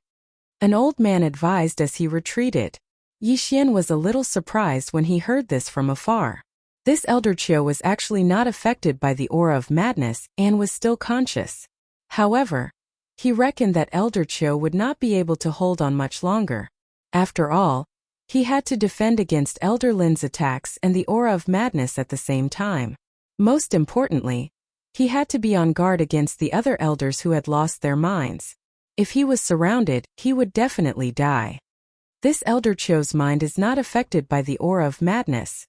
an old man advised as he retreated. Yi Xian was a little surprised when he heard this from afar. This elder Qiu was actually not affected by the aura of madness and was still conscious. However, he reckoned that elder Qiu would not be able to hold on much longer. After all, he had to defend against Elder Lin's attacks and the aura of madness at the same time. Most importantly, he had to be on guard against the other elders who had lost their minds. If he was surrounded, he would definitely die. This elder Qiu's mind is not affected by the aura of madness.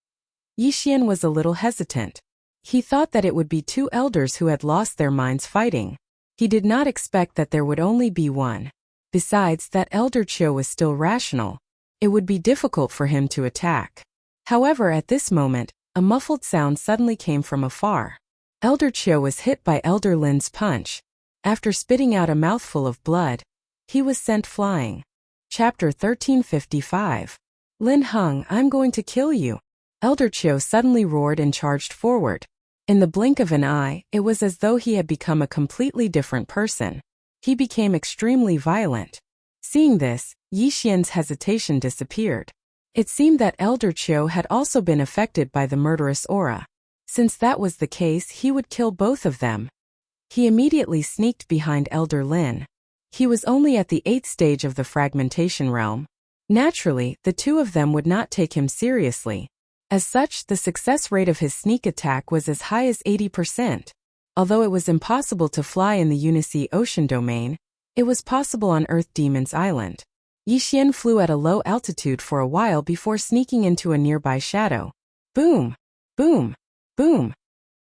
Yi Xian was a little hesitant. He thought that it would be two elders who had lost their minds fighting. He did not expect that there would only be one. Besides, that elder Qiu was still rational. It would be difficult for him to attack. However, at this moment, a muffled sound suddenly came from afar. Elder Qiu was hit by Elder Lin's punch. After spitting out a mouthful of blood, he was sent flying. Chapter 1355. Lin Heng, I'm going to kill you. Elder Qiu suddenly roared and charged forward. In the blink of an eye, it was as though he had become a completely different person. He became extremely violent. Seeing this, Yi Xian's hesitation disappeared. It seemed that Elder Qiu had also been affected by the murderous aura. Since that was the case, he would kill both of them. He immediately sneaked behind Elder Lin. He was only at the 8th stage of the fragmentation realm. Naturally, the two of them would not take him seriously. As such, the success rate of his sneak attack was as high as 80%. Although it was impossible to fly in the Unisea Ocean domain, it was possible on Earth Demon's Island. Yi Xian flew at a low altitude for a while before sneaking into a nearby shadow. Boom! Boom! Boom!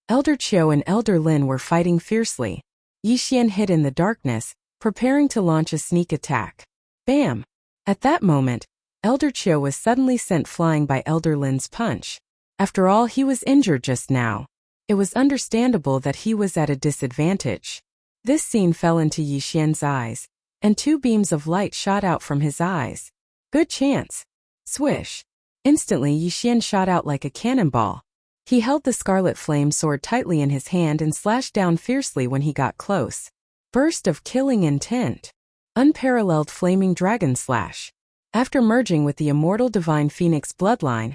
Elder Qiu and Elder Lin were fighting fiercely. Yi Xian hid in the darkness, preparing to launch a sneak attack. Bam! At that moment, Elder Qiu was suddenly sent flying by Elder Lin's punch. After all, he was injured just now. It was understandable that he was at a disadvantage. This scene fell into Yi Xian's eyes, and two beams of light shot out from his eyes. Good chance. Swish. Instantly Yi Xian shot out like a cannonball. He held the scarlet flame sword tightly in his hand and slashed down fiercely when he got close. Burst of killing intent. Unparalleled flaming dragon slash. After merging with the immortal divine phoenix bloodline,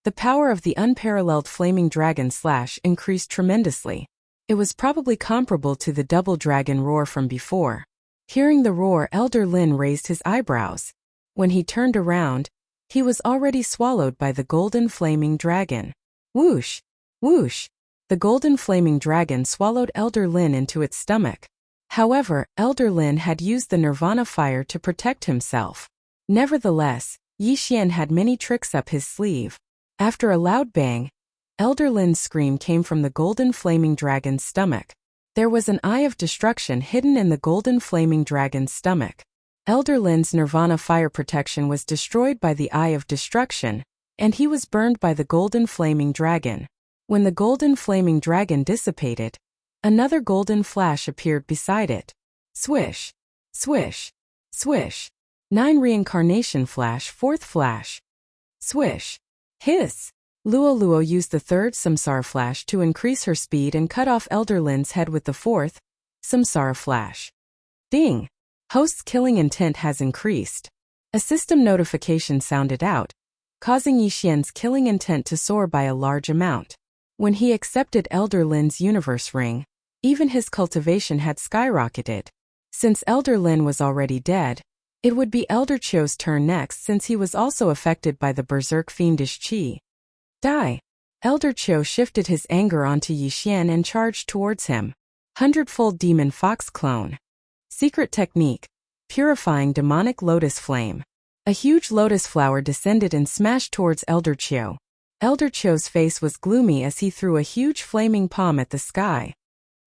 the power of the unparalleled flaming dragon slash increased tremendously. It was probably comparable to the double dragon roar from before. Hearing the roar, Elder Lin raised his eyebrows. When he turned around, he was already swallowed by the golden flaming dragon. Whoosh! Whoosh! The golden flaming dragon swallowed Elder Lin into its stomach. However, Elder Lin had used the Nirvana fire to protect himself. Nevertheless, Yi Xian had many tricks up his sleeve. After a loud bang, Elder Lin's scream came from the golden flaming dragon's stomach. There was an eye of destruction hidden in the golden flaming dragon's stomach. Elder Lin's Nirvana fire protection was destroyed by the eye of destruction, and he was burned by the golden flaming dragon. When the golden flaming dragon dissipated, another golden flash appeared beside it. Swish! Swish! Swish! 9 reincarnation flash, 4th flash. Swish! Hiss! Luo used the 3rd samsara flash to increase her speed and cut off Elder Lin's head with the 4th samsara flash. Ding! Host's killing intent has increased. A system notification sounded out, causing Yi Xian's killing intent to soar by a large amount. When he accepted Elder Lin's universe ring, even his cultivation had skyrocketed. Since Elder Lin was already dead, it would be Elder Qiu's turn next since he was also affected by the berserk fiendish qi. Die! Elder Qiu shifted his anger onto Yi Xian and charged towards him. 100-fold demon fox clone. Secret technique. Purifying demonic lotus flame. A huge lotus flower descended and smashed towards Elder Qiu. Elder Qiu's face was gloomy as he threw a huge flaming palm at the sky.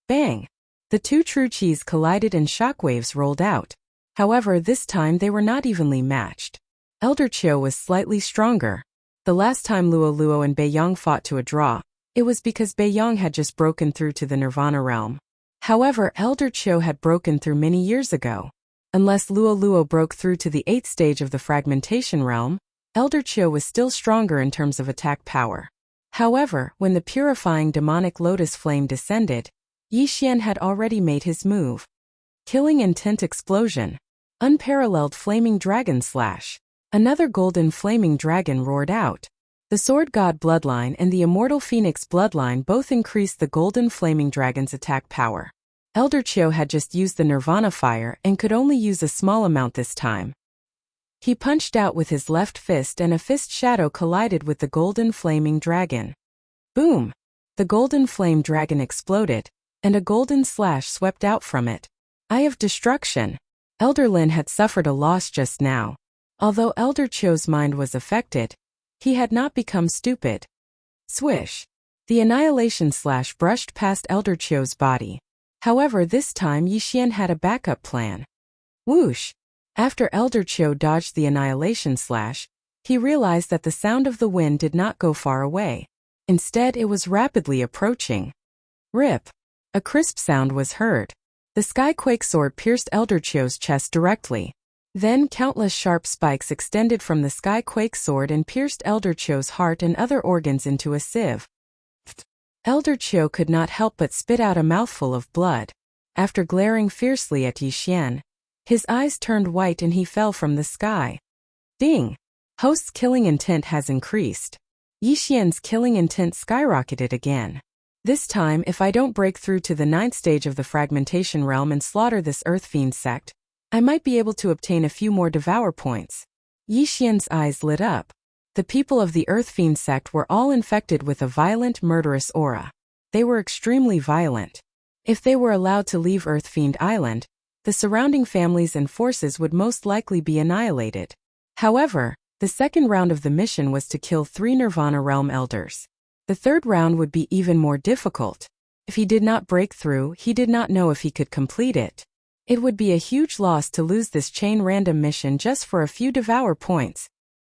Bang! The two true qis collided and shockwaves rolled out. However, this time they were not evenly matched. Elder Qiu was slightly stronger. The last time Luo and Beiyang fought to a draw, it was because Beiyang had just broken through to the Nirvana realm. However, Elder Qiu had broken through many years ago. Unless Luo broke through to the 8th stage of the fragmentation realm, Elder Qiu was still stronger in terms of attack power. However, when the purifying demonic lotus flame descended, Yi Xian had already made his move. Killing intent explosion. Unparalleled flaming dragon slash. Another golden flaming dragon roared out. The Sword God bloodline and the Immortal Phoenix bloodline both increased the golden flaming dragon's attack power. Elder Chio had just used the Nirvana fire and could only use a small amount this time. He punched out with his left fist and a fist shadow collided with the golden flaming dragon. Boom! The golden flame dragon exploded, and a golden slash swept out from it. Eye of destruction. Elder Lin had suffered a loss just now. Although Elder Chio's mind was affected, he had not become stupid. Swish! The annihilation slash brushed past Elder Chio's body. However, this time Yixian had a backup plan. Whoosh! After Elder Chio dodged the annihilation slash, he realized that the sound of the wind did not go far away. Instead, it was rapidly approaching. Rip! A crisp sound was heard. The Skyquake sword pierced Elder Chio's chest directly. Then countless sharp spikes extended from the Skyquake sword and pierced Elder Chio's heart and other organs into a sieve. Elder Chio could not help but spit out a mouthful of blood. After glaring fiercely at Yixian, his eyes turned white and he fell from the sky. Ding! Host's killing intent has increased. Yixian's killing intent skyrocketed again. This time, if I don't break through to the 9th stage of the fragmentation realm and slaughter this Earth Fiend sect, I might be able to obtain a few more devour points. Yixian's eyes lit up. The people of the Earth Fiend sect were all infected with a violent, murderous aura. They were extremely violent. If they were allowed to leave Earth Fiend Island, the surrounding families and forces would most likely be annihilated. However, the second round of the mission was to kill 3 Nirvana Realm Elders. The third round would be even more difficult. If he did not break through, he did not know if he could complete it. It would be a huge loss to lose this chain random mission just for a few devour points.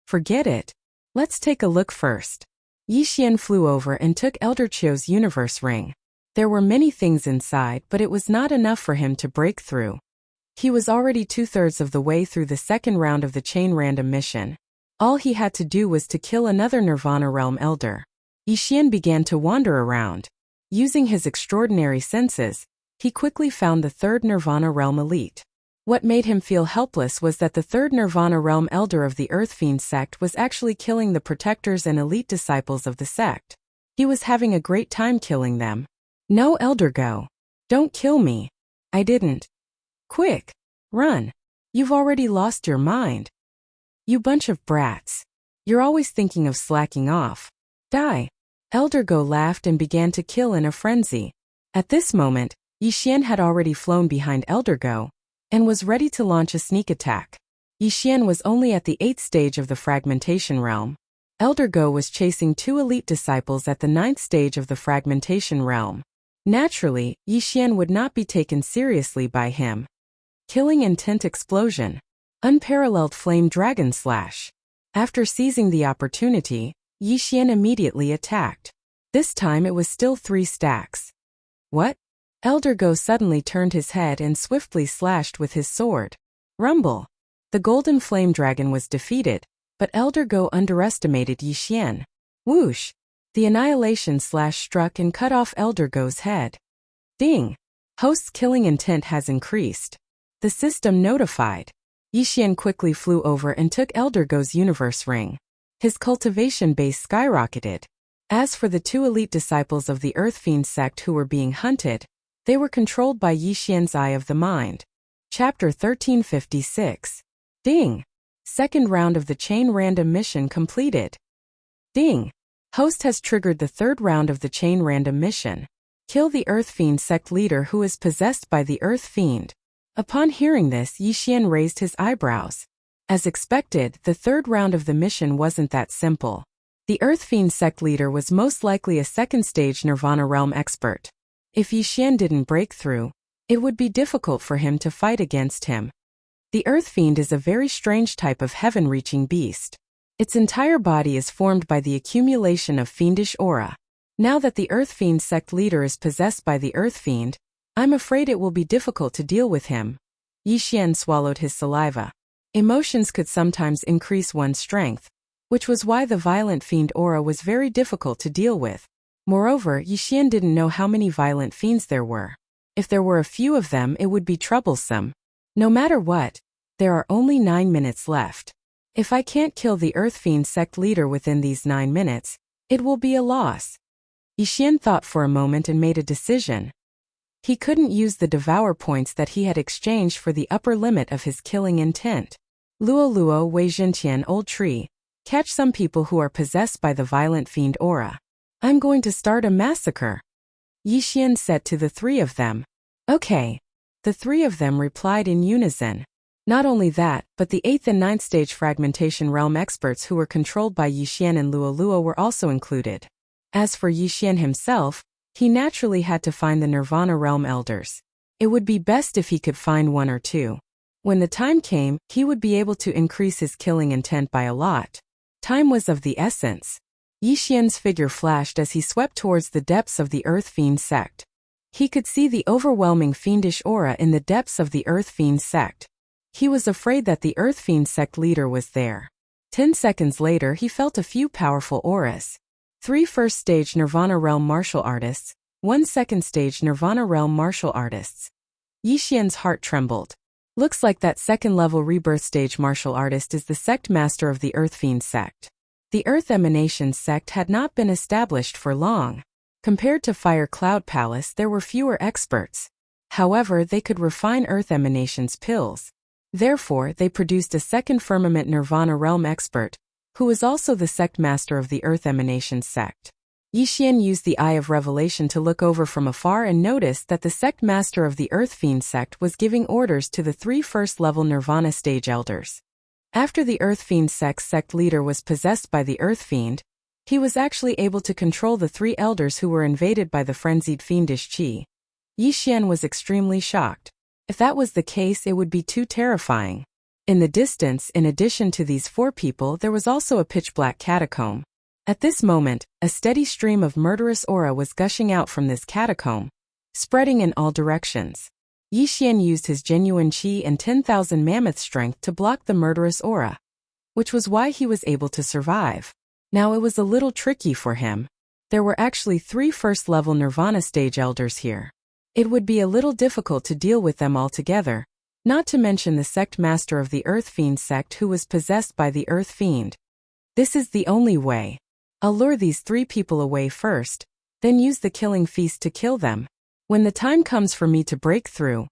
Forget it. Let's take a look first. Yixian flew over and took Elder Chio's universe ring. There were many things inside, but it was not enough for him to break through. He was already 2/3 of the way through the second round of the chain random mission. All he had to do was to kill another Nirvana Realm Elder. Yixian began to wander around. Using his extraordinary senses, he quickly found the third Nirvana Realm Elite. What made him feel helpless was that the third Nirvana Realm Elder of the Earth Fiend sect was actually killing the protectors and elite disciples of the sect. He was having a great time killing them. No, Elder, go. Don't kill me. I didn't. Quick. Run. You've already lost your mind. You bunch of brats. You're always thinking of slacking off. Die. Elder Go laughed and began to kill in a frenzy. At this moment, Yixian had already flown behind Elder Go and was ready to launch a sneak attack. Yixian was only at the 8th stage of the fragmentation realm. Elder Go was chasing 2 elite disciples at the 9th stage of the fragmentation realm. Naturally, Yixian would not be taken seriously by him. Killing intent explosion. Unparalleled flame dragon slash. After seizing the opportunity, Yixian immediately attacked. This time it was still 3 stacks. What? Elder Go suddenly turned his head and swiftly slashed with his sword. Rumble. The golden flame dragon was defeated, but Elder Go underestimated Yixian. Whoosh. The annihilation slash struck and cut off Elder Go's head. Ding. Host's killing intent has increased. The system notified. Yixian quickly flew over and took Elder Go's universe ring. His cultivation base skyrocketed. As for the 2 elite disciples of the Earth Fiend sect who were being hunted, they were controlled by Yixian's Eye of the Mind. Chapter 1356. Ding. Second round of the chain random mission completed. Ding. Host has triggered the third round of the chain random mission. Kill the Earth Fiend sect leader who is possessed by the Earth Fiend. Upon hearing this, Yixian raised his eyebrows. As expected, the third round of the mission wasn't that simple. The Earth Fiend sect leader was most likely a 2nd stage Nirvana Realm expert. If Yixian didn't break through, it would be difficult for him to fight against him. The Earth Fiend is a very strange type of heaven-reaching beast. Its entire body is formed by the accumulation of fiendish aura. Now that the Earth Fiend sect leader is possessed by the Earth Fiend, I'm afraid it will be difficult to deal with him. Yixian swallowed his saliva. Emotions could sometimes increase one's strength, which was why the violent fiend aura was very difficult to deal with. Moreover, Yixian didn't know how many violent fiends there were. If there were a few of them, it would be troublesome. No matter what, there are only 9 minutes left. If I can't kill the Earth Fiend sect leader within these 9 minutes, it will be a loss. Yixian thought for a moment and made a decision. He couldn't use the devour points that he had exchanged for the upper limit of his killing intent. Luo Luo Wei Jintian Old Tree, catch some people who are possessed by the violent fiend aura. I'm going to start a massacre. Yixian said to the three of them. Okay. The three of them replied in unison. Not only that, but the 8th and 9th stage fragmentation realm experts who were controlled by Yixian and Luo Luo were also included. As for Yixian himself, he naturally had to find the Nirvana realm elders. It would be best if he could find 1 or 2. When the time came, he would be able to increase his killing intent by a lot. Time was of the essence. Yixian's figure flashed as he swept towards the depths of the Earth Fiend sect. He could see the overwhelming fiendish aura in the depths of the Earth Fiend sect. He was afraid that the Earth Fiend sect leader was there. 10 seconds later, he felt a few powerful auras. 3 first-stage Nirvana Realm martial artists, 1 second-stage Nirvana Realm martial artists. Yixian's heart trembled. Looks like that second-level rebirth stage martial artist is the sect master of the Earth Fiend sect. The Earth Emanation sect had not been established for long. Compared to Fire Cloud Palace, there were fewer experts. However, they could refine Earth Emanation's pills. Therefore, they produced a second Firmament Nirvana Realm expert, who was also the sect master of the Earth Emanation sect. Yixian used the Eye of Revelation to look over from afar and noticed that the sect master of the Earth Fiend sect was giving orders to the 3 first-level Nirvana stage elders. After the Earth Fiend sect's sect leader was possessed by the Earth Fiend, he was actually able to control the 3 elders who were invaded by the frenzied fiendish qi. Yixian was extremely shocked. If that was the case, it would be too terrifying. In the distance, in addition to these 4 people, there was also a pitch-black catacomb. At this moment, a steady stream of murderous aura was gushing out from this catacomb, spreading in all directions. Yixian used his genuine qi and 10,000 mammoth strength to block the murderous aura, which was why he was able to survive. Now it was a little tricky for him. There were actually 3 first-level Nirvana stage elders here. It would be a little difficult to deal with them all together, not to mention the sect master of the Earth Fiend sect who was possessed by the Earth Fiend. This is the only way. I'll lure these 3 people away first, then use the killing feast to kill them. When the time comes for me to break through,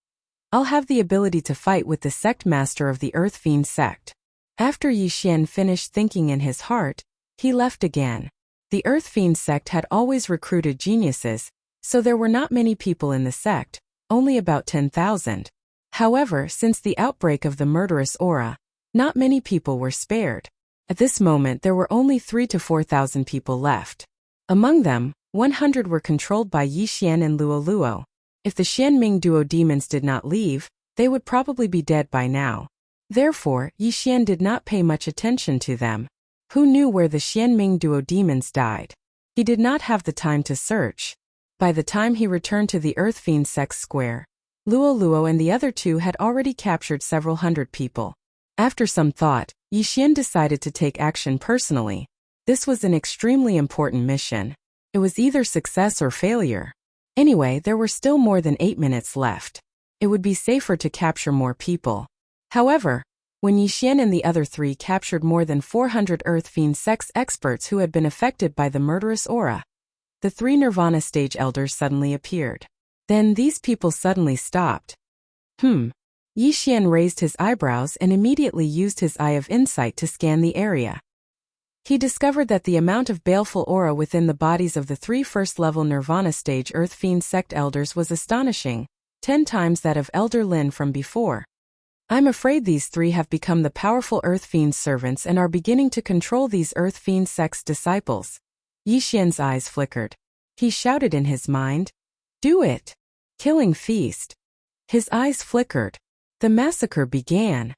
I'll have the ability to fight with the sect master of the Earth Fiend sect. After Yixian finished thinking in his heart, he left again. The Earth Fiend sect had always recruited geniuses, so there were not many people in the sect, only about 10,000. However, since the outbreak of the murderous aura, not many people were spared. At this moment there were only 3,000 to 4,000 people left. Among them, 100 were controlled by Yixian and Luo Luo. If the Xianming duo demons did not leave, they would probably be dead by now. Therefore, Yixian did not pay much attention to them. Who knew where the Xianming duo demons died? He did not have the time to search. By the time he returned to the Earth Fiend Sex Square, Luo Luo and the other 2 had already captured several hundred people. After some thought, Yixian decided to take action personally. This was an extremely important mission. It was either success or failure. Anyway, there were still more than 8 minutes left. It would be safer to capture more people. However, when Yixian and the other 3 captured more than 400 Earth Fiend sex experts who had been affected by the murderous aura, the 3 Nirvana stage elders suddenly appeared. Then these people suddenly stopped. Yixian raised his eyebrows and immediately used his Eye of Insight to scan the area. He discovered that the amount of baleful aura within the bodies of the 3 first-level Nirvana stage Earth Fiend sect elders was astonishing, 10 times that of Elder Lin from before. I'm afraid these 3 have become the powerful Earth Fiend servants and are beginning to control these Earth Fiend sect's disciples. Yixian's eyes flickered. He shouted in his mind, "Do it! Killing feast!" His eyes flickered. The massacre began.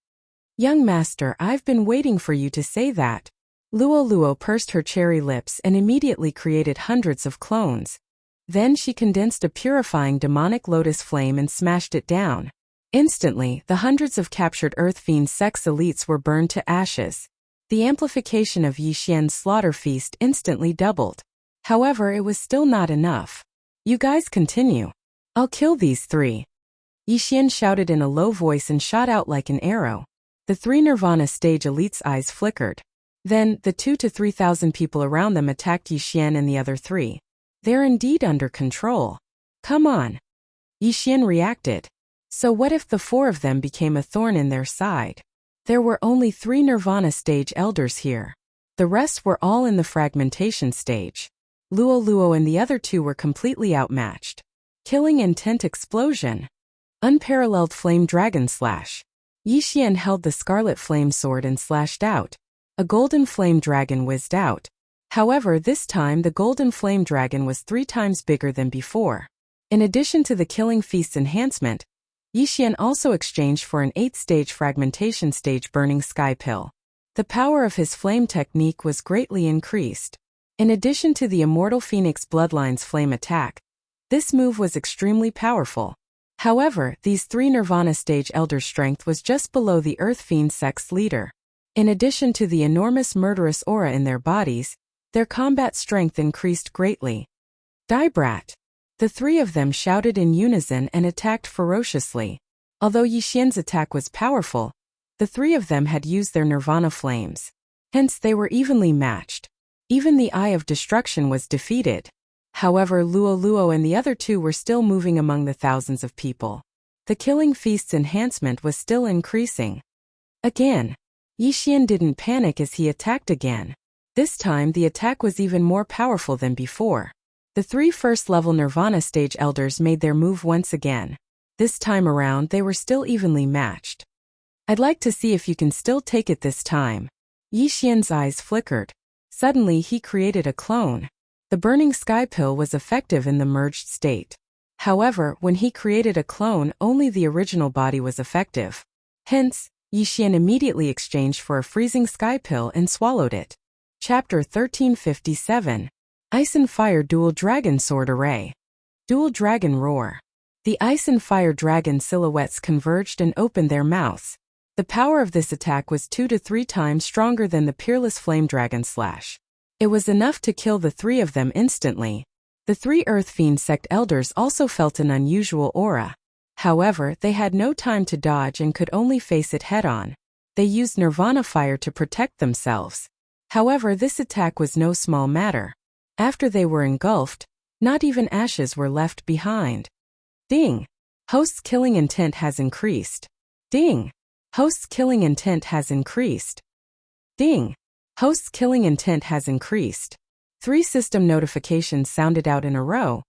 "Young master, I've been waiting for you to say that." Luo Luo pursed her cherry lips and immediately created hundreds of clones. Then she condensed a purifying demonic lotus flame and smashed it down. Instantly, the hundreds of captured Earth Fiend sex elites were burned to ashes. The amplification of Yixian's slaughter feast instantly doubled. However, it was still not enough. "You guys continue. I'll kill these three. Yixian shouted in a low voice and shot out like an arrow. The three Nirvana stage elites' eyes flickered. Then, the 2,000 to 3,000 people around them attacked Yixian and the other three. They're indeed under control. Come on. Yixian reacted. So what if the 4 of them became a thorn in their side? There were only 3 Nirvana stage elders here. The rest were all in the fragmentation stage. Luo and the other 2 were completely outmatched. Killing intent explosion. Unparalleled flame dragon slash. Yixian held the scarlet flame sword and slashed out. A golden flame dragon whizzed out. However, this time the golden flame dragon was 3 times bigger than before. In addition to the killing feast's enhancement, Yixian also exchanged for an 8th-stage fragmentation stage burning sky pill. The power of his flame technique was greatly increased. In addition to the immortal phoenix bloodline's flame attack, this move was extremely powerful. However, these 3 Nirvana stage elders' strength was just below the Earth Fiend sect's leader. In addition to the enormous murderous aura in their bodies, their combat strength increased greatly. Die brat! The 3 of them shouted in unison and attacked ferociously. Although Yixian's attack was powerful, the 3 of them had used their Nirvana flames. Hence they were evenly matched. Even the Eye of Destruction was defeated. However, Luo and the other 2 were still moving among the thousands of people. The killing feast's enhancement was still increasing. Again. Yixian didn't panic as he attacked again. This time the attack was even more powerful than before. The 3 first-level Nirvana stage elders made their move once again. This time around they were still evenly matched. I'd like to see if you can still take it this time. Yixian's eyes flickered. Suddenly he created a clone. The burning sky pill was effective in the merged state. However, when he created a clone, only the original body was effective. Hence, Yixian immediately exchanged for a freezing sky pill and swallowed it. Chapter 1357. Ice and Fire Dual Dragon Sword Array. Dual Dragon Roar. The ice and fire dragon silhouettes converged and opened their mouths. The power of this attack was 2 to 3 times stronger than the peerless flame dragon slash. It was enough to kill the 3 of them instantly. The 3 Earth Fiend sect elders also felt an unusual aura. However, they had no time to dodge and could only face it head-on. They used Nirvana fire to protect themselves. However, this attack was no small matter. After they were engulfed, not even ashes were left behind. Ding! Host's killing intent has increased. Ding! Host's killing intent has increased. Ding! Host's killing intent has increased. 3 system notifications sounded out in a row,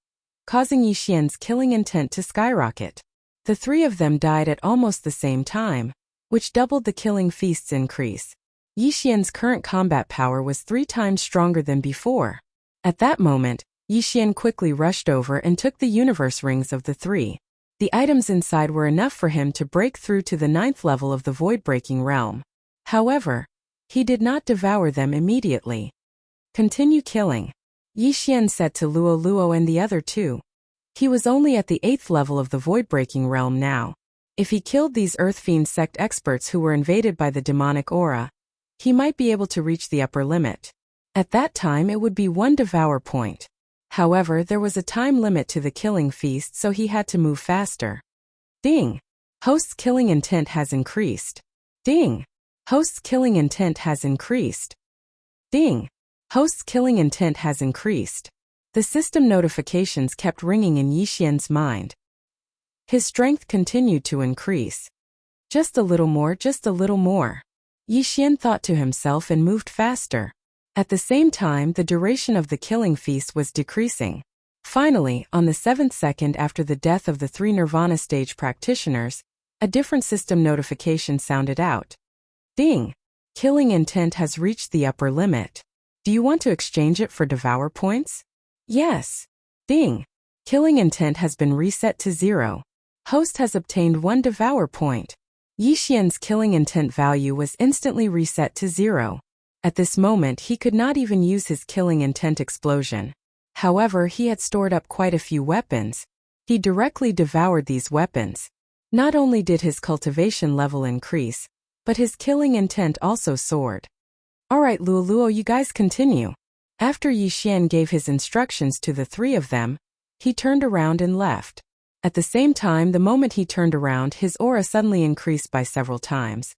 causing Yixian's killing intent to skyrocket. The 3 of them died at almost the same time, which doubled the killing feast's increase. Yixian's current combat power was 3 times stronger than before. At that moment, Yixian quickly rushed over and took the universe rings of the 3. The items inside were enough for him to break through to the 9th level of the void-breaking realm. However, he did not devour them immediately. Continue killing. Yixian said to Luo and the other 2. He was only at the 8th level of the void-breaking realm now. If he killed these Earth Fiend sect experts who were invaded by the demonic aura, he might be able to reach the upper limit. At that time it would be 1 devour point. However, there was a time limit to the killing feast, so he had to move faster. Ding! Host's killing intent has increased. Ding! Host's killing intent has increased. Ding! Host's killing intent has increased. The system notifications kept ringing in Yixian's mind. His strength continued to increase. Just a little more, just a little more. Yixian thought to himself and moved faster. At the same time, the duration of the killing feast was decreasing. Finally, on the 7th second after the death of the 3 Nirvana stage practitioners, a different system notification sounded out. Ding! Killing intent has reached the upper limit. Do you want to exchange it for devour points? Yes. Ding! Killing intent has been reset to 0. Host has obtained 1 devour point. Yixian's killing intent value was instantly reset to 0. At this moment he could not even use his killing intent explosion. However, he had stored up quite a few weapons. He directly devoured these weapons. Not only did his cultivation level increase, but his killing intent also soared. Alright Luo, you guys continue. After Yixian gave his instructions to the 3 of them, he turned around and left. At the same time, the moment he turned around, his aura suddenly increased by several times.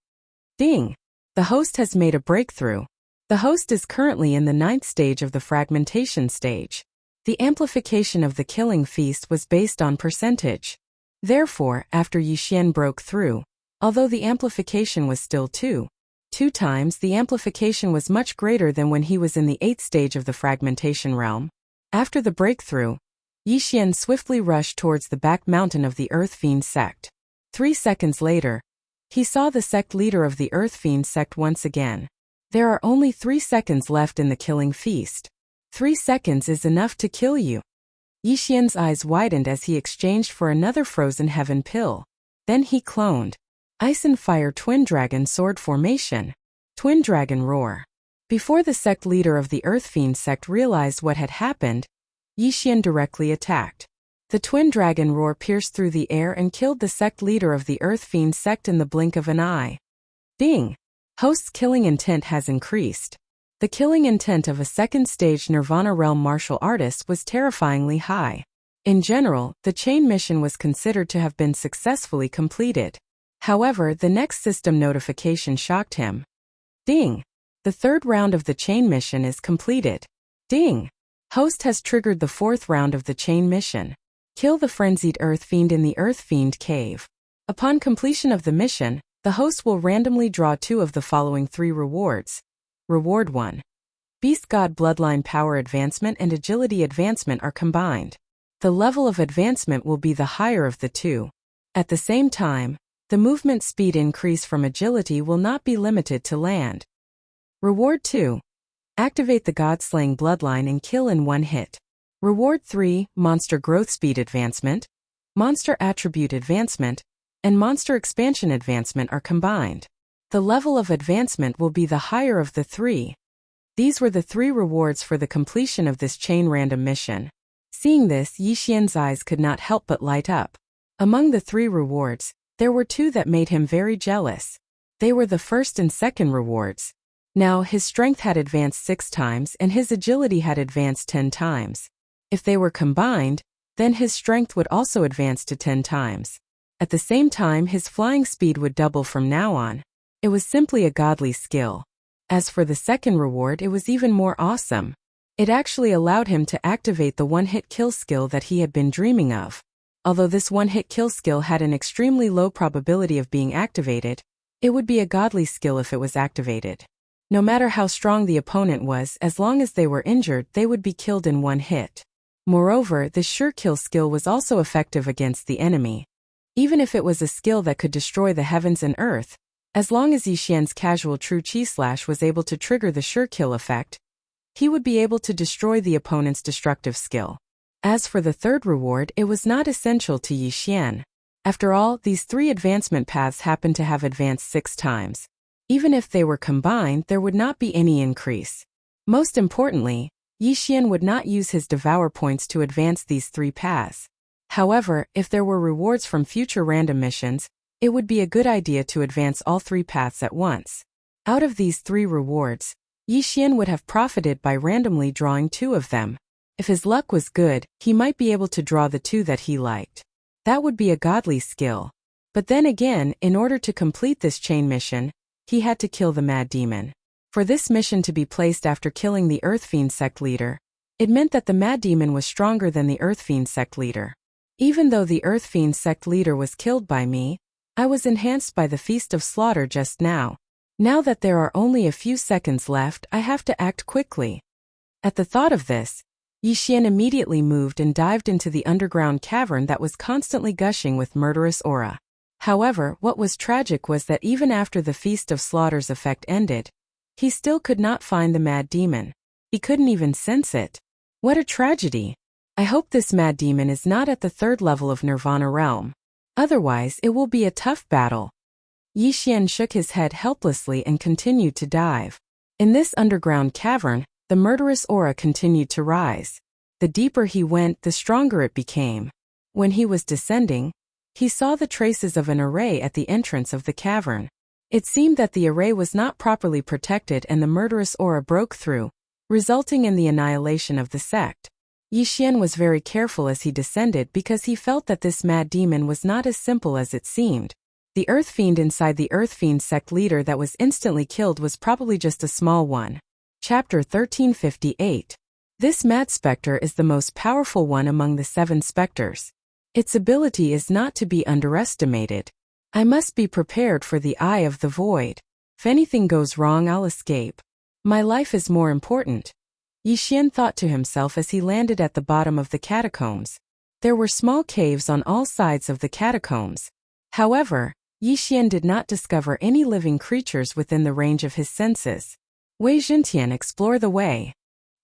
Ding! The host has made a breakthrough. The host is currently in the 9th stage of the fragmentation stage. The amplification of the killing feast was based on percentage. Therefore, after Yixian broke through, although the amplification was still 2 times, the amplification was much greater than when he was in the 8th stage of the fragmentation realm. After the breakthrough, Yixian swiftly rushed towards the back mountain of the Earth Fiend sect. 3 seconds later, he saw the sect leader of the Earth Fiend sect once again. There are only 3 seconds left in the killing feast. 3 seconds is enough to kill you. Yixian's eyes widened as he exchanged for another frozen heaven pill. Then he cloned. Ice and Fire Twin Dragon Sword Formation. Twin Dragon Roar. Before the sect leader of the Earth Fiend sect realized what had happened, Yixian directly attacked. The Twin Dragon Roar pierced through the air and killed the sect leader of the Earth Fiend sect in the blink of an eye. Ding! Host's killing intent has increased. The killing intent of a second-stage Nirvana Realm martial artist was terrifyingly high. In general, the chain mission was considered to have been successfully completed. However, the next system notification shocked him. Ding! The 3rd round of the chain mission is completed. Ding! Host has triggered the 4th round of the chain mission. Kill the frenzied Earth Fiend in the Earth Fiend cave. Upon completion of the mission, the host will randomly draw 2 of the following 3 rewards. Reward 1. Beast God Bloodline Power Advancement and Agility Advancement are combined. The level of advancement will be the higher of the 2. At the same time, the movement speed increase from agility will not be limited to land. Reward 2. Activate the God-Slaying Bloodline and kill in 1 hit. Reward 3. Monster Growth Speed Advancement, Monster Attribute Advancement, and Monster Expansion Advancement are combined. The level of advancement will be the higher of the 3. These were the 3 rewards for the completion of this chain random mission. Seeing this, Yixian's eyes could not help but light up. Among the 3 rewards, there were 2 that made him very jealous. They were the 1st and 2nd rewards. Now, his strength had advanced 6 times and his agility had advanced 10 times. If they were combined, then his strength would also advance to 10 times. At the same time, his flying speed would double from now on. It was simply a godly skill. As for the 2nd reward, it was even more awesome. It actually allowed him to activate the one-hit kill skill that he had been dreaming of. Although this one-hit kill skill had an extremely low probability of being activated, it would be a godly skill if it was activated. No matter how strong the opponent was, as long as they were injured, they would be killed in 1 hit. Moreover, the sure kill skill was also effective against the enemy. Even if it was a skill that could destroy the heavens and earth, as long as Yixian's casual True Chi Slash was able to trigger the sure kill effect, he would be able to destroy the opponent's destructive skill. As for the 3rd reward, it was not essential to Yixian. After all, these 3 advancement paths happened to have advanced 6 times. Even if they were combined, there would not be any increase. Most importantly, Yixian would not use his Devour points to advance these 3 paths. However, if there were rewards from future random missions, it would be a good idea to advance all 3 paths at once. Out of these 3 rewards, Yixian would have profited by randomly drawing 2 of them. If his luck was good, he might be able to draw the 2 that he liked. That would be a godly skill. But then again, in order to complete this chain mission, he had to kill the Mad Demon. For this mission to be placed after killing the Earth Fiend sect leader, it meant that the Mad Demon was stronger than the Earth Fiend sect leader. Even though the Earth Fiend sect leader was killed by me, I was enhanced by the Feast of Slaughter just now. Now that there are only a few seconds left, I have to act quickly. At the thought of this, Yixian immediately moved and dived into the underground cavern that was constantly gushing with murderous aura. However, what was tragic was that even after the Feast of Slaughter's effect ended, he still could not find the Mad Demon. He couldn't even sense it. What a tragedy! I hope this Mad Demon is not at the 3rd level of Nirvana Realm. Otherwise, it will be a tough battle. Yixian shook his head helplessly and continued to dive. In this underground cavern, the murderous aura continued to rise. The deeper he went, the stronger it became. When he was descending, he saw the traces of an array at the entrance of the cavern. It seemed that the array was not properly protected and the murderous aura broke through, resulting in the annihilation of the sect. Yixian was very careful as he descended because he felt that this mad demon was not as simple as it seemed. The Earth Fiend inside the Earth Fiend sect leader that was instantly killed was probably just a small one. Chapter 1358. This mad specter is the most powerful one among the 7 specters. Its ability is not to be underestimated. I must be prepared for the eye of the void. If anything goes wrong, I'll escape. My life is more important. Yixian thought to himself as he landed at the bottom of the catacombs. There were small caves on all sides of the catacombs. However, Yixian did not discover any living creatures within the range of his senses. Wei Zhentian, explore the way.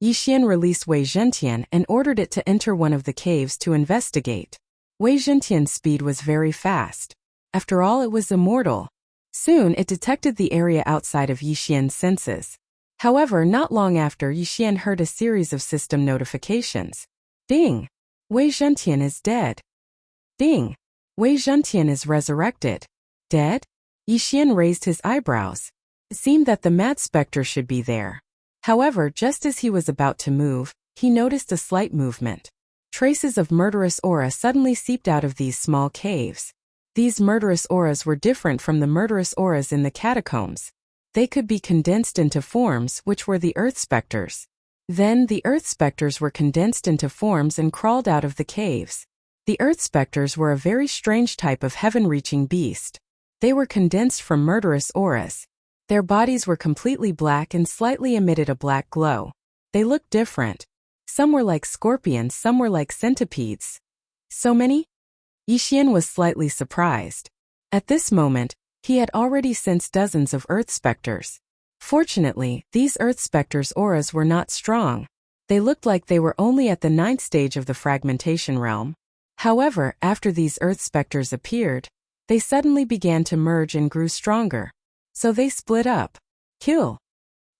Yixian released Wei Zhentian and ordered it to enter one of the caves to investigate. Wei Zhentian's speed was very fast. After all, it was immortal. Soon it detected the area outside of Yixian's senses. However, not long after, Yixian heard a series of system notifications. Ding! Wei Zhentian is dead. Ding! Wei Zhentian is resurrected. Dead? Yixian raised his eyebrows. It seemed that the mad specter should be there. However, just as he was about to move, he noticed a slight movement. Traces of murderous aura suddenly seeped out of these small caves. These murderous auras were different from the murderous auras in the catacombs. They could be condensed into forms which were the earth specters. Then the earth specters were condensed into forms and crawled out of the caves. The earth specters were a very strange type of heaven-reaching beast. They were condensed from murderous auras. Their bodies were completely black and slightly emitted a black glow. They looked different. Some were like scorpions, some were like centipedes. So many? Yixian was slightly surprised. At this moment, he had already sensed dozens of earth specters. Fortunately, these earth specters' auras were not strong. They looked like they were only at the 9th stage of the fragmentation realm. However, after these earth specters appeared, they suddenly began to merge and grew stronger. So they split up. Kill!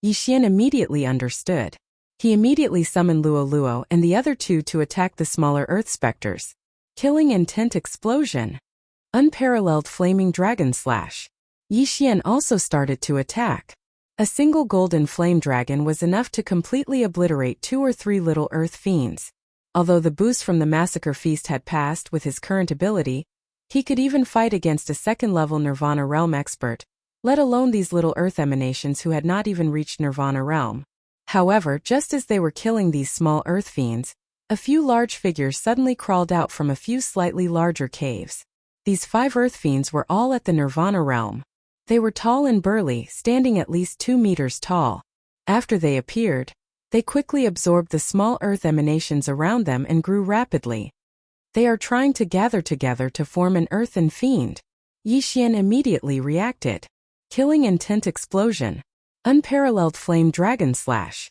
Yixian immediately understood. He immediately summoned Luo and the other 2 to attack the smaller earth specters. Killing intent explosion. Unparalleled flaming dragon slash. Yixian also started to attack. A single golden flame dragon was enough to completely obliterate 2 or 3 little earth fiends. Although the boost from the massacre feast had passed with his current ability, he could even fight against a 2nd-level Nirvana realm expert, let alone these little earth emanations who had not even reached Nirvana realm. However, just as they were killing these small earth fiends, a few large figures suddenly crawled out from a few slightly larger caves. These 5 earth fiends were all at the Nirvana realm. They were tall and burly, standing at least 2 meters tall. After they appeared, they quickly absorbed the small earth emanations around them and grew rapidly. They are trying to gather together to form an earthen fiend. Yixian immediately reacted. Killing intent explosion. Unparalleled flame dragon slash.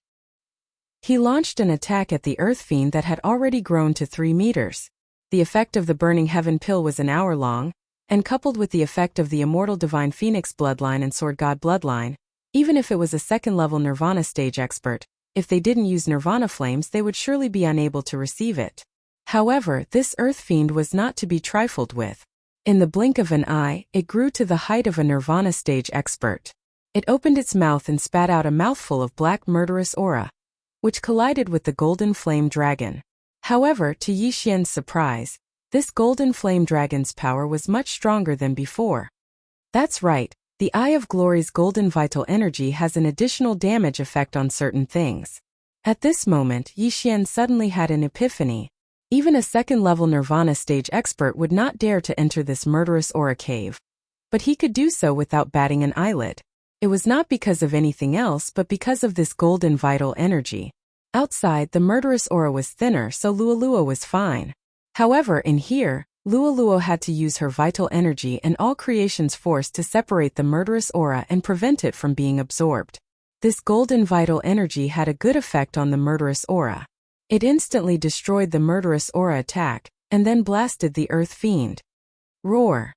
He launched an attack at the earth fiend that had already grown to 3 meters. The effect of the burning heaven pill was an hour long, and coupled with the effect of the immortal divine phoenix bloodline and sword god bloodline, even if it was a 2nd-level Nirvana stage expert, if they didn't use Nirvana flames they would surely be unable to receive it. However, this earth fiend was not to be trifled with. In the blink of an eye, it grew to the height of a Nirvana stage expert. It opened its mouth and spat out a mouthful of black murderous aura, which collided with the golden flame dragon. However, to Yixian's surprise, this golden flame dragon's power was much stronger than before. That's right, the Eye of Glory's golden vital energy has an additional damage effect on certain things. At this moment, Yixian suddenly had an epiphany. Even a 2nd-level Nirvana stage expert would not dare to enter this murderous aura cave. But he could do so without batting an eyelid. It was not because of anything else but because of this golden vital energy. Outside, the murderous aura was thinner, so Luo was fine. However, in here, Luo had to use her vital energy and all creation's force to separate the murderous aura and prevent it from being absorbed. This golden vital energy had a good effect on the murderous aura. It instantly destroyed the murderous aura attack, and then blasted the earth fiend. Roar.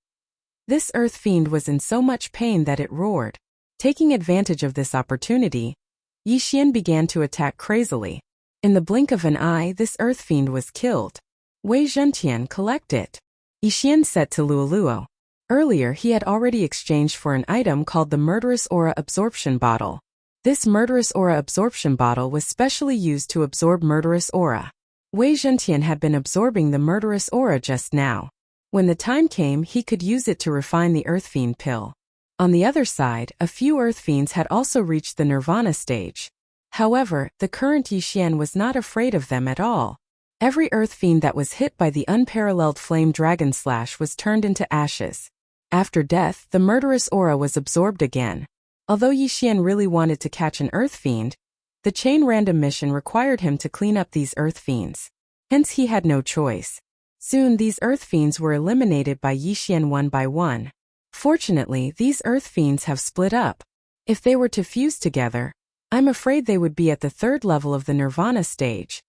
This earth fiend was in so much pain that it roared. Taking advantage of this opportunity, Yixian began to attack crazily. In the blink of an eye, this earth fiend was killed. Wei Zhentian, collect it. Yixian said to Luo. Earlier he had already exchanged for an item called the Murderous Aura Absorption Bottle. This Murderous Aura Absorption Bottle was specially used to absorb murderous aura. Wei Zhentian had been absorbing the murderous aura just now. When the time came, he could use it to refine the Earth Fiend pill. On the other side, a few Earth Fiends had also reached the Nirvana stage. However, the current Yixian was not afraid of them at all. Every Earth Fiend that was hit by the unparalleled Flame Dragon Slash was turned into ashes. After death, the murderous aura was absorbed again. Although Yixian really wanted to catch an Earth Fiend, the chain random mission required him to clean up these Earth Fiends. Hence he had no choice. Soon these Earth Fiends were eliminated by Yixian one by one. Fortunately, these Earth Fiends have split up. If they were to fuse together, I'm afraid they would be at the third level of the Nirvana stage.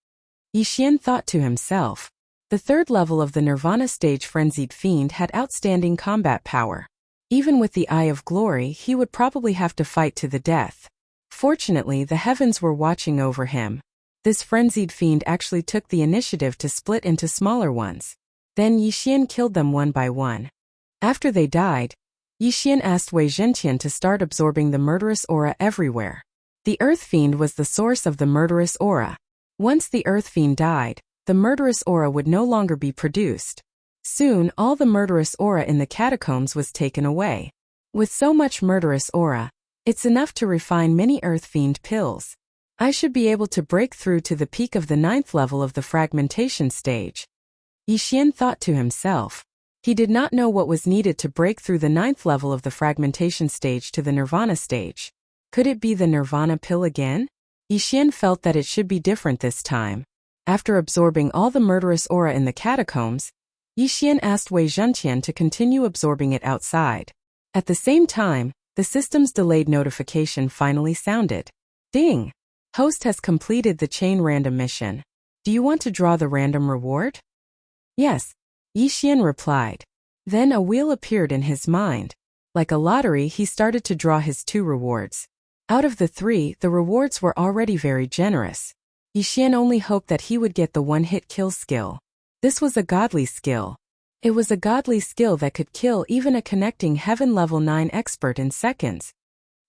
Yixian thought to himself. The third level of the Nirvana stage Frenzied Fiend had outstanding combat power. Even with the Eye of Glory, he would probably have to fight to the death. Fortunately, the heavens were watching over him. This Frenzied Fiend actually took the initiative to split into smaller ones. Then Yixian killed them one by one. After they died, Yixian asked Wei Zhentian to start absorbing the murderous aura everywhere. The Earth Fiend was the source of the murderous aura. Once the Earth Fiend died, the murderous aura would no longer be produced. Soon, all the murderous aura in the catacombs was taken away. With so much murderous aura, it's enough to refine many Earth Fiend pills. I should be able to break through to the peak of the 9th level of the fragmentation stage. Yixian thought to himself. He did not know what was needed to break through the 9th level of the fragmentation stage to the Nirvana stage. Could it be the Nirvana pill again? Yixian felt that it should be different this time. After absorbing all the murderous aura in the catacombs, Yixian asked Wei Zhentian to continue absorbing it outside. At the same time, the system's delayed notification finally sounded. Ding! Host has completed the chain random mission. Do you want to draw the random reward? Yes, Yixian replied. Then a wheel appeared in his mind. Like a lottery, he started to draw his 2 rewards. Out of the 3, the rewards were already very generous. Yixian only hoped that he would get the one-hit kill skill. This was a godly skill. It was a godly skill that could kill even a connecting heaven level 9 expert in seconds.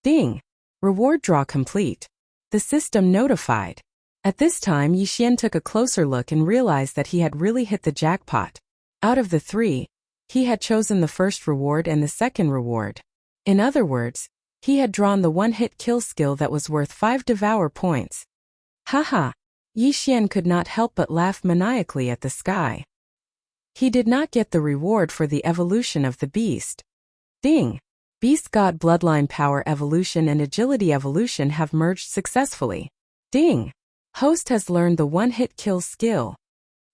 Ding! Reward draw complete. The system notified. At this time, Yixian took a closer look and realized that he had really hit the jackpot. Out of the 3, he had chosen the first reward and the second reward. In other words, he had drawn the one-hit kill skill that was worth 5 devour points. Haha! Yixian could not help but laugh maniacally at the sky. He did not get the reward for the evolution of the beast. Ding! Beast God Bloodline Power Evolution and Agility Evolution have merged successfully. Ding! Host has learned the one-hit kill skill.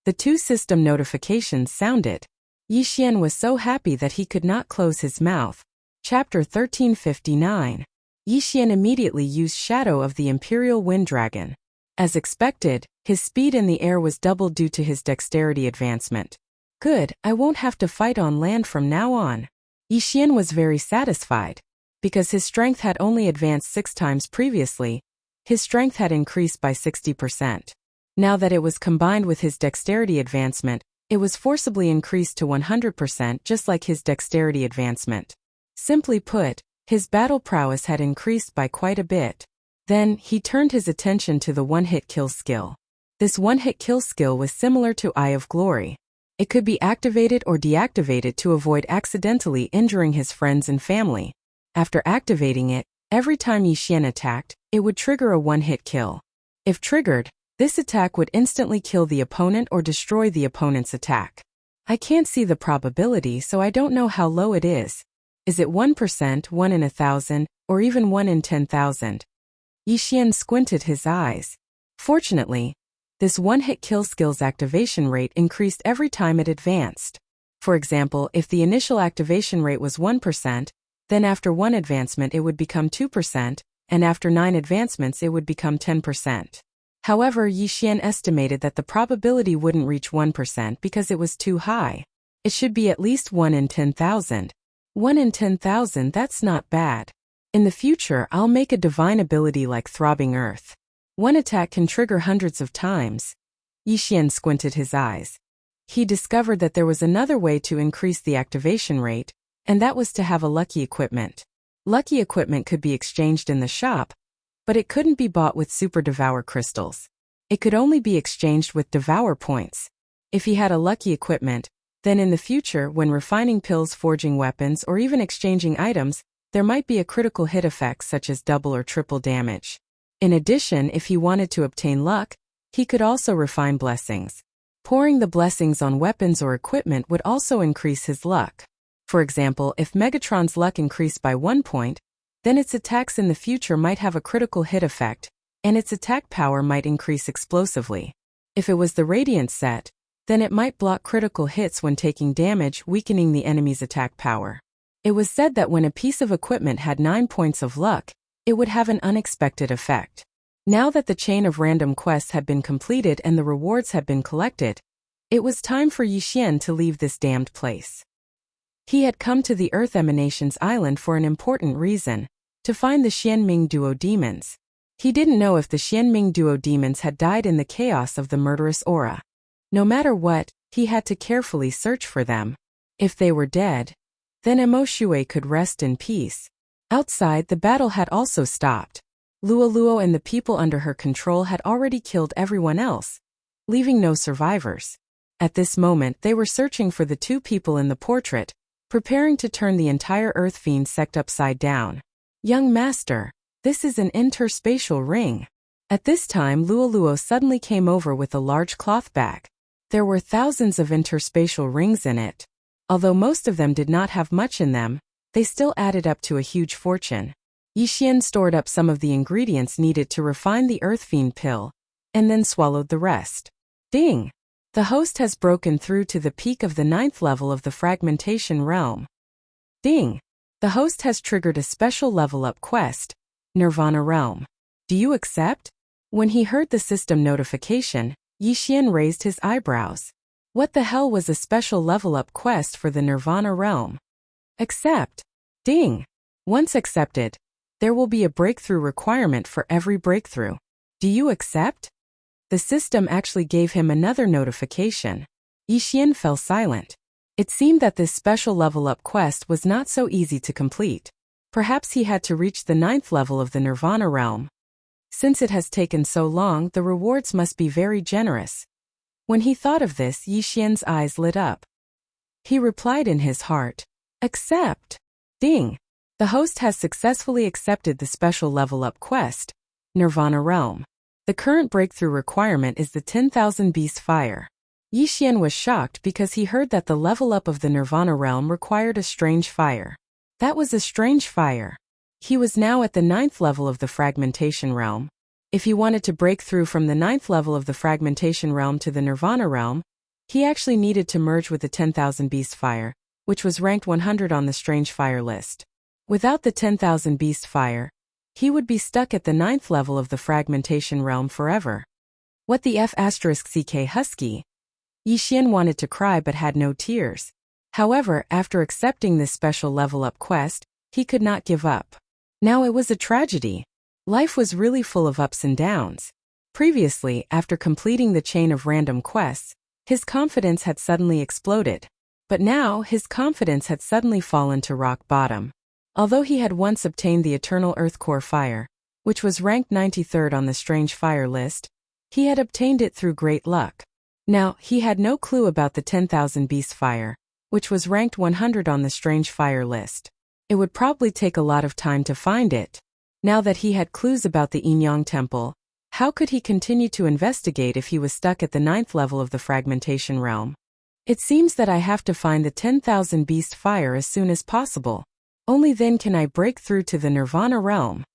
The 2 system notifications sounded. Yixian was so happy that he could not close his mouth. Chapter 1359. Yixian immediately used Shadow of the Imperial Wind Dragon. As expected, his speed in the air was doubled due to his dexterity advancement. Good, I won't have to fight on land from now on. Yixian was very satisfied. Because his strength had only advanced 6 times previously, his strength had increased by 60%. Now that it was combined with his dexterity advancement, it was forcibly increased to 100% just like his dexterity advancement. Simply put, his battle prowess had increased by quite a bit. Then, he turned his attention to the one-hit kill skill. This one-hit kill skill was similar to Eye of Glory. It could be activated or deactivated to avoid accidentally injuring his friends and family. After activating it, every time Yixian attacked, it would trigger a one-hit kill. If triggered, this attack would instantly kill the opponent or destroy the opponent's attack. I can't see the probability, so I don't know how low it is. Is it 1%, 1 in 1,000, or even 1 in 10,000? Yixian squinted his eyes. Fortunately, this one-hit kill skill's activation rate increased every time it advanced. For example, if the initial activation rate was 1%, then after 1 advancement it would become 2%, and after 9 advancements it would become 10%. However, Yixian estimated that the probability wouldn't reach 1% because it was too high. It should be at least 1 in 10,000. 1 in 10,000, that's not bad. In the future, I'll make a divine ability like Throbbing Earth. One attack can trigger hundreds of times. Yixian squinted his eyes. He discovered that there was another way to increase the activation rate, and that was to have a lucky equipment. Lucky equipment could be exchanged in the shop, but it couldn't be bought with Super Devour crystals. It could only be exchanged with Devour points. If he had a lucky equipment, then in the future when refining pills, forging weapons, or even exchanging items, there might be a critical hit effect such as double or triple damage. In addition, if he wanted to obtain luck, he could also refine blessings. Pouring the blessings on weapons or equipment would also increase his luck. For example, if Megatron's luck increased by 1 point, then its attacks in the future might have a critical hit effect, and its attack power might increase explosively. If it was the Radiant set, then it might block critical hits when taking damage, weakening the enemy's attack power. It was said that when a piece of equipment had 9 points of luck, it would have an unexpected effect. Now that the chain of random quests had been completed and the rewards had been collected, it was time for Yixian to leave this damned place. He had come to the Earth Emanations Island for an important reason, to find the Xianming Duo demons. He didn't know if the Xianming Duo demons had died in the chaos of the murderous aura. No matter what, he had to carefully search for them. If they were dead, then Emo Shui could rest in peace. Outside, the battle had also stopped. Luoluo and the people under her control had already killed everyone else, leaving no survivors. At this moment, they were searching for the 2 people in the portrait, preparing to turn the entire Earth Fiend sect upside down. Young master, this is an interspatial ring. At this time, Luoluo suddenly came over with a large cloth bag. There were thousands of interspatial rings in it. Although most of them did not have much in them, they still added up to a huge fortune. Yixian stored up some of the ingredients needed to refine the Earth Fiend pill, and then swallowed the rest. Ding! The host has broken through to the peak of the 9th level of the fragmentation realm. Ding! The host has triggered a special level-up quest, Nirvana Realm. Do you accept? When he heard the system notification, Yixian raised his eyebrows. What the hell was a special level-up quest for the Nirvana Realm? Accept. Ding! Once accepted, there will be a breakthrough requirement for every breakthrough. Do you accept? The system actually gave him another notification. Yixian fell silent. It seemed that this special level-up quest was not so easy to complete. Perhaps he had to reach the 9th level of the Nirvana Realm. Since it has taken so long, the rewards must be very generous. When he thought of this, Yixian's eyes lit up. He replied in his heart, "Accept." Ding! The host has successfully accepted the special level-up quest, Nirvana Realm. The current breakthrough requirement is the 10,000 Beast Fire. Yixian was shocked because he heard that the level up of the Nirvana Realm required a strange fire. That was a strange fire. He was now at the 9th level of the Fragmentation Realm. If he wanted to break through from the 9th level of the Fragmentation Realm to the Nirvana Realm, he actually needed to merge with the 10,000 Beast Fire, which was ranked 100 on the Strange Fire list. Without the 10,000 Beast Fire, he would be stuck at the 9th level of the Fragmentation Realm forever. What the F***ck husky? Yixian wanted to cry but had no tears. However, after accepting this special level-up quest, he could not give up. Now it was a tragedy. Life was really full of ups and downs. Previously, after completing the chain of random quests, his confidence had suddenly exploded. But now, his confidence had suddenly fallen to rock bottom. Although he had once obtained the Eternal Earth Core Fire, which was ranked 93rd on the Strange Fire list, he had obtained it through great luck. Now, he had no clue about the 10,000 Beast Fire, which was ranked 100 on the Strange Fire list. It would probably take a lot of time to find it. Now that he had clues about the Yinyang Temple, how could he continue to investigate if he was stuck at the 9th level of the Fragmentation Realm? It seems that I have to find the 10,000 Beast Fire as soon as possible. Only then can I break through to the Nirvana Realm.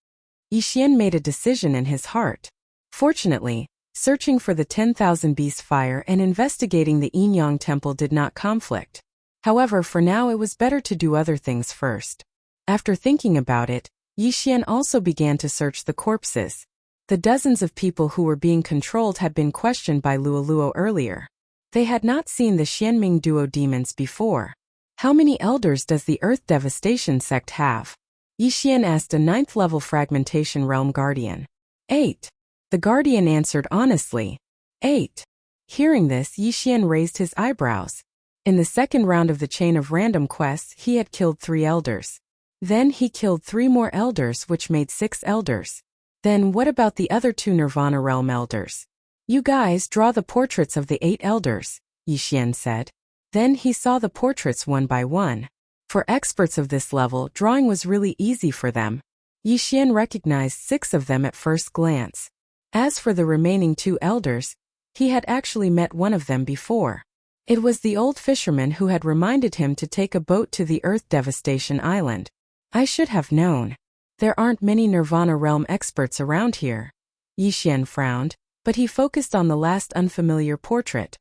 Yixian made a decision in his heart. Fortunately, searching for the 10,000 Beast Fire and investigating the Yinyang Temple did not conflict. However, for now it was better to do other things first. After thinking about it, Yixian also began to search the corpses. The dozens of people who were being controlled had been questioned by Luoluo earlier. They had not seen the Xianming Duo demons before. How many elders does the Earth Devastation sect have? Yixian asked a 9th level Fragmentation Realm Guardian. 8. The Guardian answered honestly. 8. Hearing this, Yixian raised his eyebrows. In the second round of the chain of random quests, he had killed 3 elders. Then he killed 3 more elders, which made 6 elders. Then what about the other 2 Nirvana Realm elders? You guys draw the portraits of the 8 elders, Yixian said. Then he saw the portraits one by one. For experts of this level, drawing was really easy for them. Yixian recognized 6 of them at first glance. As for the remaining 2 elders, he had actually met one of them before. It was the old fisherman who had reminded him to take a boat to the Earth Devastation Island. I should have known. There aren't many Nirvana Realm experts around here. Yixian frowned, but he focused on the last unfamiliar portrait.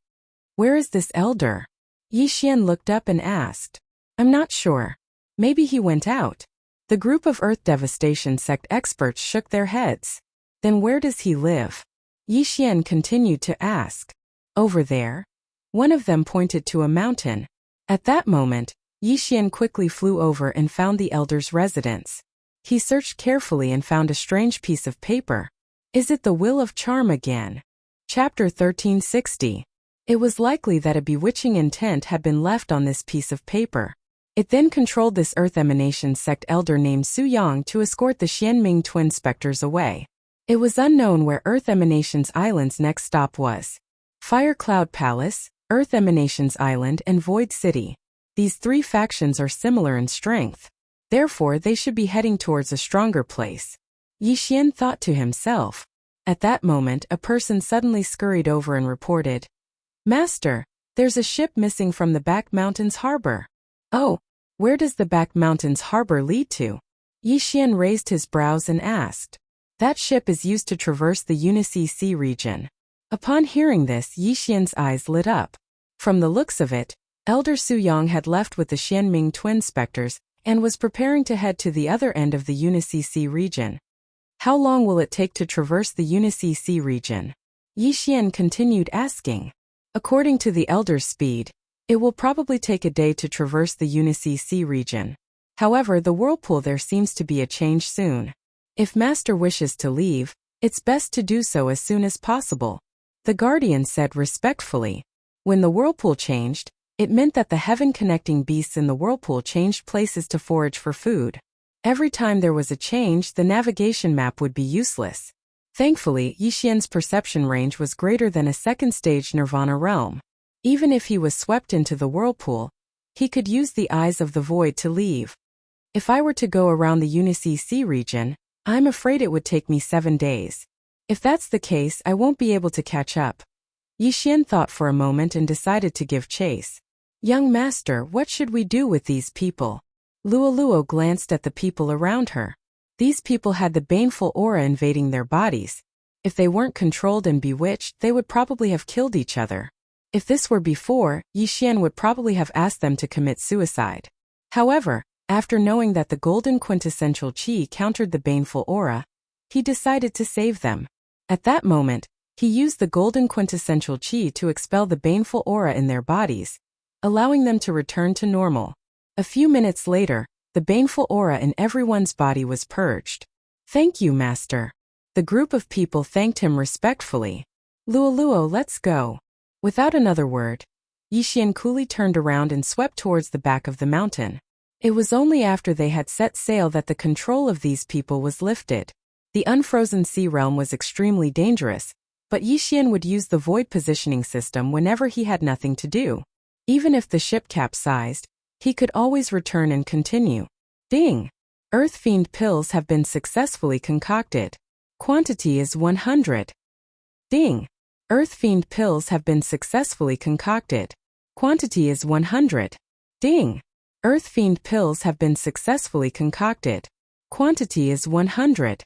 Where is this elder? Yixian looked up and asked. I'm not sure. Maybe he went out. The group of Earth Devastation sect experts shook their heads. Then where does he live? Yixian continued to ask. Over there? One of them pointed to a mountain. At that moment, Yixian quickly flew over and found the elder's residence. He searched carefully and found a strange piece of paper. Is it the Will of Charm again? Chapter 1360. It was likely that a bewitching intent had been left on this piece of paper. It then controlled this Earth Emanation sect elder named Su Yang to escort the Xianming twin specters away. It was unknown where Earth Emanation's island's next stop was. Fire Cloud Palace, Earth Emanation's Island, and Void City. These 3 factions are similar in strength. Therefore, they should be heading towards a stronger place. Yixian thought to himself. At that moment, a person suddenly scurried over and reported, Master, there's a ship missing from the Back Mountains harbor. Oh, where does the Back Mountains harbor lead to? Yixian raised his brows and asked. That ship is used to traverse the Unicy Sea region. Upon hearing this, Yixian's eyes lit up. From the looks of it, Elder Su Yang had left with the Xianming twin specters and was preparing to head to the other end of the Unicy Sea region. How long will it take to traverse the Unicy Sea region? Yixian continued asking. According to the elder's speed, it will probably take a day to traverse the Unicy Sea region. However, the whirlpool there seems to be a change soon. If Master wishes to leave, it's best to do so as soon as possible. The Guardian said respectfully. When the whirlpool changed, it meant that the heaven-connecting beasts in the whirlpool changed places to forage for food. Every time there was a change, the navigation map would be useless. Thankfully, Yixian's perception range was greater than a second-stage Nirvana realm. Even if he was swept into the whirlpool, he could use the eyes of the void to leave. If I were to go around the Unicy Sea region, I'm afraid it would take me 7 days. If that's the case, I won't be able to catch up. Yixian thought for a moment and decided to give chase. Young master, what should we do with these people? Luoluo glanced at the people around her. These people had the baneful aura invading their bodies. If they weren't controlled and bewitched, they would probably have killed each other. If this were before, Yixian would probably have asked them to commit suicide. However, after knowing that the golden quintessential chi countered the baneful aura, he decided to save them. At that moment, he used the golden quintessential chi to expel the baneful aura in their bodies, allowing them to return to normal. A few minutes later, the baneful aura in everyone's body was purged. Thank you, Master. The group of people thanked him respectfully. Luoluo, let's go. Without another word, Yixian coolly turned around and swept towards the back of the mountain. It was only after they had set sail that the control of these people was lifted. The unfrozen sea realm was extremely dangerous, but Yixian would use the void positioning system whenever he had nothing to do. Even if the ship capsized, he could always return and continue. Ding! Earth Fiend pills have been successfully concocted. Quantity is 100. Ding! Earth Fiend pills have been successfully concocted. Quantity is 100. Ding! Earth Fiend pills have been successfully concocted. Quantity is 100.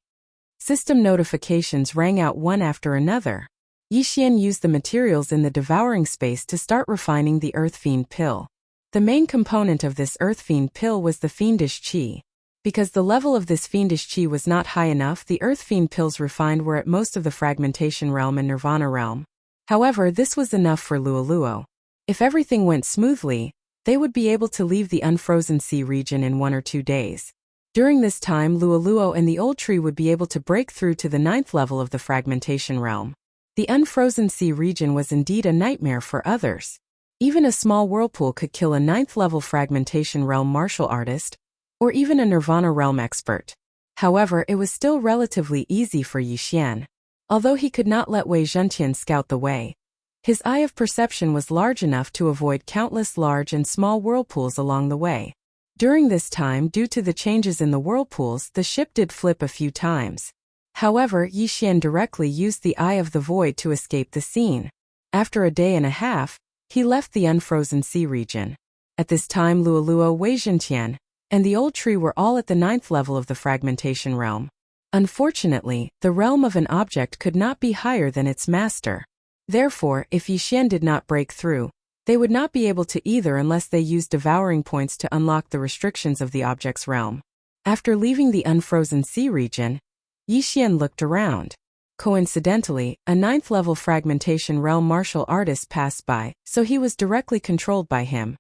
System notifications rang out one after another. Yixian used the materials in the Devouring space to start refining the Earth Fiend pill. The main component of this Earth Fiend pill was the Fiendish Qi. Because the level of this Fiendish Qi was not high enough, the Earth Fiend pills refined were at most of the Fragmentation realm and Nirvana realm. However, this was enough for Luoluo. If everything went smoothly, they would be able to leave the Unfrozen Sea region in 1 or 2 days. During this time, Luoluo and the Old Tree would be able to break through to the 9th level of the Fragmentation realm. The Unfrozen Sea region was indeed a nightmare for others. Even a small whirlpool could kill a 9th level Fragmentation realm martial artist, or even a Nirvana realm expert. However, it was still relatively easy for Yixian. Although he could not let Wei Zhentian scout the way, his eye of perception was large enough to avoid countless large and small whirlpools along the way. During this time, due to the changes in the whirlpools, the ship did flip a few times. However, Yi Xian directly used the Eye of the Void to escape the scene. After a day and a half, he left the unfrozen sea region. At this time, Luoluo, Wei Zhentian, and the old tree were all at the 9th level of the fragmentation realm. Unfortunately, the realm of an object could not be higher than its master. Therefore, if Yi Xian did not break through, they would not be able to either unless they used devouring points to unlock the restrictions of the object's realm. After leaving the unfrozen sea region, Yi Xian looked around. Coincidentally, a 9th level fragmentation realm martial artist passed by, so he was directly controlled by him.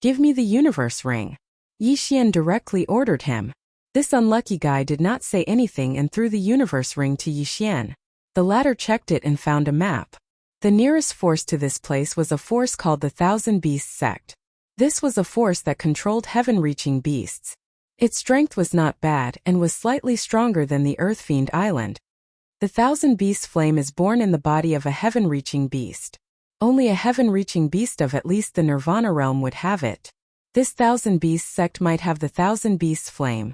"Give me the universe ring," Yi Xian directly ordered him. This unlucky guy did not say anything and threw the universe ring to Yi Xian. The latter checked it and found a map. The nearest force to this place was a force called the Thousand Beasts Sect. This was a force that controlled heaven-reaching beasts. Its strength was not bad and was slightly stronger than the Earth Fiend Island. The Thousand Beasts flame is born in the body of a heaven-reaching beast. Only a heaven-reaching beast of at least the Nirvana realm would have it. This Thousand Beasts Sect might have the Thousand Beasts flame.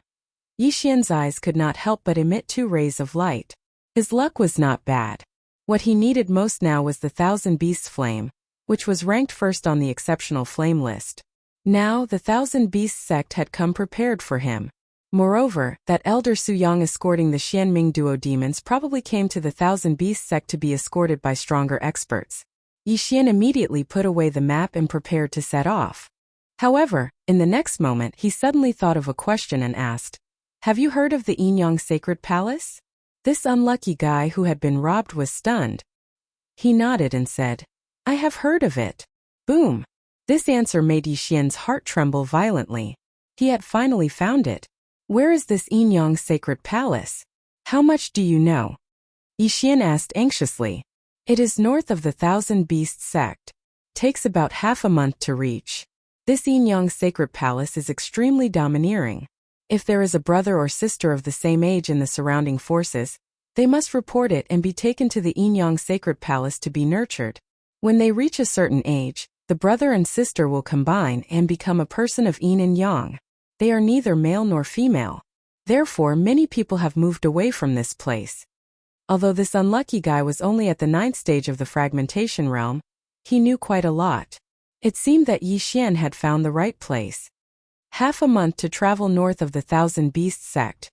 Yi Xian's eyes could not help but emit 2 rays of light. His luck was not bad. What he needed most now was the Thousand Beasts flame, which was ranked first on the exceptional flame list. Now, the Thousand Beasts sect had come prepared for him. Moreover, that elder Su Yang escorting the Xianming duo demons probably came to the Thousand Beasts sect to be escorted by stronger experts. Yi Xian immediately put away the map and prepared to set off. However, in the next moment he suddenly thought of a question and asked, "Have you heard of the Yinyang Sacred Palace?" This unlucky guy who had been robbed was stunned. He nodded and said, "I have heard of it." Boom! This answer made Yi Xian's heart tremble violently. He had finally found it. "Where is this Yinyang Sacred Palace? How much do you know?" Yi Xian asked anxiously. "It is north of the Thousand Beasts sect. Takes about half a month to reach. This Yinyang Sacred Palace is extremely domineering. If there is a brother or sister of the same age in the surrounding forces, they must report it and be taken to the Yinyang Sacred Palace to be nurtured. When they reach a certain age, the brother and sister will combine and become a person of yin and yang. They are neither male nor female. Therefore, many people have moved away from this place." Although this unlucky guy was only at the 9th stage of the fragmentation realm, he knew quite a lot. It seemed that Yi Xian had found the right place. Half a month to travel north of the Thousand Beasts sect.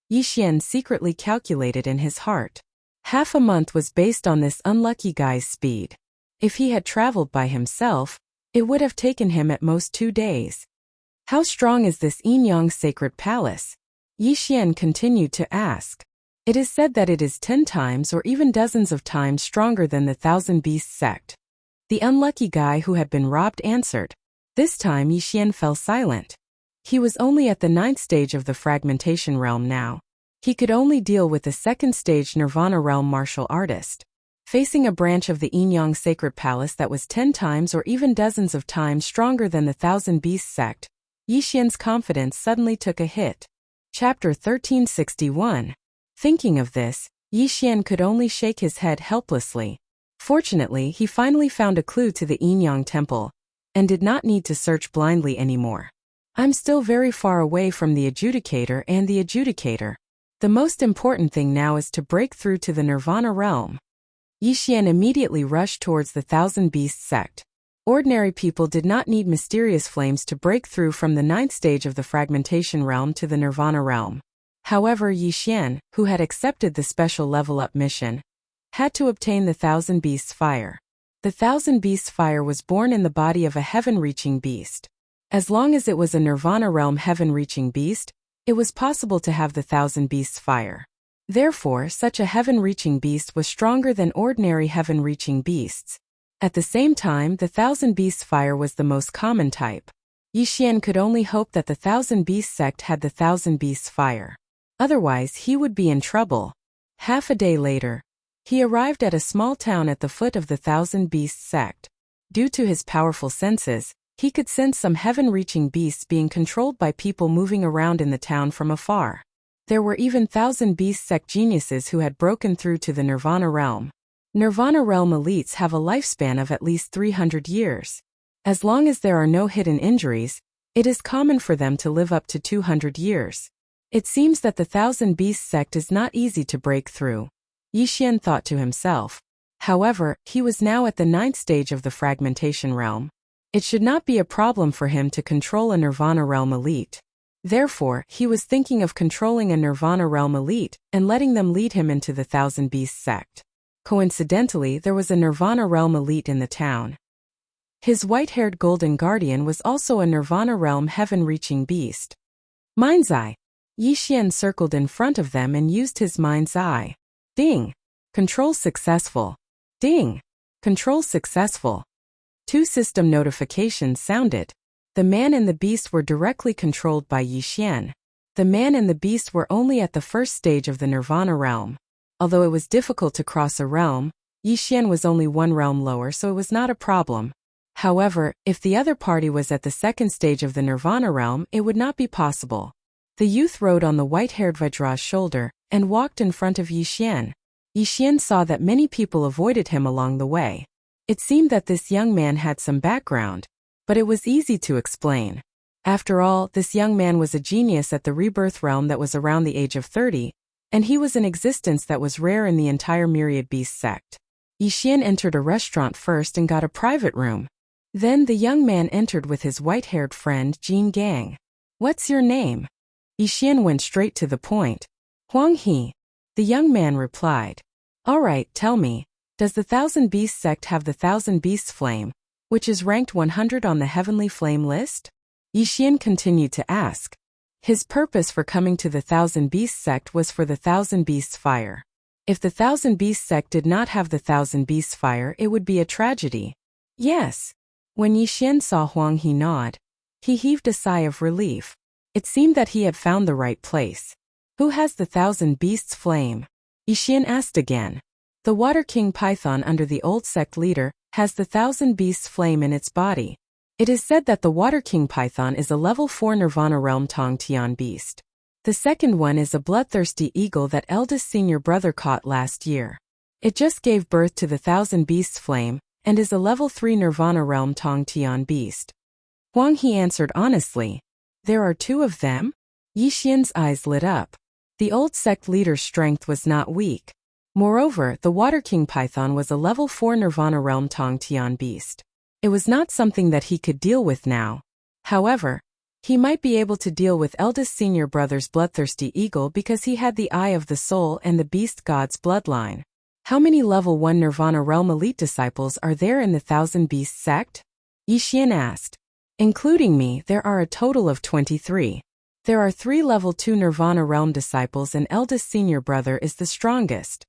Yi Xian secretly calculated in his heart. Half a month was based on this unlucky guy's speed. If he had traveled by himself, it would have taken him at most 2 days. "How strong is this Yinyang Sacred Palace?" Yi Xian continued to ask. "It is said that it is 10 times or even dozens of times stronger than the Thousand Beasts sect." The unlucky guy who had been robbed answered. This time Yi Xian fell silent. He was only at the 9th stage of the fragmentation realm now. He could only deal with the 2nd stage Nirvana realm martial artist. Facing a branch of the Yinyang Sacred Palace that was 10 times or even dozens of times stronger than the Thousand Beasts sect, Yi Xian's confidence suddenly took a hit. Chapter 1361. Thinking of this, Yi Xian could only shake his head helplessly. Fortunately, he finally found a clue to the Yinyang Temple, and did not need to search blindly anymore. "I'm still very far away from the adjudicator and the adjudicator. The most important thing now is to break through to the Nirvana realm." Yi Xian immediately rushed towards the Thousand Beasts sect. Ordinary people did not need mysterious flames to break through from the 9th stage of the fragmentation realm to the Nirvana realm. However, Yi Xian, who had accepted the special level-up mission, had to obtain the Thousand Beasts fire. The Thousand Beasts fire was born in the body of a heaven-reaching beast. As long as it was a Nirvana realm heaven-reaching beast, it was possible to have the Thousand Beasts fire. Therefore, such a heaven-reaching beast was stronger than ordinary heaven-reaching beasts. At the same time, the Thousand Beasts fire was the most common type. Yi Xian could only hope that the Thousand Beasts sect had the Thousand Beasts fire. Otherwise, he would be in trouble. Half a day later, he arrived at a small town at the foot of the Thousand Beasts sect. Due to his powerful senses, he could sense some heaven-reaching beasts being controlled by people moving around in the town from afar. There were even Thousand Beast sect geniuses who had broken through to the Nirvana realm. Nirvana realm elites have a lifespan of at least 300 years. As long as there are no hidden injuries, it is common for them to live up to 200 years. It seems that the Thousand Beast sect is not easy to break through, Yixian thought to himself. However, he was now at the 9th stage of the fragmentation realm. It should not be a problem for him to control a Nirvana realm elite. Therefore, he was thinking of controlling a Nirvana realm elite and letting them lead him into the Thousand Beast sect. Coincidentally, there was a Nirvana realm elite in the town. His white-haired golden guardian was also a Nirvana realm heaven-reaching beast. Mind's Eye. Yixian circled in front of them and used his Mind's Eye. Ding! Control successful. Ding! Control successful. 2 system notifications sounded. The man and the beast were directly controlled by Yixian. The man and the beast were only at the 1st stage of the Nirvana realm. Although it was difficult to cross a realm, Yixian was only 1 realm lower, so it was not a problem. However, if the other party was at the 2nd stage of the Nirvana realm, it would not be possible. The youth rode on the white-haired Vajra's shoulder and walked in front of Yixian. Yixian saw that many people avoided him along the way. It seemed that this young man had some background, but it was easy to explain. After all, this young man was a genius at the rebirth realm that was around the age of 30, and he was an existence that was rare in the entire Myriad Beast sect. Yixian entered a restaurant first and got a private room. Then the young man entered with his white-haired friend Jin Gang. What's your name? Yixian went straight to the point. Huang He. The young man replied. Alright, tell me, does the Thousand Beast sect have the Thousand Beasts flame, which is ranked 100 on the Heavenly Flame list? Yixian continued to ask. His purpose for coming to the Thousand Beasts sect was for the Thousand Beasts fire. If the Thousand Beasts sect did not have the Thousand Beasts fire, it would be a tragedy. Yes. When Yixian saw Huang He nod, he heaved a sigh of relief. It seemed that he had found the right place. Who has the Thousand Beasts flame? Yixian asked again. The Water King Python under the old sect leader has the Thousand Beasts flame in its body. It is said that the Water King Python is a level 4 Nirvana realm Tong Tian beast. The second one is a bloodthirsty eagle that eldest senior brother caught last year. It just gave birth to the Thousand Beasts flame and is a level 3 Nirvana realm Tong Tian beast. Huang He answered honestly. There are 2 of them? Yixian's eyes lit up. The old sect leader's strength was not weak. Moreover, the Water King Python was a level 4 Nirvana realm Tong Tian beast. It was not something that he could deal with now. However, he might be able to deal with eldest senior brother's bloodthirsty eagle because he had the Eye of the Soul and the Beast God's bloodline. How many level 1 Nirvana realm elite disciples are there in the Thousand Beasts sect? Yixian asked. Including me, there are a total of 23. There are 3 level 2 Nirvana realm disciples and eldest senior brother is the strongest.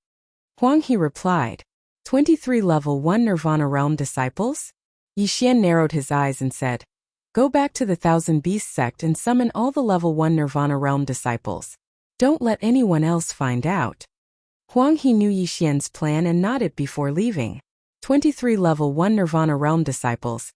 Huang He replied. 23 level 1 Nirvana realm disciples? Yixian narrowed his eyes and said, Go back to the Thousand Beasts sect and summon all the level 1 Nirvana realm disciples. Don't let anyone else find out. Huang He knew Yixian's plan and nodded before leaving. 23 level 1 Nirvana realm disciples,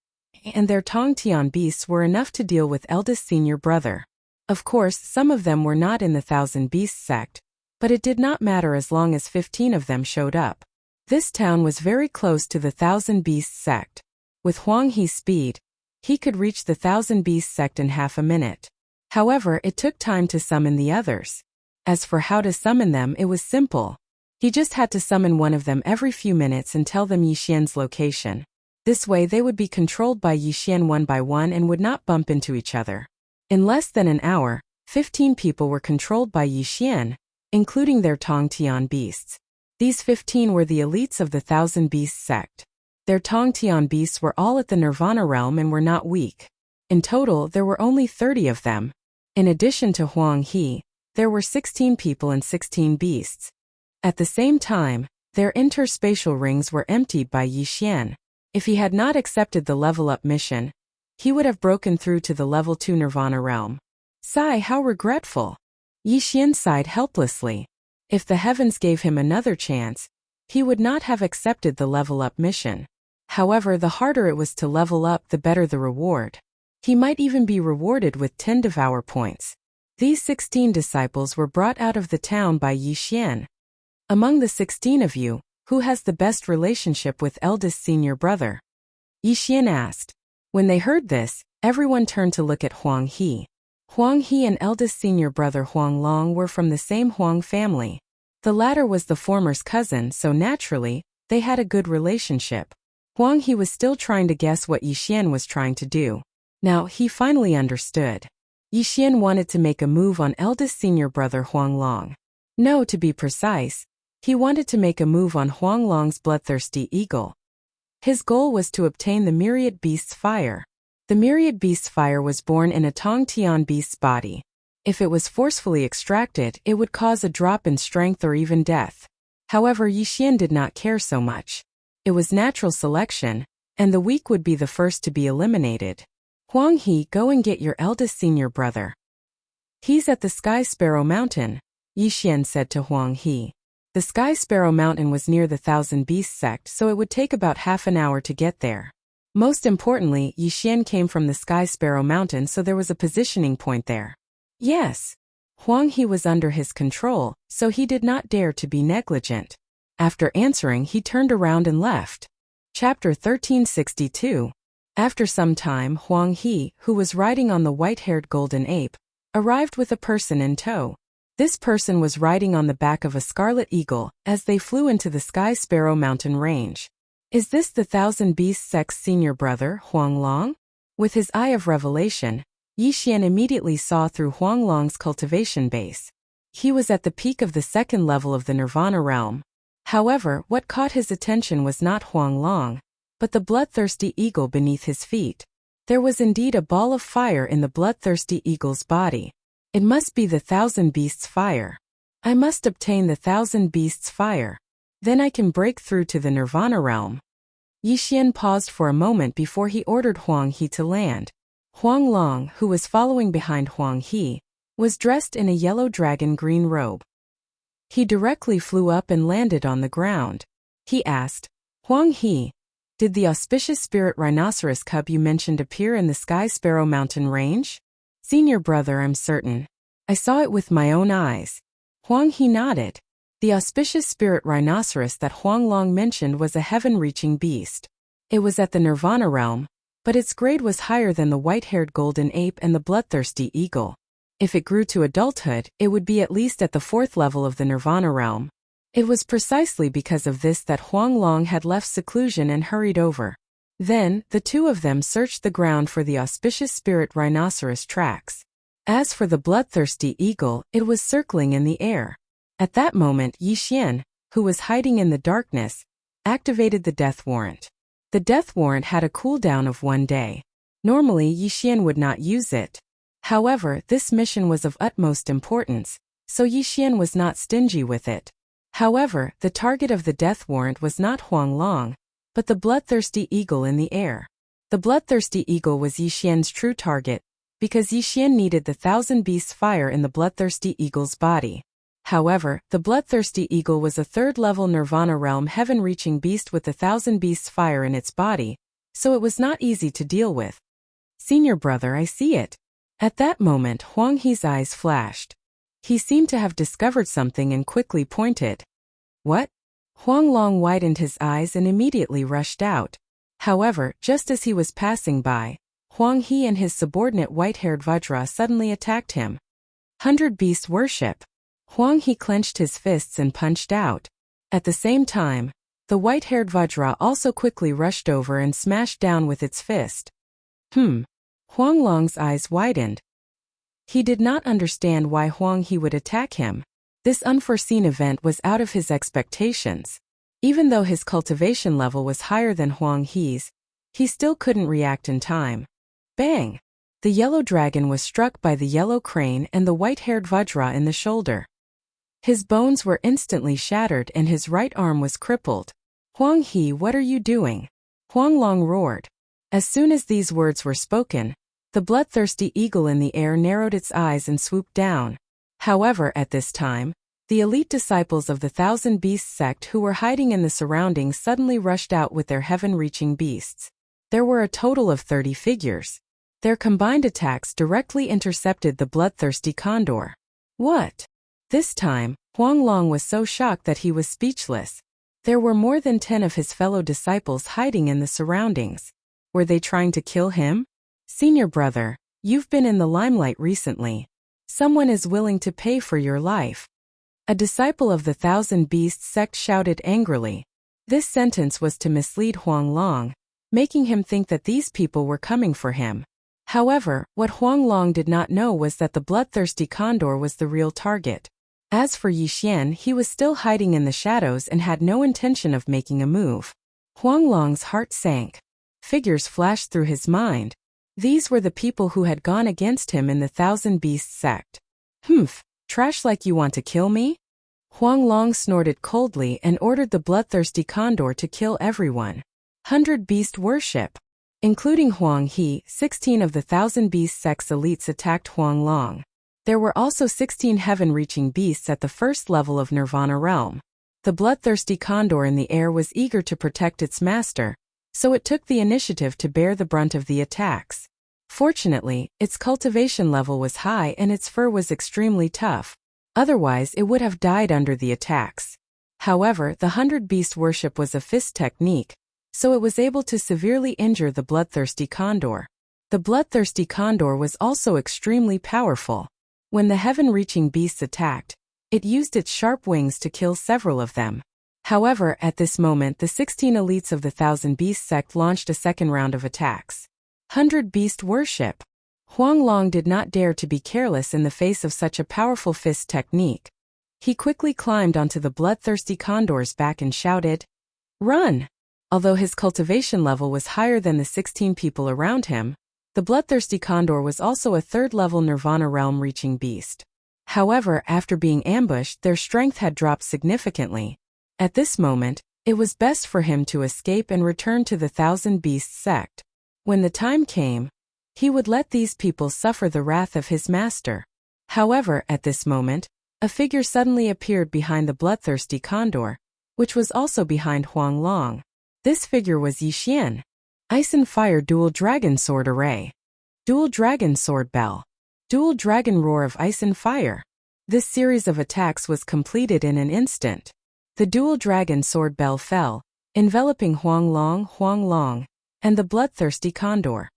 and their Tong Tian beasts were enough to deal with eldest senior brother. Of course, some of them were not in the Thousand Beasts sect, but it did not matter as long as 15 of them showed up. This town was very close to the Thousand Beasts sect. With Huang He's speed, he could reach the Thousand Beasts sect in half a minute. However, it took time to summon the others. As for how to summon them, it was simple. He just had to summon one of them every few minutes and tell them Yixian's location. This way they would be controlled by Yixian one by one and would not bump into each other. In less than an hour, 15 people were controlled by Yixian, including their Tong Tian beasts. These 15 were the elites of the Thousand Beasts sect. Their Tong Tian beasts were all at the Nirvana realm and were not weak. In total, there were only 30 of them. In addition to Huang He, there were 16 people and 16 beasts. At the same time, their interspatial rings were emptied by Yixian. If he had not accepted the level-up mission, he would have broken through to the level 2 Nirvana realm. Sigh, how regretful. Yixian sighed helplessly. If the heavens gave him another chance, he would not have accepted the level-up mission. However, the harder it was to level up, the better the reward. He might even be rewarded with 10 Devour points. These 16 disciples were brought out of the town by Yi Xian. Among the 16 of you, who has the best relationship with eldest senior brother? Yi Xian asked. When they heard this, everyone turned to look at Huang He. Huang He and eldest senior brother Huang Long were from the same Huang family. The latter was the former's cousin, so naturally, they had a good relationship. Huang He was still trying to guess what Yi Xian was trying to do. Now, he finally understood. Yi Xian wanted to make a move on eldest senior brother Huang Long. No, to be precise, he wanted to make a move on Huang Long's bloodthirsty eagle. His goal was to obtain the myriad beast's fire. The myriad beast's fire was born in a Tong Tian beast's body. If it was forcefully extracted, it would cause a drop in strength or even death. However, Yi Xian did not care so much. It was natural selection, and the weak would be the first to be eliminated. Huang He, go and get your eldest senior brother. He's at the Sky Sparrow Mountain, Yi Xian said to Huang He. The Sky Sparrow Mountain was near the Thousand Beasts sect, so it would take about half an hour to get there. Most importantly, Yi Xian came from the Sky Sparrow Mountain, so there was a positioning point there. Yes. Huang He was under his control, so he did not dare to be negligent. After answering, he turned around and left. Chapter 1362. After some time, Huang He, who was riding on the white-haired golden ape, arrived with a person in tow. This person was riding on the back of a scarlet eagle as they flew into the Sky Sparrow Mountain range. Is this the Thousand Beasts sect's senior brother, Huang Long? With his eye of revelation, Yi Xian immediately saw through Huang Long's cultivation base. He was at the peak of the second level of the Nirvana realm. However, what caught his attention was not Huang Long, but the bloodthirsty eagle beneath his feet. There was indeed a ball of fire in the bloodthirsty eagle's body. It must be the Thousand Beasts' fire. I must obtain the Thousand Beasts' fire. Then I can break through to the Nirvana realm. Yi Xian paused for a moment before he ordered Huang He to land. Huang Long, who was following behind Huang He, was dressed in a yellow dragon green robe. He directly flew up and landed on the ground. He asked, Huang He, did the auspicious spirit rhinoceros cub you mentioned appear in the Sky Sparrow Mountain range? Senior brother, I'm certain. I saw it with my own eyes. Huang He nodded. The auspicious spirit rhinoceros that Huang Long mentioned was a heaven-reaching beast. It was at the Nirvana realm, but its grade was higher than the white-haired golden ape and the bloodthirsty eagle. If it grew to adulthood, it would be at least at the fourth level of the Nirvana realm. It was precisely because of this that Huang Long had left seclusion and hurried over. Then, the two of them searched the ground for the auspicious spirit rhinoceros tracks. As for the bloodthirsty eagle, it was circling in the air. At that moment, Yi Xian, who was hiding in the darkness, activated the death warrant. The death warrant had a cooldown of 1 day. Normally, Yi Xian would not use it. However, this mission was of utmost importance, so Yi Xian was not stingy with it. However, the target of the death warrant was not Huang Long, but the bloodthirsty eagle in the air. The bloodthirsty eagle was Yi Xian's true target, because Yi Xian needed the Thousand Beasts' fire in the bloodthirsty eagle's body. However, the bloodthirsty eagle was a third-level Nirvana realm heaven-reaching beast with the Thousand Beasts' fire in its body, so it was not easy to deal with. Senior brother, I see it. At that moment, Huang He's eyes flashed. He seemed to have discovered something and quickly pointed. What? Huang Long widened his eyes and immediately rushed out. However, just as he was passing by, Huang He and his subordinate white-haired Vajra suddenly attacked him. 100 Beast Worship. Huang He clenched his fists and punched out. At the same time, the white-haired Vajra also quickly rushed over and smashed down with its fist. Huang Long's eyes widened. He did not understand why Huang He would attack him. This unforeseen event was out of his expectations. Even though his cultivation level was higher than Huang He's, he still couldn't react in time. Bang! The yellow dragon was struck by the yellow crane and the white-haired Vajra in the shoulder. His bones were instantly shattered and his right arm was crippled. Huang He, what are you doing? Huang Long roared. As soon as these words were spoken, the bloodthirsty eagle in the air narrowed its eyes and swooped down. However, at this time, the elite disciples of the Thousand Beasts sect who were hiding in the surroundings suddenly rushed out with their heaven-reaching beasts. There were a total of 30 figures. Their combined attacks directly intercepted the bloodthirsty condor. What? This time, Huanglong was so shocked that he was speechless. There were more than 10 of his fellow disciples hiding in the surroundings. Were they trying to kill him? Senior brother, you've been in the limelight recently. Someone is willing to pay for your life. A disciple of the Thousand Beasts sect shouted angrily. This sentence was to mislead Huanglong, making him think that these people were coming for him. However, what Huanglong did not know was that the bloodthirsty condor was the real target. As for Yixian, he was still hiding in the shadows and had no intention of making a move. Huanglong's heart sank. Figures flashed through his mind. These were the people who had gone against him in the Thousand Beasts sect. Humph, trash like you want to kill me? Huanglong snorted coldly and ordered the bloodthirsty condor to kill everyone. 100 beast worship. Including Huang He, 16 of the Thousand Beast sect's elites attacked Huanglong. There were also 16 heaven-reaching beasts at the first level of Nirvana realm. The bloodthirsty condor in the air was eager to protect its master, so it took the initiative to bear the brunt of the attacks. Fortunately, its cultivation level was high and its fur was extremely tough. Otherwise, it would have died under the attacks. However, the 100 beast worship was a fist technique, so it was able to severely injure the bloodthirsty condor. The bloodthirsty condor was also extremely powerful. When the heaven-reaching beasts attacked, it used its sharp wings to kill several of them. However, at this moment the 16 elites of the Thousand Beast sect launched a second round of attacks. 100 beast worship. Huanglong did not dare to be careless in the face of such a powerful fist technique. He quickly climbed onto the bloodthirsty condor's back and shouted, "Run!" Although his cultivation level was higher than the 16 people around him, the bloodthirsty condor was also a third-level Nirvana realm-reaching beast. However, after being ambushed, their strength had dropped significantly. At this moment, it was best for him to escape and return to the Thousand Beasts sect. When the time came, he would let these people suffer the wrath of his master. However, at this moment, a figure suddenly appeared behind the bloodthirsty condor, which was also behind Huanglong. This figure was Yixian. Ice and Fire Dual Dragon Sword Array. Dual Dragon Sword Bell. Dual Dragon Roar of Ice and Fire. This series of attacks was completed in an instant. The Dual Dragon Sword Bell fell, enveloping Huanglong, and the bloodthirsty condor.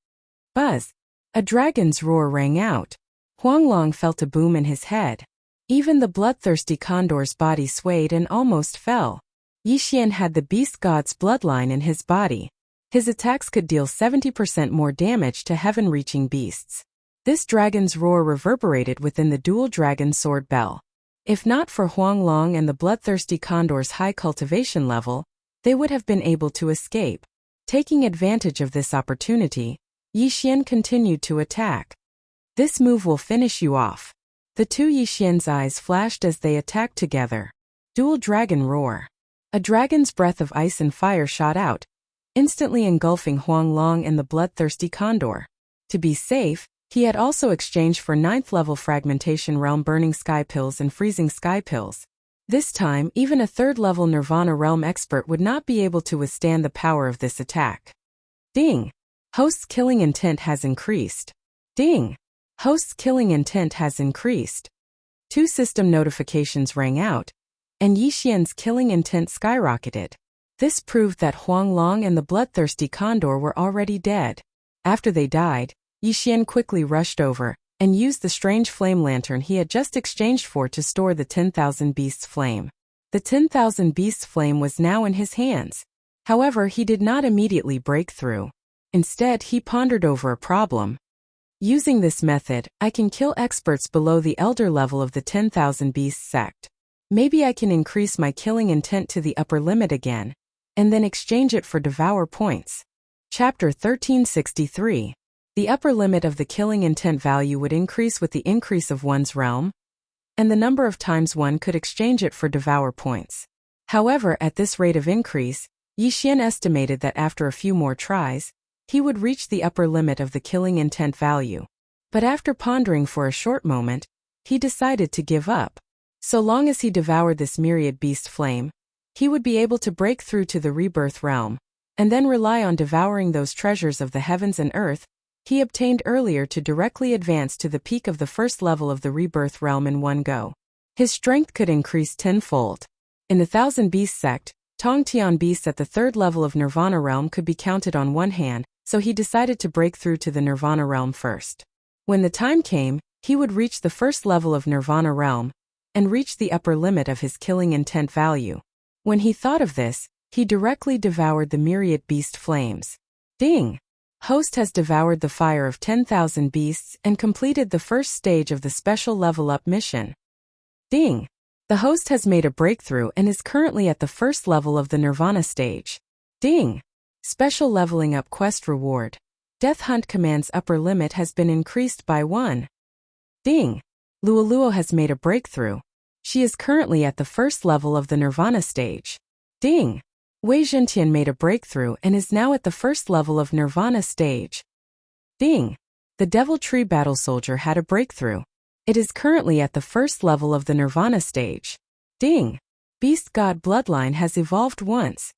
Buzz! A dragon's roar rang out. Huanglong felt a boom in his head. Even the bloodthirsty condor's body swayed and almost fell. Yixian had the beast god's bloodline in his body. His attacks could deal 70% more damage to heaven-reaching beasts. This dragon's roar reverberated within the dual dragon sword bell. If not for Huanglong and the bloodthirsty condor's high cultivation level, they would have been able to escape. Taking advantage of this opportunity, Yixian continued to attack. This move will finish you off. The two Yixian's eyes flashed as they attacked together. Dual Dragon Roar. A dragon's breath of ice and fire shot out, instantly engulfing Huanglong and the bloodthirsty condor. To be safe, he had also exchanged for 9th-level fragmentation realm burning sky pills and freezing sky pills. This time, even a 3rd-level Nirvana realm expert would not be able to withstand the power of this attack. Ding! Host's killing intent has increased. Ding! Host's killing intent has increased. 2 system notifications rang out, and Yixian's killing intent skyrocketed. This proved that Huanglong and the bloodthirsty condor were already dead. After they died, Yixian quickly rushed over and used the strange flame lantern he had just exchanged for to store the 10,000 beasts flame. The 10,000 beasts flame was now in his hands. However, he did not immediately break through. Instead, he pondered over a problem. Using this method, I can kill experts below the elder level of the 10,000 beasts sect. Maybe I can increase my killing intent to the upper limit again, and then exchange it for devour points. Chapter 1363. The upper limit of the killing intent value would increase with the increase of one's realm, and the number of times one could exchange it for devour points. However, at this rate of increase, Yixian estimated that after a few more tries, he would reach the upper limit of the killing intent value. But after pondering for a short moment, he decided to give up. So long as he devoured this myriad beast flame, he would be able to break through to the rebirth realm, and then rely on devouring those treasures of the heavens and earth he obtained earlier to directly advance to the peak of the first level of the rebirth realm in one go. His strength could increase tenfold. In the Thousand Beasts sect, Tongtian beasts at the third level of Nirvana realm could be counted on one hand, so he decided to break through to the Nirvana realm first. When the time came, he would reach the first level of Nirvana realm and reach the upper limit of his killing intent value. When he thought of this, he directly devoured the myriad beast flames. Ding! Host has devoured the fire of 10,000 beasts and completed the first stage of the special level up mission. Ding! The host has made a breakthrough and is currently at the first level of the Nirvana stage. Ding! Special leveling up quest reward. Death Hunt command's upper limit has been increased by 1. Ding! Luoluo has made a breakthrough. She is currently at the first level of the Nirvana stage. Ding! Wei Zhentian made a breakthrough and is now at the first level of Nirvana stage. Ding! The Devil Tree Battle Soldier had a breakthrough. It is currently at the first level of the Nirvana stage. Ding! Beast God Bloodline has evolved once.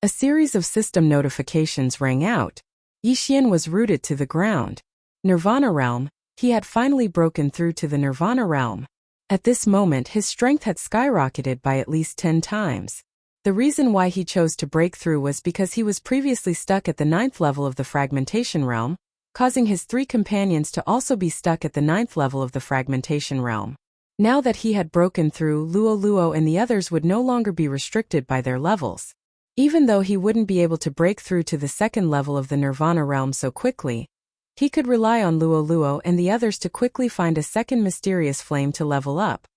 A series of system notifications rang out. Yixian was rooted to the ground. Nirvana realm, he had finally broken through to the Nirvana realm. At this moment his strength had skyrocketed by at least 10 times. The reason why he chose to break through was because he was previously stuck at the 9th level of the fragmentation realm, causing his 3 companions to also be stuck at the 9th level of the fragmentation realm. Now that he had broken through, Luoluo and the others would no longer be restricted by their levels. Even though he wouldn't be able to break through to the 2nd level of the Nirvana realm so quickly, he could rely on Luoluo and the others to quickly find a second mysterious flame to level up.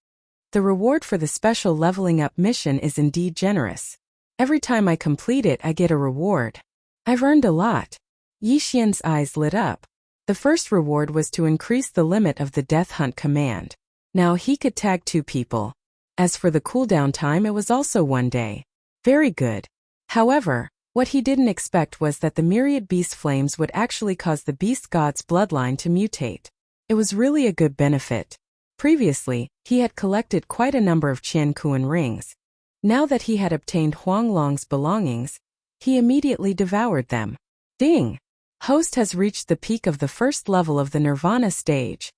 The reward for the special leveling up mission is indeed generous. Every time I complete it, I get a reward. I've earned a lot. Yixian's eyes lit up. The first reward was to increase the limit of the Death Hunt command. Now he could tag 2 people. As for the cooldown time, it was also 1 day. Very good. However, what he didn't expect was that the myriad beast flames would actually cause the beast god's bloodline to mutate. It was really a good benefit. Previously, he had collected quite a number of Qian Kuan rings. Now that he had obtained Huang Long's belongings, he immediately devoured them. Ding! Host has reached the peak of the first level of the Nirvana stage.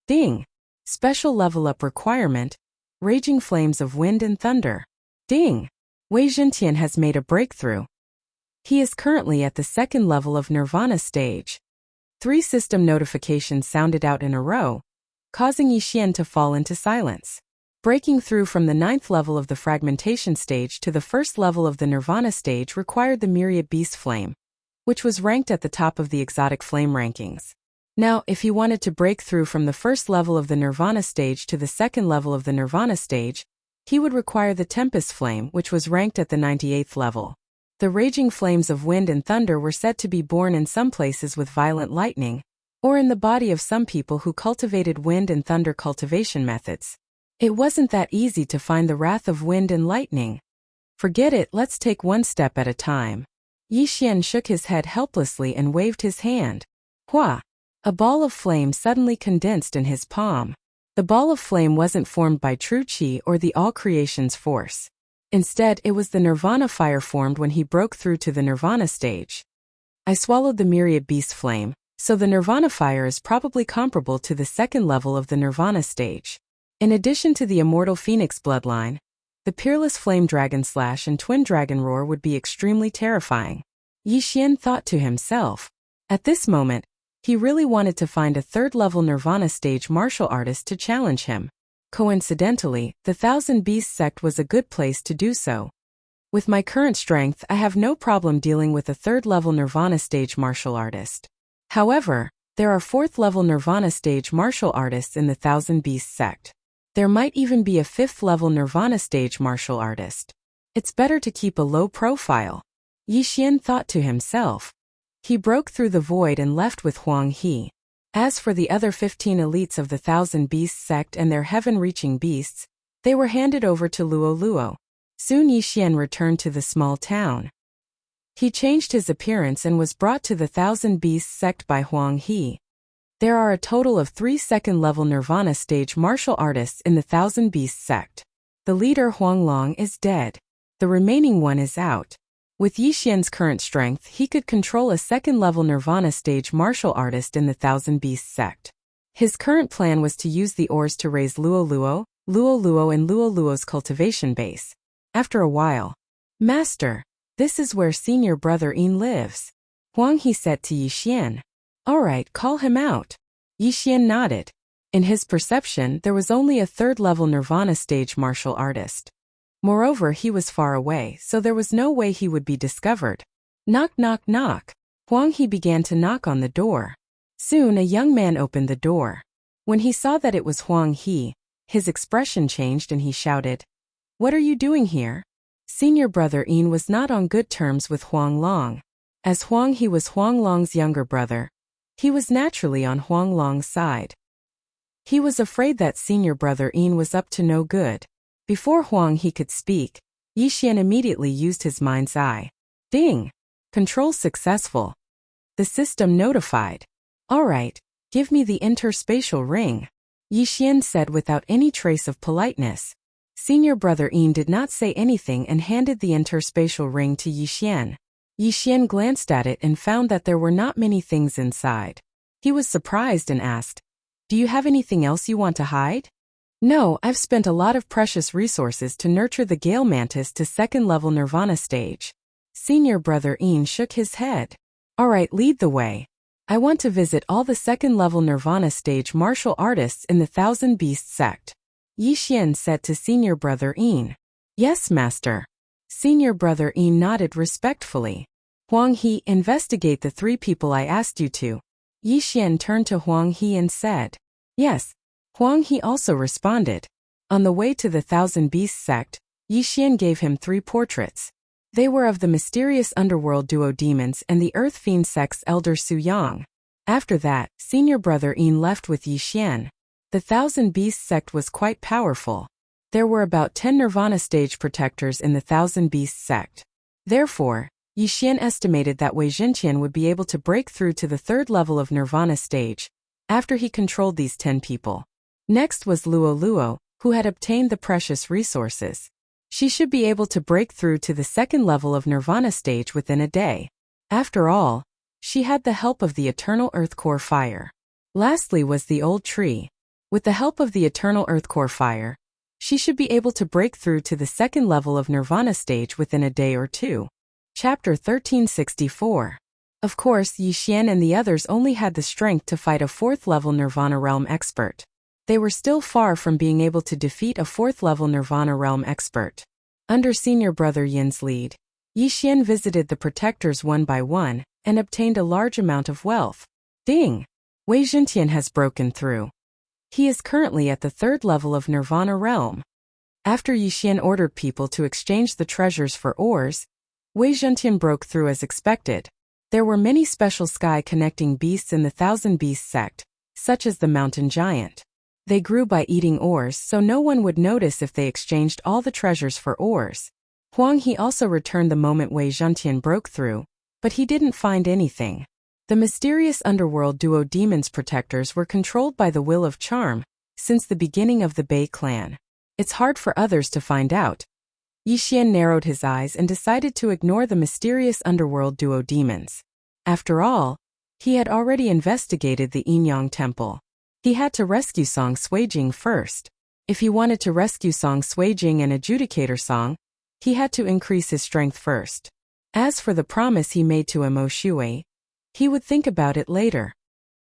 Ding! Special level up requirement, Raging Flames of Wind and Thunder. Ding! Wei Zhentian has made a breakthrough. He is currently at the 2nd level of Nirvana stage. 3 system notifications sounded out in a row, causing Yixian to fall into silence. Breaking through from the 9th level of the fragmentation stage to the 1st level of the Nirvana stage required the Myriad Beast Flame, which was ranked at the top of the exotic flame rankings. Now, if he wanted to break through from the 1st level of the Nirvana stage to the 2nd level of the Nirvana stage, he would require the Tempest Flame, which was ranked at the 98th level. The raging flames of wind and thunder were said to be born in some places with violent lightning, or in the body of some people who cultivated wind and thunder cultivation methods. It wasn't that easy to find the wrath of wind and lightning. Forget it, let's take one step at a time. Yixian shook his head helplessly and waved his hand. Hua! A ball of flame suddenly condensed in his palm. The ball of flame wasn't formed by true qi or the all creation's force. Instead, it was the nirvana fire formed when he broke through to the nirvana stage. I swallowed the myriad beast flame, so the nirvana fire is probably comparable to the 2nd level of the nirvana stage. In addition to the immortal phoenix bloodline, the peerless flame dragon slash and twin dragon roar would be extremely terrifying. Yixian thought to himself. At this moment, he really wanted to find a 3rd level nirvana stage martial artist to challenge him. Coincidentally, the Thousand Beasts sect was a good place to do so. With my current strength, I have no problem dealing with a 3rd level nirvana stage martial artist. However, there are 4th level nirvana stage martial artists in the Thousand Beasts sect. There might even be a 5th level nirvana stage martial artist. It's better to keep a low profile. Yixian thought to himself. He broke through the void and left with Huang He. As for the other 15 elites of the Thousand Beasts sect and their heaven-reaching beasts, they were handed over to Luoluo. Soon Yixian returned to the small town. He changed his appearance and was brought to the Thousand Beasts sect by Huang He. There are a total of 3 2nd-level Nirvana stage martial artists in the Thousand Beasts sect. The leader Huang Long is dead. The remaining one is out. With Yixian's current strength, he could control a second-level Nirvana stage martial artist in the Thousand Beasts sect. His current plan was to use the ores to raise Luoluo, Luoluo and Luoluo's cultivation base. After a while, "Master, this is where senior brother Yin lives," Huang He said to Yixian. "Alright, call him out." Yixian nodded. In his perception, there was only a third-level Nirvana stage martial artist. Moreover, he was far away, so there was no way he would be discovered. Knock, knock, knock. Huang He began to knock on the door. Soon a young man opened the door. When he saw that it was Huang He, his expression changed and he shouted, "What are you doing here?" Senior brother Yin was not on good terms with Huang Long. As Huang He was Huang Long's younger brother, he was naturally on Huang Long's side. He was afraid that senior brother Yin was up to no good. Before Huang He could speak, Yixian immediately used his mind's eye. Ding! Control successful. The system notified. "Alright, give me the interspatial ring," Yixian said without any trace of politeness. Senior brother Yin did not say anything and handed the interspatial ring to Yixian. Yixian glanced at it and found that there were not many things inside. He was surprised and asked, "Do you have anything else you want to hide?" "No, I've spent a lot of precious resources to nurture the Gale Mantis to second-level Nirvana stage." Senior brother Yin shook his head. "Alright, lead the way. I want to visit all the second-level Nirvana stage martial artists in the Thousand Beasts sect," Yixian said to senior brother Yin. "Yes, master." Senior brother Yin nodded respectfully. "Huang He, investigate the 3 people I asked you to." Yixian turned to Huang He and said, "Yes." Huang He also responded. On the way to the Thousand Beasts sect, Yixian gave him 3 portraits. They were of the mysterious underworld duo demons and the Earth Fiend sect's elder Su Yang. After that, senior brother Yin left with Yixian. The Thousand Beasts sect was quite powerful. There were about 10 Nirvana stage protectors in the Thousand Beasts sect. Therefore, Yixian estimated that Wei Zhenqian would be able to break through to the 3rd level of Nirvana stage after he controlled these 10 people. Next was Luoluo, who had obtained the precious resources. She should be able to break through to the 2nd level of Nirvana stage within a day. After all, she had the help of the eternal Earth Core Fire. Lastly was the old tree. With the help of the eternal Earth Core Fire, she should be able to break through to the 2nd level of Nirvana stage within a day or two. Chapter 1364. Of course, Yixian and the others only had the strength to fight a 4th level Nirvana Realm expert. They were still far from being able to defeat a 4th level Nirvana Realm expert. Under senior brother Yin's lead, Yixian visited the protectors one by one and obtained a large amount of wealth. Ding! Wei Zhenqian has broken through. He is currently at the 3rd level of Nirvana Realm. After Yixian ordered people to exchange the treasures for ores, Wei Zhenqian broke through as expected. There were many special sky-connecting beasts in the Thousand Beasts sect, such as the mountain giant. They grew by eating ores, so no one would notice if they exchanged all the treasures for ores. Huang He also returned the moment Wei Zhenqian broke through, but he didn't find anything. The mysterious underworld duo demons protectors were controlled by the will of charm since the beginning of the Bei clan. It's hard for others to find out. Yixian narrowed his eyes and decided to ignore the mysterious underworld duo demons. After all, he had already investigated the Yin-Yang Temple. He had to rescue Song Suijing first. If he wanted to rescue Song Suijing and Adjudicator Song, he had to increase his strength first. As for the promise he made to Mo Shui, he would think about it later.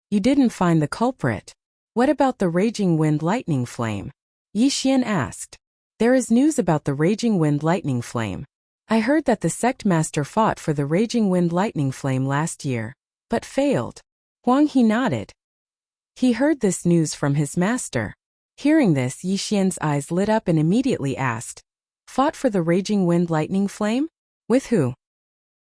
You didn't find the culprit. What about the Raging Wind Lightning Flame? Yixian asked. There is news about the Raging Wind Lightning Flame. I heard that the sect master fought for the Raging Wind Lightning Flame last year, but failed. Huang He nodded. He heard this news from his master. Hearing this, Yixian's eyes lit up and immediately asked, "Fought for the Raging Wind Lightning Flame? With who?"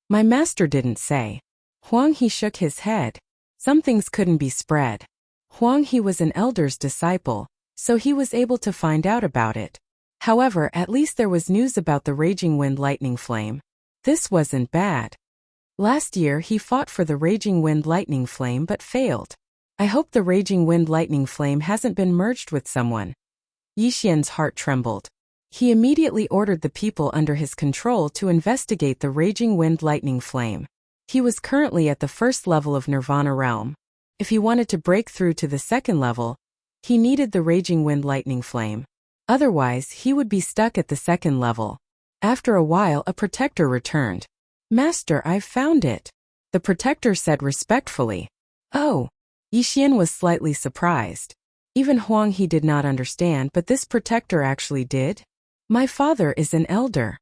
"My master didn't say." Huang He shook his head. Some things couldn't be spread. Huang He was an elder's disciple, so he was able to find out about it. However, at least there was news about the Raging Wind Lightning Flame. This wasn't bad. Last year he fought for the Raging Wind Lightning Flame but failed. I hope the Raging Wind Lightning Flame hasn't been merged with someone. Yixian's heart trembled. He immediately ordered the people under his control to investigate the raging wind lightning flame. He was currently at the first level of Nirvana realm. If he wanted to break through to the second level, he needed the raging wind lightning flame. Otherwise, he would be stuck at the second level. After a while, a protector returned. "Master, I've found it," the protector said respectfully. "Oh." Yixian was slightly surprised. Even Huang he did not understand, but this protector actually did. "My father is an elder."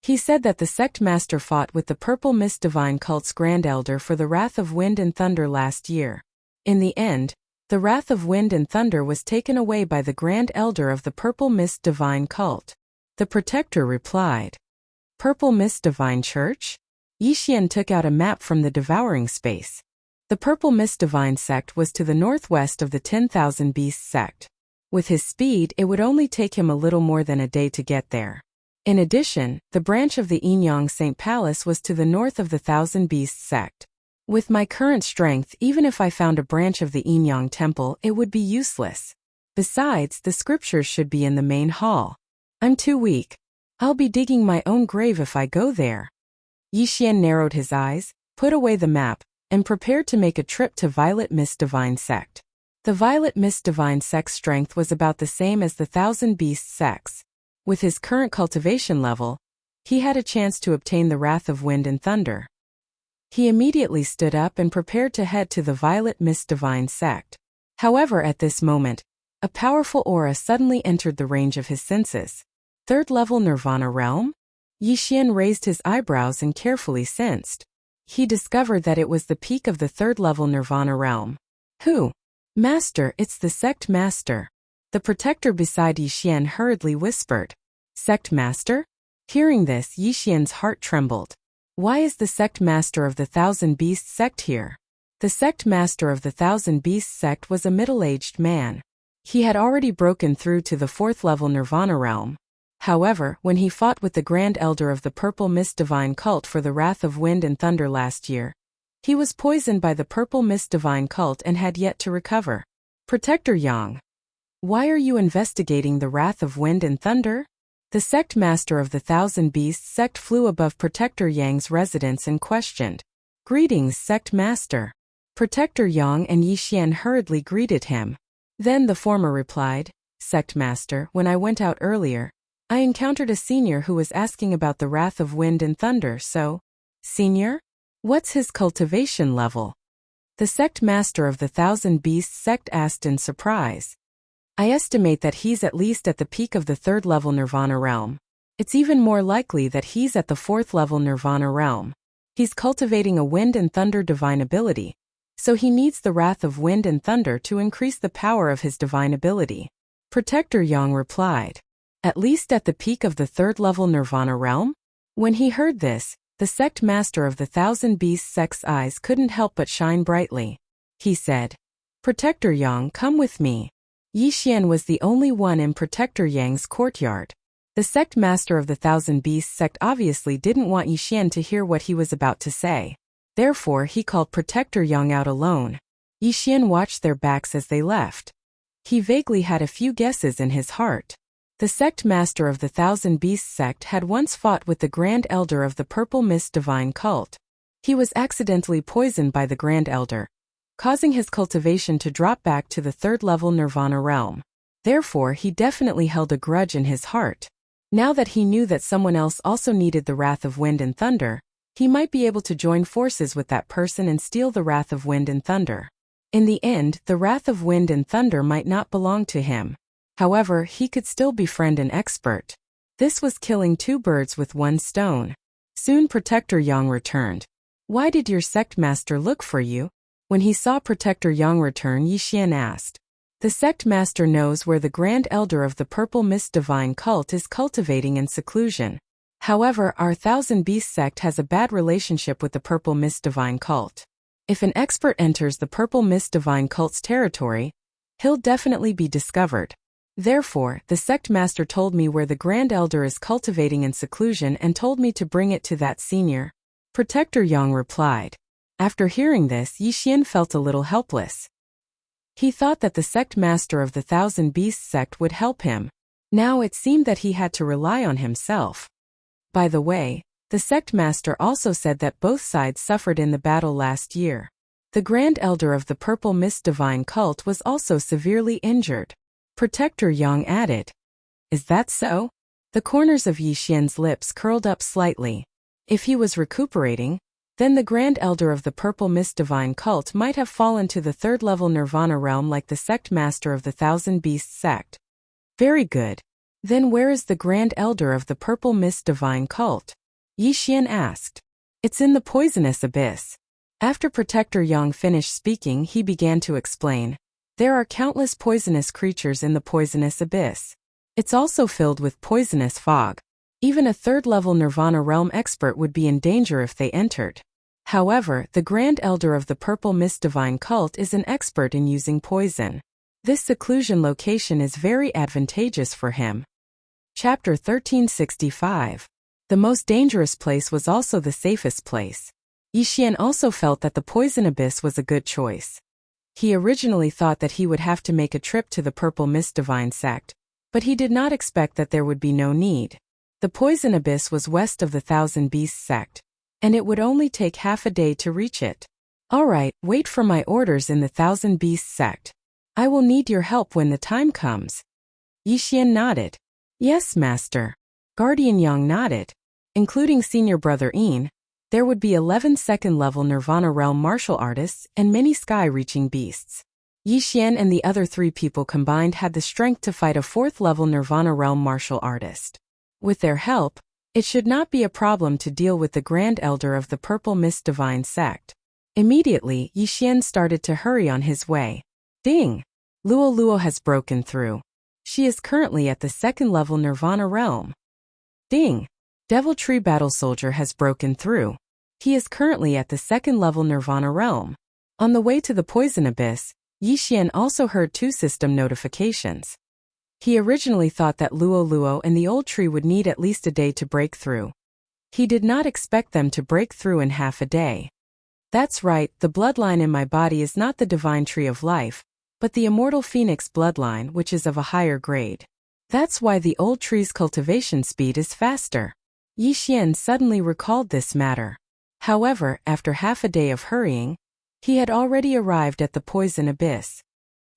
He said that the sect master fought with the Purple Mist Divine Cult's Grand Elder for the Wrath of Wind and Thunder last year. In the end, the Wrath of Wind and Thunder was taken away by the Grand Elder of the Purple Mist Divine Cult. The protector replied. "Purple Mist Divine Church?" Yixian took out a map from the Devouring space. The Purple Mist Divine Sect was to the northwest of the 10,000 Beasts Sect. With his speed, it would only take him a little more than a day to get there. In addition, the branch of the Yinyang Saint Palace was to the north of the Thousand Beasts Sect. With my current strength, even if I found a branch of the Yinyang Temple, it would be useless. Besides, the scriptures should be in the main hall. I'm too weak. I'll be digging my own grave if I go there. Yixian narrowed his eyes, put away the map, and prepared to make a trip to Violet Mist Divine Sect. The Violet Mist Divine Sect's strength was about the same as the Thousand Beasts Sect's. With his current cultivation level, he had a chance to obtain the Wrath of Wind and Thunder. He immediately stood up and prepared to head to the Violet Mist Divine Sect. However, at this moment, a powerful aura suddenly entered the range of his senses. Third level Nirvana realm? Yixian raised his eyebrows and carefully sensed. He discovered that it was the peak of the third level Nirvana realm. "Who?" "Master, it's the sect master." The protector beside Yixian hurriedly whispered. "Sect master?" Hearing this, Yixian's heart trembled. Why is the sect master of the Thousand Beasts Sect here? The sect master of the Thousand Beasts Sect was a middle-aged man. He had already broken through to the fourth level Nirvana realm. However, when he fought with the Grand Elder of the Purple Mist Divine Cult for the Wrath of Wind and Thunder last year, he was poisoned by the Purple Mist Divine Cult and had yet to recover. "Protector Yang, why are you investigating the Wrath of Wind and Thunder?" The sect master of the Thousand Beasts Sect flew above Protector Yang's residence and questioned. "Greetings, sect master." Protector Yang and Yixian hurriedly greeted him. Then the former replied, "Sect master, when I went out earlier, I encountered a senior who was asking about the Wrath of Wind and Thunder, so..." "Senior? What's his cultivation level?" The sect master of the Thousand Beasts Sect asked in surprise. "I estimate that he's at least at the peak of the third level Nirvana realm. It's even more likely that he's at the fourth level Nirvana realm. He's cultivating a Wind and Thunder divine ability, so he needs the Wrath of Wind and Thunder to increase the power of his divine ability." Protector Yang replied. "At least at the peak of the third level Nirvana realm?" When he heard this, the sect master of the Thousand Beasts Sect's eyes couldn't help but shine brightly. He said, "Protector Yang, come with me." Yixian was the only one in Protector Yang's courtyard. The sect master of the Thousand Beasts Sect obviously didn't want Yixian to hear what he was about to say. Therefore, he called Protector Yang out alone. Yixian watched their backs as they left. He vaguely had a few guesses in his heart. The sect master of the Thousand Beasts Sect had once fought with the Grand Elder of the Purple Mist Divine Cult. He was accidentally poisoned by the Grand Elder, causing his cultivation to drop back to the third level Nirvana realm. Therefore, he definitely held a grudge in his heart. Now that he knew that someone else also needed the Wrath of Wind and Thunder, he might be able to join forces with that person and steal the Wrath of Wind and Thunder. In the end, the Wrath of Wind and Thunder might not belong to him. However, he could still befriend an expert. This was killing two birds with one stone. Soon Protector Yang returned. "Why did your sect master look for you?" When he saw Protector Yang return, Yixian asked. The sect master knows where the Grand Elder of the Purple Mist Divine Cult is cultivating in seclusion. However, our Thousand Beast Sect has a bad relationship with the Purple Mist Divine Cult. If an expert enters the Purple Mist Divine Cult's territory, he'll definitely be discovered. Therefore, the sect master told me where the Grand Elder is cultivating in seclusion and told me to bring it to that senior. Protector Yang replied. After hearing this, Yixian felt a little helpless. He thought that the sect master of the Thousand Beasts Sect would help him. Now it seemed that he had to rely on himself. By the way, the sect master also said that both sides suffered in the battle last year. The Grand Elder of the Purple Mist Divine Cult was also severely injured. Protector Yang added. Is that so? The corners of Yi Xian's lips curled up slightly. If he was recuperating, then the Grand Elder of the Purple Mist Divine Cult might have fallen to the third-level Nirvana realm like the sect master of the Thousand Beasts sect. Very good. Then where is the Grand Elder of the Purple Mist Divine Cult? Yi Xian asked. It's in the poisonous abyss. After Protector Yang finished speaking, he began to explain. There are countless poisonous creatures in the poisonous abyss. It's also filled with poisonous fog. Even a third-level Nirvana realm expert would be in danger if they entered. However, the Grand Elder of the Purple Mist Divine Cult is an expert in using poison. This seclusion location is very advantageous for him. Chapter 1365. The most dangerous place was also the safest place. Yi Xian also felt that the poison abyss was a good choice. He originally thought that he would have to make a trip to the Purple Mist Divine Sect, but he did not expect that there would be no need. The poison abyss was west of the Thousand Beasts sect, and it would only take half a day to reach it. Alright, wait for my orders in the Thousand Beasts sect. I will need your help when the time comes. Yi Xian nodded. Yes, Master. Guardian Yang nodded. Including Senior Brother Yin, there would be 11 second-level Nirvana realm martial artists and many sky-reaching beasts. Yi Xian and the other 3 people combined had the strength to fight a 4th-level Nirvana realm martial artist. With their help, it should not be a problem to deal with the Grand Elder of the Purple Mist Divine Sect. Immediately, Yi Xian started to hurry on his way. Ding! Luo Luo has broken through. She is currently at the 2nd-level Nirvana realm. Ding! Devil Tree Battle Soldier has broken through. He is currently at the 2nd-level Nirvana realm. On the way to the Poison Abyss, Yi Xian also heard 2 system notifications. He originally thought that Luo Luo and the old tree would need at least a day to break through. He did not expect them to break through in half a day. That's right, the bloodline in my body is not the divine tree of life, but the immortal phoenix bloodline, which is of a higher grade. That's why the old tree's cultivation speed is faster. Yi Xian suddenly recalled this matter. However, after half a day of hurrying, he had already arrived at the Poison Abyss.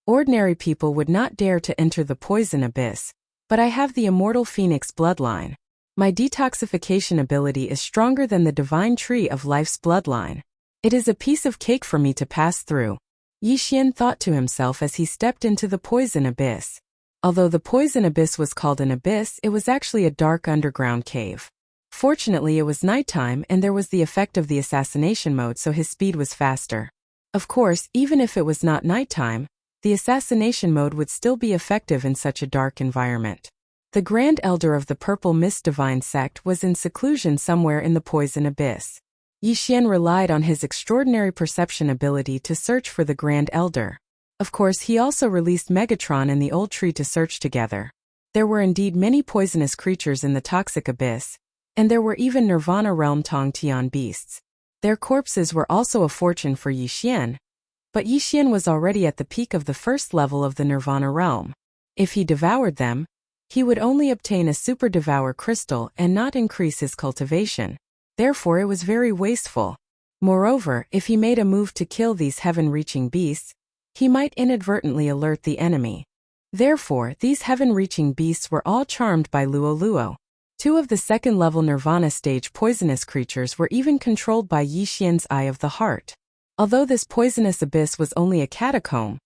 Ordinary people would not dare to enter the Poison Abyss, but I have the immortal phoenix bloodline. My detoxification ability is stronger than the divine tree of life's bloodline. It is a piece of cake for me to pass through. Yi Xian thought to himself as he stepped into the Poison Abyss. Although the Poison Abyss was called an abyss, it was actually a dark underground cave. Fortunately, it was nighttime and there was the effect of the assassination mode, so his speed was faster. Of course, even if it was not nighttime, the assassination mode would still be effective in such a dark environment. The Grand Elder of the Purple Mist Divine Sect was in seclusion somewhere in the Poison Abyss. Yi Xian relied on his extraordinary perception ability to search for the Grand Elder. Of course, he also released Megatron and the Old Tree to search together. There were indeed many poisonous creatures in the Toxic Abyss, and there were even Nirvana Realm Tong Tian beasts. Their corpses were also a fortune for Yi Xian, but Yi Xian was already at the peak of the 1st level of the Nirvana Realm. If he devoured them, he would only obtain a Super Devour Crystal and not increase his cultivation. Therefore it was very wasteful. Moreover, if he made a move to kill these heaven-reaching beasts, he might inadvertently alert the enemy. Therefore, these heaven-reaching beasts were all charmed by Luo Luo. 2 of the 2nd-level Nirvana stage poisonous creatures were even controlled by Yi Xian's Eye of the Heart. Although this poisonous abyss was only a catacomb,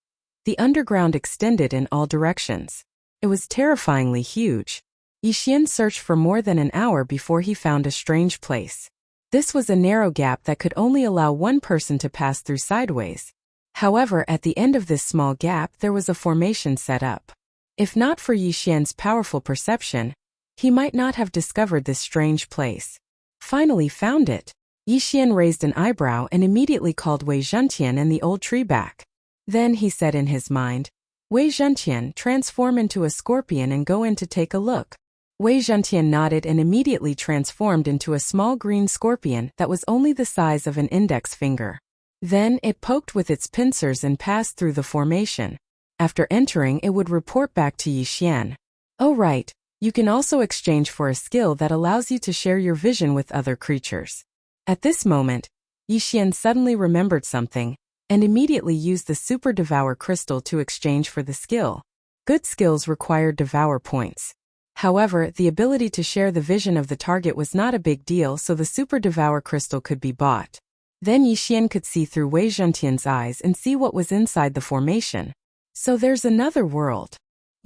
the underground extended in all directions. It was terrifyingly huge. Yi Xian searched for more than an hour before he found a strange place. This was a narrow gap that could only allow one person to pass through sideways. However, at the end of this small gap there was a formation set up. If not for Yi Xian's powerful perception, he might not have discovered this strange place. Finally found it. Yi Xian raised an eyebrow and immediately called Wei Zhentian and the old tree back. Then he said in his mind, Wei Zhentian, transform into a scorpion and go in to take a look. Wei Zhentian nodded and immediately transformed into a small green scorpion that was only the size of an index finger. Then it poked with its pincers and passed through the formation. After entering, it would report back to Yi Xian. Oh right, you can also exchange for a skill that allows you to share your vision with other creatures. At this moment, Yixian suddenly remembered something, and immediately used the Super Devour crystal to exchange for the skill. Good skills required Devour points. However, the ability to share the vision of the target was not a big deal, so the Super Devour crystal could be bought. Then Yixian could see through Wei Zhentian's eyes and see what was inside the formation. So there's another world.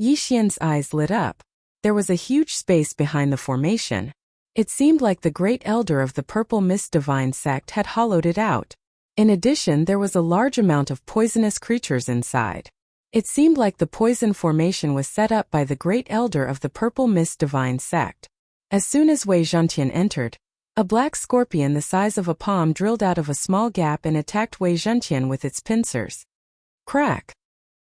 Yixian's eyes lit up. There was a huge space behind the formation. It seemed like the great elder of the Purple Mist Divine Sect had hollowed it out. In addition, there was a large amount of poisonous creatures inside. It seemed like the poison formation was set up by the great elder of the Purple Mist Divine Sect. As soon as Wei Zhentian entered, a black scorpion the size of a palm drilled out of a small gap and attacked Wei Zhentian with its pincers. Crack!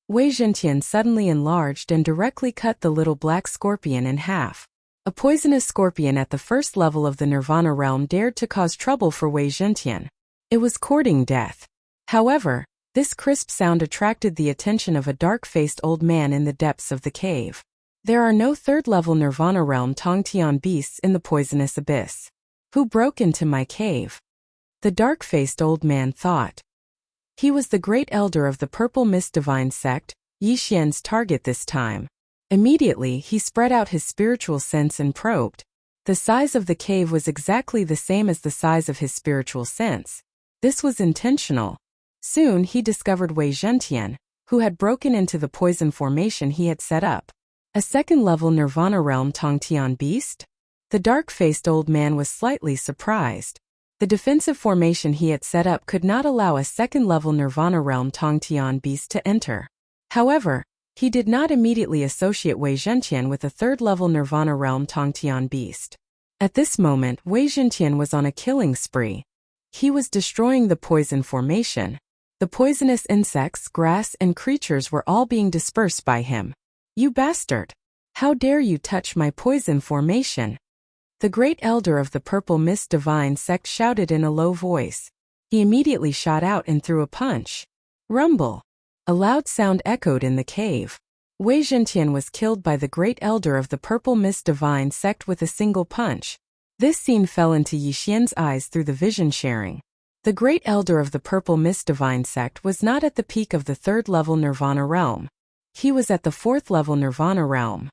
Wei Zhentian suddenly enlarged and directly cut the little black scorpion in half. A poisonous scorpion at the first level of the Nirvana realm dared to cause trouble for Wei Zhentian. It was courting death. However, this crisp sound attracted the attention of a dark-faced old man in the depths of the cave. There are no third-level Nirvana realm Tongtian beasts in the poisonous abyss. Who broke into my cave? The dark-faced old man thought. He was the great elder of the Purple Mist Divine Sect, Yixian's target this time. Immediately, he spread out his spiritual sense and probed. The size of the cave was exactly the same as the size of his spiritual sense. This was intentional. Soon he discovered Wei Zhentian, who had broken into the poison formation he had set up. A second-level Nirvana realm Tongtian beast? The dark-faced old man was slightly surprised. The defensive formation he had set up could not allow a second-level Nirvana realm Tongtian beast to enter. However, he did not immediately associate Wei Zhentian with a third-level Nirvana realm Tongtian beast. At this moment, Wei Zhentian was on a killing spree. He was destroying the poison formation. The poisonous insects, grass, and creatures were all being dispersed by him. You bastard! How dare you touch my poison formation? The great elder of the Purple Mist Divine Sect shouted in a low voice. He immediately shot out and threw a punch. Rumble! A loud sound echoed in the cave. Wei Zhentian was killed by the great elder of the Purple Mist Divine Sect with a single punch. This scene fell into Yixian's eyes through the vision sharing. The great elder of the Purple Mist Divine Sect was not at the peak of the third-level Nirvana realm. He was at the fourth-level Nirvana realm.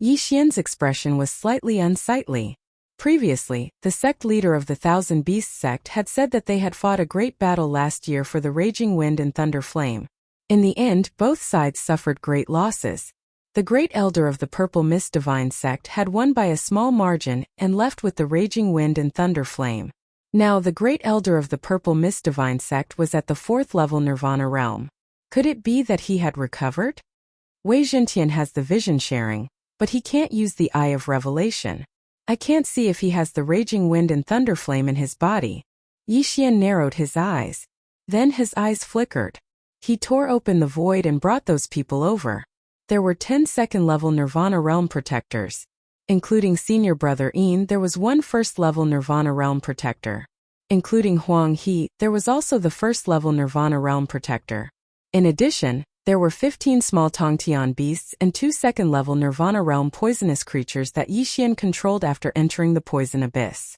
Yixian's expression was slightly unsightly. Previously, the sect leader of the Thousand Beasts sect had said that they had fought a great battle last year for the Raging Wind and Thunder Flame. In the end, both sides suffered great losses. The great elder of the Purple Mist Divine Sect had won by a small margin and left with the Raging Wind and Thunder Flame. Now the great elder of the Purple Mist Divine Sect was at the fourth-level Nirvana realm. Could it be that he had recovered? Wei Zhentian has the vision sharing, but he can't use the Eye of Revelation. I can't see if he has the Raging Wind and Thunder Flame in his body. Yixian narrowed his eyes. Then his eyes flickered. He tore open the void and brought those people over. There were 10 second-level Nirvana Realm Protectors. Including Senior Brother Yin, there was one first-level Nirvana Realm Protector. Including Huang He, there was also the first-level Nirvana Realm Protector. In addition, there were 15 small Tongtian beasts and 2 second-level Nirvana Realm poisonous creatures that Yixian controlled after entering the poison abyss.